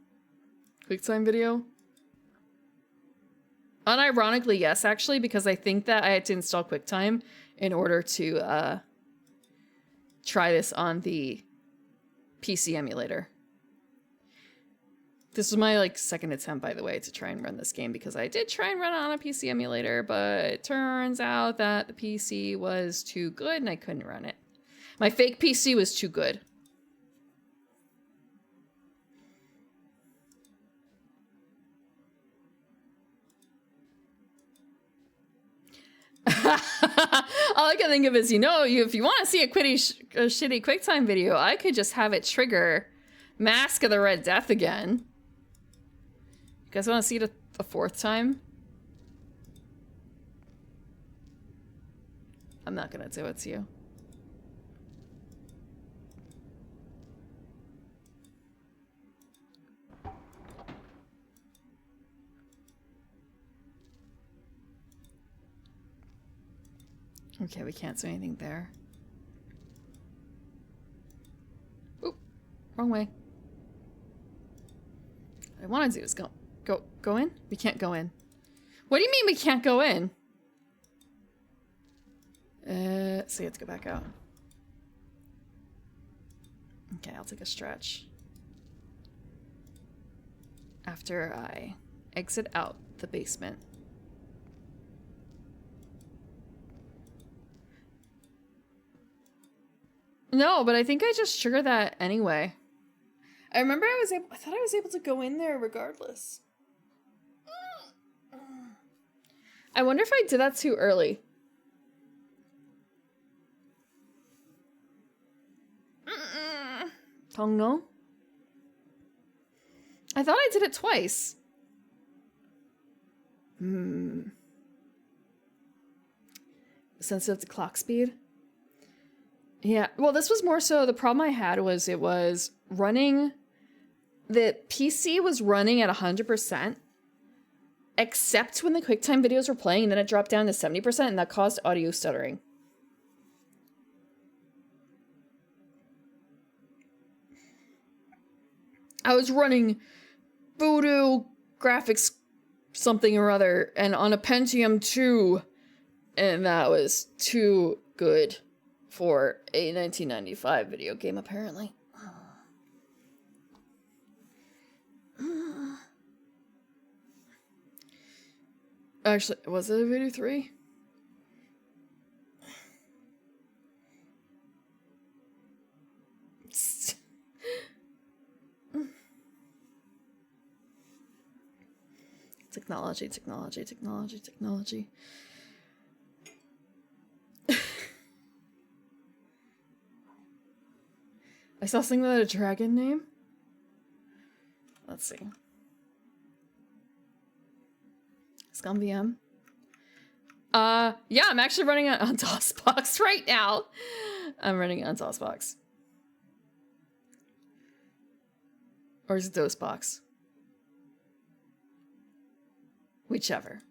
QuickTime video. Unironically, yes, actually, because I think that I had to install QuickTime in order to try this on the PC emulator. This was my like second attempt, by the way, to try and run this game, because I did try and run it on a PC emulator, but it turns out that the PC was too good and I couldn't run it. My fake PC was too good. All I can think of is, you know, if you want to see a shitty QuickTime video, I could just have it trigger Mask of the Red Death again. You guys want to see it a fourth time? I'm not gonna do it to you. Okay, we can't do anything there. Oop, wrong way. What I want to do is go in? We can't go in. What do you mean we can't go in? So you have to go back out. Okay, I'll take a stretch. After I exit out the basement. No, but I think I just triggered that anyway. I remember I thought I was able to go in there regardless. I wonder if I did that too early. Tongo. I thought I did it twice. Sensitive to clock speed. Yeah, well, this was more so, the problem I had was it was running, the PC was running at 100%, except when the QuickTime videos were playing, and then it dropped down to 70%, and that caused audio stuttering. I was running Voodoo graphics something or other, and on a Pentium 2, and that was too good for a 1995 video game, apparently. Actually, was it a Voodoo 3? Technology, technology, technology, technology. I saw something with a dragon name. Let's see. Scum VM. Yeah, I'm actually running it on DOSBox right now. I'm running it on DOSBox. Or is it DOSBox? Whichever.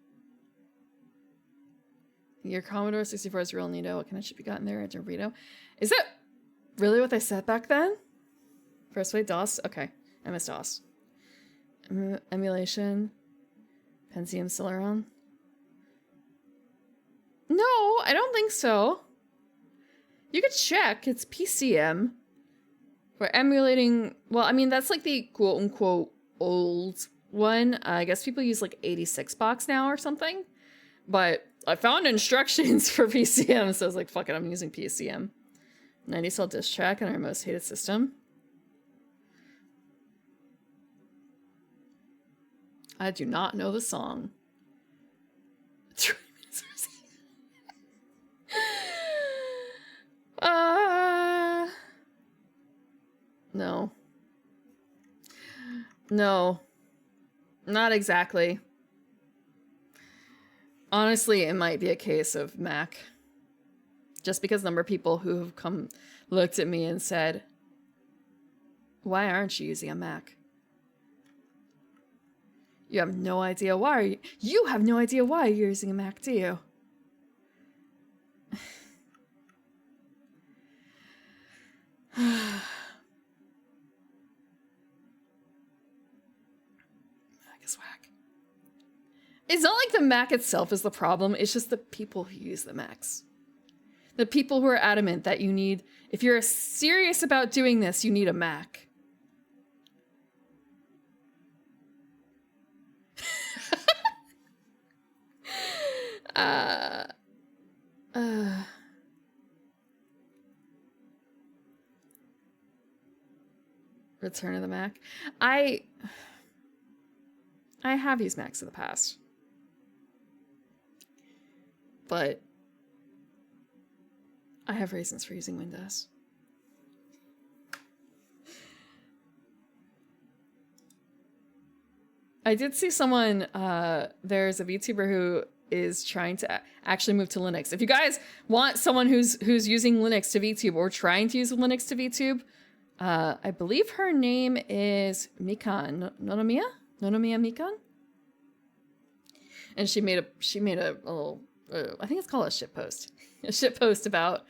Your Commodore 64 is real neato. What kind of shit be gotten there? A Dorito? Is it really what they said back then? First way, DOS? Okay. I missed DOS. Emulation. Pentium still around? No, I don't think so. You could check. It's PCM. We're emulating... Well, I mean, that's like the quote-unquote old one. I guess people use like 86 box now or something. But I found instructions for PCM, so I was like, fuck it, I'm using PCM. 90 cell disk track on our most hated system. I do not know the song. No. No. Not exactly. Honestly, it might be a case of Mac. Just because the number of people who have come looked at me and said, why aren't you using a Mac? You have no idea why. You have no idea why you're using a Mac, do you? Mac is whack. It's not like the Mac itself is the problem. It's just the people who use the Macs. The people who are adamant that you need, if you're serious about doing this, you need a Mac. Return of the Mac. I have used Macs in the past. But I have reasons for using Windows. I did see someone, there's a VTuber who is trying to actually move to Linux. If you guys want someone who's using Linux to VTube or trying to use Linux to VTube, I believe her name is Mikan. Nonomiya Mikan? And she made a little, I think it's called a shitpost. A shitpost about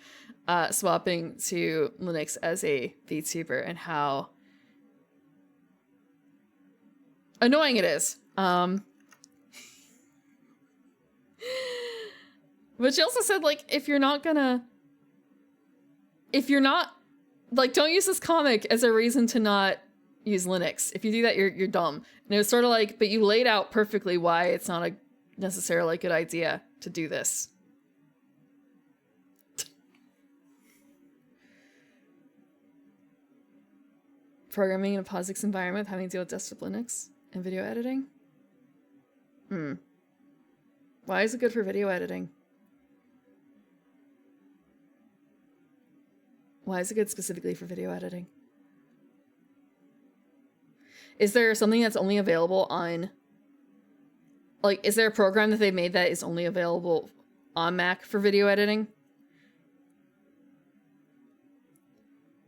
swapping to Linux as a VTuber and how annoying it is. But she also said, like, if you're not, like, don't use this comic as a reason to not use Linux. If you do that, you're dumb. And it was sort of like, but you laid out perfectly why it's not a necessarily a good idea to do this. programming in a POSIX environment with having to deal with desktop Linux and video editing? Why is it good for video editing? Why is it good specifically for video editing? Is there something that's only available on... Like, is there a program that they made that is only available on Mac for video editing?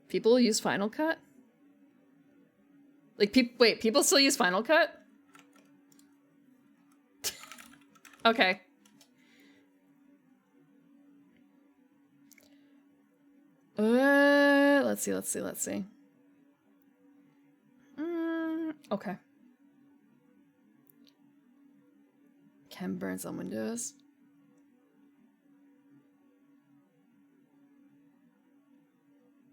People use Final Cut? Like, wait, people still use Final Cut? Okay. Let's see. Okay. Ken Burns on Windows.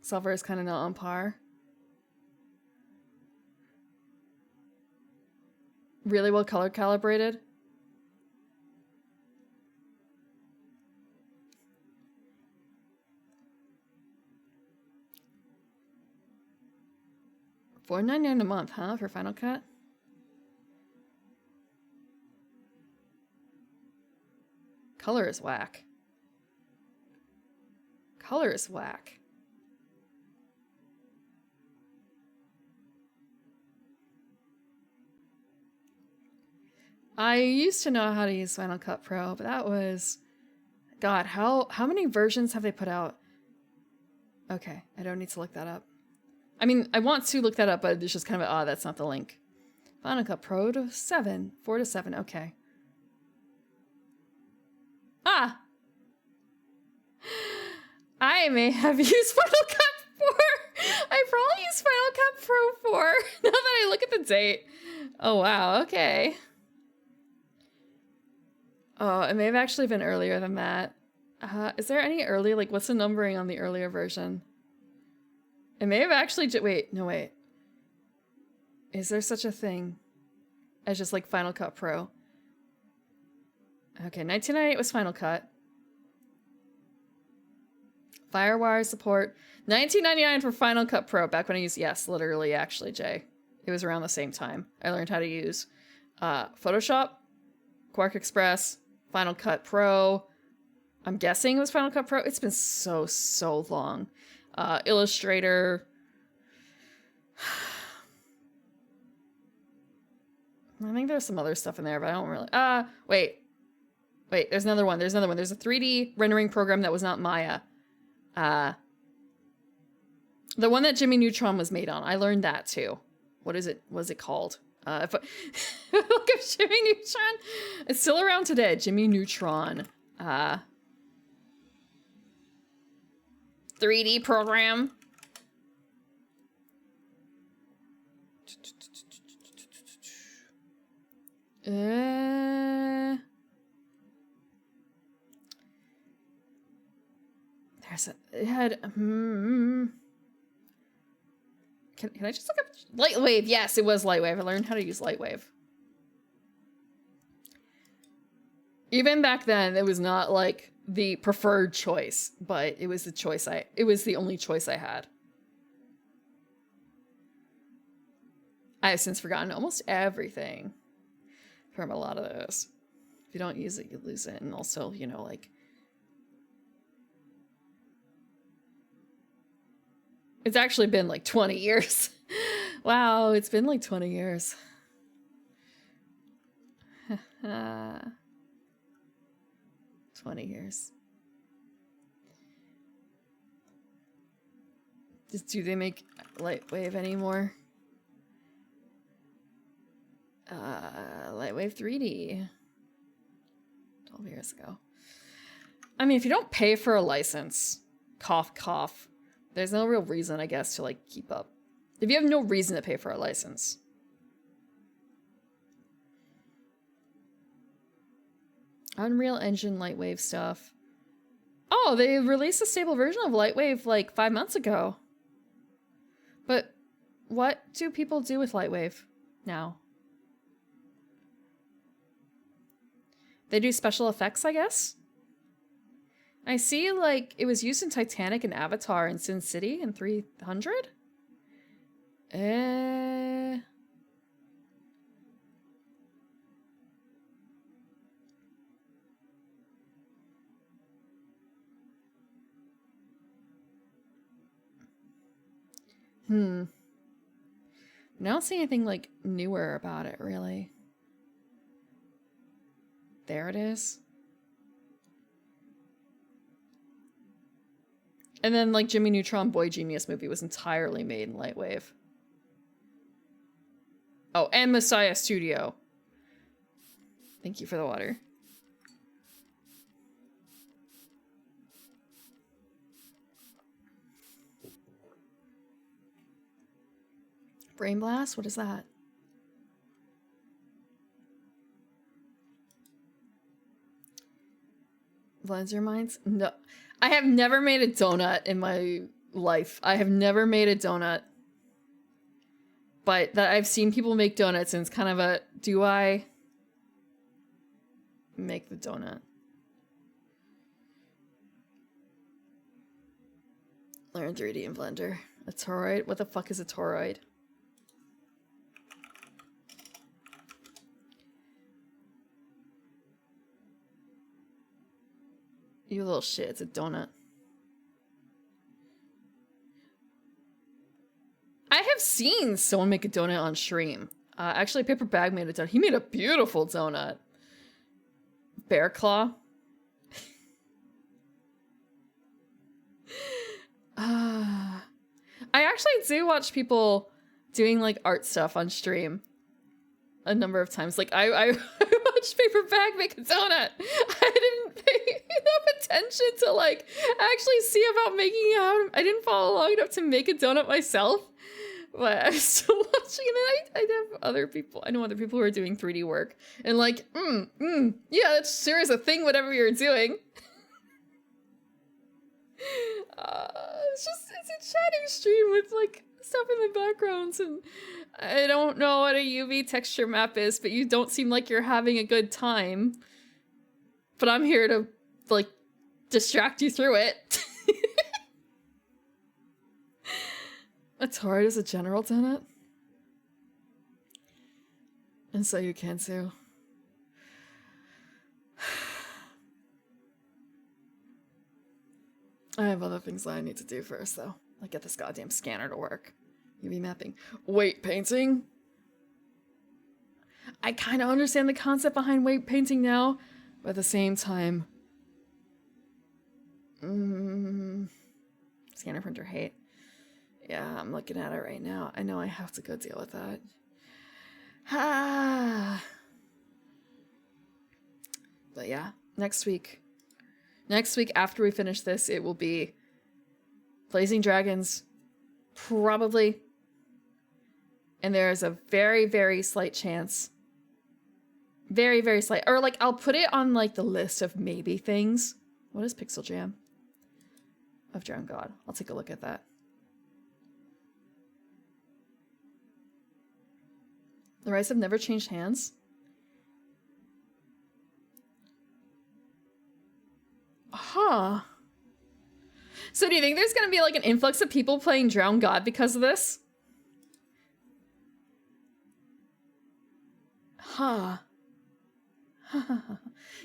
Software is kind of not on par. Really well color calibrated. $4.99 a month, huh, for Final Cut? Color is whack. Color is whack. I used to know how to use Final Cut Pro, but that was... God, how many versions have they put out? Okay, I don't need to look that up. I mean, I want to look that up, but it's just kind of, that's not the link. Final Cut Pro to 7. 4 to 7, okay. Ah! I may have used Final Cut 4. I probably used Final Cut Pro 4. Now that I look at the date. Oh, wow, okay. Oh, it may have actually been earlier than that. Is there any early, like, what's the numbering on the earlier version? It may have actually, wait. Is there such a thing as just, like, Final Cut Pro? Okay, 1998 was Final Cut. Firewire support. 1999 for Final Cut Pro, back when I used, yes, literally, actually, Jay. It was around the same time. I learned how to use Photoshop, Quark Express, Final Cut Pro. I'm guessing it was Final Cut Pro. It's been so long. Illustrator. I think there's some other stuff in there, but I don't really... Wait, there's another one. There's a 3D rendering program that was not Maya. The one that Jimmy Neutron was made on. I learned that too. What is it? What's it called? Look up Jimmy Neutron. It's still around today. Jimmy Neutron. 3D program. It had can I just look up Lightwave? Yes, it was Lightwave. I learned how to use Lightwave. Even back then, it was not like the preferred choice, but it was the choice it was the only choice I had. I have since forgotten almost everything from a lot of those. If you don't use it, you lose it. And also, you know, like, it's actually been like 20 years. Wow, it's been like 20 years. 20 years. Do they make Lightwave anymore? Lightwave 3D. 12 years ago. I mean, if you don't pay for a license, cough, cough, there's no real reason, I guess, to, like, keep up. If you have no reason to pay for a license. Unreal Engine Lightwave stuff. Oh, they released a stable version of Lightwave, like, 5 months ago. But what do people do with Lightwave now? They do special effects, I guess? I see, like, it was used in Titanic and Avatar and Sin City in 300? I don't see anything like newer about it, really. There it is. And then like Jimmy Neutron Boy Genius movie was entirely made in Lightwave. Oh, and Messiah Studio. Thank you for the water. Brain Blast? What is that? Blends your minds? No. I have never made a donut in my life. I have never made a donut. But that I've seen people make donuts and it's kind of a, do I make the donut? Learn 3D in Blender. A toroid? What the fuck is a toroid? You little shit, it's a donut. I have seen someone make a donut on stream. Actually, Paper Bag made a donut. He made a beautiful donut. Bear Claw. I actually do watch people doing like art stuff on stream a number of times. Like I watched Paper Bag make a donut. I didn't pay enough attention to like actually see about making it out. I didn't follow long enough to make a donut myself, but I'm still watching it. I have other people. I know other people who are doing 3D work and like, yeah, that's sure is a thing. Whatever you're doing. It's a chatting stream with like stuff in the backgrounds, and I don't know what a UV texture map is, but you don't seem like you're having a good time. But I'm here to like distract you through it. A toroid is a general donut? And so you can too. I have other things that I need to do first, though. Like get this goddamn scanner to work. UV mapping. Weight painting? I kind of understand the concept behind weight painting now, but at the same time... Scanner printer hate. Yeah, I'm looking at it right now. I know I have to go deal with that. But yeah, next week. Next week, after we finish this, it will be Blazing Dragons, probably. And there is a very, very slight chance. Very, very slight. Or, like, I'll put it on, like, the list of maybe things. What is Pixel Jam? Of Drowned God. I'll take a look at that. The rights have never changed hands. Huh. So do you think there's gonna be like an influx of people playing Drowned God because of this? Huh.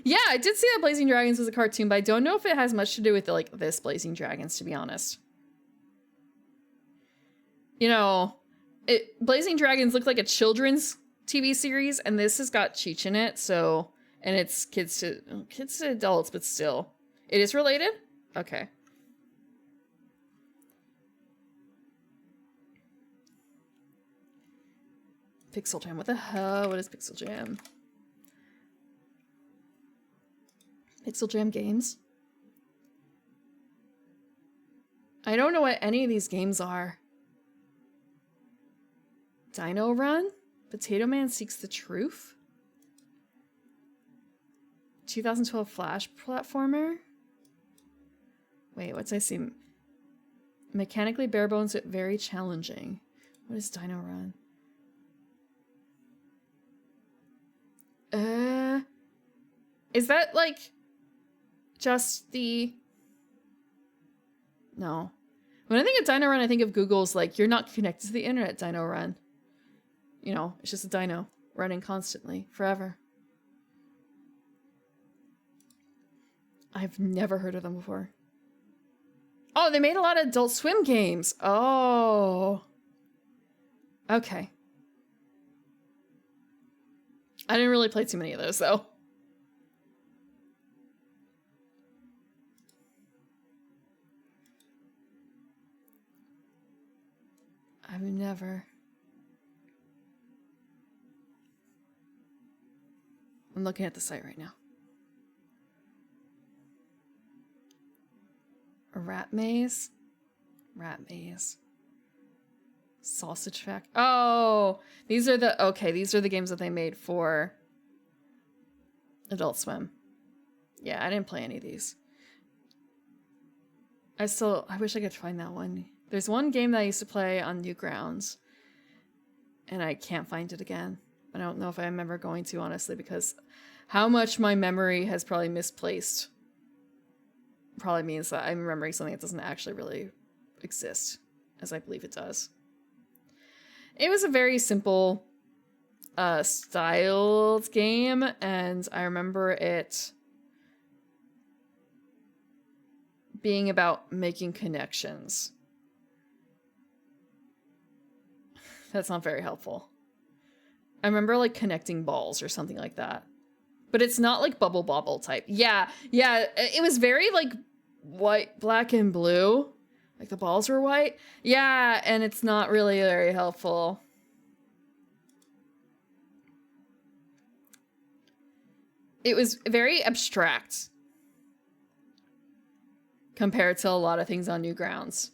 Yeah, I did see that Blazing Dragons was a cartoon, but I don't know if it has much to do with like this Blazing Dragons, to be honest. You know, Blazing Dragons looked like a children's TV series, and this has got Cheech in it, so, and it's kids to adults, but still. It is related? Okay. Pixel Jam, what the hell? What is Pixel Jam? Pixel Jam games? I don't know what any of these games are. Dino Run? Potato Man Seeks the Truth? 2012 Flash platformer? Wait, what's I see? Mechanically bare bones but very challenging. What is Dino Run? Is that like just the... No. When I think of Dino Run, I think of Google's like, you're not connected to the internet, Dino Run. You know, it's just a dino running constantly, forever. I've never heard of them before. Oh, they made a lot of Adult Swim games. Oh. Okay. I didn't really play too many of those, though. I've never... I'm looking at the site right now. A rat maze? Rat maze. Sausage Factory. Oh! These are the... Okay, these are the games that they made for Adult Swim. Yeah, I didn't play any of these. I wish I could find that one. There's one game that I used to play on Newgrounds, and I can't find it again. I don't know if I'm ever going to, honestly, because how much my memory has probably misplaced probably means that I'm remembering something that doesn't actually really exist, as I believe it does. It was a very simple styled game, and I remember it being about making connections. That's not very helpful. I remember like connecting balls or something like that. But it's not like Bubble Bobble type. Yeah, it was very like white, black and blue. Like the balls were white. Yeah, and it's not really very helpful. It was very abstract compared to a lot of things on Newgrounds.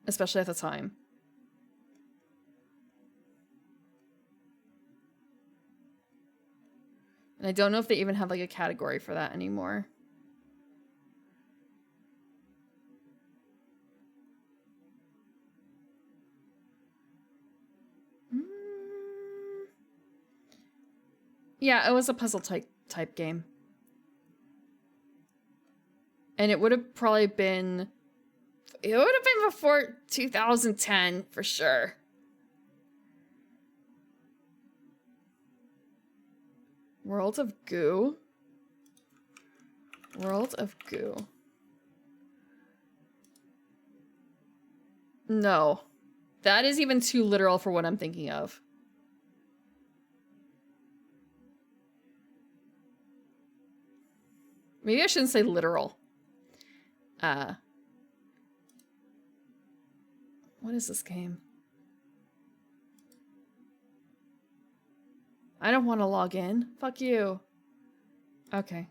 Especially at the time. And I don't know if they even have like a category for that anymore. Yeah, it was a puzzle type game. And it would have probably been... It would have been before 2010, for sure. World of Goo? World of Goo. No. That is even too literal for what I'm thinking of. Maybe I shouldn't say literal. What is this game? I don't want to log in. Fuck you. Okay.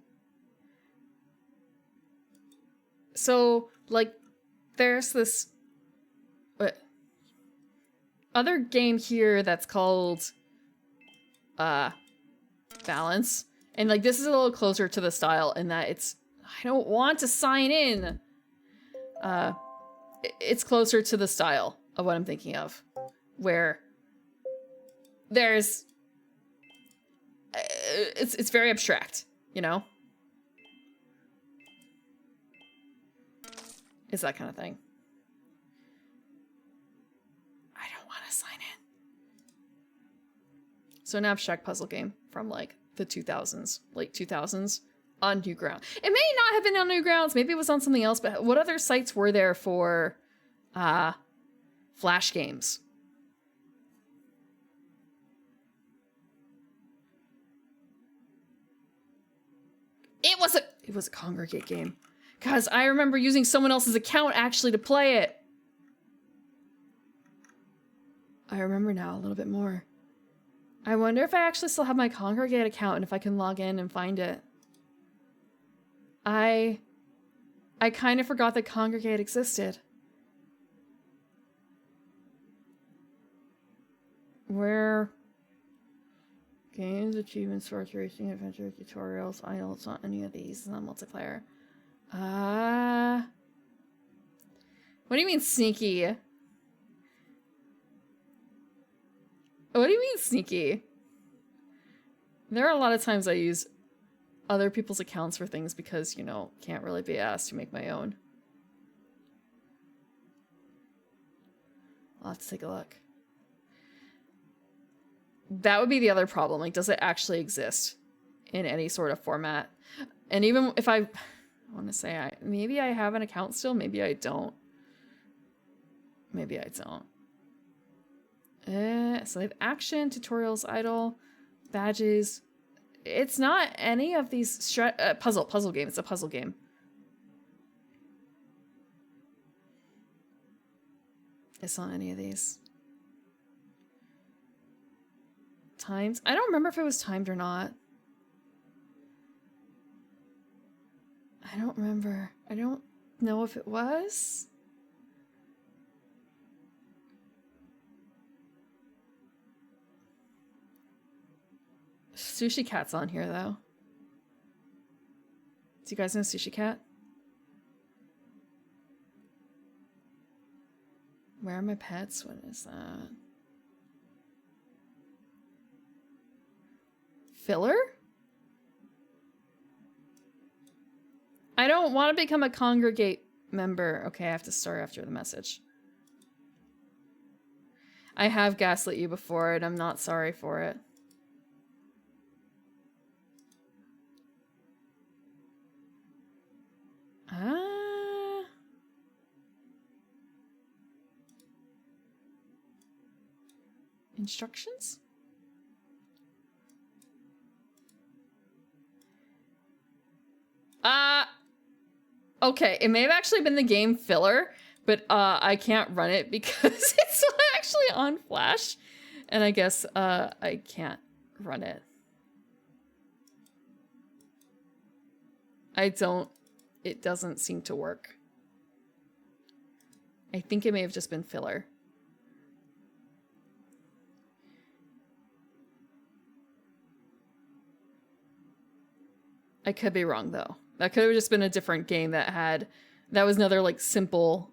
So, like, there's this other game here that's called Balance. And, like, this is a little closer to the style in that it's... I don't want to sign in. It's closer to the style of what I'm thinking of. Where there's... It's very abstract, you know? It's that kind of thing. I don't want to sign in. So an abstract puzzle game from, like, the 2000s, late 2000s, on Newgrounds. It may not have been on Newgrounds, maybe it was on something else, but what other sites were there for Flash games? It was a Congregate game. Because I remember using someone else's account actually to play it. I remember now a little bit more. I wonder if I actually still have my Congregate account and if I can log in and find it. I kind of forgot that Congregate existed. Where... Games, achievements, sports, racing, adventure, tutorials. I know it's not any of these. It's not multiplayer. What do you mean sneaky? What do you mean sneaky? There are a lot of times I use other people's accounts for things because, you know, can't really be asked to make my own. I'll have to take a look. That would be the other problem. Like, does it actually exist in any sort of format? And even if I want to say maybe I have an account still, maybe I don't. Maybe I don't. So they have action, tutorials, idle, badges. It's not any of these puzzle game. It's a puzzle game. It's not any of these. Timed? I don't remember if it was timed or not. I don't remember. I don't know if it was. Sushi Cat's on here, though. Do you guys know Sushi Cat? Where are my pets? What is that? Filler? I don't want to become a congregate member. Okay, I have to start after the message. I have gaslit you before, and I'm not sorry for it. Instructions? Okay, it may have actually been the game Filler, but I can't run it because it's actually on Flash, and I guess I can't run it. It doesn't seem to work. I think it may have just been Filler. I could be wrong, though. That could have just been a different game that was another, like, simple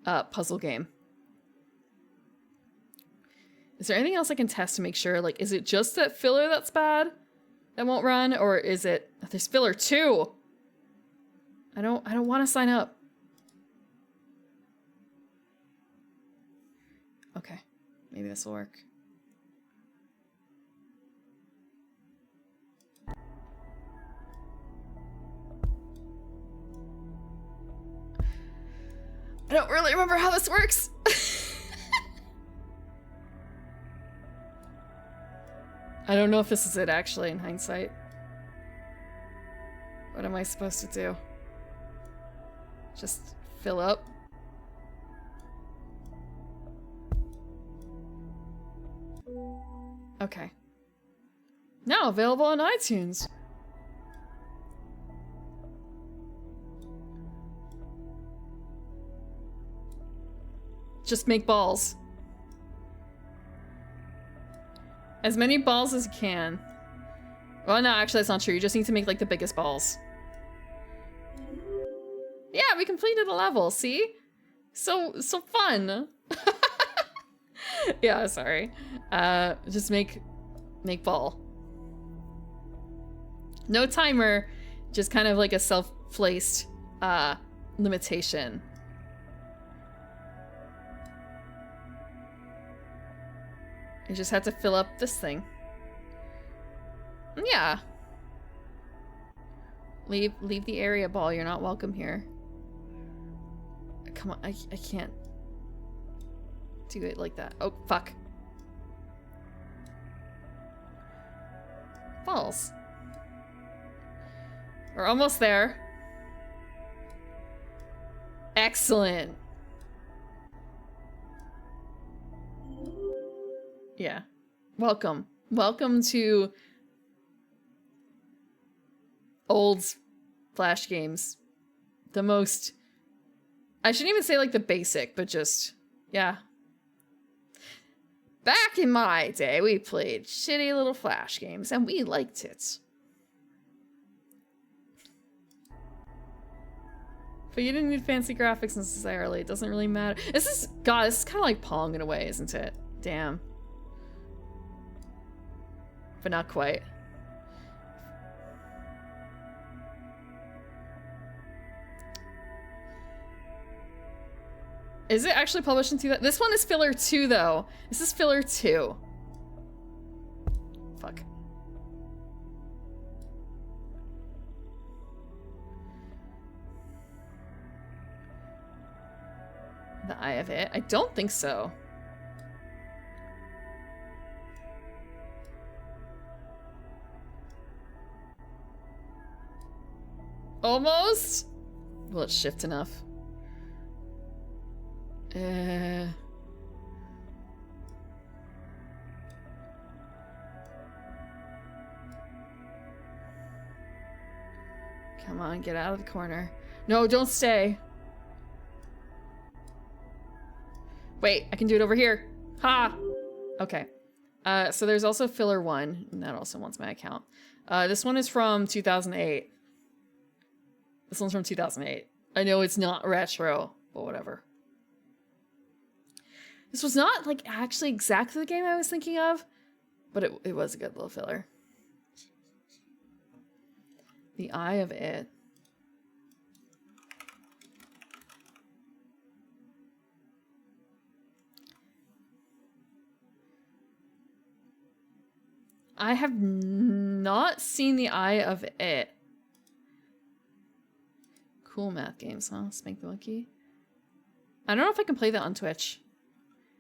puzzle game. Is there anything else I can test to make sure? Like, is it just that Filler that's bad that won't run? Or is it... There's Filler 2! I don't want to sign up. Okay. Maybe this will work. I don't really remember how this works. I don't know if this is it actually in hindsight. What am I supposed to do? Just fill up? Okay. Now available on iTunes. Just make balls. As many balls as you can. Well, no, actually that's not true. You just need to make, like, the biggest balls. Yeah, we completed a level, see? So fun. Yeah, sorry. Just make ball. No timer, just kind of like a self-placed limitation. You just have to fill up this thing. Yeah. Leave the area, ball. You're not welcome here. Come on, I can't do it like that. Oh, fuck. Balls. We're almost there. Excellent. Yeah. Welcome. Welcome to old Flash games. The most... I shouldn't even say like the basic, but just... Yeah. Back in my day, we played shitty little Flash games, and we liked it. But you didn't need fancy graphics necessarily. It doesn't really matter. This is kind of like Pong in a way, isn't it? Damn. But not quite. Is it actually published in 2000? This one is filler 2 though. This is filler 2. Fuck. The Eye of It? I don't think so. Almost? Will it shift enough? Come on, get out of the corner. No, don't stay. Wait, I can do it over here. Ha! Okay. So there's also filler 1, and that also wants my account. This one is from 2008. This one's from 2008. I know it's not retro, but whatever. This was not, like, actually exactly the game I was thinking of, but it was a good little filler. The Eye of It. I have not seen The Eye of It. Cool math games, huh? Spank the Monkey. I don't know if I can play that on Twitch.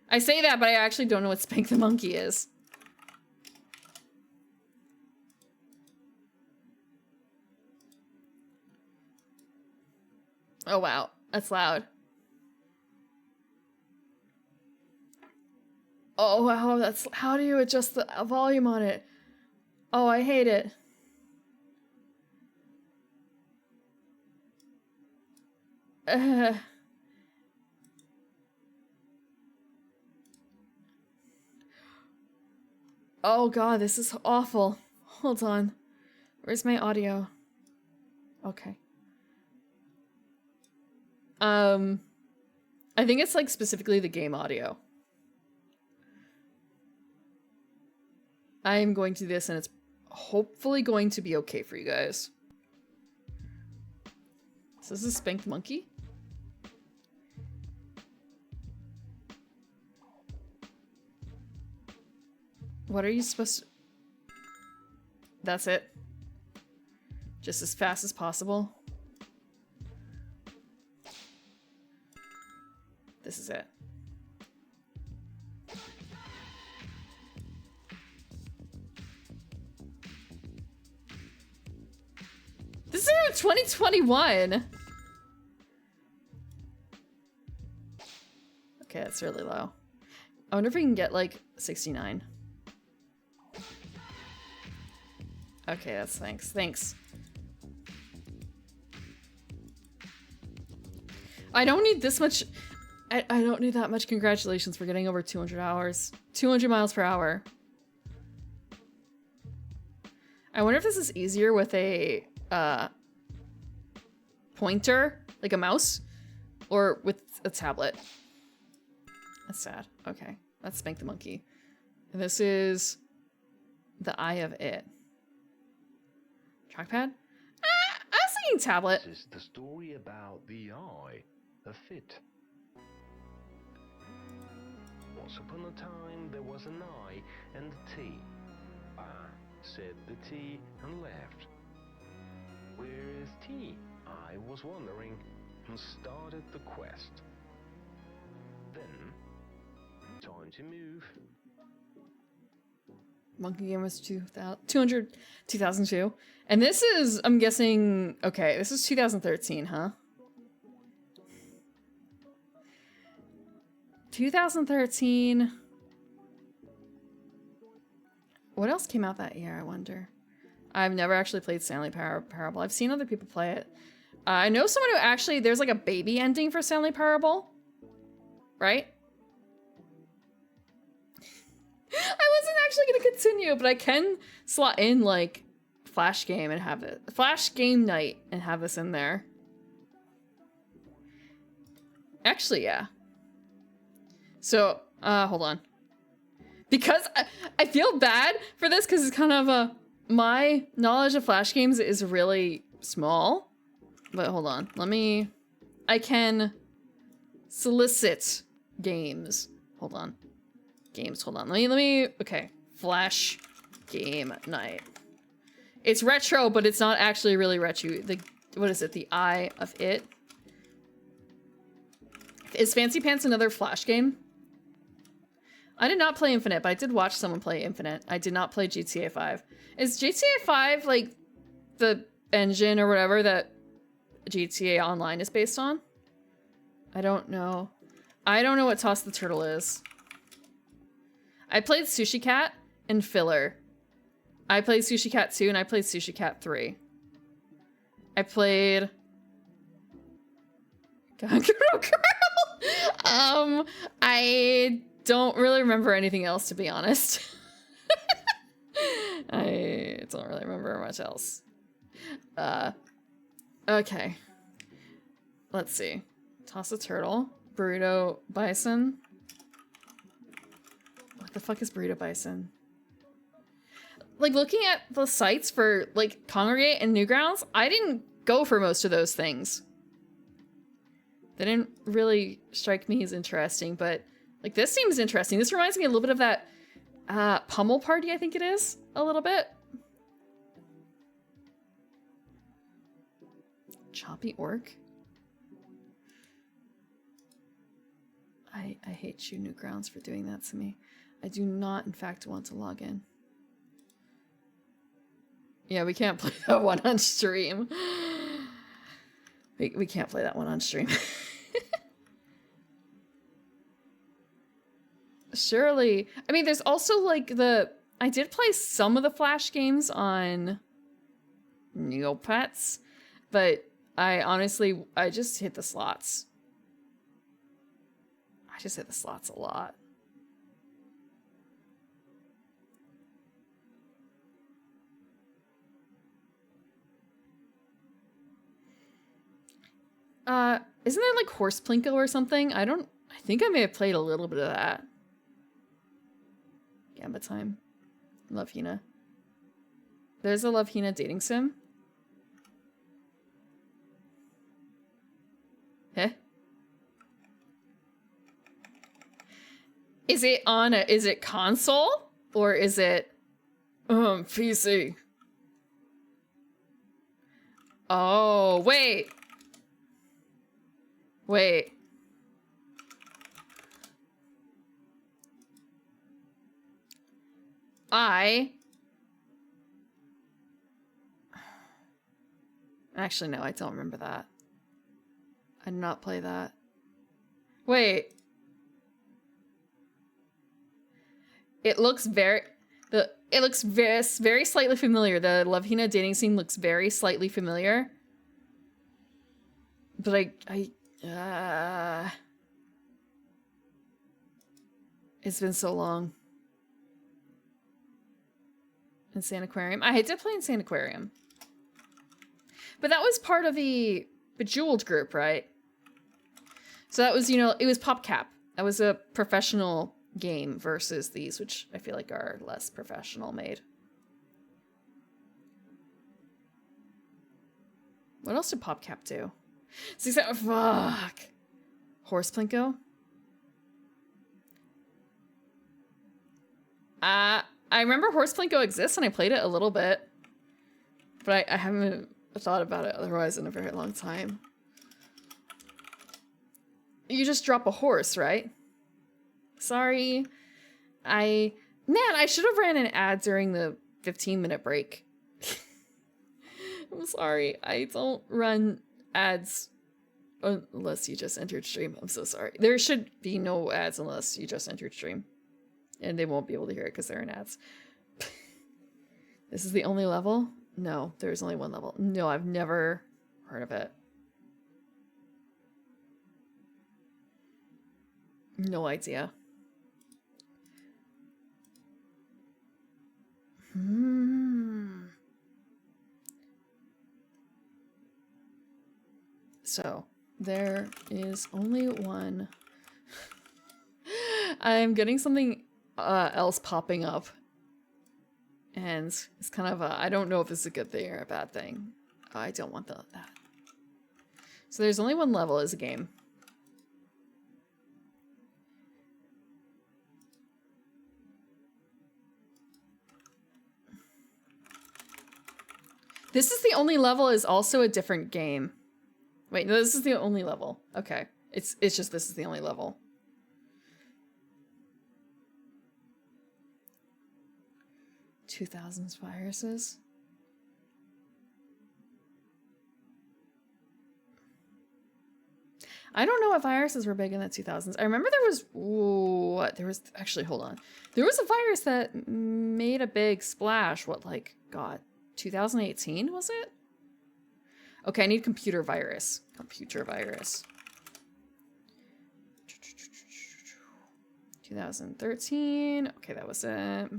I say that, but I actually don't know what Spank the Monkey is. Oh wow, that's loud. Oh wow, that's... How do you adjust the volume on it? Oh, I hate it. Oh god, this is awful. Hold on. Where's my audio? Okay. I think it's like specifically the game audio. I am going to do this and it's hopefully going to be okay for you guys. So this is Spank the Monkey. What are you supposed to... That's it. Just as fast as possible. This is it. This is around 2021. Okay, that's really low. I wonder if we can get like 69. Okay, that's thanks. Thanks. I don't need this much. I don't need that much congratulations for getting over 200 hours. 200 miles per hour. I wonder if this is easier with a pointer, like a mouse, or with a tablet. That's sad. Okay, let's Spank the Monkey. And this is The Eye of It. Trackpad? I was thinking tablet. This is the story about the Eye of It. Once upon a time, there was an eye and a T. I said the T and left. Where is T? I was wondering and started the quest. Then, time to move. Monkey Game was 2002. And this is, I'm guessing, okay, this is 2013, huh? 2013. What else came out that year, I wonder? I've never actually played Stanley Parable. I've seen other people play it. I know someone who actually, there's like a baby ending for Stanley Parable. Right? I wasn't actually going to continue, but I can slot in like Flash Game and have it. Flash Game Night and have this in there. Actually, yeah. So, hold on. Because I feel bad for this because it's kind of a... My knowledge of Flash games is really small. But hold on. Let me... I can solicit games. Hold on. Games, hold on. Let me, okay. Flash game night. It's retro, but it's not actually really retro. What is it? The Eye of It. Is Fancy Pants another Flash game? I did not play Infinite, but I did watch someone play Infinite. I did not play GTA 5. Is GTA 5 like the engine or whatever that GTA Online is based on? I don't know. I don't know what Toss the Turtle is. I played Sushi Cat and Filler. I played Sushi Cat 2 and I played Sushi Cat 3. I played... I don't really remember anything else, to be honest. I don't really remember much else. Okay. Let's see. Toss a Turtle. Burrito Bison. What the fuck is Burrito Bison? Like, looking at the sites for, like, Congregate and Newgrounds, I didn't go for most of those things. They didn't really strike me as interesting, but, like, this seems interesting. This reminds me a little bit of that Pummel Party, I think it is, a little bit. Choppy Orc. I hate you, Newgrounds, for doing that to me. I do not, in fact, want to log in. Yeah, we can't play that one on stream. We can't play that one on stream. Surely. I mean, there's also like I did play some of the Flash games on Neopets, but I just hit the slots. I just hit the slots a lot. Isn't there like Horse Plinko or something? I think I may have played a little bit of that. Gamba Time. Love Hina. There's a Love Hina dating sim. Heh? Is it console? Or is it PC? Oh, wait. Wait. Actually, no, I don't remember that. I did not play that. Wait. It looks very slightly familiar. The Love Hina dating scene looks very slightly familiar. But it's been so long. Insane Aquarium. I did play Insane Aquarium. But that was part of the Bejeweled group, right? So that was, it was PopCap. That was a professional game versus these, which I feel like are less professional made. What else did PopCap do? Fuck. Horse Plinko? I remember Horse Plinko exists and I played it a little bit. But I haven't thought about it otherwise in a very long time. You just drop a horse, right? Sorry. Man, I should have ran an ad during the 15-minute break. I'm sorry. I don't run ads unless you just entered stream. I'm so sorry. There should be no ads unless you just entered stream. And they won't be able to hear it because they're in ads. This is the only level? No, there's only one level. No, I've never heard of it. No idea. So, there is only one. I'm getting something else popping up. And it's kind of I don't know if it's a good thing or a bad thing. I don't want that. So there's only one level as a game. This is the only level is also a different game. Wait, no, this is the only level. Okay. It's just this is the only level. "2000s viruses. I don't know if viruses were big in the 2000s. I remember there was what? There was actually, hold on. There was a virus that made a big splash. What, like, God, 2018 was it? Okay, I need computer virus. Computer virus. 2013. Okay, that was it.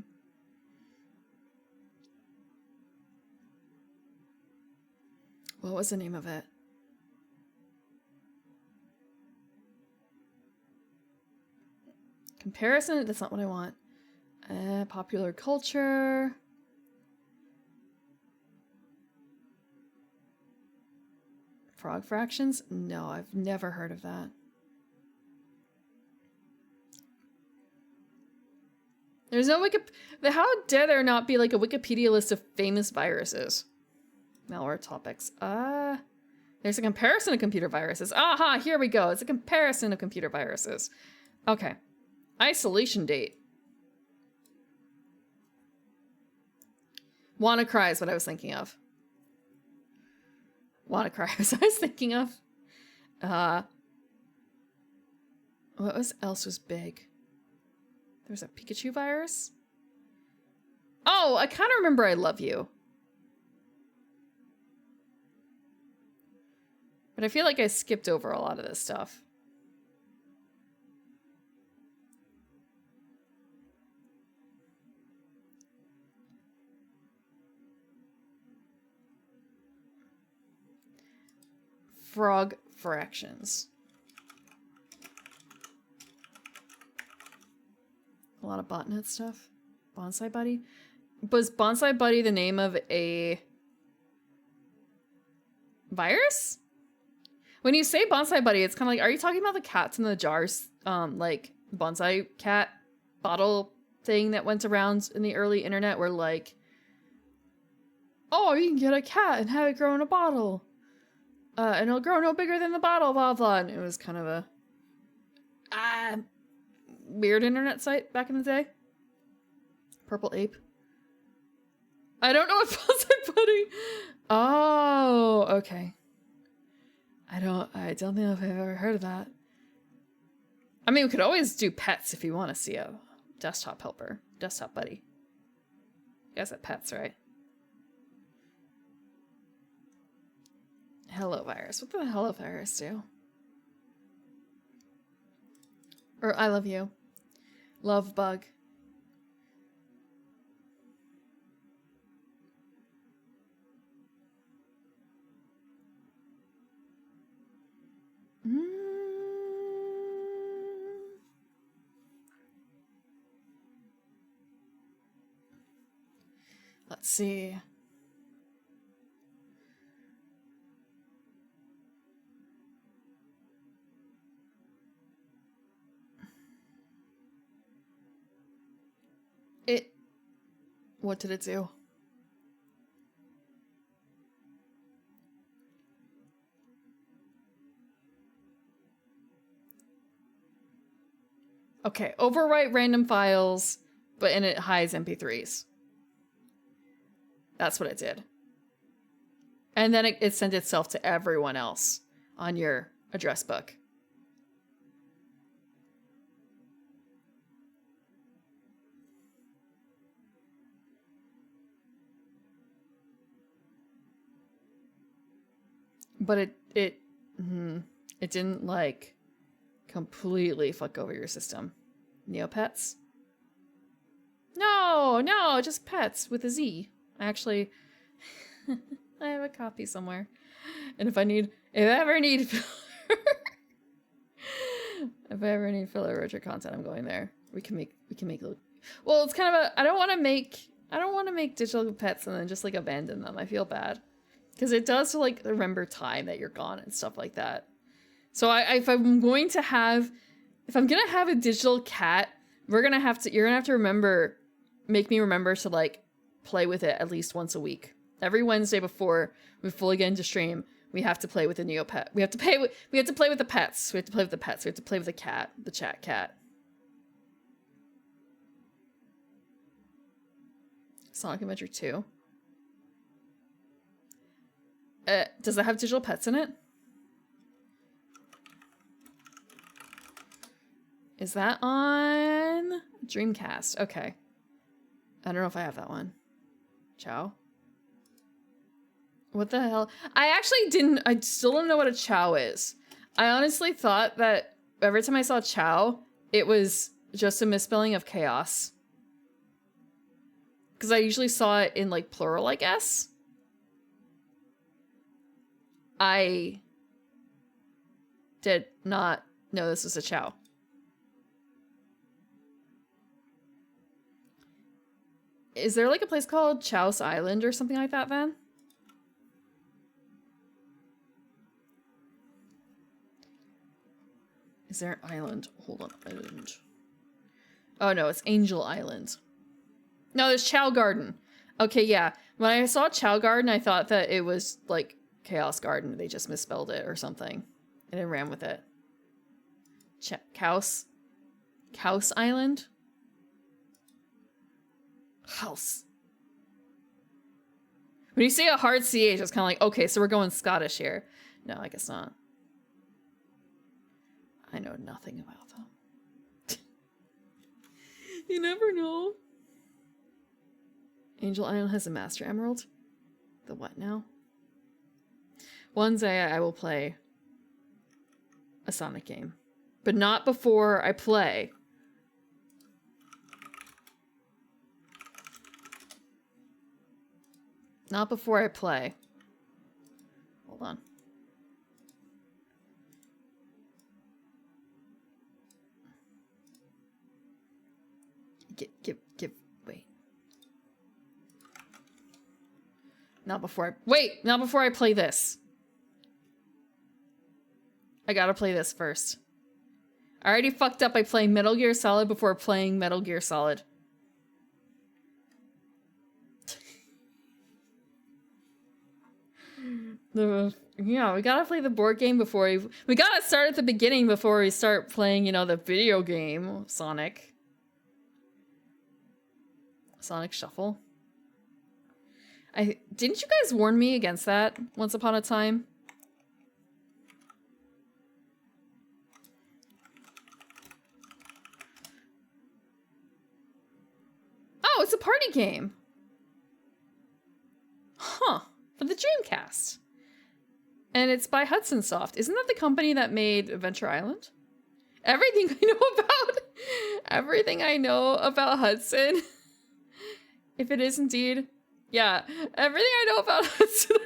What was the name of it? Comparison? That's not what I want. Popular culture. Frog fractions? No, I've never heard of that. There's no how dare there not be like a Wikipedia list of famous viruses? Malware topics. There's a comparison of computer viruses. Aha, here we go. It's a comparison of computer viruses. Okay. Isolation date. WannaCry is what I was thinking of. WannaCry was what I was thinking of. What else was big? There was a Pikachu virus? Oh, I kind of remember I Love You. But I feel like I skipped over a lot of this stuff. Frog fractions. A lot of botnet stuff. Bonsai Buddy? Was Bonsai Buddy the name of a virus? When you say Bonsai Buddy, it's kind of like, are you talking about the cats in the jars? Like bonsai cat bottle thing that went around in the early internet where like, oh, you can get a cat and have it grow in a bottle. And it'll grow no bigger than the bottle, blah, blah. And it was kind of a weird internet site back in the day. Purple Ape. I don't know what Bonsai Buddy. Oh, okay. I don't think I've ever heard of that. I mean, we could always do pets if you want to see a desktop helper. Desktop buddy. You guys have pets, right? Hello virus. What did the hello virus do? Or I Love You. Love bug. Let's see. What did it do? Okay, overwrite random files, and it hides MP3s. That's what it did. And then it sent itself to everyone else on your address book. But it didn't like completely fuck over your system. Neopets? No, just pets with a Z. Actually, I have a copy somewhere. And if I ever need filler Richard content, I'm going there. We can make well, it's kind of I don't want to make digital pets and then just like abandon them. I feel bad. Because it does like remember time that you're gone and stuff like that. So if I'm gonna have a digital cat, you're gonna have to make me remember to like play with it at least once a week Every Wednesday before we fully get into stream, we have to play with the Neopet. We have to play with the pets. We have to play with the pets. We have to play with the cat, the chat cat. Sonic Adventure 2. Does that have digital pets in it? Is that on Dreamcast? Okay. I don't know if I have that one. Chow? What the hell? I still don't know what a Chow is. I honestly thought that every time I saw Chow, it was just a misspelling of chaos. Because I usually saw it in, like, plural, I guess. I did not know this was a Chow. Is there, like, a place called Chow's Island or something like that, then? Is there an island? Hold on, island. Oh, no, it's Angel Island. No, there's Chow Garden. Okay, yeah. When I saw Chow Garden, I thought that it was, like, Chaos Garden. They just misspelled it or something. And it ran with it. Kaus Island? House. When you say a hard CH, it's kind of like, okay, so we're going Scottish here. No, I guess not. I know nothing about them. You never know. Angel Island has a Master Emerald? The what now? One day I will play a Sonic game. But not before I play. Not before I play. Hold on. Wait. Not before I play this. I gotta play this first. I already fucked up by playing Metal Gear Solid before playing Metal Gear Solid. Yeah, we gotta play the board game before we gotta start at the beginning before we start playing, you know, the video game, Sonic. Sonic Shuffle. Didn't you guys warn me against that once upon a time? Oh, it's a party game. Huh. For the Dreamcast. And it's by Hudson Soft. Isn't that the company that made Adventure Island? Everything I know about Hudson. If it is indeed. Yeah. Everything I know about Hudson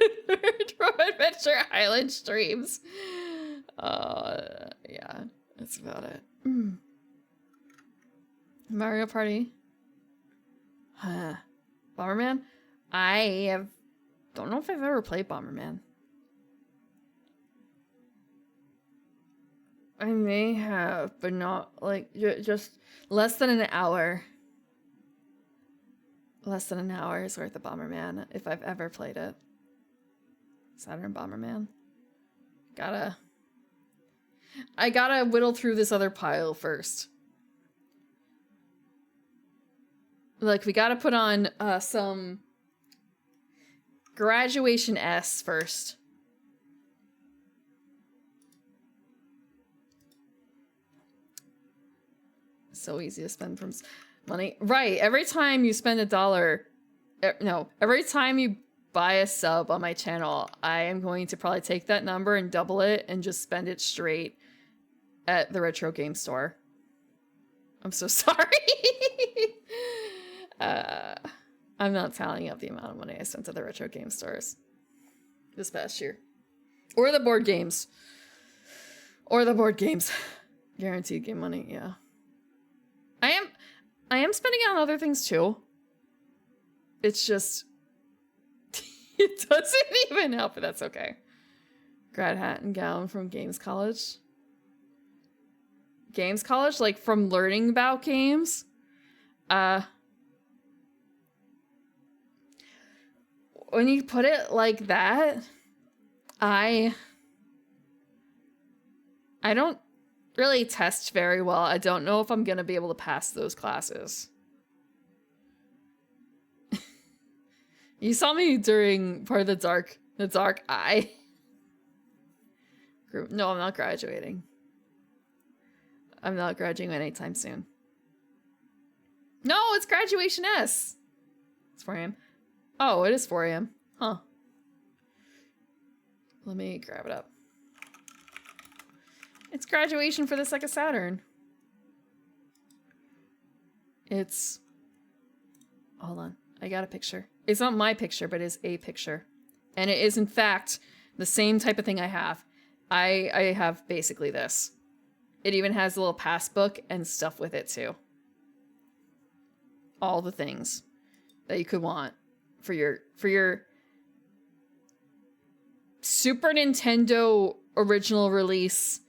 from Adventure Island streams. Yeah. That's about it. Mario Party. Bomberman? Don't know if I've ever played Bomberman. I may have, but not, like, just less than an hour. Less than an hour's worth of Bomberman, if I've ever played it. Saturn Bomberman. I gotta whittle through this other pile first. Like, we gotta put on, some Graduation S first. So easy to spend from money. Right, every time you spend $1, every time you buy a sub on my channel, I am going to probably take that number and double it and just spend it straight at the retro game store. I'm so sorry. I'm not tallying up the amount of money I spent at the retro game stores this past year. Or the board games. Guaranteed game money, yeah. I am spending it on other things too. It's just it doesn't even help, but that's okay. Grad hat and gown from Games College. Games College? Like from learning about games? when you put it like that, I don't really test very well. I don't know if I'm gonna be able to pass those classes. You saw me during part of the dark eye group. No, I'm not graduating. I'm not graduating anytime soon. No, it's graduation S. It's 4 a.m. Oh, it is 4 a.m. Huh. Let me grab it up. It's graduation for the Sega Saturn. It's... Hold on. I got a picture. It's not my picture, but it's a picture. And it is, in fact, the same type of thing I have. I have basically this. It even has a little passbook and stuff with it, too. All the things that you could want for your Super Nintendo original release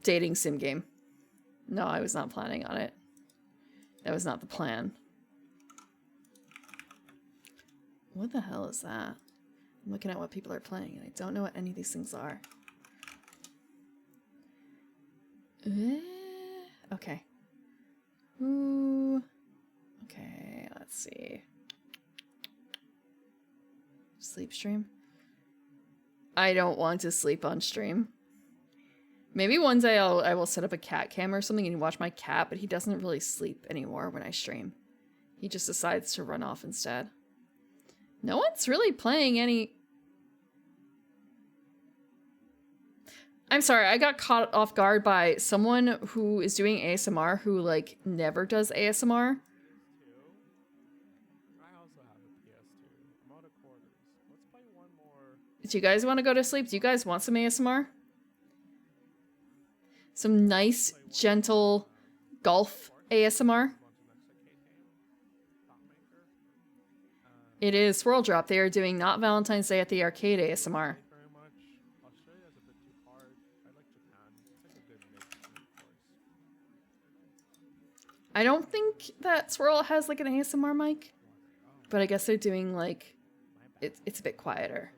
dating sim game. No, I was not planning on it. That was not the plan. What the hell is that? I'm looking at what people are playing and I don't know what any of these things are. Okay. Ooh. Okay, let's see. Sleep stream? I don't want to sleep on stream. Maybe one day I will set up a cat cam or something and you watch my cat, but he doesn't really sleep anymore when I stream. He just decides to run off instead. No one's really playing any... I'm sorry, I got caught off guard by someone who is doing ASMR who, like, never does ASMR. Do you guys want to go to sleep? Do you guys want some ASMR? Some nice, gentle golf ASMR? It is Swirl Drop. They are doing Not Valentine's Day at the Arcade ASMR. I don't think that Swirl has like an ASMR mic, but I guess they're doing like, it's a bit quieter.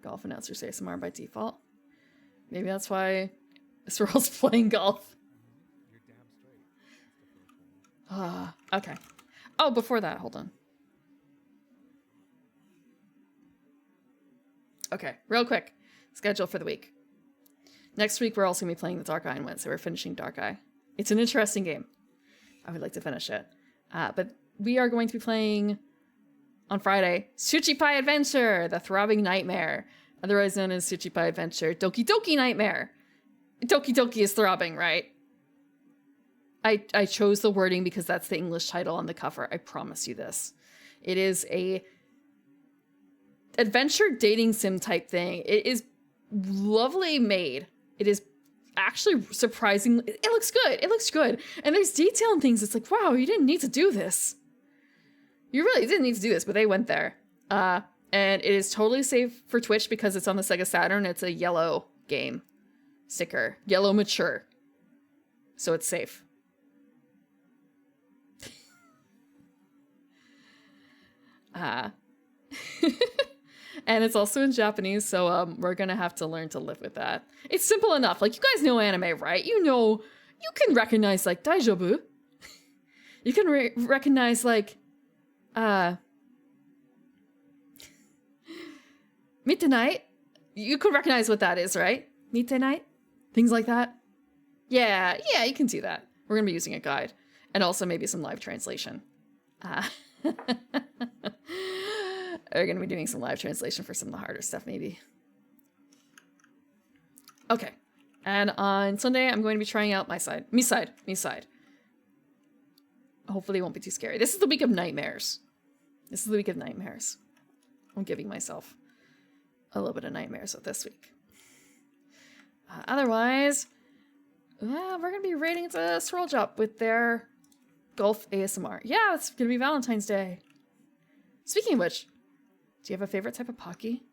Golf announcers ASMR by default. Maybe that's why Swirl's playing golf. Okay. Oh, before that, hold on. Okay, real quick. Schedule for the week. Next week, we're also going to be playing the Dark Eye on Wednesday. We're finishing Dark Eye. It's an interesting game. I would like to finish it. But we are going to be playing on Friday, Tsuchipai Adventure, the Throbbing Nightmare, otherwise known as Tsuchipai Adventure, Doki Doki Nightmare. Doki Doki is throbbing, right? I chose the wording because that's the English title on the cover. I promise you this. It is a adventure dating sim type thing. It is lovely made. It is actually surprisingly, it looks good. It looks good. And there's detail and things. It's like, wow, you didn't need to do this. You really didn't need to do this, but they went there. And it is totally safe for Twitch because it's on the Sega Saturn. It's a yellow game sticker. Yellow mature. So it's safe. And it's also in Japanese, so we're gonna have to learn to live with that. It's simple enough. Like, you guys know anime, right? You know, you can recognize, like, Daijobu. You can recognize, like, Midnight. You can recognize what that is, right? Midnight? Things like that. Yeah, you can do that. We're gonna be using a guide. And also maybe some live translation. We're going to be doing some live translation for some of the harder stuff, maybe. Okay. And on Sunday, I'm going to be trying out me side. Hopefully it won't be too scary. This is the week of nightmares. I'm giving myself a little bit of nightmares with this week. Otherwise, we're going to be raiding the Swirl Drop with their golf ASMR. Yeah, it's going to be Valentine's Day. Speaking of which, do you have a favorite type of Pocky?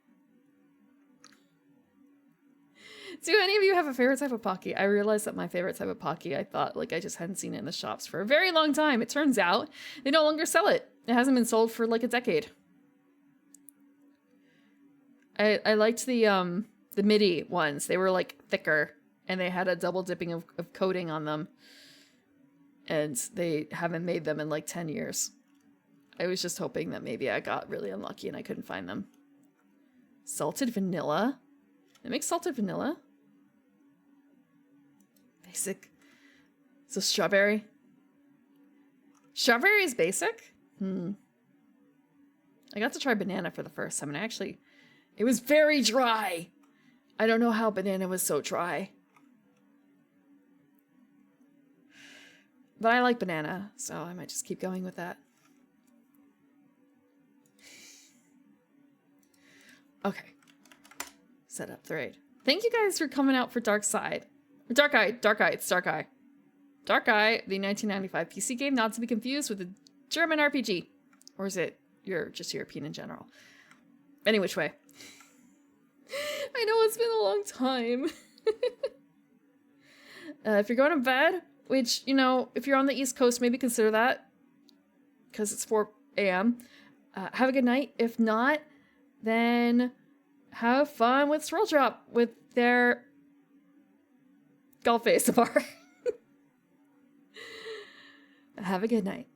Do any of you have a favorite type of Pocky? I realized that my favorite type of Pocky, I thought, like, I just hadn't seen it in the shops for a very long time. It turns out they no longer sell it It hasn't been sold for like a decade. I liked the MIDI ones. They were like thicker and they had a double dipping of coating on them. And they haven't made them in like 10 years. I was just hoping that maybe I got really unlucky and I couldn't find them. Salted vanilla? They make salted vanilla? Basic. So strawberry? Strawberry is basic? I got to try banana for the first time and actually, it was very dry. I don't know how banana was so dry. But I like banana, so I might just keep going with that. Okay. Set up the raid. Thank you guys for coming out for Dark Side. Dark Eye, it's Dark Eye. Dark Eye, the 1995 PC game, not to be confused with a German RPG. Or is it you're just European in general? Any which way. I know it's been a long time. If you're going to bed, which, you know, if you're on the East Coast, maybe consider that. Because it's 4 a.m. Have a good night. If not, then have fun with Swirl Drop with their Golf ASMR. Have a good night.